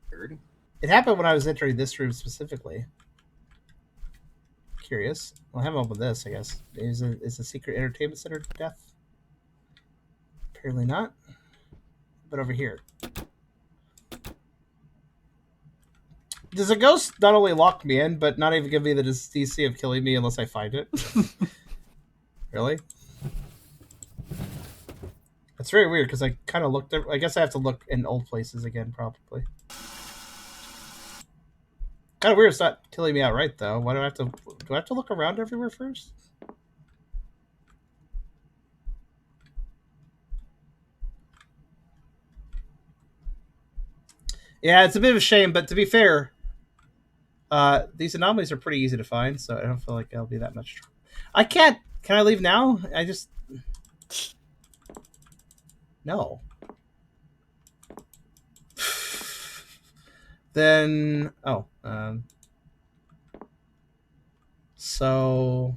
Weird. It happened when I was entering this room specifically. Curious. Well, I haven't opened this, I guess. Is the secret entertainment center death? Apparently not. But over here. Does a ghost not only lock me in, but not even give me the DC of killing me unless I find it? Really? That's very weird, because I kind of looked... I guess I have to look in old places again, probably. Kind of weird it's not killing me outright, though. Why do I have to... Do I have to look around everywhere first? Yeah, it's a bit of a shame, but to be fair... these anomalies are pretty easy to find, so I don't feel like it'll be that much trouble. I can't... Can I leave now? I just... No. Then... Oh. So...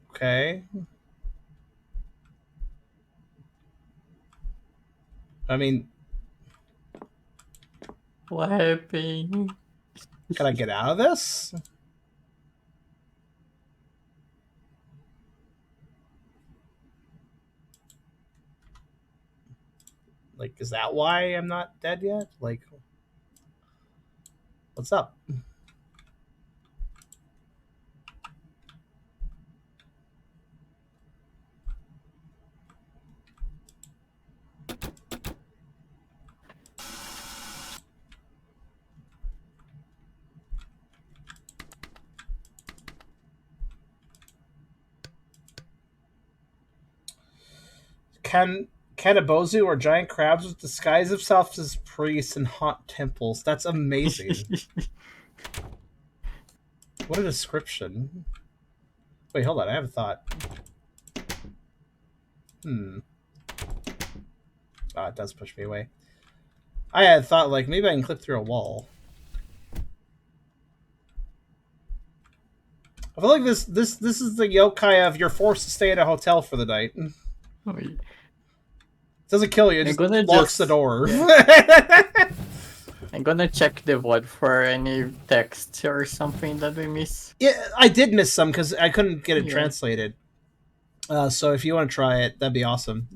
Okay. I mean... What happened? Can I get out of this? Like, is that why I'm not dead yet? Like, what's up? Kanabozu are giant crabs with disguise themselves as priests and haunt temples. That's amazing. What a description. Wait, hold on. I have a thought. Oh, it does push me away. I had thought, like, maybe I can clip through a wall. I feel like this is the yokai of you're forced to stay at a hotel for the night. It doesn't kill you, it just locks the door. Yeah. I'm gonna check the VOD for any text or something that we miss. Yeah, I did miss some because I couldn't get it translated. So if you want to try it, that'd be awesome.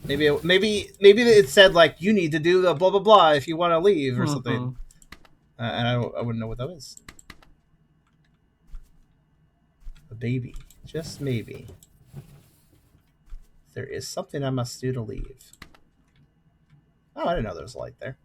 Maybe it said like you need to do the blah blah blah if you want to leave or something, and I wouldn't know what that is. A baby, just maybe. There is something I must do to leave. Oh, I didn't know there was a light there.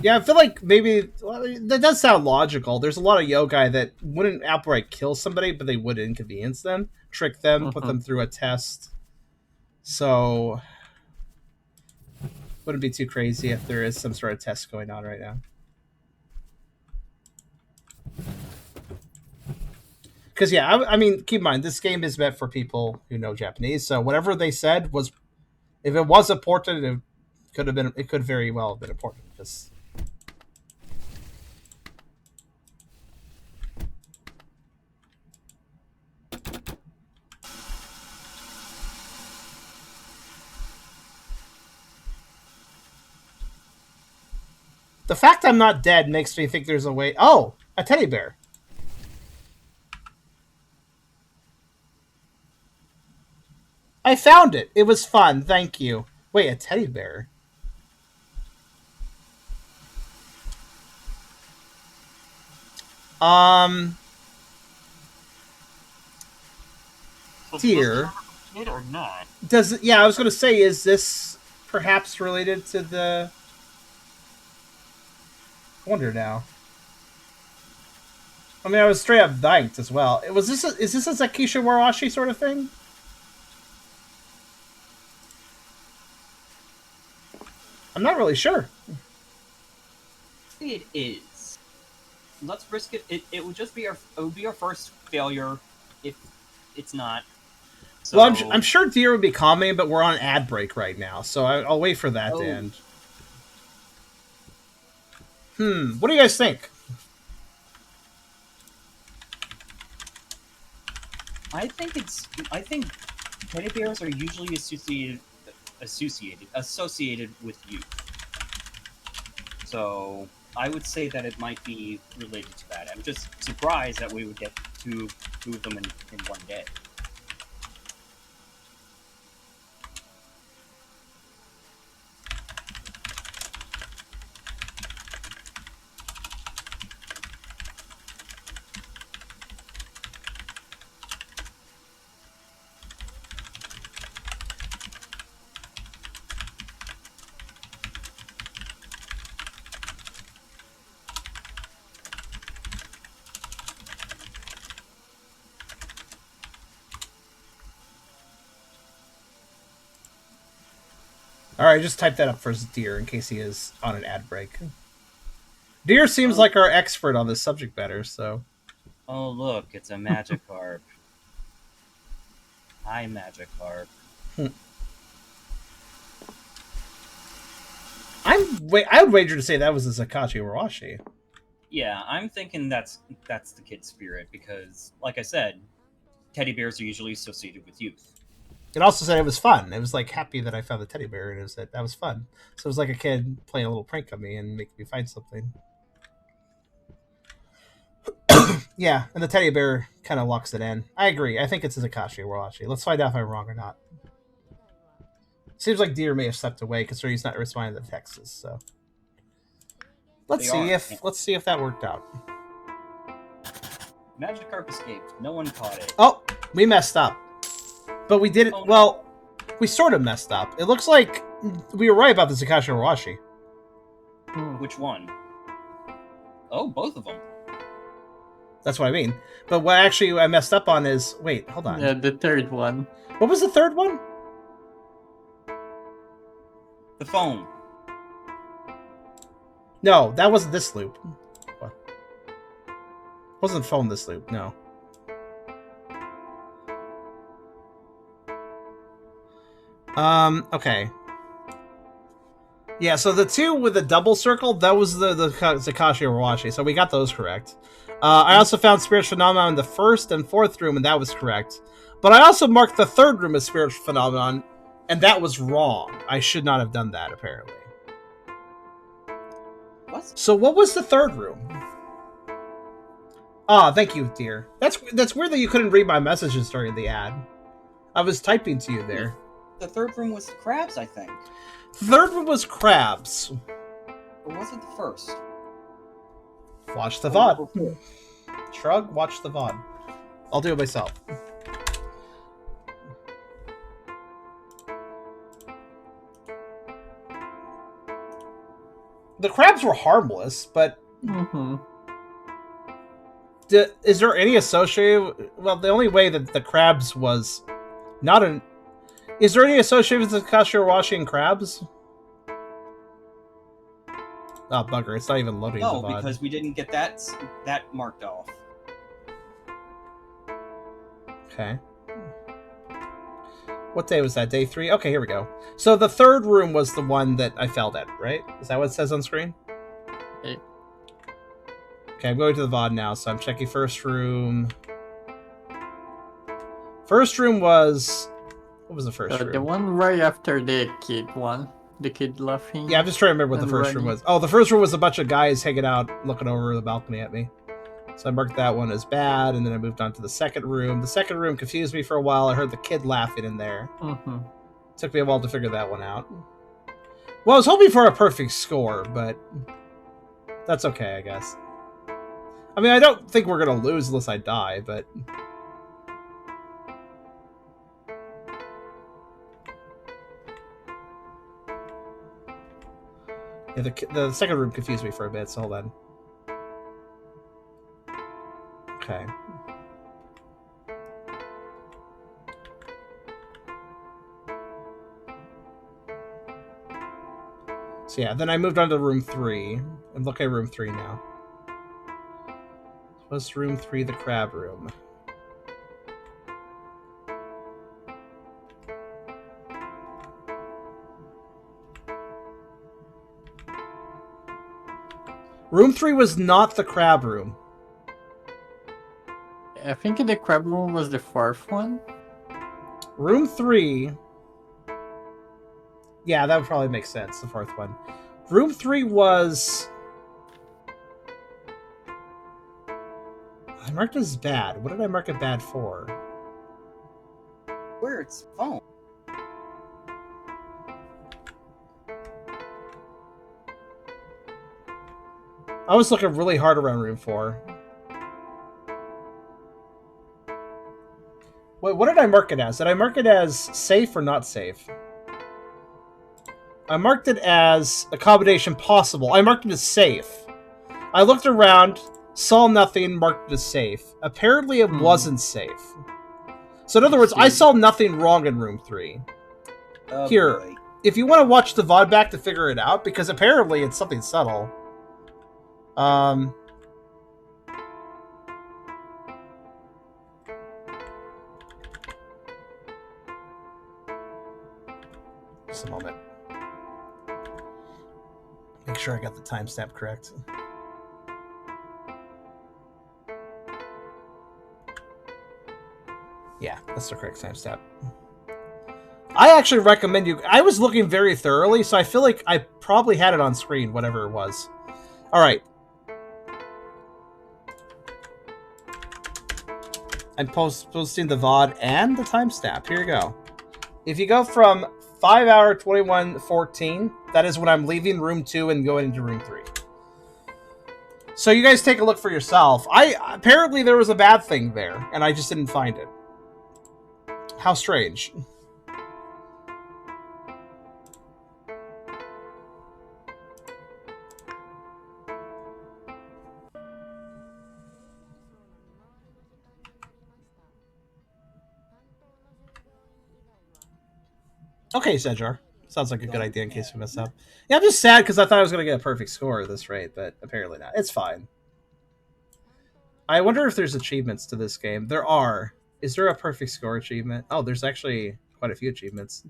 Yeah, I feel like maybe that does sound logical. There's a lot of yokai that wouldn't outright kill somebody, but they would inconvenience them, trick them, put them through a test. So, wouldn't be too crazy if there is some sort of test going on right now. Because yeah, I mean, keep in mind this game is meant for people who know Japanese. So whatever they said was, if it was important, it could have been. It could very well have been important. Because the fact I'm not dead makes me think there's a way. Oh, a teddy bear. I found it. It was fun. Thank you. Wait, a teddy bear? Dear. It or not? Does it, yeah, I was going to say, is this perhaps related to the... I wonder now. I mean, I was straight up thanked as well. Is this a Zakisha Warashi sort of thing? I'm not really sure. It is. Let's risk it. It would just be our first failure if it's not. So... Well, I'm sure Deer would be commenting, but we're on ad break right now, so I'll wait for that to end. What do you guys think? I think teddy bears are usually associated with youth. So I would say that it might be related to that. I'm just surprised that we would get two of them in one day. Alright, just type that up for Deer in case he is on an ad break. Deer seems like our expert on this subject matter, so... Oh, look, it's a Magikarp. Hi, Magikarp. I would wager to say that was a Zakashi Warashi. Yeah, I'm thinking that's the kid spirit, because, like I said, teddy bears are usually associated with youth. It also said it was fun. It was like happy that I found the teddy bear, and it was that was fun. So it was like a kid playing a little prank on me and making me find something. Yeah, and the teddy bear kind of locks it in. I agree. I think it's a Zakashi Warashi. Let's find out if I'm wrong or not. Seems like Deer may have stepped away because he's not responding to the texts. So let's see if that worked out. Magikarp escaped. No one caught it. Oh, we messed up. But we did it. Oh, no. Well, we sort of messed up. It looks like we were right about the Zakashi Warashi. Which one? Oh, both of them. That's what I mean. But what actually I messed up on is... Wait, hold on. Yeah, the third one. What was the third one? The phone. No, that wasn't this loop. What? Wasn't phone this loop, no. Okay. Yeah, so the two with the double circle, that was the Zakashi Urawashi, so we got those correct. I also found Spirit Phenomenon in the first and fourth room, and that was correct. But I also marked the third room as Spirit Phenomenon, and that was wrong. I should not have done that, apparently. What? So what was the third room? Ah, thank you, dear. That's weird that you couldn't read my messages during the ad. I was typing to you there. The third room was the crabs, I think. The third room was crabs. Or was it the first? Watch the VOD. Shrug, watch the VOD. I'll do it myself. The crabs were harmless, but... Mm-hmm. Is there any associated... Well, the only way that the crabs was not an... Is there any associated with the Kashiwashi and crabs? Oh, bugger. It's not even loading No, the VOD. because we didn't get that marked off. Okay. What day was that? Day 3? Okay, here we go. So the third room was the one that I failed at, right? Is that what it says on screen? Okay. Okay, I'm going to the VOD now, so I'm checking first room. First room was... What was the first room? The one right after the kid one. The kid laughing. Yeah, I'm just trying to remember what the first room was. Oh, the first room was a bunch of guys hanging out, looking over the balcony at me. So I marked that one as bad, and then I moved on to the second room. The second room confused me for a while. I heard the kid laughing in there. Mm-hmm. Took me a while to figure that one out. Well, I was hoping for a perfect score, but that's okay, I guess. I mean, I don't think we're going to lose unless I die, but... Yeah, the second room confused me for a bit, so hold on. Okay. So yeah, then I moved on to room 3. I'm looking at room 3 now. Was room 3 the crab room? Room 3 was not the crab room. I think the crab room was the fourth one. Room 3... Yeah, that would probably make sense, the fourth one. Room 3 was... I marked it as bad. What did I mark it bad for? Where it's phone. I was looking really hard around room 4. Wait, what did I mark it as? Did I mark it as safe or not safe? I marked it as accommodation possible. I marked it as safe. I looked around, saw nothing, marked it as safe. Apparently it wasn't safe. So in other words, I saw nothing wrong in room 3. Oh, Here, boy. if you want to watch the VOD back to figure it out, because apparently it's something subtle. Just a moment. Make sure I got the timestamp correct. Yeah, that's the correct timestamp. I actually recommend you... I was looking very thoroughly, so I feel like I probably had it on screen, whatever it was. Alright. I'm posting the VOD and the timestamp. Here you go. If you go from 5 hour 21:14, that is when I'm leaving room 2 and going into room 3. So you guys take a look for yourself. Apparently there was a bad thing there, and I just didn't find it. How strange. Okay, Cedrar. Sounds like a good idea in case we mess up. Yeah, I'm just sad because I thought I was going to get a perfect score at this rate, but apparently not. It's fine. I wonder if there's achievements to this game. There are. Is there a perfect score achievement? Oh, there's actually quite a few achievements.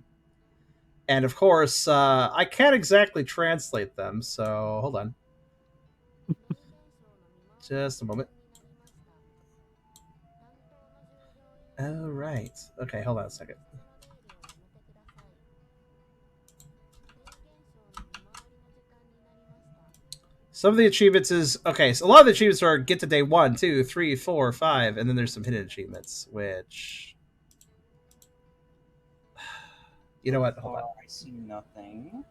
And of course, I can't exactly translate them, so hold on. Just a moment. All right. Okay, hold on a second. Some of the achievements is okay. So a lot of the achievements are get to day 1, 2, 3, 4, 5, and then there's some hidden achievements, which you know what? Hold on. I see nothing.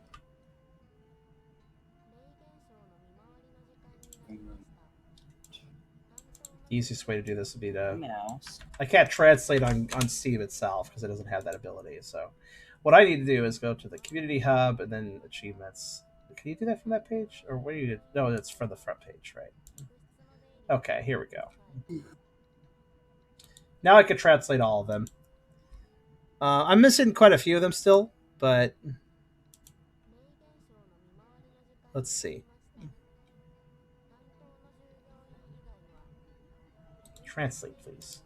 The easiest way to do this would be to. Mouse. I can't translate on Steam itself because it doesn't have that ability. So, what I need to do is go to the community hub and then achievements. Can you do that from that page, or what do you do? No, it's from the front page, right? Okay, here we go. Now I can translate all of them. I'm missing quite a few of them still, but let's see. Translate, please.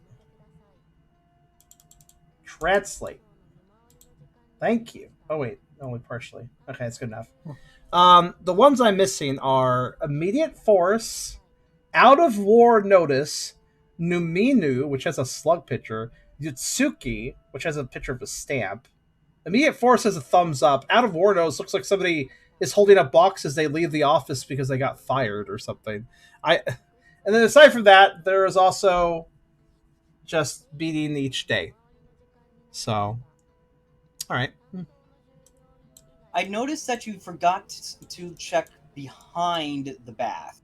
Translate. Thank you. Oh, wait. Only partially. Okay, that's good enough. The ones I'm missing are Immediate Force, Out of War Notice, Numinu, which has a slug picture, Yutsuki, which has a picture of a stamp. Immediate Force has a thumbs up. Out of War Notice looks like somebody is holding up boxes they leave the office because they got fired or something. And then aside from that, there is also just beating each day. So, all right. I noticed that you forgot to check behind the bath.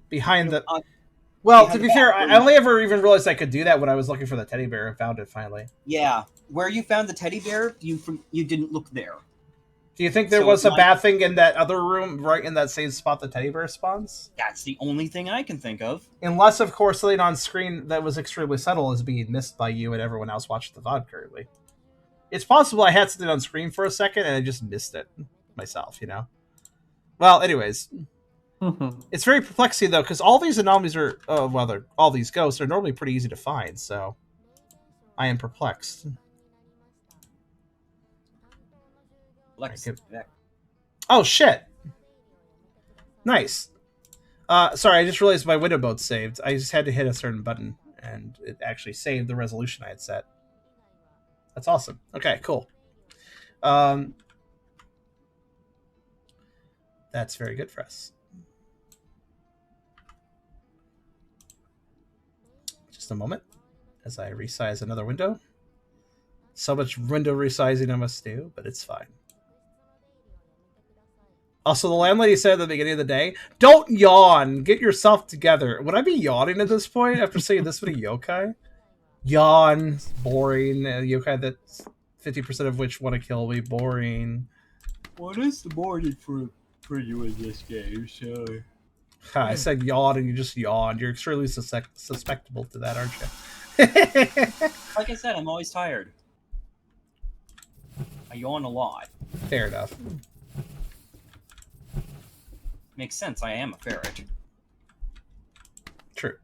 Behind the... Well, to be fair, I bath. only ever even realized I could do that when I was looking for the teddy bear and found it finally. Yeah, where you found the teddy bear, you didn't look there. Do you think there So was a my- bad thing in that other room, right in that same spot the teddy bear spawns? That's the only thing I can think of. Unless, of course, something on screen that was extremely subtle is being missed by you and everyone else watching the VOD currently. It's possible I had something on screen for a second and I just missed it myself, you know? Well, anyways. It's very perplexing, though, because all these anomalies are... all these ghosts are normally pretty easy to find, so... I am perplexed. Oh, shit! Nice. Sorry, I just realized my window mode saved. I just had to hit a certain button, and it actually saved the resolution I had set. That's awesome. Okay, cool. That's very good for us. Just a moment as I resize another window. So much window resizing I must do, but it's fine. Also, the landlady said at the beginning of the day, don't yawn, get yourself together. Would I be yawning at this point after saying this with a yokai? Yawn, boring, a yokai that's 50% of which want to kill me, boring. What is the morning for you in this game, so... I said yawn and you just yawned. You're extremely susceptible to that, aren't you? Like I said, I'm always tired. I yawn a lot. Fair enough. Makes sense, I am a ferret. True.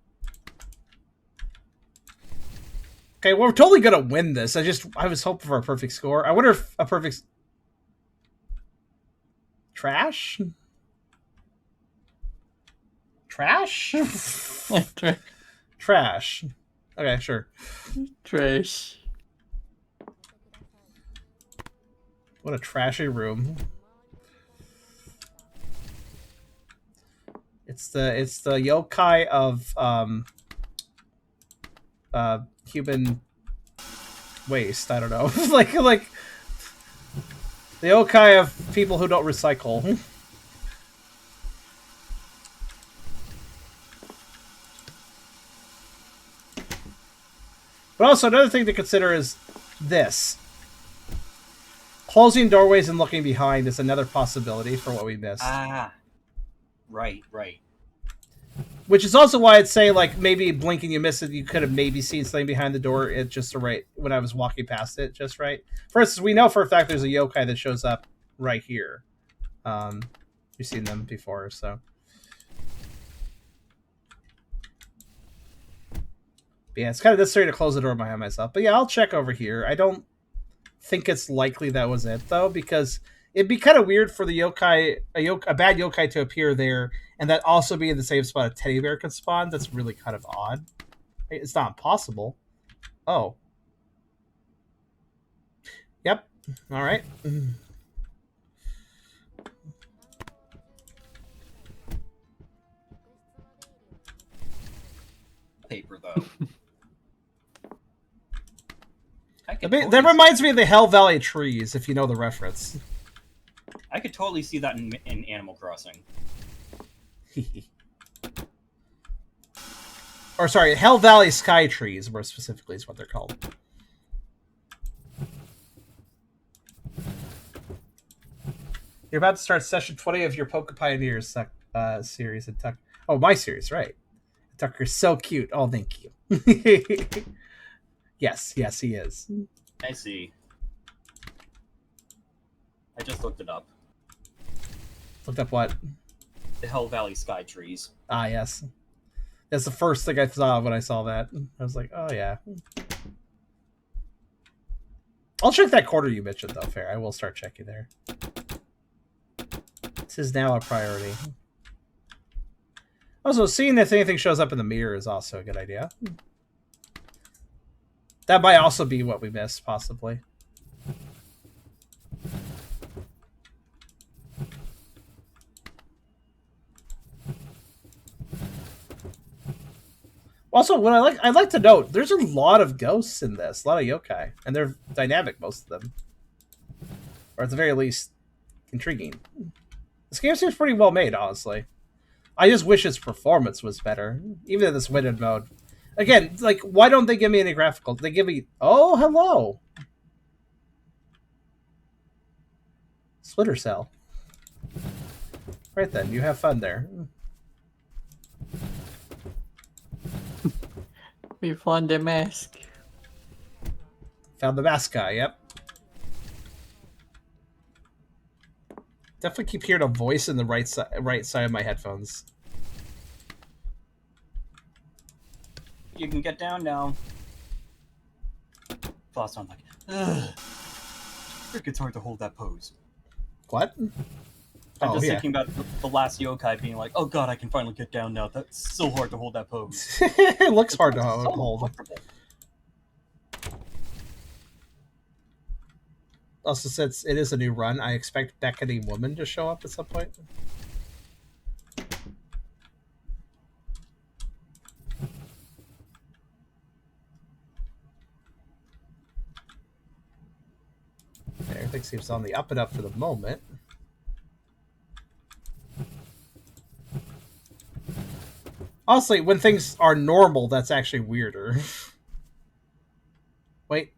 Okay, well, we're totally gonna win this. I was hoping for a perfect score. I wonder if a perfect... Trash? Trash? Trash. Okay, sure. Trash. What a trashy room. It's the yokai of human waste. I don't know. like the yokai of people who don't recycle. But also another thing to consider is this. Closing doorways and looking behind is another possibility for what we missed. Ah. Right. Which is also why I'd say, like, maybe blink and you miss it. You could have maybe seen something behind the door at just the right when I was walking past it, just right. For instance, we know for a fact there's a yokai that shows up right here. You've seen them before, so. But yeah, it's kind of necessary to close the door behind myself. But yeah, I'll check over here. I don't think it's likely that was it, though, because it'd be kind of weird for the yokai, a bad yokai to appear there, and that also be in the same spot a teddy bear could spawn. That's really kind of odd. It's not impossible. Oh. Yep. All right. Paper, though. That reminds me of the Hell Valley trees, if you know the reference. I could totally see that in Animal Crossing. Or sorry, Hell Valley Sky Trees, more specifically, is what they're called. You're about to start session 20 of your Poke Pioneers series. And oh, my series, right. Tucker's so cute. Oh, thank you. Yes, he is. I see. I just looked it up. Looked up what? The Hell Valley Sky Trees. Ah, yes. That's the first thing I saw when I saw that. I was like, oh, yeah. I'll check that quarter you mentioned, though, Fair. I will start checking there. This is now a priority. Also, seeing if anything shows up in the mirror is also a good idea. That might also be what we missed, possibly. Also, what I'd like to note, there's a lot of ghosts in this, a lot of yokai, and they're dynamic, most of them, or at the very least, intriguing. This game seems pretty well made, honestly. I just wish its performance was better, even in this winded mode. Again, like, why don't they give me any graphical? They give me... Oh, hello! Splitter Cell. Right then, you have fun there. We found the mask. Found the mask guy, yep. Definitely keep hearing a voice in the right side of my headphones. You can get down now. Thoughts on like, ugh. It's hard to hold that pose. What? I'm just thinking about the last yokai being like, oh god, I can finally get down now. That's so hard to hold that pose. It looks hard to hold. Also, since it is a new run, I expect Beckoning Woman to show up at some point. Everything seems on the up and up for the moment. Honestly, when things are normal, that's actually weirder. Wait.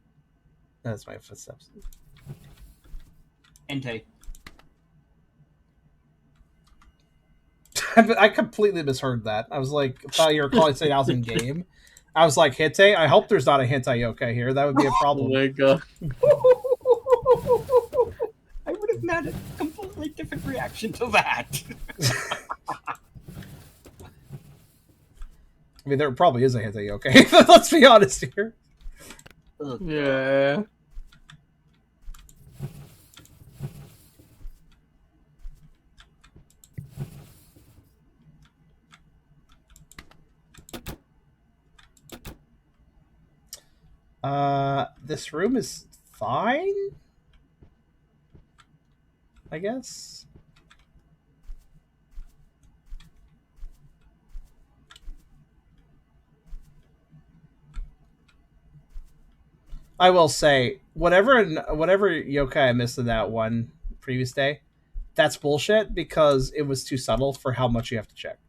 That's my footsteps. Entei. I completely misheard that. I was like, thought you were calling something else in game. I was like, Hinte? I hope there's not a hentai yokai here. That would be a problem. Oh my god. I would have had a completely different reaction to that. I mean, there probably is a hentai yokai. Let's be honest here. Yeah. This room is fine, I guess. I will say, whatever yokai I missed in that one previous day, that's bullshit because it was too subtle for how much you have to check.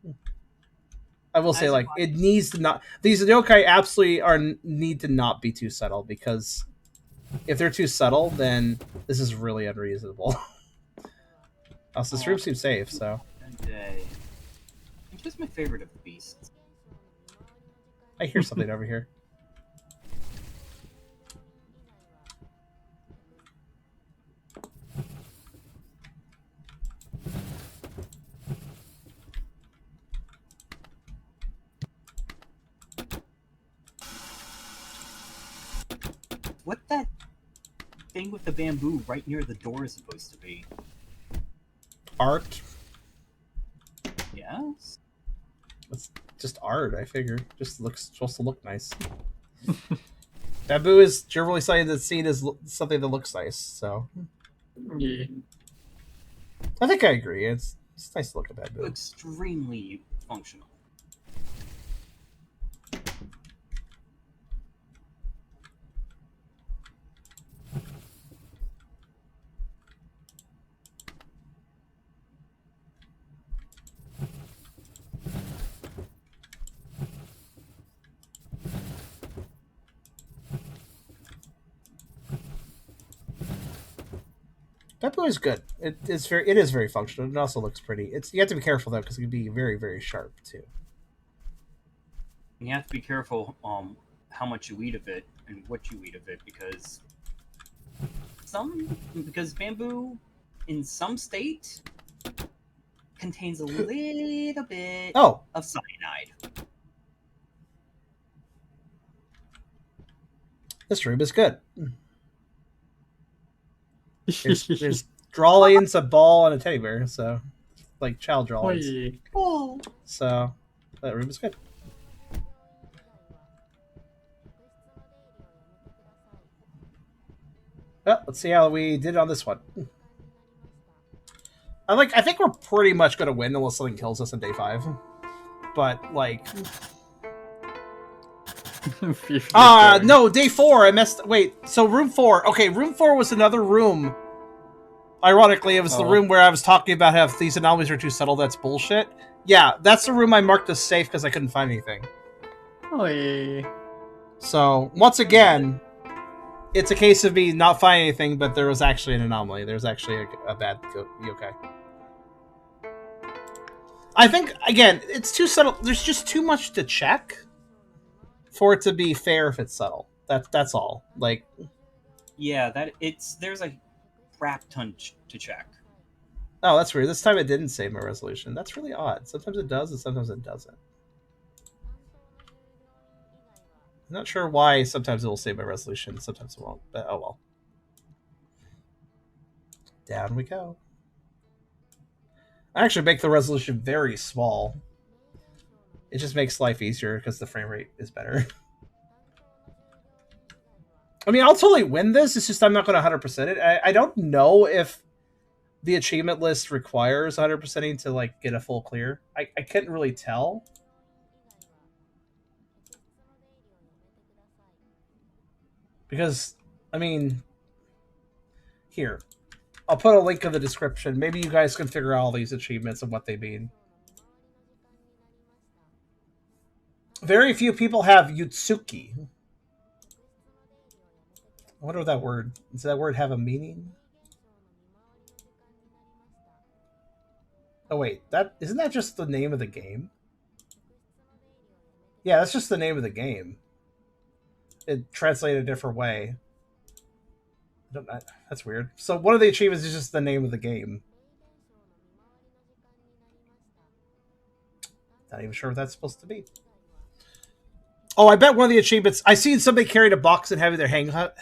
I will say, like, it needs to not... These yokai absolutely need to not be too subtle, because if they're too subtle, then this is really unreasonable. Also, this room seems safe, so... In Just my favorite of the beasts. I hear something over here. What that thing with the bamboo right near the door is supposed to be? Art. Yes. It's just art, I figure. Just looks supposed to look nice. Bamboo is generally seen as something that looks nice, so Yeah. I think I agree. It's nice to look at bamboo. Extremely functional. Bamboo is good. It is very functional. It also looks pretty. You have to be careful though because it can be very, very sharp too. You have to be careful how much you eat of it and what you eat of it because bamboo in some state contains a little bit Oh, of cyanide. this room is good. There's drawings, a ball, and a teddy bear. So, like child drawings. Oy. Oh. So, that room is good. Well, let's see how we did on this one. I think we're pretty much gonna win unless something kills us on day 5. But like, no, day 4. I messed. Wait, so room 4. Okay, room 4 was another room. Ironically, it was the room where I was talking about how if these anomalies are too subtle, that's bullshit. Yeah, that's the room I marked as safe because I couldn't find anything. Oy. So once again, it's a case of me not finding anything, but there was actually an anomaly. There's actually a bad yokai. I think, again, it's too subtle. There's just too much to check for it to be fair if it's subtle. That's all. Like, Yeah, there's a crap ton to check. oh, that's weird. This time it didn't save my resolution. That's really odd. Sometimes it does and sometimes it doesn't. I'm not sure why sometimes it will save my resolution, sometimes it won't, but oh well. Down we go. I actually make the resolution very small. It just makes life easier because the frame rate is better. I mean, I'll totally win this. It's just I'm not going to 100% it. I don't know if the achievement list requires 100%ing to like get a full clear. I couldn't really tell. Because, I mean, here. I'll put a link in the description. Maybe you guys can figure out all these achievements and what they mean. Very few people have Yutsuki. I wonder what that word... Does that word have a meaning? Oh wait, isn't that just the name of the game? Yeah, that's just the name of the game. It translated a different way. That's weird. So one of the achievements is just the name of the game. Not even sure what that's supposed to be. Oh, I bet one of the achievements... I seen somebody carried a box and having their head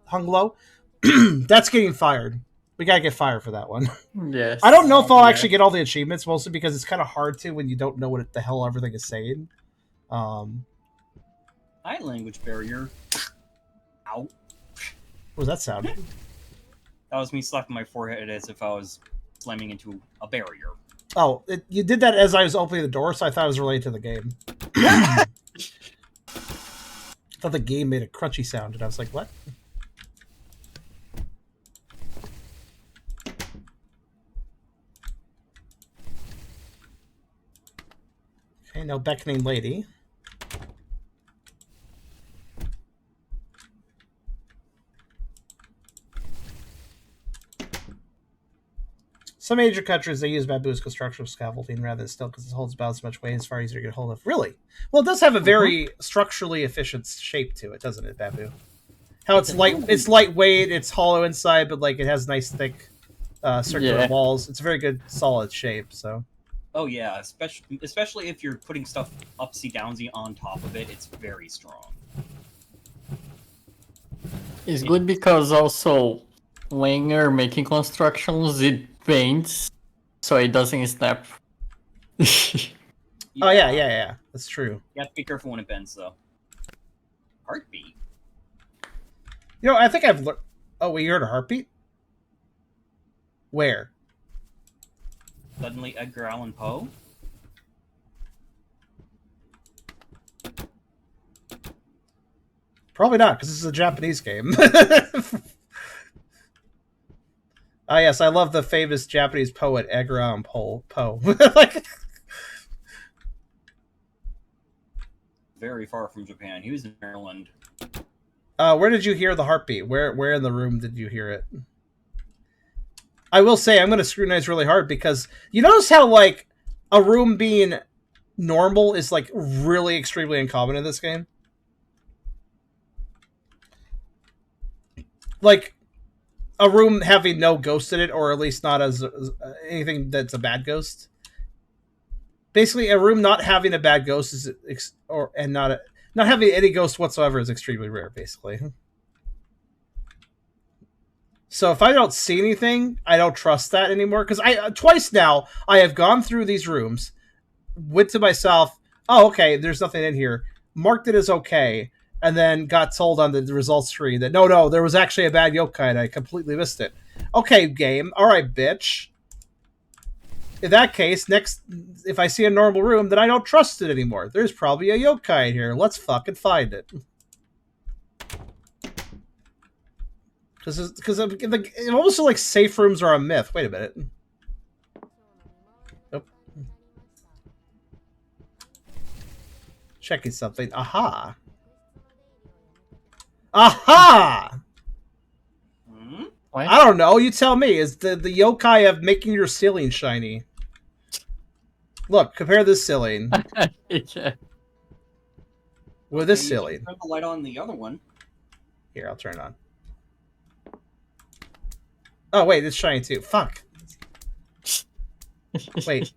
hung low. That's getting fired. We gotta get fired for that one. Yes. I don't know if I'll actually get all the achievements, mostly because it's kind of hard to when you don't know what the hell everything is saying. Eye language barrier. Ow. What was that sound? That was me slapping my forehead as if I was slamming into a barrier. Oh, you did that as I was opening the door, so I thought it was related to the game. I thought the game made a crunchy sound, and I was like, what? Okay, no beckoning lady. Some major countries, they use bamboo as construction scaffolding rather than steel because it holds about as much weight. It's far easier to get hold of. Really? Well, it does have a very structurally efficient shape to it, doesn't it, bamboo? How it's lightweight, it's hollow inside, but like it has nice thick circular walls. It's a very good solid shape. So. Oh yeah, especially if you're putting stuff upsy downsy on top of it, it's very strong. It's good because also when you're making constructions, it bends, so it doesn't snap. Oh yeah, that's true. You have to be careful when it bends, though. Heartbeat. You know, I think I've learned. Oh, we heard a heartbeat. Where? Suddenly, Edgar Allan Poe. Probably not, because this is a Japanese game. Ah, yes, I love the famous Japanese poet Edgar Allan Poe. Like, very far from Japan. He was in Maryland. where did you hear the heartbeat? Where in the room did you hear it? I will say I'm going to scrutinize really hard because you notice how like a room being normal is like really extremely uncommon in this game. Like a room having no ghost in it, or at least not as anything that's a bad ghost. Basically, a room not having a bad ghost is not having any ghost whatsoever is extremely rare. Basically, so if I don't see anything, I don't trust that anymore. Because twice now I have gone through these rooms, went to myself, oh okay, there's nothing in here, marked it as okay, and then got told on the results screen that no, there was actually a bad yokai and I completely missed it. Okay, game. All right, bitch. In that case, if I see a normal room, then I don't trust it anymore. There's probably a yokai in here. Let's fucking find it. Because it almost feel like safe rooms are a myth. Wait a minute. Nope. Checking something. Aha. Aha! Hmm? I don't know. You tell me. Is the yokai of making your ceiling shiny? Look, compare this ceiling Yeah. with this ceiling. Turn the light on the other one. Here, I'll turn it on. Oh, wait, it's shiny too. Fuck. Wait.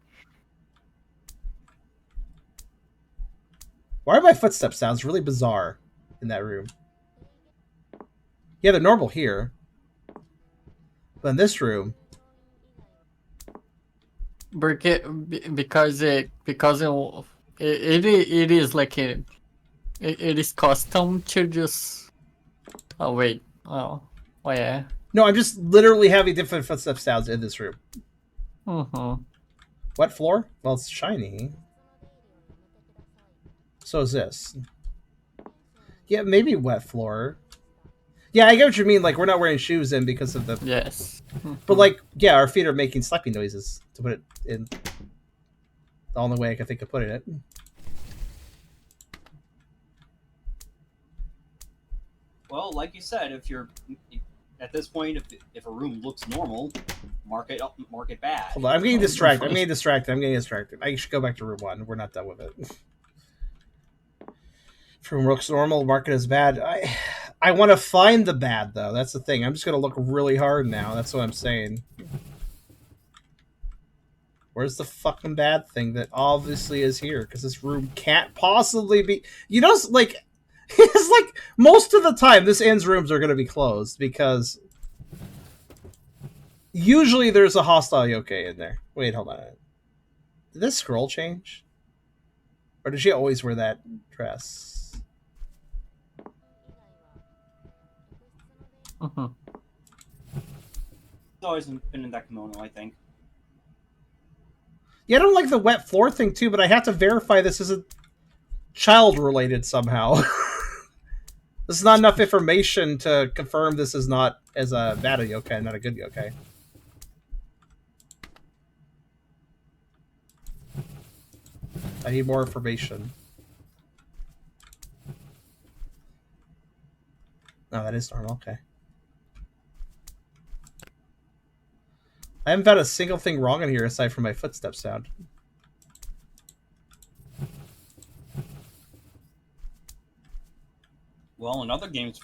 Why are my footstep sounds really bizarre in that room? Yeah, they're normal here. But in this room... Because it is like it is custom to just... Oh, wait. Oh, yeah. No, I'm just literally having different footstep sounds in this room. Mm-hmm. Wet floor? Well, it's shiny. So is this. Yeah, maybe wet floor. Yeah, I get what you mean. Like, we're not wearing shoes in because of the... Yes. But, like, yeah, our feet are making slapping noises, to put it in the only way I can think of putting it. Well, like you said, if you're... At this point, if a room looks normal, mark it up, mark it bad. Hold on, I'm getting distracted. I should go back to room 1. We're not done with it. If room looks normal, mark it as bad. I want to find the bad, though. That's the thing. I'm just going to look really hard now. That's what I'm saying. Where's the fucking bad thing that obviously is here? Because this room can't possibly be... You know, like... It's like, most of the time, this inn's rooms are going to be closed, because... Usually there's a hostile yokai in there. Wait, hold on. Did this scroll change? Or did she always wear that dress? Mm-hmm. It's always been in that kimono, I think. Yeah, I don't like the wet floor thing, too, but I have to verify this isn't child-related somehow. This is not enough information to confirm this is not as a bad a yokai, not a good yokai. I need more information. No, that is normal, okay. I haven't found a single thing wrong in here aside from my footstep sound. Well, in other games,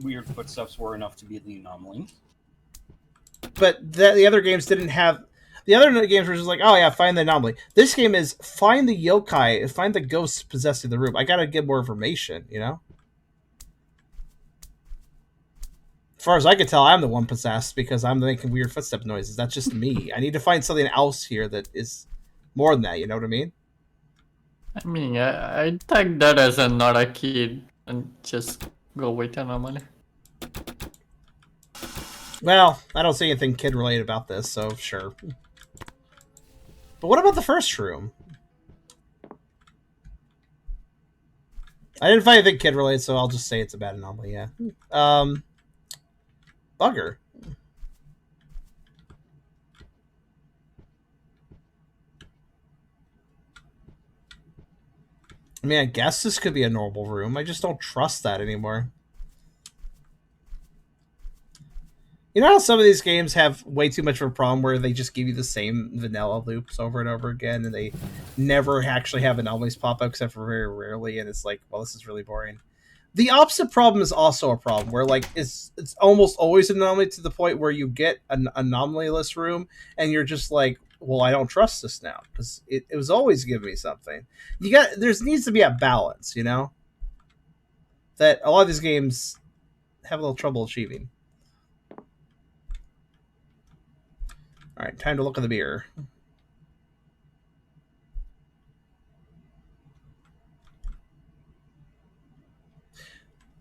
weird footsteps were enough to be the anomaly. But the other games didn't have... The other games were just like, oh yeah, find the anomaly. This game is find the yokai, find the ghosts possessing the room. I gotta get more information, you know? As far as I can tell, I'm the one possessed because I'm making weird footstep noises. That's just me. I need to find something else here that is more than that, you know what I mean? I mean, I take that as a not a kid and just go with anomaly. Well, I don't see anything kid-related about this, so sure. But what about the first room? I didn't find anything kid-related, so I'll just say it's a bad anomaly, yeah. Bugger. I mean, I guess this could be a normal room. I just don't trust that anymore. You know how some of these games have way too much of a problem where they just give you the same vanilla loops over and over again, and they never actually have anomalies pop up except for very rarely, and it's like, well, this is really boring. The opposite problem is also a problem where, like, it's almost always an anomaly to the point where you get an anomalyless room, and you're just like, well, I don't trust this now because it was always giving me something. There needs to be a balance, you know, that a lot of these games have a little trouble achieving. All right, time to look at the mirror.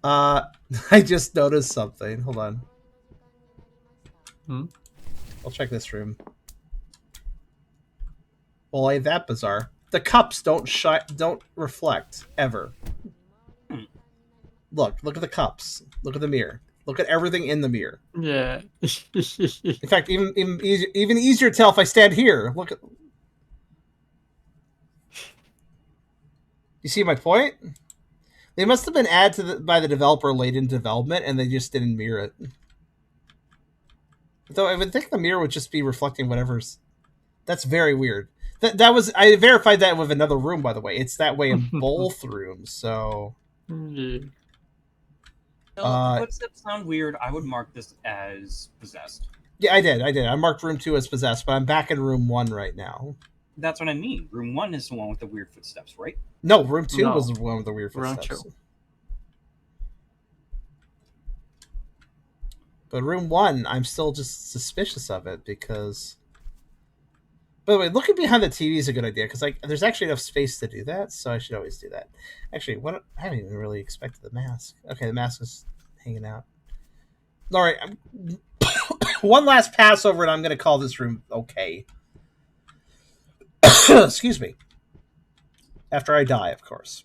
I just noticed something. Hold on. I'll check this room. Well, ain't that bizarre? The cups don't reflect ever. Look at the cups. Look at the mirror. Look at everything in the mirror. Yeah. In fact, even easier to tell if I stand here. Look at. You see my point? They must have been added by the developer late in development, and they just didn't mirror it. Though I would think the mirror would just be reflecting whatever's. That's very weird. That was I verified that with another room, by the way. It's that way in both rooms. So. Yeah. The footsteps sound weird. I would mark this as possessed. Yeah, I did. I marked room 2 as possessed, but I'm back in room 1 right now. That's what I mean. Room 1 is the one with the weird footsteps, right? No, room 2 was the one with the weird footsteps. But room 1, I'm still just suspicious of it because... By the way, looking behind the TV is a good idea because like there's actually enough space to do that, so I should always do that. Actually, what I haven't even really expected the mask. Okay, the mask is hanging out. All right, one last pass over, and I'm going to call this room okay. Excuse me. After I die, of course.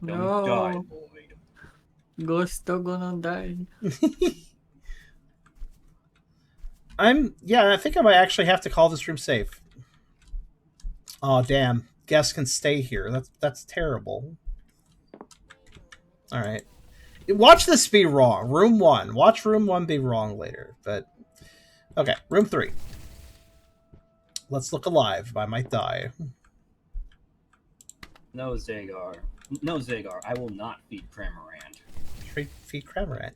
Don't die, boy. Ghost gonna die. I think I might actually have to call this room safe. Oh damn. Guests can stay here. That's terrible. Alright. Watch this be wrong. Room 1. Watch room 1 be wrong later. But okay, room 3. Let's look alive. I might die. No, Zagar. No, Zagar. I will not feed Cramorant. Feed Cramorant.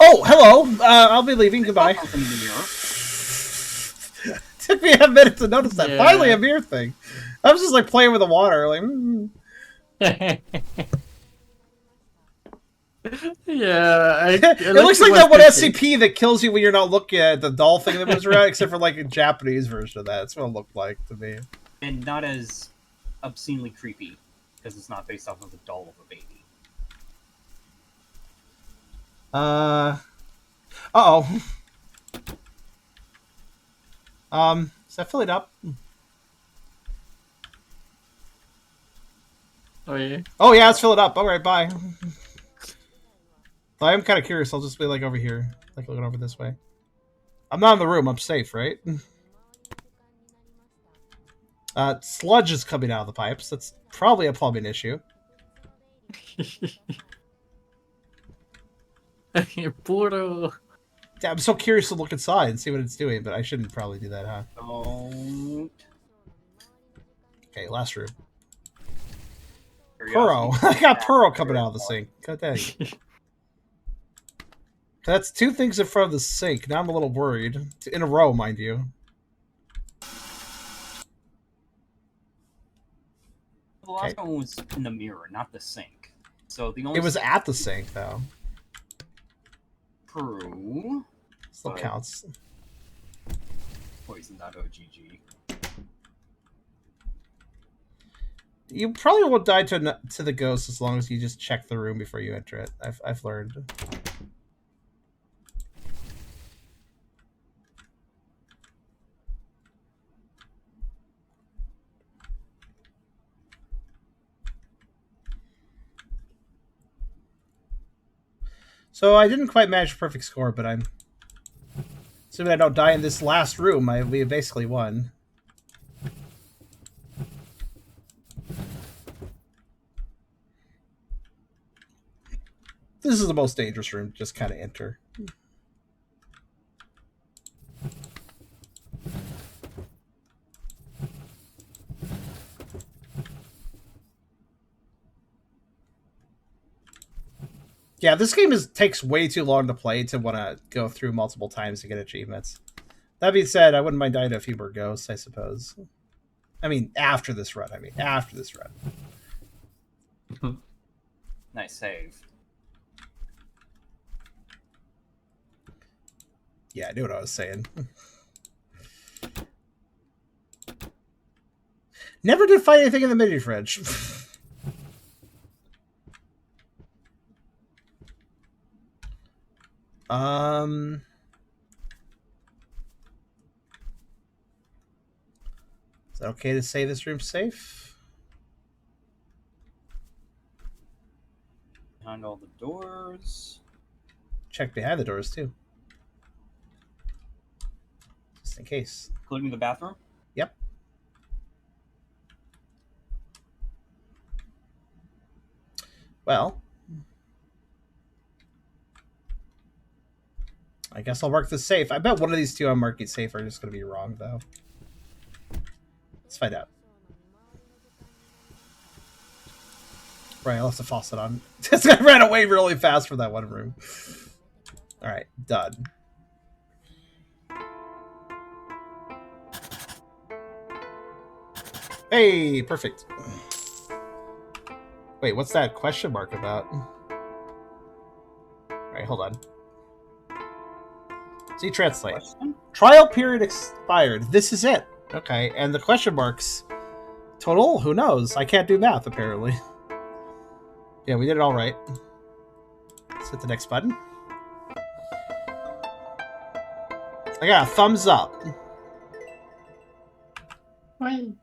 Oh, hello. I'll be leaving. Goodbye. Took me a minute to notice that. Yeah. Finally, a mirror thing. I was just like playing with the water, like. Yeah, it looks like that one SCP that kills you when you're not looking at the doll thing that was around, except for like a Japanese version of that. That's what it looked like to me. And not as obscenely creepy because it's not based off of the doll of a baby. Uh-oh. Is that filling up? Oh yeah. Oh yeah, it's filling up. All right, bye. I am kind of curious. I'll just be like over here, like looking over this way. I'm not in the room. I'm safe, right? Sludge is coming out of the pipes. That's probably a plumbing issue. Puro. Yeah, I'm so curious to look inside and see what it's doing, but I shouldn't probably do that, huh? Don't. Okay, last room. Curiosity. Puro. I got Puro coming out of the sink. God dang. That's two things in front of the sink. Now I'm a little worried. In a row, mind you. The last one was in the mirror, not the sink. So the only It was at the sink, though. True. Still counts. Poison.ogg. You probably won't die to the ghost as long as you just check the room before you enter it. I've learned. So I didn't quite manage a perfect score, but I'm assuming I don't die in this last room. We basically won. This is the most dangerous room to just kind of enter. Yeah, this game takes way too long to play to want to go through multiple times to get achievements. That being said, I wouldn't mind dying to a few more ghosts, I suppose. I mean, after this run. Nice save. Yeah, I knew what I was saying. Never did find anything in the mini fridge. Is it okay to say this room's safe? Behind all the doors. Check behind the doors, too. Just in case. Including the bathroom? Yep. Well, I guess I'll mark this safe. I bet one of these two I'm marking safe are just going to be wrong, though. Let's find out. Right, I left the faucet on. This guy ran away really fast from that one room. Alright, done. Hey, perfect. Wait, what's that question mark about? Alright, hold on. See, translate. Question? Trial period expired. This is it. Okay, and the question marks total? Who knows? I can't do math, apparently. Yeah, we did it all right. Let's hit the next button. I got a thumbs up. Wait.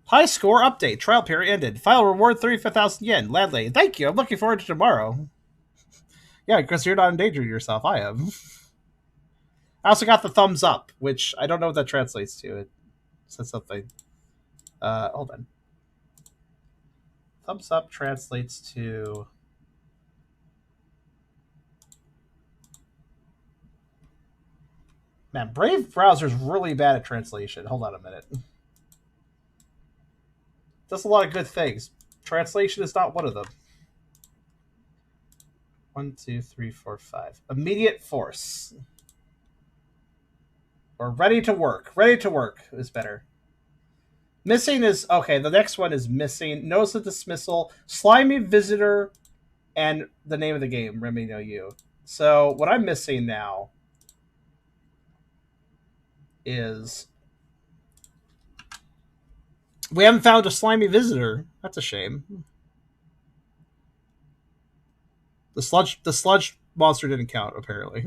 High score update. Trial period ended. Final reward 35,000 yen. Landlady. Thank you. I'm looking forward to tomorrow. Yeah, because you're not endangering yourself. I am. I also got the thumbs up, which I don't know what that translates to. It says something. Hold on. Thumbs up translates to... Man, Brave browser's really bad at translation. Hold on a minute. Does a lot of good things. Translation is not one of them. 1, 2, 3, 4, 5. Immediate force. Or ready to work. Ready to work is better. Missing is... Okay, the next one is missing. Notice of dismissal. Slimy visitor. And the name of the game. Remy no you. So, what I'm missing now is... We haven't found a slimy visitor. That's a shame. The sludge monster didn't count, apparently.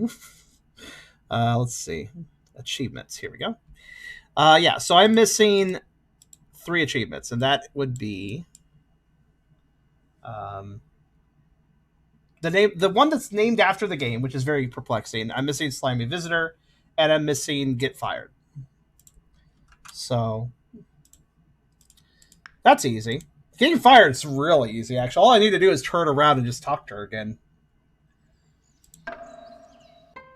Let's see. Achievements. Here we go. Yeah, so I'm missing 3 achievements, and that would be the one that's named after the game, which is very perplexing. I'm missing Slimy Visitor, and I'm missing Get Fired. So that's easy. Getting fired is really easy, actually. All I need to do is turn around and just talk to her again.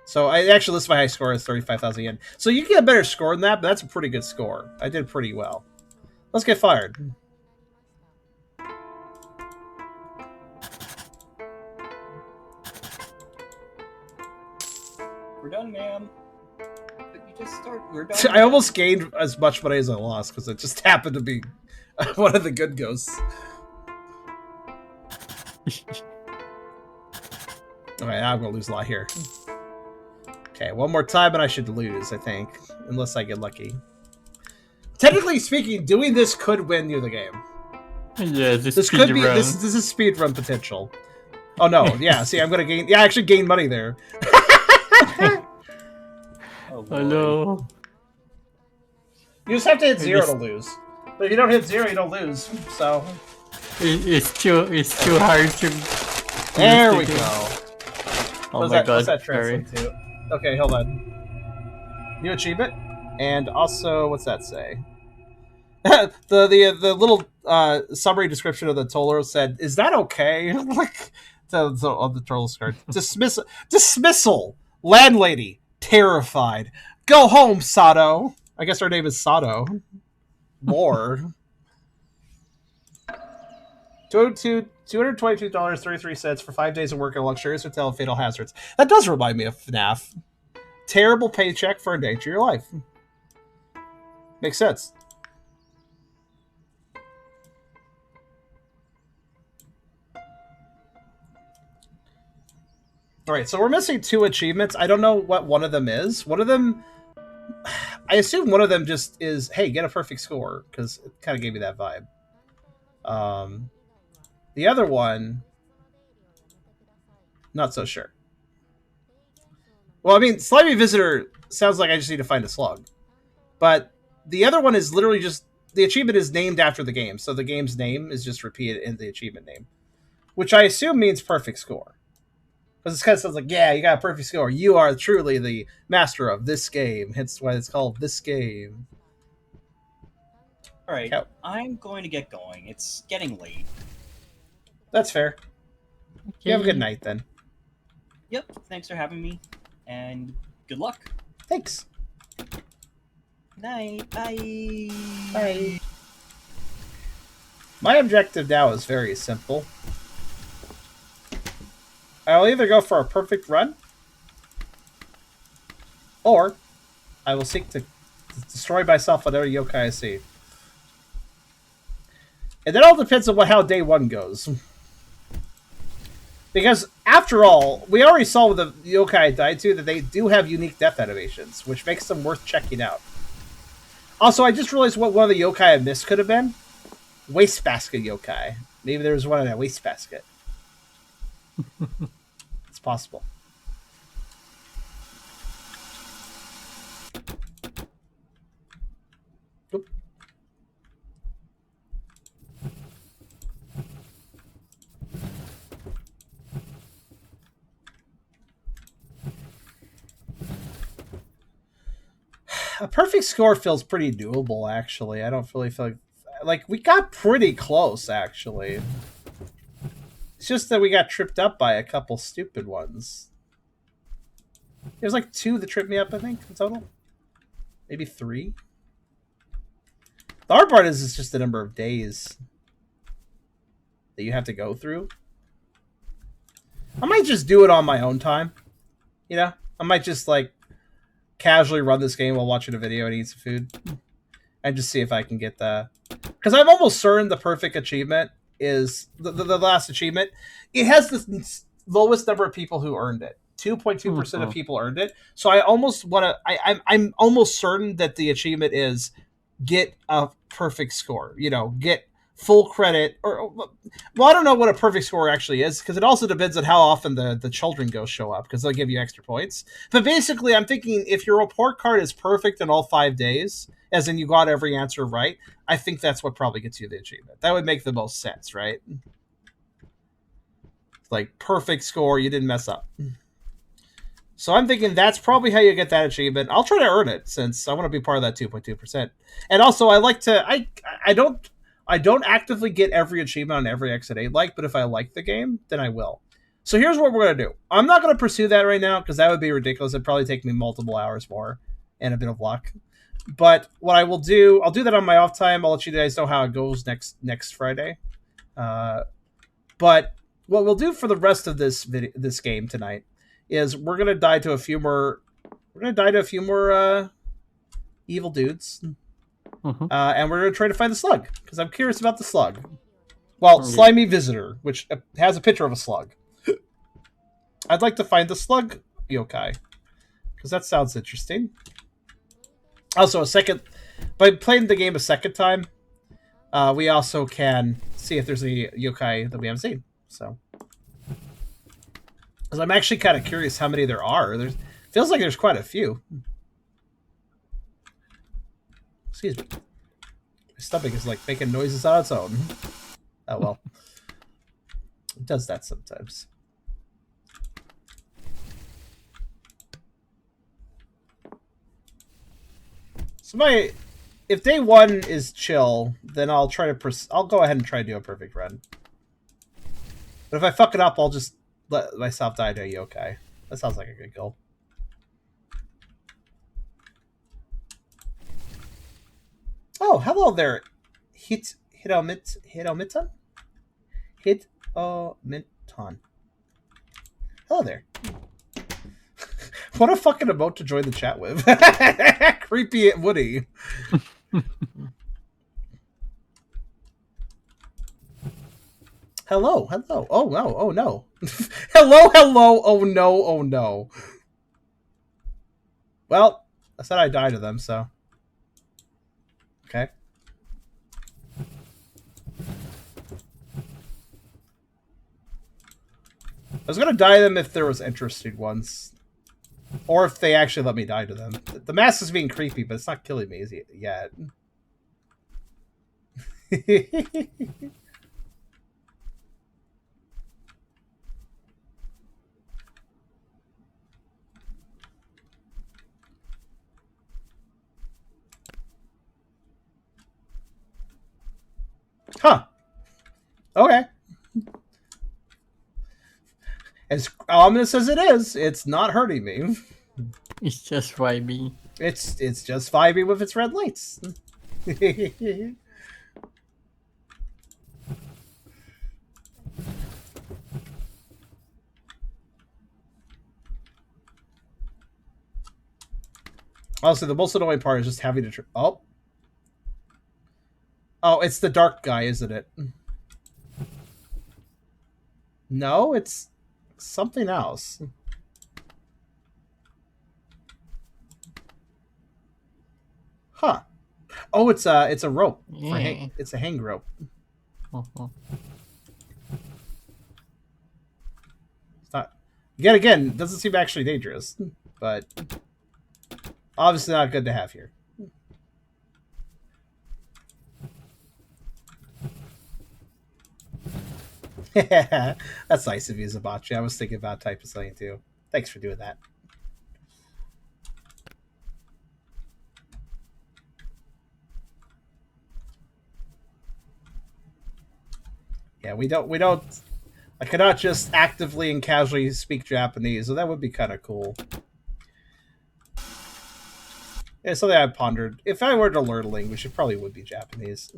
So I actually listed my high score as 35,000 yen. So you can get a better score than that, but that's a pretty good score. I did pretty well. Let's get fired. We're done, ma'am. But you just start. We're done. I almost gained as much money as I lost because it just happened to be one of the good ghosts. Alright, now I'm going to lose a lot here. Okay, one more time and I should lose, I think. Unless I get lucky. Technically speaking, doing this could win you the game. Yeah, This could be this is speedrun potential. Oh no, yeah, see I'm gonna gain I actually gained money there. Oh, Hello. You just have to hit 0 to lose. But if you don't hit 0, you don't lose. So It's too hard to. there we go. Oh What's my that, god, what's that sorry. translate to? Okay, hold on. New achievement, and also what's that say? the little summary description of the Tolero said, "Is that okay?" Like so on the Tolero card. Dismissal. Landlady terrified. Go home, Sato. I guess her name is Sato. More. $222.33 for 5 days of work in a luxurious hotel of Fatal Hazards. That does remind me of FNAF. Terrible paycheck for a day to your life. Makes sense. Alright, so we're missing 2 achievements. I don't know what one of them is. One of them... I assume one of them just is, hey, get a perfect score, because it kind of gave me that vibe. The other one... Not so sure. Well, I mean, Slimy Visitor sounds like I just need to find a slug. But the other one is literally just... The achievement is named after the game, so the game's name is just repeated in the achievement name. Which I assume means perfect score. Because it kind of sounds like, yeah, you got a perfect score. You are truly the master of this game. Hence why it's called this game. Alright, Yep. I'm going to get going. It's getting late. That's fair. You have a good night, then. Yep, thanks for having me. And good luck. Thanks. Night. Bye. Bye. My objective now is very simple. I'll either go for a perfect run, or I will seek to destroy myself whatever yokai I see. And that all depends on how day 1 goes. Because, after all, we already saw with the yokai I died to that they do have unique death animations, which makes them worth checking out. Also, I just realized what one of the yokai I missed could have been. Wastebasket yokai. Maybe there was one in that wastebasket. It's possible. Oop. A perfect score feels pretty doable, actually. I don't really feel like we got pretty close, actually. It's just that we got tripped up by a couple stupid ones. There's like 2 that tripped me up, I think, in total. Maybe 3. The hard part is it's just the number of days that you have to go through. I might just do it on my own time. You know? I might just, like, casually run this game while watching a video and eat some food. And just see if I can get the... Because I'm almost certain the perfect achievement is the last achievement. It has the lowest number of people who earned it. 2.2% of people earned it. So I almost want to... I'm almost certain that the achievement is get a perfect score. You know, get full credit. Or well, I don't know what a perfect score actually is, because it also depends on how often the children ghosts show up, because they'll give you extra points. But basically, I'm thinking if your report card is perfect in all 5 days, as in you got every answer right, I think that's what probably gets you the achievement. That would make the most sense, right? Like, perfect score, you didn't mess up. So I'm thinking that's probably how you get that achievement. I'll try to earn it since I want to be part of that 2.2%. And also, I like to. I don't actively get every achievement on every Exit 8 like, but if I like the game, then I will. So here's what we're gonna do. I'm not gonna pursue that right now because that would be ridiculous. It'd probably take me multiple hours more and a bit of luck. But what I will do, I'll do that on my off time. I'll let you guys know how it goes next Friday. But what we'll do for the rest of this game tonight is we're gonna die to a few more. We're gonna die to a few more evil dudes, and we're gonna try to find the slug because I'm curious about the slug. Well, slimy visitor, which has a picture of a slug. I'd like to find the slug yokai because that sounds interesting. Also, by playing the game a second time, we also can see if there's any yokai that we haven't seen. So. Because I'm actually kind of curious how many there are. Feels like there's quite a few. Excuse me. My stomach is like making noises on its own. Oh well. It does that sometimes. So if day 1 is chill, then I'll go ahead and try to do a perfect run. But if I fuck it up, I'll just let myself die to a yokai. That sounds like a good goal. Oh, hello there. Hidomiton? Hidomiton. Hello there. What a fucking emote to join the chat with. Creepy Woody. Hello. Oh, no. Oh, no. Hello. Oh, no. Oh, no. Well, I said I'd die to them, so. Okay. I was going to die to them if there was interesting ones. Or if they actually let me die to them. The mask is being creepy, but it's not killing me yet. Huh. Okay. As ominous as it is, it's not hurting me. It's just vibey. It's just vibey with its red lights. Also, the most annoying part is just having to... Oh, it's the dark guy, isn't it? No, it's something else. Huh. Oh, it's a rope. It's a hang rope. It's not... Yet again, doesn't seem actually dangerous. But... obviously not good to have here. That's nice of you, Zabachi. I was thinking about typing something too. Thanks for doing that. Yeah, we don't I cannot just actively and casually speak Japanese, so that would be kind of cool. Yeah, something I pondered. If I were to learn a language, it probably would be Japanese.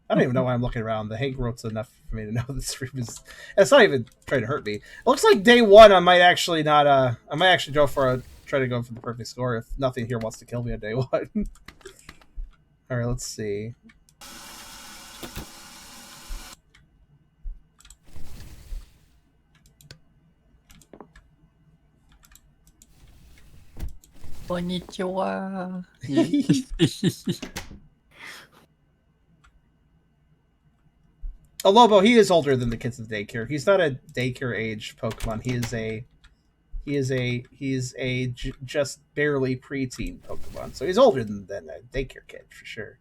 I don't even know why I'm looking around. The hang rope's enough for me to know this stream is... It's not even trying to hurt me. It looks like day 1 I might actually not... I might actually try to go for the perfect score if nothing here wants to kill me on day 1. Alright, let's see. Konnichiwa. Oh, Lobo, he is older than the kids in the daycare. He's not a daycare age Pokemon. He is a just barely preteen Pokemon. So he's older than a daycare kid for sure.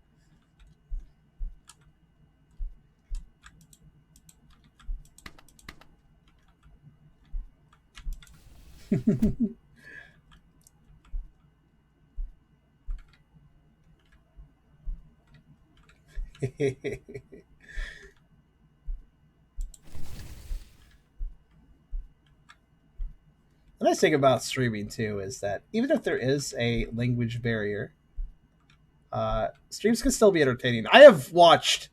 The nice thing about streaming too is that even if there is a language barrier, streams can still be entertaining. I've watched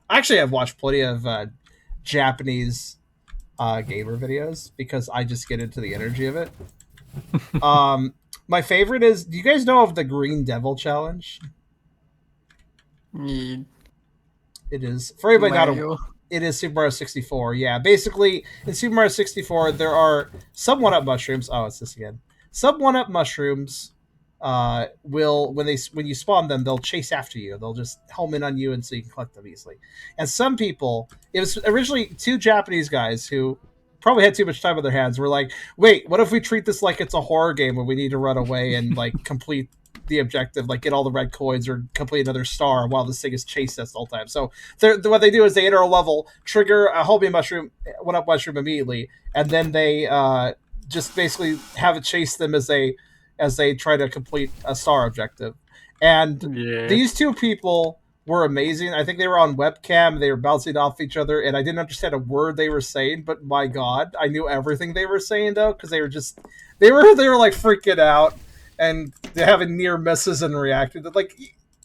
plenty of Japanese gamer videos because I just get into the energy of it. My favorite is, do you guys know of the Green Devil Challenge? Yeah. It is, for anybody not Mario. it is Super Mario 64. Yeah, basically in Super Mario 64 there are some one-up mushrooms. Oh, it's this again. Some one-up mushrooms will when you spawn them, they'll chase after you. They'll just home in on you, and so you can collect them easily. And some people, it was originally two Japanese guys who probably had too much time on their hands, were like, wait, what if we treat this like it's a horror game where we need to run away and like complete the objective, like get all the red coins or complete another star while this thing is chasing us the whole time. So what they do is they enter a level, trigger a homing mushroom, one up mushroom immediately, and then they just basically have it chase them as they try to complete a star objective. And these two people were amazing. I think they were on webcam. They were bouncing off each other, and I didn't understand a word they were saying, but my God, I knew everything they were saying though, because they were like freaking out. And they're having near misses and reacting. Like,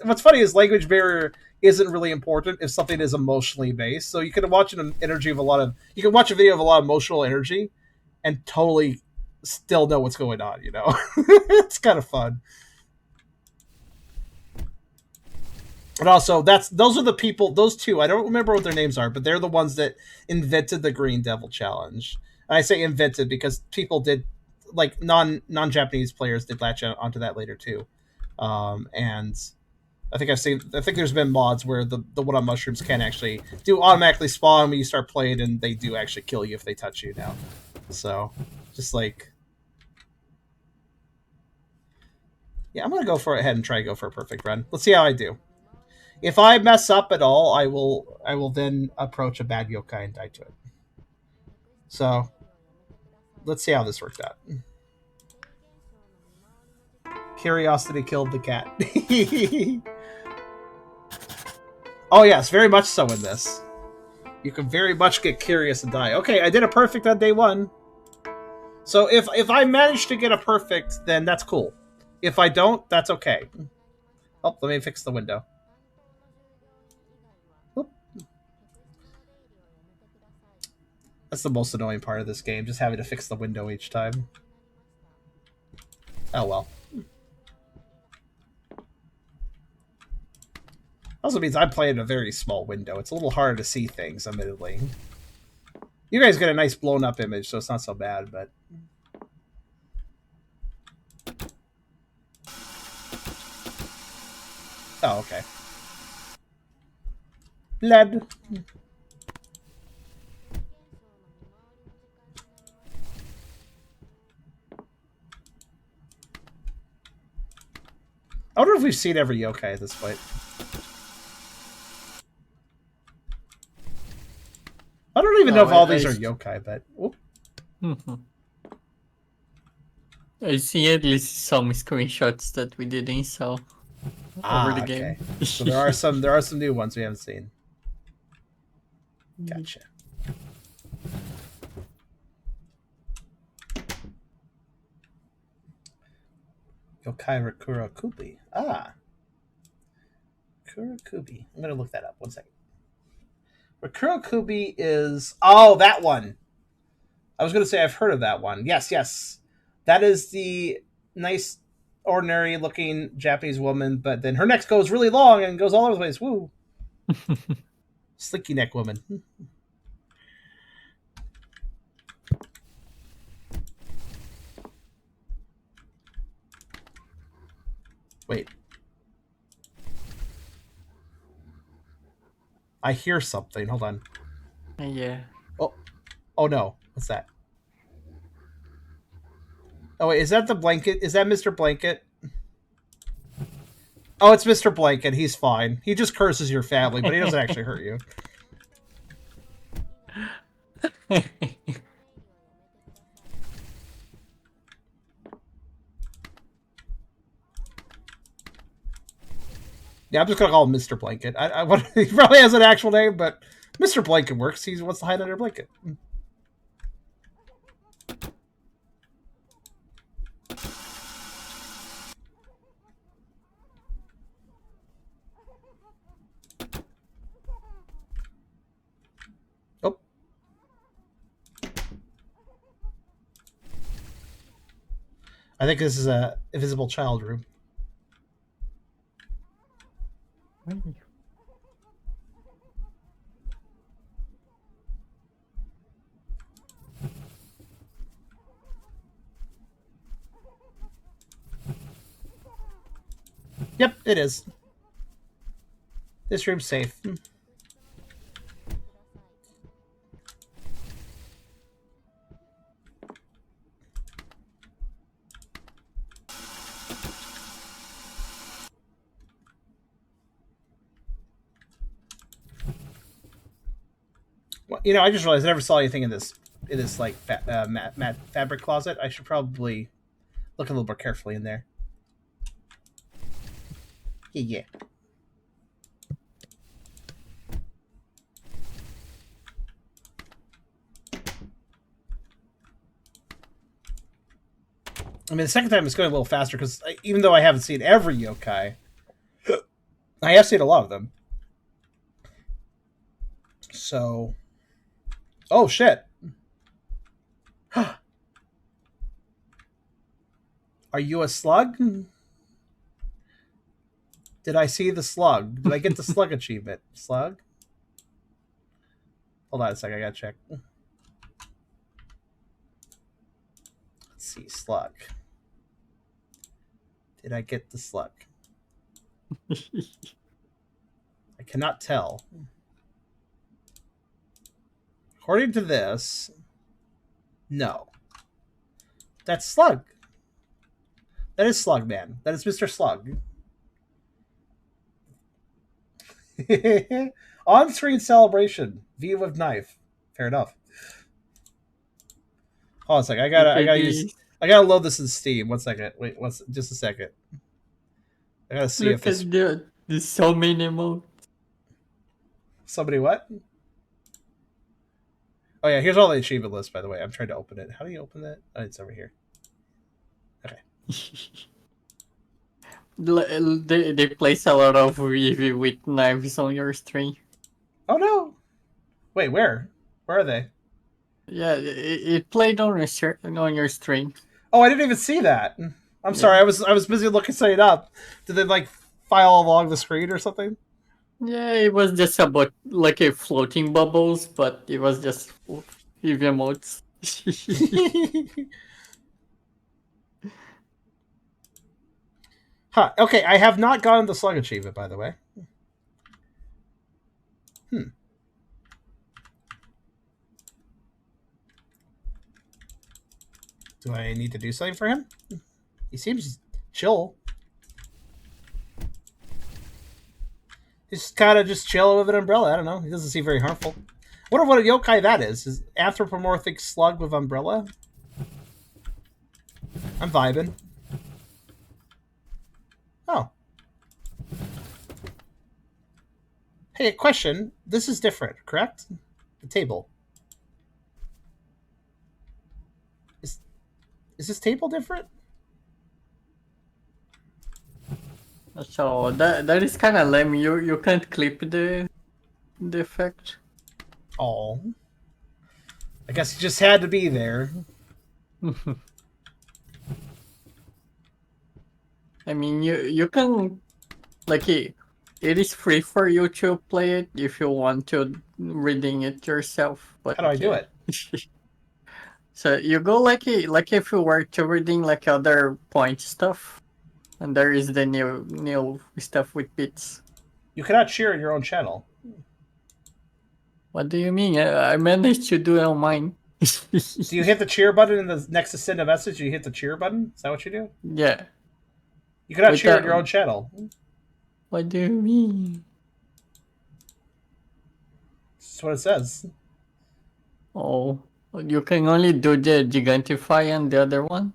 what's funny is language barrier isn't really important if something is emotionally based. So you can watch you can watch a video of a lot of emotional energy and totally still know what's going on, you know? It's kind of fun. And also, those are the people, those two, I don't remember what their names are, but they're the ones that invented the Green Devil Challenge. And I say invented because people did, like non-Japanese players did latch onto that later too. And I think there's been mods where the one-up mushrooms can actually automatically spawn when you start playing, and they do actually kill you if they touch you now. So just like, yeah, I'm gonna go ahead and try to go for a perfect run. Let's see how I do. If I mess up at all, I will then approach a bad yokai and die to it. So let's see how this worked out. Curiosity killed the cat. Oh yes, very much so in this. You can very much get curious and die. Okay, I did a perfect on day one. So if I manage to get a perfect, then that's cool. If I don't, that's okay. Oh, let me fix the window. Oop. That's the most annoying part of this game, just having to fix the window each time. Oh well. Also means I'm playing a very small window. It's a little harder to see things, admittedly. You guys get a nice blown up image, so it's not so bad, but... Oh, okay. Blood. I wonder if we've seen every yokai at this point. I don't even know if all these are yokai, but... I see at least some screenshots that we didn't saw over the game. Okay. So there are some new ones we haven't seen. Gotcha. Yokai Rakurakubi. Kurakubi. I'm gonna look that up. 1 second. Rakurakubi is... Oh, that one! I was gonna say I've heard of that one. Yes. That is the nice, ordinary-looking Japanese woman, but then her neck goes really long and goes all over the place. Woo! Slinky neck woman. Wait. I hear something. Hold on. Yeah. Oh no. What's that? Oh wait, is that the blanket? Is that Mr. Blanket? Oh, it's Mr. Blanket. He's fine. He just curses your family, but he doesn't actually hurt you. Yeah, I'm just gonna call him Mr. Blanket. He probably has an actual name, but Mr. Blanket works. He wants to hide under a blanket. Oh. I think this is a invisible child room. Yep, it is. This room's safe. Well, you know, I just realized I never saw anything in this like matte fabric closet. I should probably look a little more carefully in there. Yeah. I mean, the second time it's going a little faster because even though I haven't seen every yokai, I have seen a lot of them. So, oh shit! Are you a slug? Did I see the slug? Did I get the slug achievement? Slug? Hold on a second, I gotta check. Let's see, slug. Did I get the slug? I cannot tell. According to this, no. That's Slug. That is Slug, man. That is Mr. Slug. On-screen celebration. View of knife. Fair enough. Hold on a second. I gotta load this in Steam. 1 second. Wait, just a second. I gotta see if this. There's so many modes. Somebody what? Oh yeah, here's all the achievement list. By the way, I'm trying to open it. How do you open that? Oh, it's over here. Okay. They place a lot of Eevee with knives on your stream. Oh no! Wait, where? Where are they? Yeah, it played on your stream. Oh, I didn't even see that. I'm sorry. I was busy looking something up. Did they like file along the screen or something? Yeah, it was just about like a floating bubbles, but it was just Eevee emotes. Huh. Okay, I have not gotten the slug achievement, by the way. Do I need to do something for him? He seems chill. He's kind of just chilling with an umbrella. I don't know. He doesn't seem very harmful. I wonder what a yokai that is. Is anthropomorphic slug with umbrella? I'm vibing. Oh. Hey, a question. This is different, correct? The table. Is this table different? So that is kind of lame. You can't clip the effect. Oh. I guess he just had to be there. I mean, you can, like, it is free for you to play it if you want to reading it yourself. But How do I do it? So you go like if you were to reading like other point stuff, and there is the new stuff with bits. You cannot cheer in your own channel. What do you mean? I managed to do it on mine. Do you hit the cheer button in the next to send a message? You hit the cheer button? Is that what you do? Yeah. You cannot cheer in your own channel. What do you mean? That's what it says. Oh, you can only do the Gigantify and the other one?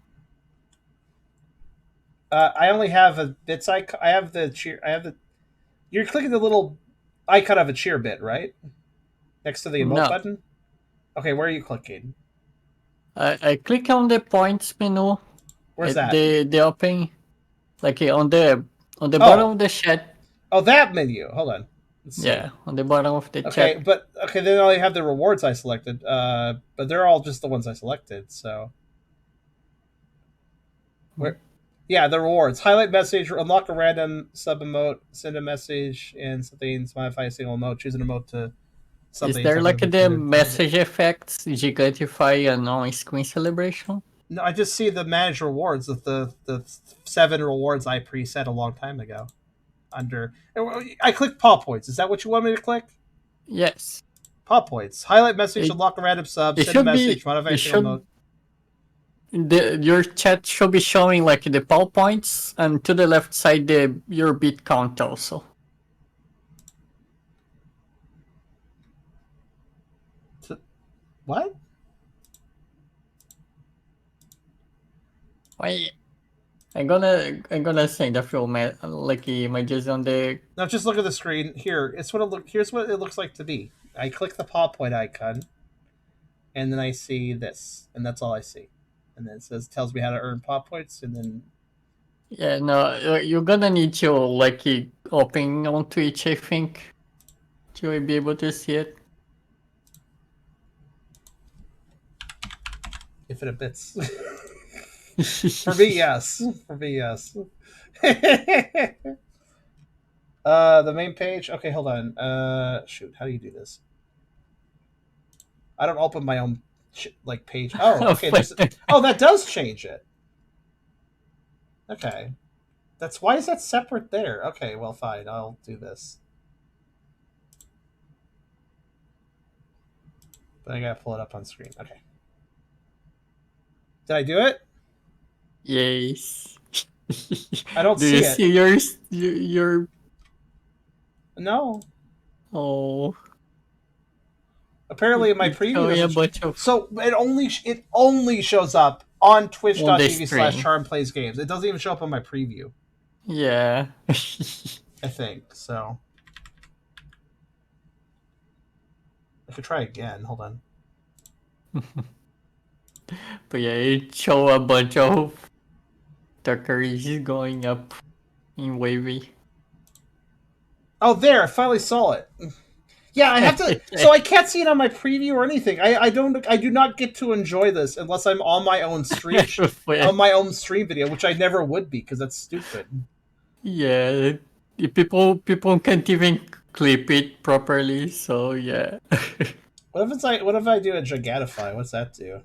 I only have a bits icon. I have the cheer. You're clicking the little icon of a cheer bit, right? Next to the emote No. button? Okay, where are you clicking? I click on the points menu. Where's that? The open, like on the bottom of the chat. Oh, that menu. Hold on. Let's see. Yeah, on the bottom of the Okay, chat. but then I only have the rewards I selected. But they're all just the ones I selected, so where yeah, the rewards. Highlight message, unlock a random sub emote, send a message, and something, modify a single emote, choose an emote to something. Is there like something the to- message effects, Gigantify and on-screen celebration? No, I just see the manage rewards of the 7 rewards I preset a long time ago. I clicked paw points. Is that what you want me to click? Yes. Paw points. Highlight message, It- unlock a random sub, it send a should be- message, modify a it single should- emote. Your chat should be showing like the PowerPoints, and to the left side your bit count also. What? Wait, I'm gonna send a few like images on the. Now just look at the screen. Here's what it looks like to me. I click the PowerPoint icon, and then I see this, and that's all I see. And then it tells me how to earn PowerPoints, and then Yeah, no, you're gonna need to like open on Twitch, I think, to be able to see it. infinite bits. For me, yes. For me, yes. The main page. Okay, hold on. Shoot, how do you do this? I don't open my own page. Oh, okay. Oh, that does change it. Okay, why is that separate there? Okay, well, fine. I'll do this. But I gotta pull it up on screen. Okay. Did I do it? Yes. I don't Do see you it. see yours? Your No. oh. Apparently, my It's preview showing a doesn't. bunch of So it only shows up on twitch.tv/charmplaysgames. screen. It doesn't even show up on my preview, yeah. I think. So I could try again. Hold on. But yeah, it show a bunch of Tuckeries going up in wavy. Oh, there! I finally saw it. Yeah, I have to. So I can't see it on my preview or anything. I do not get to enjoy this unless I'm on my own stream on my own stream video, which I never would be because that's stupid. Yeah, people can't even clip it properly. So yeah. What if I do a Gigantify? What's that do?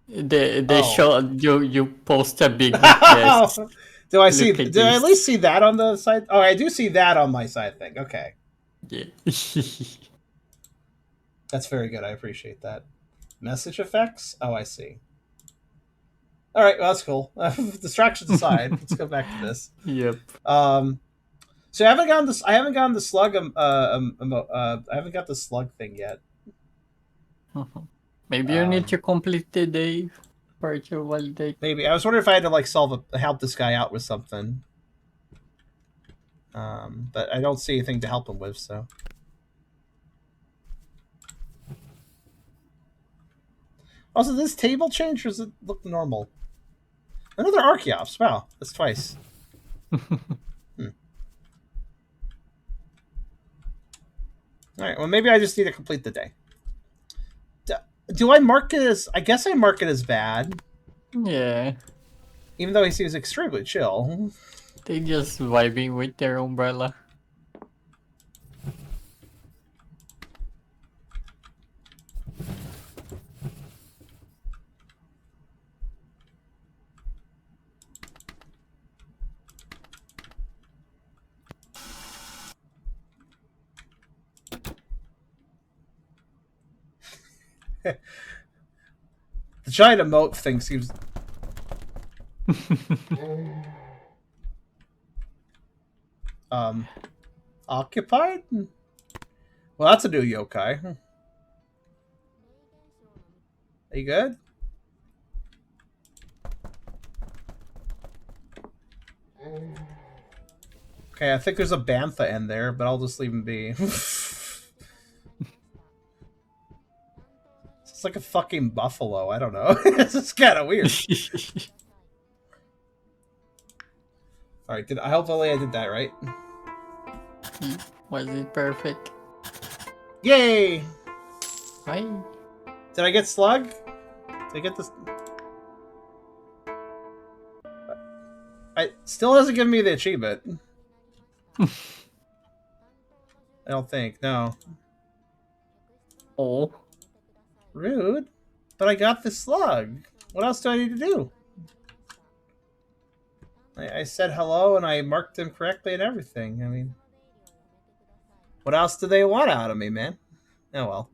They show you post a big yes. Do I Look at do I at this. least see that on the side? Oh, I do see that on my side thing. Okay. Yeah. That's very good. I appreciate that. Message effects? Oh, I see. All right, well, that's cool. Distractions aside, let's go back to this. Yep. So I haven't gotten the slug. I haven't got the slug thing yet. Maybe you need to complete the day for to validate. Maybe I was wondering if I had to help this guy out with something. But I don't see anything to help him with. So. Also, this table change, or does it look normal? Another Archeops. Wow, that's twice. Alright, well, maybe I just need to complete the day. Do I mark it as... I guess I mark it as bad. Yeah. Even though he seems extremely chill. They just vibing with their umbrella. The giant emote thing seems... Occupied? Well, that's a new yokai. Are you good? Okay, I think there's a bantha in there, but I'll just leave him be. It's like a fucking buffalo. I don't know. It's kind of weird. All right, hopefully I did that right. Was it perfect? Yay! Hi. Did I get slug? Did I get this? I still hasn't given me the achievement. I don't think. No. Oh. Rude. But I got the slug. What else do I need to do? I said hello and I marked them correctly and everything. I mean, what else do they want out of me, man? Oh well.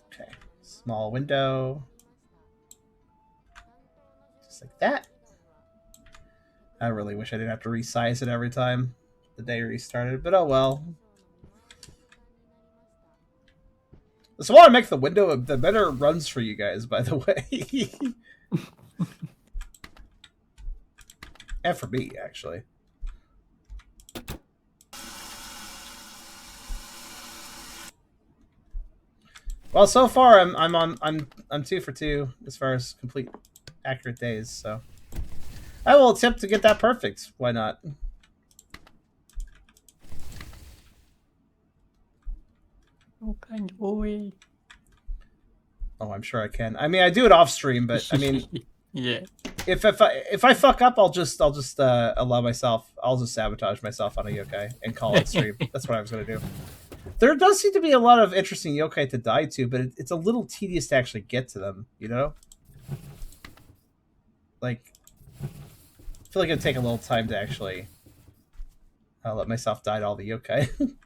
Okay. Small window. Just like that. I really wish I didn't have to resize it every time the day restarted, but oh well. The smaller I make the window, the better it runs for you guys, by the way. And for me, actually. Well, so far I'm 2 for 2 as far as complete accurate days, so I will attempt to get that perfect. Why not? Okay, boy. Oh, I'm sure I can. I mean, I do it off stream, but I mean, yeah. If I fuck up, I'll just allow myself. I'll just sabotage myself on a yokai and call it stream. That's what I was gonna do. There does seem to be a lot of interesting yokai to die to, but it's a little tedious to actually get to them. You know, like I feel like it'd take a little time to actually let myself die to all the yokai.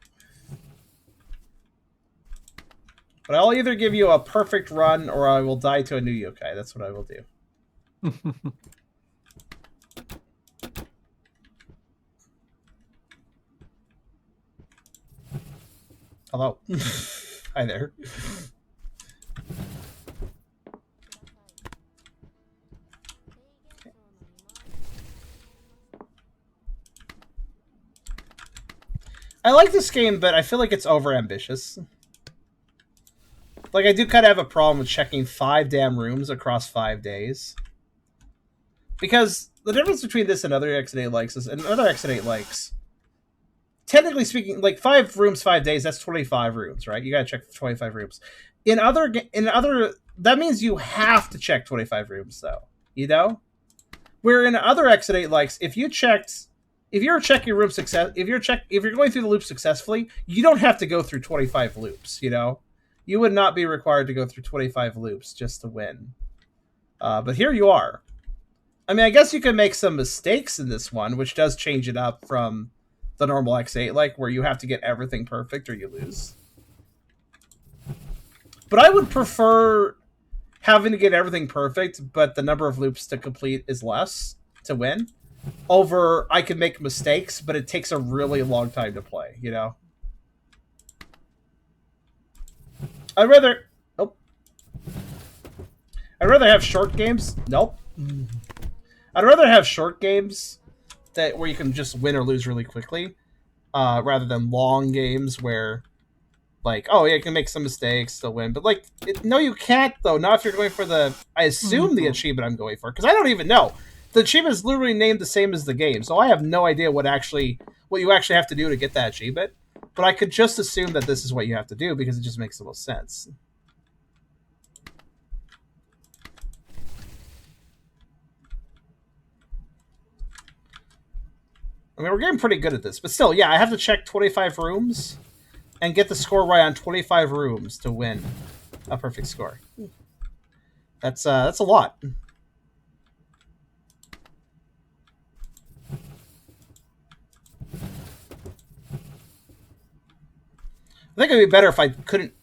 But I'll either give you a perfect run or I will die to a new yokai. That's what I will do. Hello. Hi there. I like this game, but I feel like it's overambitious. Like, I do kind of have a problem with checking 5 damn rooms across 5 days. Because the difference between this and other X8 likes is, and other X8 likes, technically speaking, like 5 rooms, 5 days, that's 25 rooms, right? You gotta check 25 rooms. In other, that means you have to check 25 rooms, though. You know? Where in other X8 likes, if you're checking room success, if you're going through the loop successfully, you don't have to go through 25 loops, you know? You would not be required to go through 25 loops just to win. But here you are. I mean, I guess you can make some mistakes in this one, which does change it up from the normal X8, like where you have to get everything perfect or you lose. But I would prefer having to get everything perfect, but the number of loops to complete is less to win, over I can make mistakes, but it takes a really long time to play, you know? I'd rather have short games. Nope. I'd rather have short games where you can just win or lose really quickly, rather than long games where, like, oh yeah, you can make some mistakes, still win. But like, no, you can't though. Not if you're going for the. I assume the achievement I'm going for, because I don't even know. The achievement is literally named the same as the game, so I have no idea what you actually have to do to get that achievement. But I could just assume that this is what you have to do because it just makes the most sense. I mean, we're getting pretty good at this. But still, yeah, I have to check 25 rooms and get the score right on 25 rooms to win a perfect score. That's a lot. I think it'd be better if I couldn't.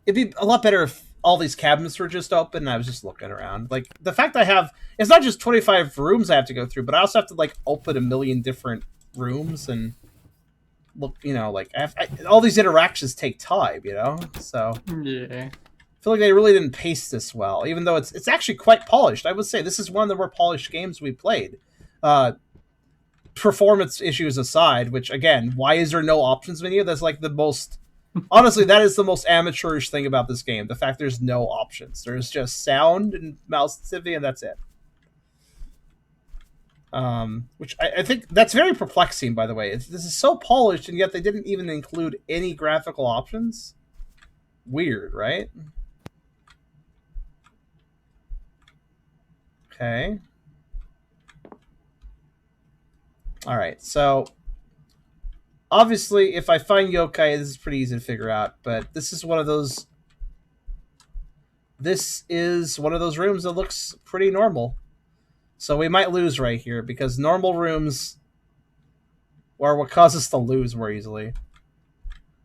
It'd be a lot better if all these cabinets were just open and I was just looking around. Like, the fact I have, it's not just 25 rooms I have to go through, but I also have to, like, open a million different rooms and look, you know, like, all these interactions take time, you know? So. Yeah. feel like they really didn't pace this well, even though it's actually quite polished. I would say this is one of the more polished games we played. Performance issues aside, which again, why is there no options menu? That's like the most... Honestly, that is the most amateurish thing about this game. The fact there's no options. There's just sound and mouse sensitivity, and that's it. Which I think that's very perplexing, by the way. This is so polished, and yet they didn't even include any graphical options. Weird, right? Okay. Alright, so... Obviously, if I find yokai, this is pretty easy to figure out, but this is one of those... This is one of those rooms that looks pretty normal. So we might lose right here, because normal rooms are what cause us to lose more easily.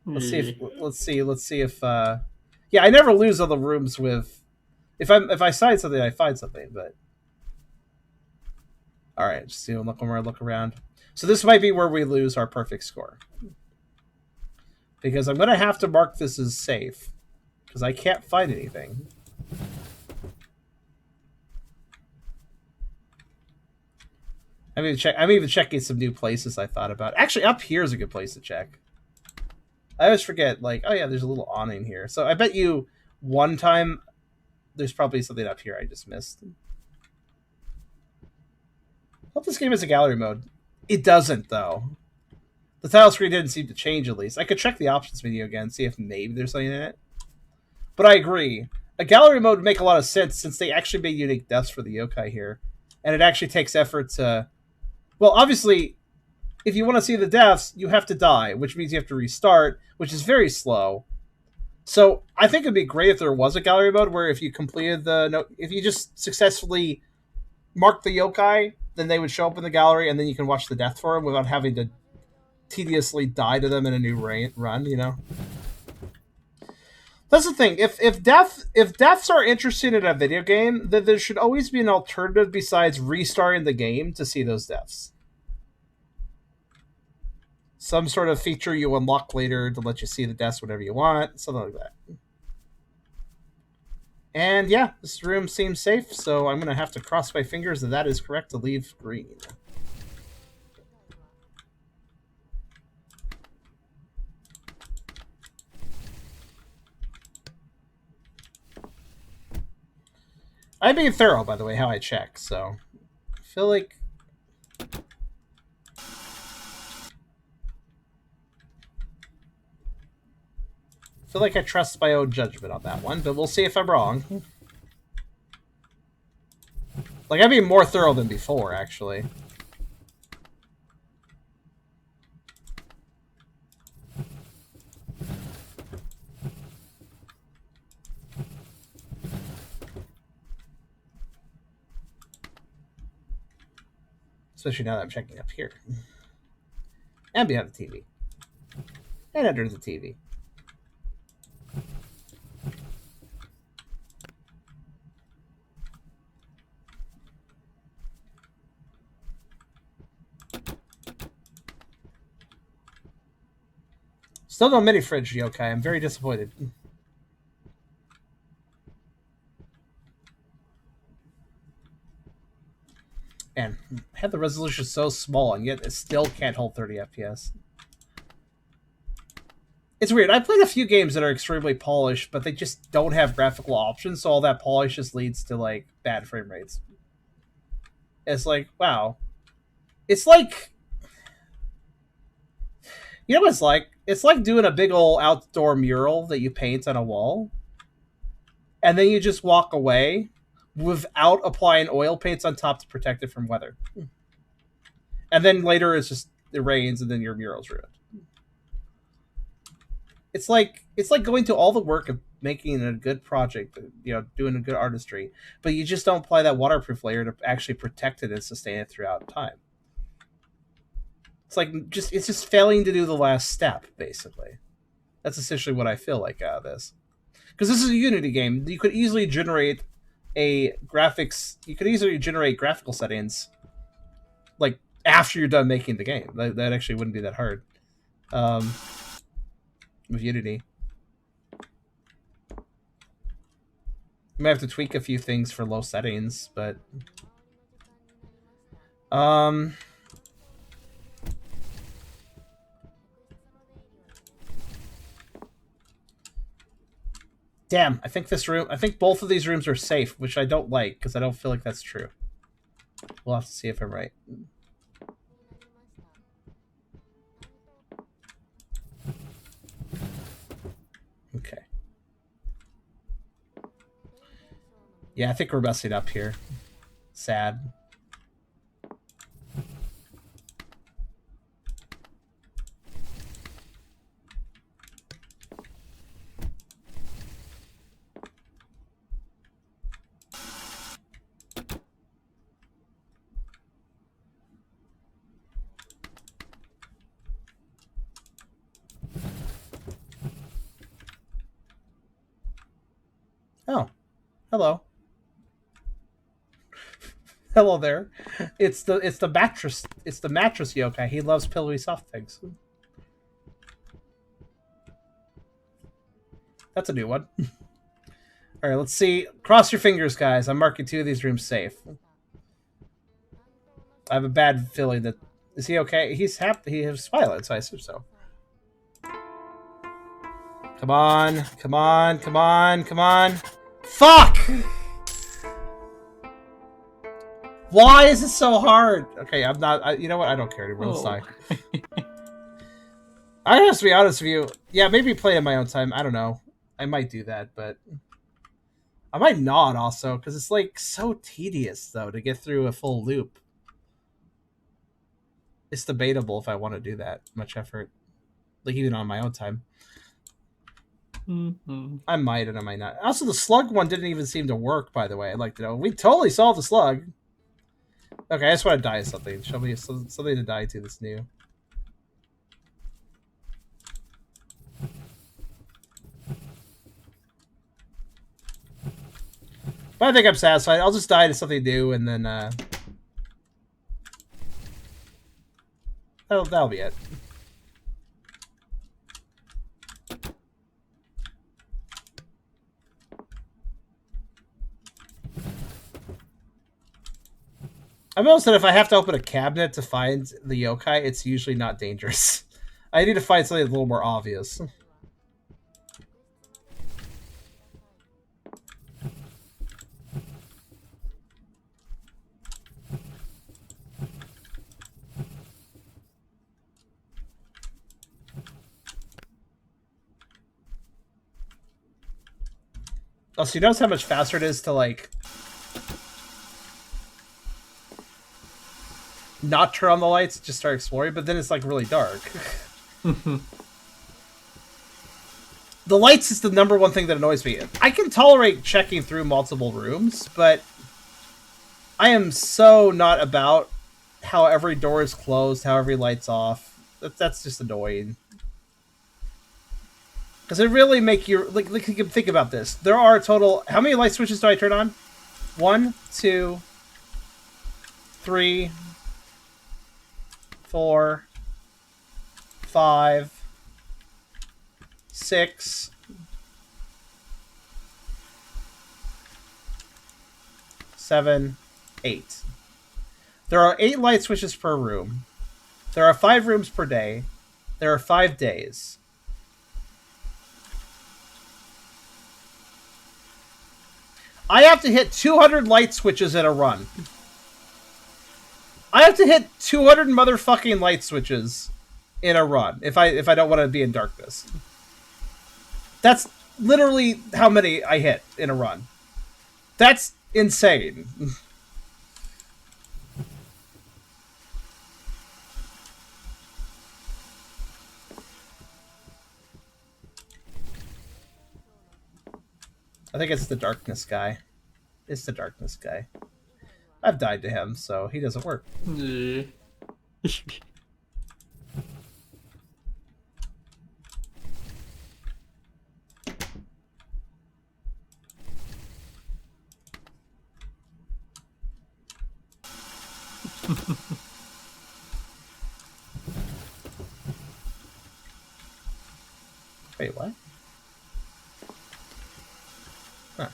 Let's see if yeah, I never lose on the rooms with if I find something, I find something, but alright, just look around. So this might be where we lose our perfect score. Because I'm gonna have to mark this as safe. Because I can't find anything. I'm even checking some new places I thought about. Actually, up here is a good place to check. I always forget, like, oh yeah, there's a little awning here. So I bet you one time there's probably something up here I just missed. Hope this game has a gallery mode. It doesn't, though. The title screen didn't seem to change, at least. I could check the options menu again, see if maybe there's something in it. But I agree. A gallery mode would make a lot of sense, since they actually made unique deaths for the yokai here. And it actually takes effort to... Well, obviously, if you want to see the deaths, you have to die, which means you have to restart, which is very slow. So I think it'd be great if there was a gallery mode where if you completed if you just successfully marked the yokai, then they would show up in the gallery, and then you can watch the death for them without having to tediously die to them in a new run, you know? That's the thing. If deaths are interesting in a video game, then there should always be an alternative besides restarting the game to see those deaths. Some sort of feature you unlock later to let you see the deaths whenever you want, something like that. And yeah, this room seems safe, so I'm going to have to cross my fingers that is correct to leave green. I'm being thorough, by the way, how I check, so I feel like... I trust my own judgment on that one, but we'll see if I'm wrong. Like, I'm being more thorough than before, actually. Especially now that I'm checking up here. And behind the TV. And under the TV. Still no mini fridge, yokai. I'm very disappointed. And I had the resolution so small, and yet it still can't hold 30 FPS. It's weird. I played a few games that are extremely polished, but they just don't have graphical options, so all that polish just leads to, like, bad frame rates. It's like, wow. It's like... You know what it's like? It's like doing a big old outdoor mural that you paint on a wall, and then you just walk away without applying oil paints on top to protect it from weather. And then later it rains, and then your mural's ruined. It's like going to all the work of making a good project, you know, doing a good artistry, but you just don't apply that waterproof layer to actually protect it and sustain it throughout time. It's just failing to do the last step, basically. That's essentially what I feel like out of this. Because this is a Unity game. You could easily generate graphical settings, like, after you're done making the game. That actually wouldn't be that hard. With Unity. might have to tweak a few things for low settings, but damn, I think both of these rooms are safe, which I don't like because I don't feel like that's true. We'll have to see if I'm right. Okay. Yeah, I think we're messing up here. Sad. Oh, hello. Hello there. It's the mattress yokai. He loves pillowy soft things. That's a new one. All right, let's see. Cross your fingers, guys. I'm marking 2 of these rooms safe. I have a bad feeling that is he okay? He's happy. He has smiling, so I assume so. Come on, come on, come on, come on. Fuck! Why is it so hard? Okay, I'm not. You know what? I don't care anymore. Let's die. I have to be honest with you. Yeah, maybe play in my own time. I don't know. I might do that, but I might not also because it's like so tedious though to get through a full loop. It's debatable if I want to do that much effort, like even on my own time. I might and I might not. Also, the slug one didn't even seem to work. By the way, I'd like to know. We totally solved the slug. Okay, I just want to die of something. Show me something to die to that's new. But I think I'm satisfied. I'll just die to something new, and then that'll be it. I've noticed that if I have to open a cabinet to find the yokai, it's usually not dangerous. I need to find something a little more obvious. Oh, so you notice how much faster it is to, like, not turn on the lights, just start exploring, but then it's, like, really dark. The lights is the number one thing that annoys me. I can tolerate checking through multiple rooms, but I am so not about how every door is closed, how every light's off. That's just annoying. Because it really make you like you can think about this. There are a total. How many light switches do I turn on? 1, 2, 3, 4, 5, 6, 7, 8. There are 8 light switches per room. There are 5 rooms per day. There are 5 days. I have to hit 200 light switches in a run. I have to hit 200 motherfucking light switches in a run if I don't want to be in darkness. That's literally how many I hit in a run. That's insane. I think it's the darkness guy. It's the darkness guy. I've died to him, so he doesn't work. Yeah. Wait, what? Huh.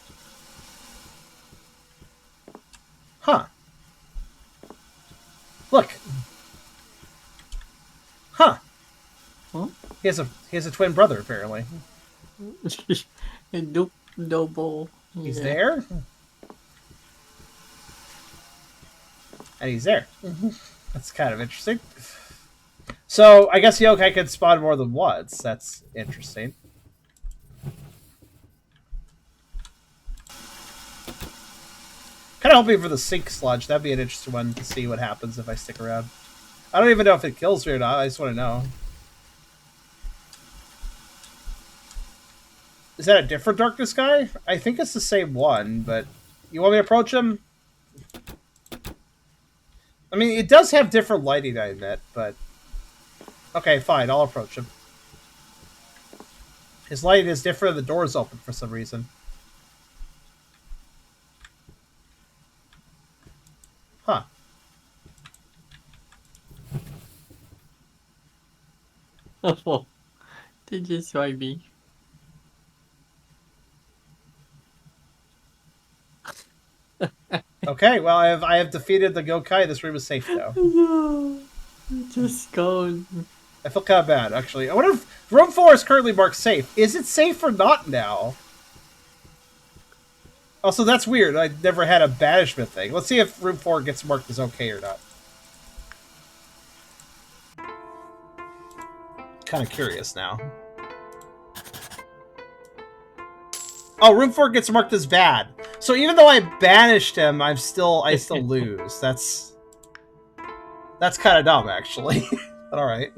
Huh. Look. Huh. Huh? He has a twin brother, apparently. A double. He's Yeah. there. And he's there. That's kind of interesting. So, I guess yokai can spawn more than once. That's interesting. Kind of hoping for the sink sludge. That'd be an interesting one to see what happens if I stick around. I don't even know if it kills me or not. I just want to know. Is that a different darkness guy? I think it's the same one, but... You want me to approach him? I mean, it does have different lighting, I admit, but... Okay, fine. I'll approach him. His lighting is different and the door's open for some reason. Huh. Oh, did you swipe me? Okay, well, I have defeated the Gokai. This room is safe now. No, just go. I feel kind of bad, actually. I wonder if room 4 is currently marked safe. Is it safe or not now? Also, that's weird. I never had a banishment thing. Let's see if room 4 gets marked as okay or not. Kind of curious now. Oh, room 4 gets marked as bad. So even though I banished him, I still lose. That's kind of dumb, actually. But all right.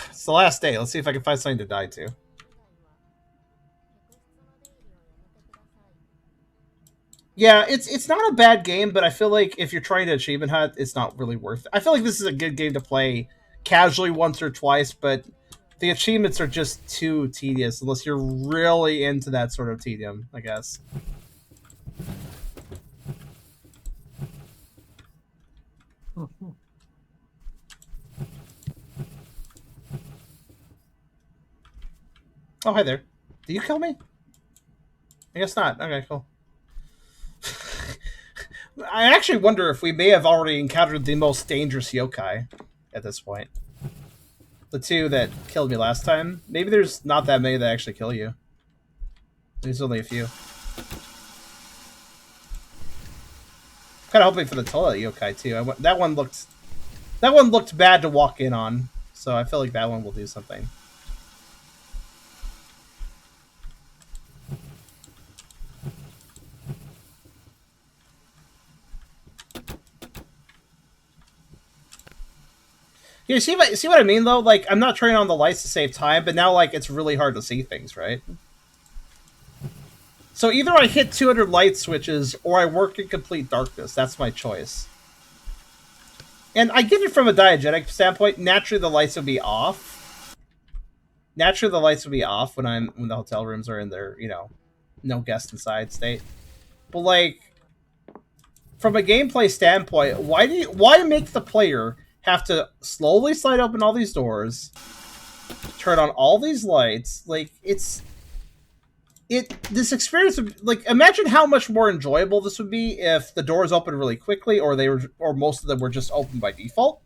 It's the last day. Let's see if I can find something to die to. Yeah, it's not a bad game, but I feel like if you're trying to achievement hunt, it's not really worth it. I feel like this is a good game to play casually once or twice, but the achievements are just too tedious unless you're really into that sort of tedium, I guess. Oh, hi there. Did you kill me? I guess not. Okay, cool. I actually wonder if we may have already encountered the most dangerous yokai at this point. The two that killed me last time. Maybe there's not that many that actually kill you. There's only a few. I'm kind of hoping for the toilet yokai too. That one looked bad to walk in on, so I feel like that one will do something. You see what I mean, though? Like, I'm not turning on the lights to save time, but now, like, it's really hard to see things, right? So either I hit 200 light switches, or I work in complete darkness. That's my choice. And I get it from a diegetic standpoint. Naturally, the lights would be off. Naturally, the lights would be off when the hotel rooms are in their, you know, no guest inside state. But, like, from a gameplay standpoint, why make the player have to slowly slide open all these doors, turn on all these lights? Like, this experience would, like, imagine how much more enjoyable this would be if the doors opened really quickly, or most of them were just open by default.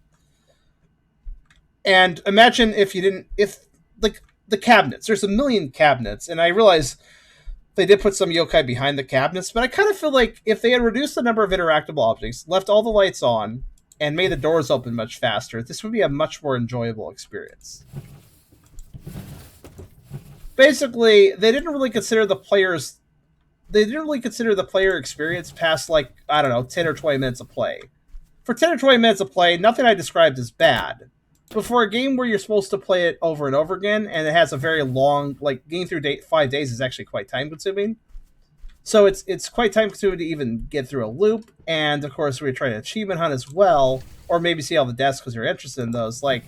And imagine if like, the cabinets, there's a million cabinets, and I realize they did put some yokai behind the cabinets, but I kind of feel like if they had reduced the number of interactable objects, left all the lights on, and made the doors open much faster, this would be a much more enjoyable experience. Basically, they didn't really consider the player experience past, like, I don't know, 10 or 20 minutes of play. For 10 or 20 minutes of play, nothing I described is bad. But for a game where you're supposed to play it over and over again, and it has a very long, like, getting through 5 days is actually quite time-consuming. So it's quite time-consuming to even get through a loop, and of course we're trying to achievement hunt as well, or maybe see all the deaths because you're interested in those. Like,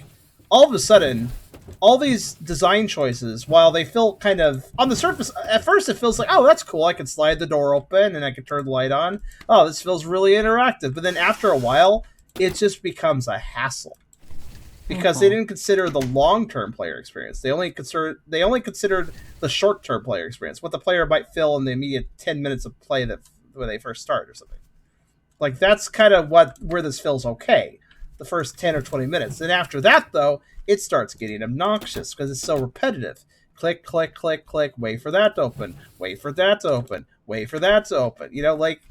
all of a sudden, all these design choices, while they feel kind of, on the surface, at first it feels like, oh, that's cool, I can slide the door open, and I can turn the light on. Oh, this feels really interactive. But then after a while, it just becomes a hassle. because they didn't consider the long-term player experience. They only considered the short-term player experience, what the player might feel in the immediate 10 minutes of play that when they first start or something. Like, that's kind of where this feels okay, the first 10 or 20 minutes. And after that, though, it starts getting obnoxious because it's so repetitive. Click, click, click, click, wait for that to open, wait for that to open, wait for that to open. You know, like,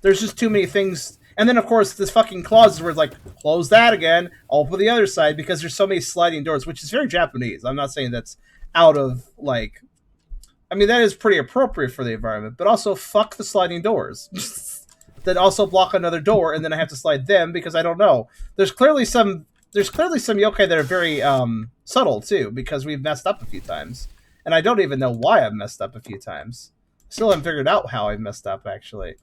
there's just too many things. And then, of course, this fucking clauses where it's like, close that again, open the other side, because there's so many sliding doors, which is very Japanese. I'm not saying that's out of, like... I mean, that is pretty appropriate for the environment, but also fuck the sliding doors. That also block another door, and then I have to slide them, because I don't know. There's clearly some yokai that are very subtle, too, because we've messed up a few times. And I don't even know why I've messed up a few times. Still haven't figured out how I've messed up, actually.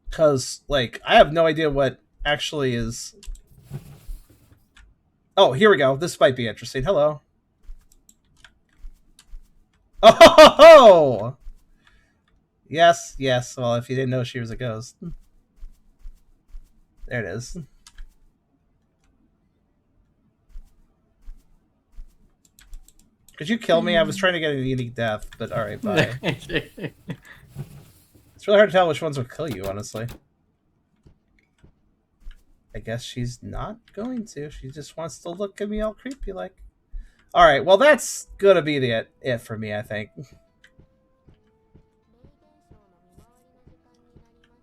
Because, like, I have no idea what actually is... Oh, here we go. This might be interesting. Hello. Oh! Yes, yes. Well, if you didn't know she was a ghost. There it is. Could you kill me? I was trying to get a unique death, but alright, bye. It's really hard to tell which ones will kill you, honestly. I guess she's not going to. She just wants to look at me all creepy like. Alright, well that's gonna be it for me, I think.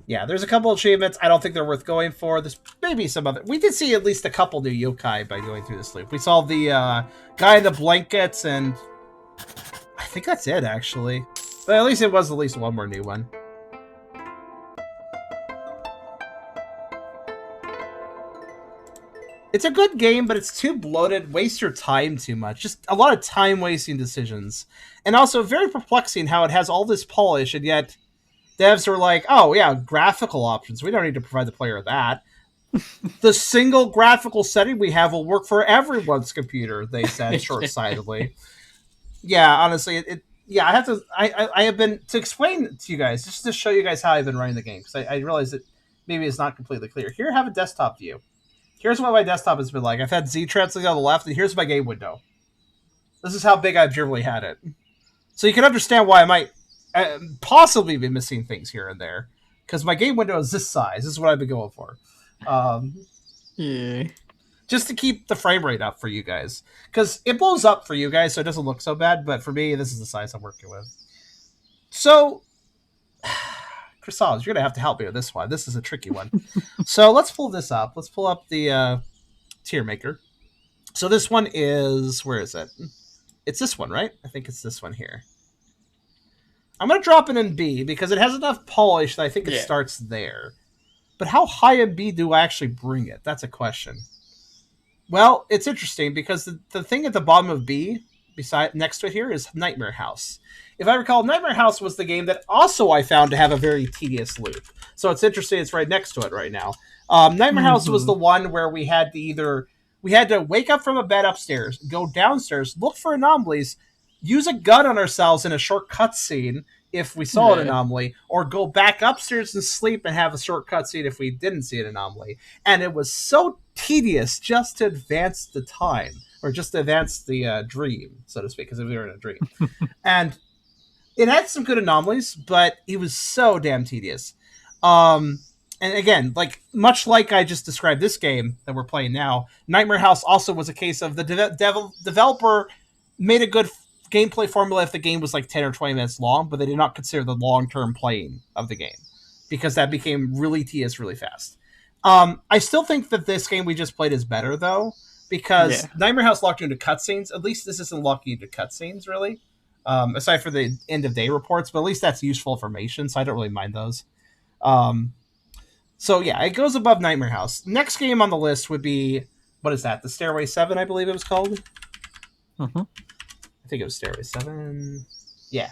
Yeah, there's a couple achievements. I don't think they're worth going for. There's maybe some other... We did see at least a couple new yokai by going through this loop. We saw the guy in the blankets, and I think that's it, actually. But at least it was at least one more new one. It's a good game, but it's too bloated. Waste your time too much. Just a lot of time-wasting decisions. And also very perplexing how it has all this polish, and yet... devs are like, oh, yeah, graphical options. We don't need to provide the player that. The single graphical setting we have will work for everyone's computer, they said short-sightedly. Yeah, honestly, I have been, to explain to you guys, just to show you guys how I've been running the game, because I realize that maybe it's not completely clear. Here, I have a desktop view. Here's what my desktop has been like. I've had Z-Translate on the left, and here's my game window. This is how big I've generally had it. So you can understand why I might possibly be missing things here and there, because my game window is this size. This is what I've been going for. Yeah. Just to keep the frame rate up for you guys, because it blows up for you guys, so it doesn't look so bad. But for me, this is the size I'm working with. So, Chrysalis, you're gonna have to help me with this one. This is a tricky one. So let's pull this up. Let's pull up the tier maker. So this one is, where is it? It's this one, right? I think it's this one here. I'm going to drop it in B because it has enough polish that I think it starts there. But how high in B do I actually bring it? That's a question. Well, it's interesting because the thing at the bottom of B, next to it here, is Nightmare House. If I recall, Nightmare House was the game that also I found to have a very tedious loop. So it's interesting it's right next to it right now. Nightmare House was the one where we had to wake up from a bed upstairs, go downstairs, look for anomalies, use a gun on ourselves in a short cutscene if we saw an anomaly, or go back upstairs and sleep and have a short cutscene if we didn't see an anomaly. And it was so tedious just to advance the time, or just to advance the dream, so to speak, because we were in a dream. And it had some good anomalies, but it was so damn tedious. And again, like much like I just described this game that we're playing now, Nightmare House also was a case of the developer made a good gameplay formula if the game was like 10 or 20 minutes long, but they did not consider the long-term playing of the game because that became really tedious really fast. I still think that this game we just played is better, though, because Nightmare House locked you into cutscenes. At least this isn't locking you into cutscenes, really, aside for the end-of-day reports, but at least that's useful information, so I don't really mind those. So, yeah, it goes above Nightmare House. Next game on the list would be, what is that, the Stairway 7, I believe it was called? I think it was Stairway 7. Yeah.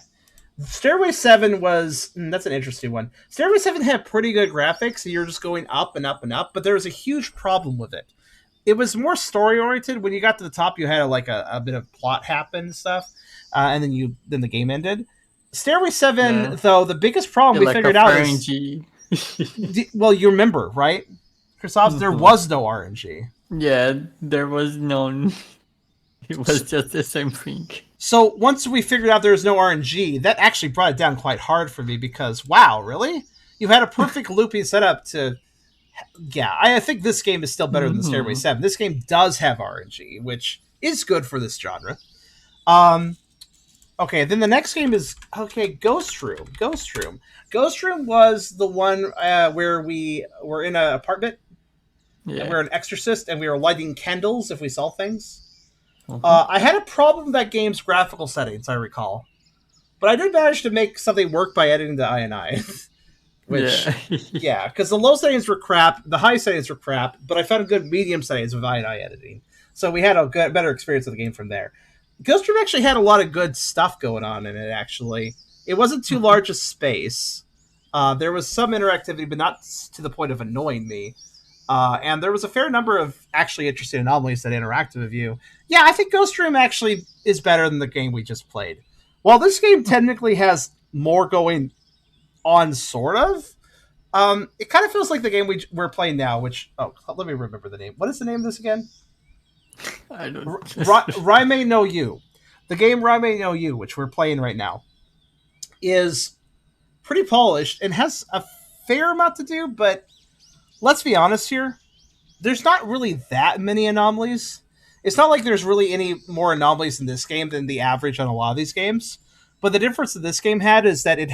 Stairway 7 was... that's an interesting one. Stairway 7 had pretty good graphics, and you're just going up and up and up, but there was a huge problem with it. It was more story-oriented. When you got to the top, you had a bit of plot happen and stuff, and then the game ended. Stairway 7, though, the biggest problem we figured out is... well, you remember, right? Chrysops, there was no RNG. Yeah, there was none. It was just the same thing. So once we figured out there was no RNG, that actually brought it down quite hard for me because, wow, really? You had a perfect looping setup to... Yeah, I think this game is still better than the Stairway 7. This game does have RNG, which is good for this genre. Okay, then the next game is... Okay, Ghost Room. Ghost Room was the one where we were in an apartment. Yeah. And we were an exorcist, and we were lighting candles if we saw things. I had a problem with that game's graphical settings, I recall. But I did manage to make something work by editing the INI. Which, yeah, because the low settings were crap, the high settings were crap, but I found good medium settings with INI editing. So we had a better experience of the game from there. Ghost Room actually had a lot of good stuff going on in it, actually. It wasn't too large a space. There was some interactivity, but not to the point of annoying me. And there was a fair number of actually interesting anomalies that interacted with you. Yeah, I think Ghost Room actually is better than the game we just played. While this game technically has more going on, sort of, it kind of feels like the game we're playing now, which... Oh, let me remember the name. What is the name of this again? I don't know. Raimei no Yu. The game Raimei no Yu, which we're playing right now, is pretty polished and has a fair amount to do, but let's be honest here. There's not really that many anomalies. It's not like there's really any more anomalies in this game than the average on a lot of these games. But the difference that this game had is that it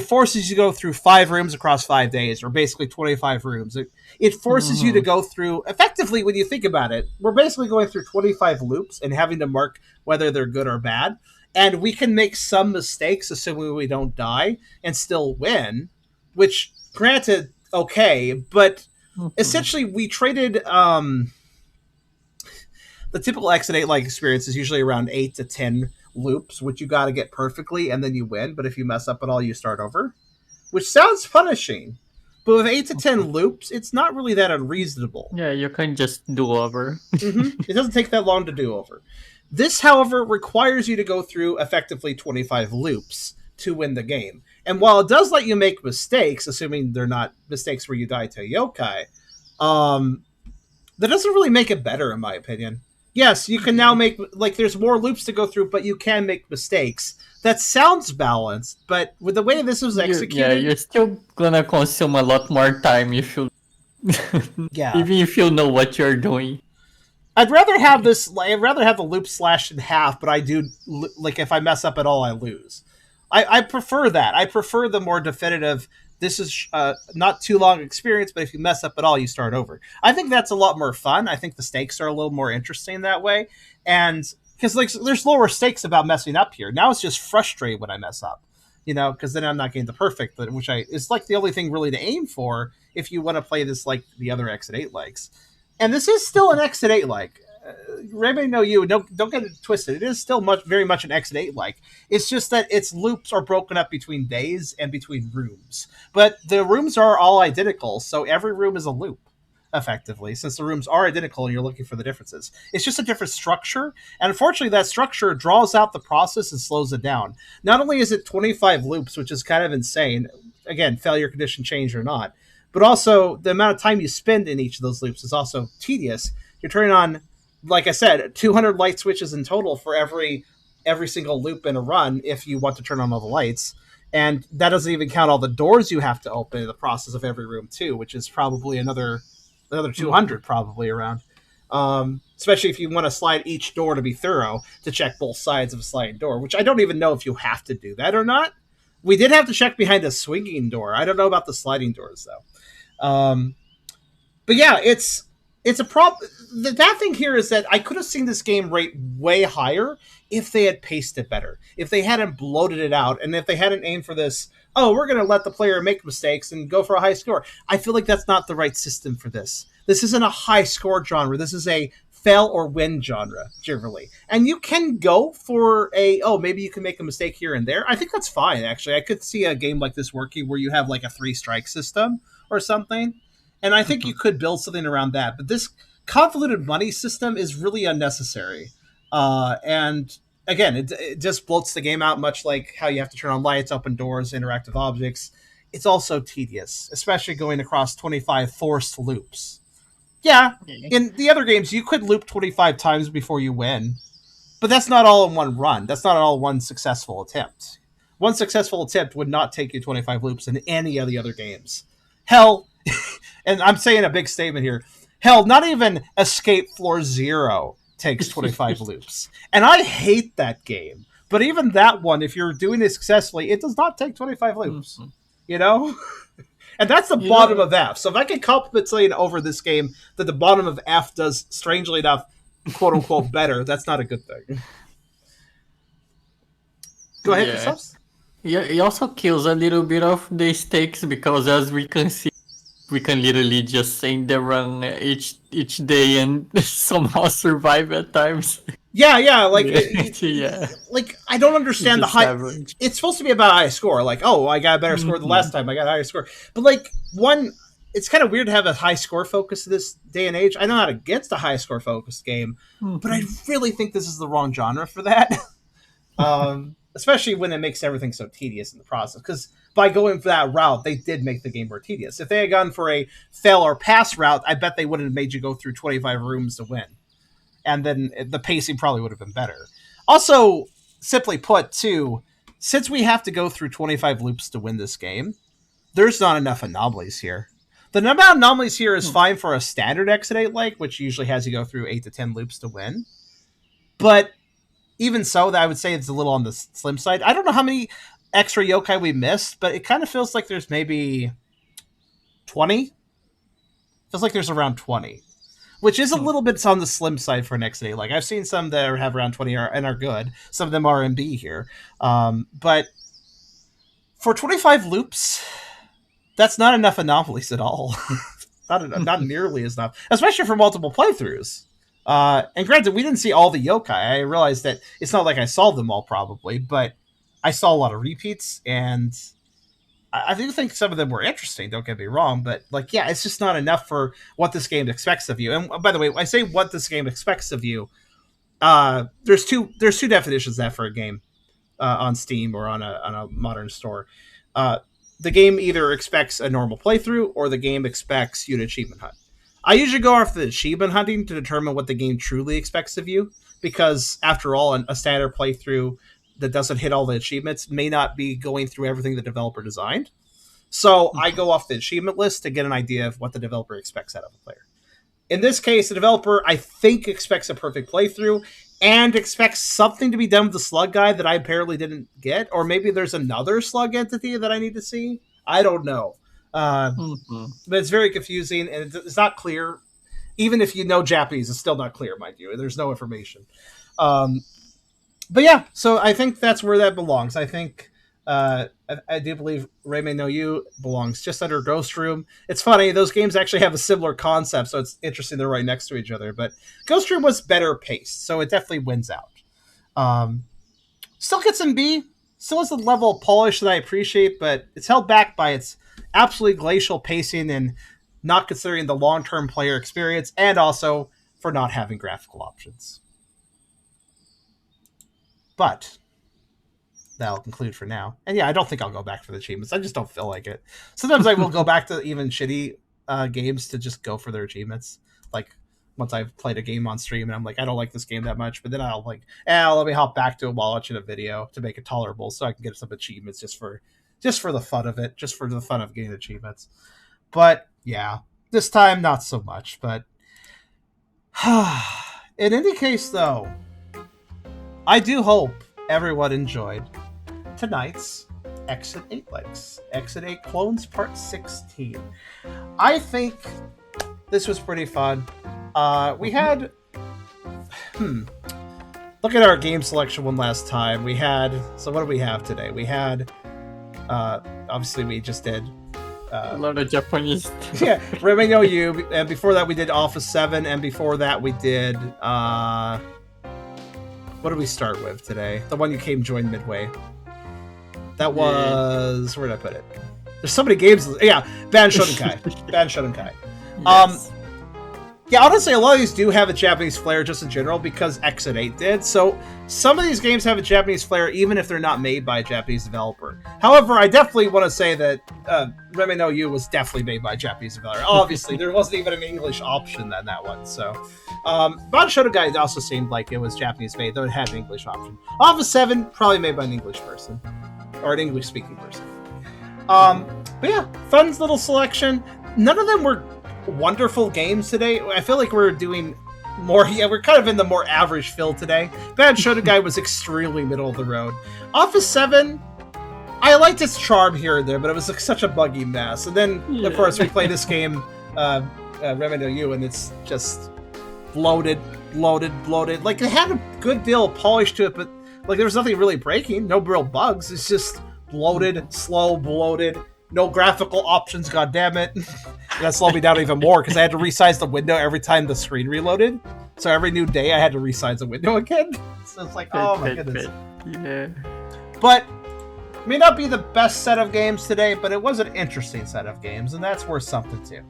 forces you to go through 5 rooms across 5 days, or basically 25 rooms. It forces you to go through, effectively, when you think about it, we're basically going through 25 loops and having to mark whether they're good or bad. And we can make some mistakes, assuming we don't die, and still win, which, granted, okay, but essentially we traded... the typical Exit 8-like experience is usually around 8 to 10 loops, which you got to get perfectly, and then you win. But if you mess up at all, you start over, which sounds punishing. But with 8 to 10 loops, it's not really that unreasonable. Yeah, you can just do over. It doesn't take that long to do over. This, however, requires you to go through effectively 25 loops to win the game. And while it does let you make mistakes, assuming they're not mistakes where you die to a yokai, that doesn't really make it better, in my opinion. Yes, you can now make, there's more loops to go through, but you can make mistakes. That sounds balanced, but with the way this was executed... you're still gonna consume a lot more time if you... Yeah. Even if you know what you're doing. I'd rather have the loop slashed in half, but I do, if I mess up at all, I lose. I prefer that. I prefer the more definitive... This is not too long experience, but if you mess up at all, you start over. I think that's a lot more fun. I think the stakes are a little more interesting that way. And because there's lower stakes about messing up here. Now it's just frustrating when I mess up, because then I'm not getting the perfect, which is the only thing really to aim for if you want to play this like the other Exit 8 likes. And this is still an Exit 8 like. Raimei no Yu, don't get it twisted. It is still very much an Exit 8 like. It's just that its loops are broken up between days and between rooms. But the rooms are all identical, so every room is a loop, effectively, since the rooms are identical and you're looking for the differences. It's just a different structure, and unfortunately that structure draws out the process and slows it down. Not only is it 25 loops, which is kind of insane, again, failure condition change or not, but also the amount of time you spend in each of those loops is also tedious. You're turning on, like I said, 200 light switches in total for every single loop in a run if you want to turn on all the lights. And that doesn't even count all the doors you have to open in the process of every room too, which is probably another 200 probably around. Especially if you want to slide each door to be thorough to check both sides of a sliding door, which I don't even know if you have to do that or not. We did have to check behind a swinging door. I don't know about the sliding doors though. But yeah, it's a problem. The bad thing here is that I could have seen this game rate way higher if they had paced it better, if they hadn't bloated it out, and if they hadn't aimed for this, we're going to let the player make mistakes and go for a high score. I feel like that's not the right system for this. This isn't a high score genre. This is a fail or win genre, generally. And you can go for maybe you can make a mistake here and there. I think that's fine, actually. I could see a game like this working where you have like a 3-strike system or something. And I think you could build something around that. But this convoluted money system is really unnecessary. And again, it just bloats the game out, much like how you have to turn on lights, open doors, interactive objects. it's also tedious, especially going across 25 forced loops. Yeah, in the other games, you could loop 25 times before you win, but that's not all in one run. That's not all one successful attempt. One successful attempt would not take you 25 loops in any of the other games. Hell, and I'm saying a big statement here, hell, not even Escape Floor Zero takes 25 loops. And I hate that game. But even that one, if you're doing it successfully, it does not take 25 loops. You know? And that's the bottom of F. So if I can compensate over this game that the bottom of F does, strangely enough, quote-unquote, better, that's not a good thing. Go ahead, Christoph. Yeah, it also kills a little bit of the stakes because as we can see, we can literally just end the run each day and somehow survive at times. Yeah, like yeah. Like I don't understand the high. Average. It's supposed to be about a high score. Like, oh, I got a better score than last time. I got a higher score. But like it's kind of weird to have a high score focus this day and age. I'm not against a high score focused game, but I really think this is the wrong genre for that. Especially when it makes everything so tedious in the process. Because by going for that route, they did make the game more tedious. If they had gone for a fail or pass route, I bet they wouldn't have made you go through 25 rooms to win. And then the pacing probably would have been better. Also, simply put, too, since we have to go through 25 loops to win this game, there's not enough anomalies here. The amount of anomalies here is fine for a standard Exit 8 like, which usually has you go through 8 to 10 loops to win. But even so, I would say it's a little on the slim side. I don't know how many extra yokai we missed, but it kind of feels like there's maybe 20. Feels like there's around 20. Which is a little bit on the slim side for an Exit 8. Like, I've seen some that have around 20 and are good. Some of them are MB here. But for 25 loops, that's not enough anomalies at all. not nearly as enough. Especially for multiple playthroughs. And granted, we didn't see all the yokai. I realized that it's not like I saw them all probably, but I saw a lot of repeats, and I do think some of them were interesting, don't get me wrong, but like, yeah, it's just not enough for what this game expects of you. And by the way, I say what this game expects of you. There's two definitions of that for a game on Steam or on a modern store. The game either expects a normal playthrough or the game expects you to achievement hunt. I usually go off the achievement hunting to determine what the game truly expects of you, because after all, a standard playthrough that doesn't hit all the achievements may not be going through everything the developer designed. So I go off the achievement list to get an idea of what the developer expects out of a player. In this case, the developer, I think, expects a perfect playthrough and expects something to be done with the slug guy that I apparently didn't get. Or maybe there's another slug entity that I need to see. I don't know. But it's very confusing, and it's not clear. Even if you know Japanese, it's still not clear, mind you. There's no information. But yeah, so I think that's where that belongs. I think I do believe Rayman no Yu belongs just under Ghost Room. It's funny, those games actually have a similar concept, so it's interesting they're right next to each other. But Ghost Room was better paced, so it definitely wins out. Still gets an B, still has a level of polish that I appreciate, but it's held back by its absolutely glacial pacing and not considering the long-term player experience, and also for not having graphical options. But that'll conclude for now. And yeah, I don't think I'll go back for the achievements. I just don't feel like it. Sometimes I will go back to even shitty games to just go for their achievements. Like once I've played a game on stream and I'm like, I don't like this game that much, but then I'll like, let me hop back to it while watching a video to make it tolerable so I can get some achievements just for the fun of it, just for the fun of getting achievements. But yeah, this time not so much. But in any case, though, I do hope everyone enjoyed tonight's Exit 8 Likes. Exit 8 Clones Part 16. I think this was pretty fun. We had... Look at our game selection one last time. We had... So what do we have today? We had... obviously, we just did... a lot of Japanese. Yeah, Rayman no Yu. And before that, we did Office 7. And before that, we did... what did we start with today? The one you came join midway. That was... Where did I put it? There's so many games. Yeah, Ban Shotengai. Ban Shotengai. Yes. Yeah, honestly, a lot of these do have a Japanese flair just in general because Exit 8 did. So some of these games have a Japanese flair even if they're not made by a Japanese developer. However, I definitely want to say that Reme no Yu was definitely made by a Japanese developer. Obviously, there wasn't even an English option on that one. So, but Shotengai also seemed like it was Japanese made, though it had an English option. Office 7, probably made by an English person. Or an English-speaking person. But yeah, fun little selection. None of them were wonderful games today. I feel like we're doing more. Yeah, we're kind of in the more average field today. Bad Shotengai was extremely middle of the road. Office 7, I liked its charm here and there, but it was like such a buggy mess. And then, of course, we play this game, Reme no Yu, and it's just bloated. Like, it had a good deal of polish to it, but like there was nothing really breaking. No real bugs. It's just bloated, slow, bloated. No graphical options, goddammit. That slowed me down even more because I had to resize the window every time the screen reloaded. So every new day I had to resize the window again. So it's like, oh my goodness. Yeah. But it may not be the best set of games today, but it was an interesting set of games, and that's worth something too.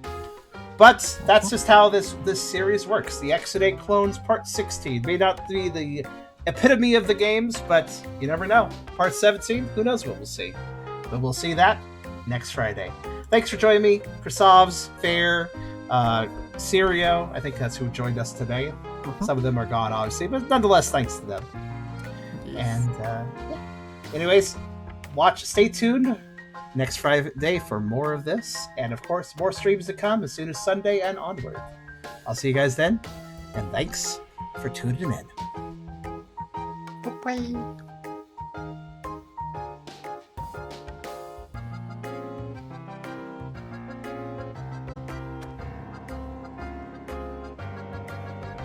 But that's just how this series works. The Exit 8 Clones Part 16 may not be the epitome of the games, but you never know. Part 17, who knows what we'll see. But we'll see that next Friday. Thanks for joining me, Krasovs, Fair, Sirio. I think that's who joined us today. Some of them are gone, obviously, but nonetheless, thanks to them. And yeah. Anyways, stay tuned next Friday for more of this, and of course, more streams to come as soon as Sunday and onward. I'll see you guys then, and thanks for tuning in. Bye.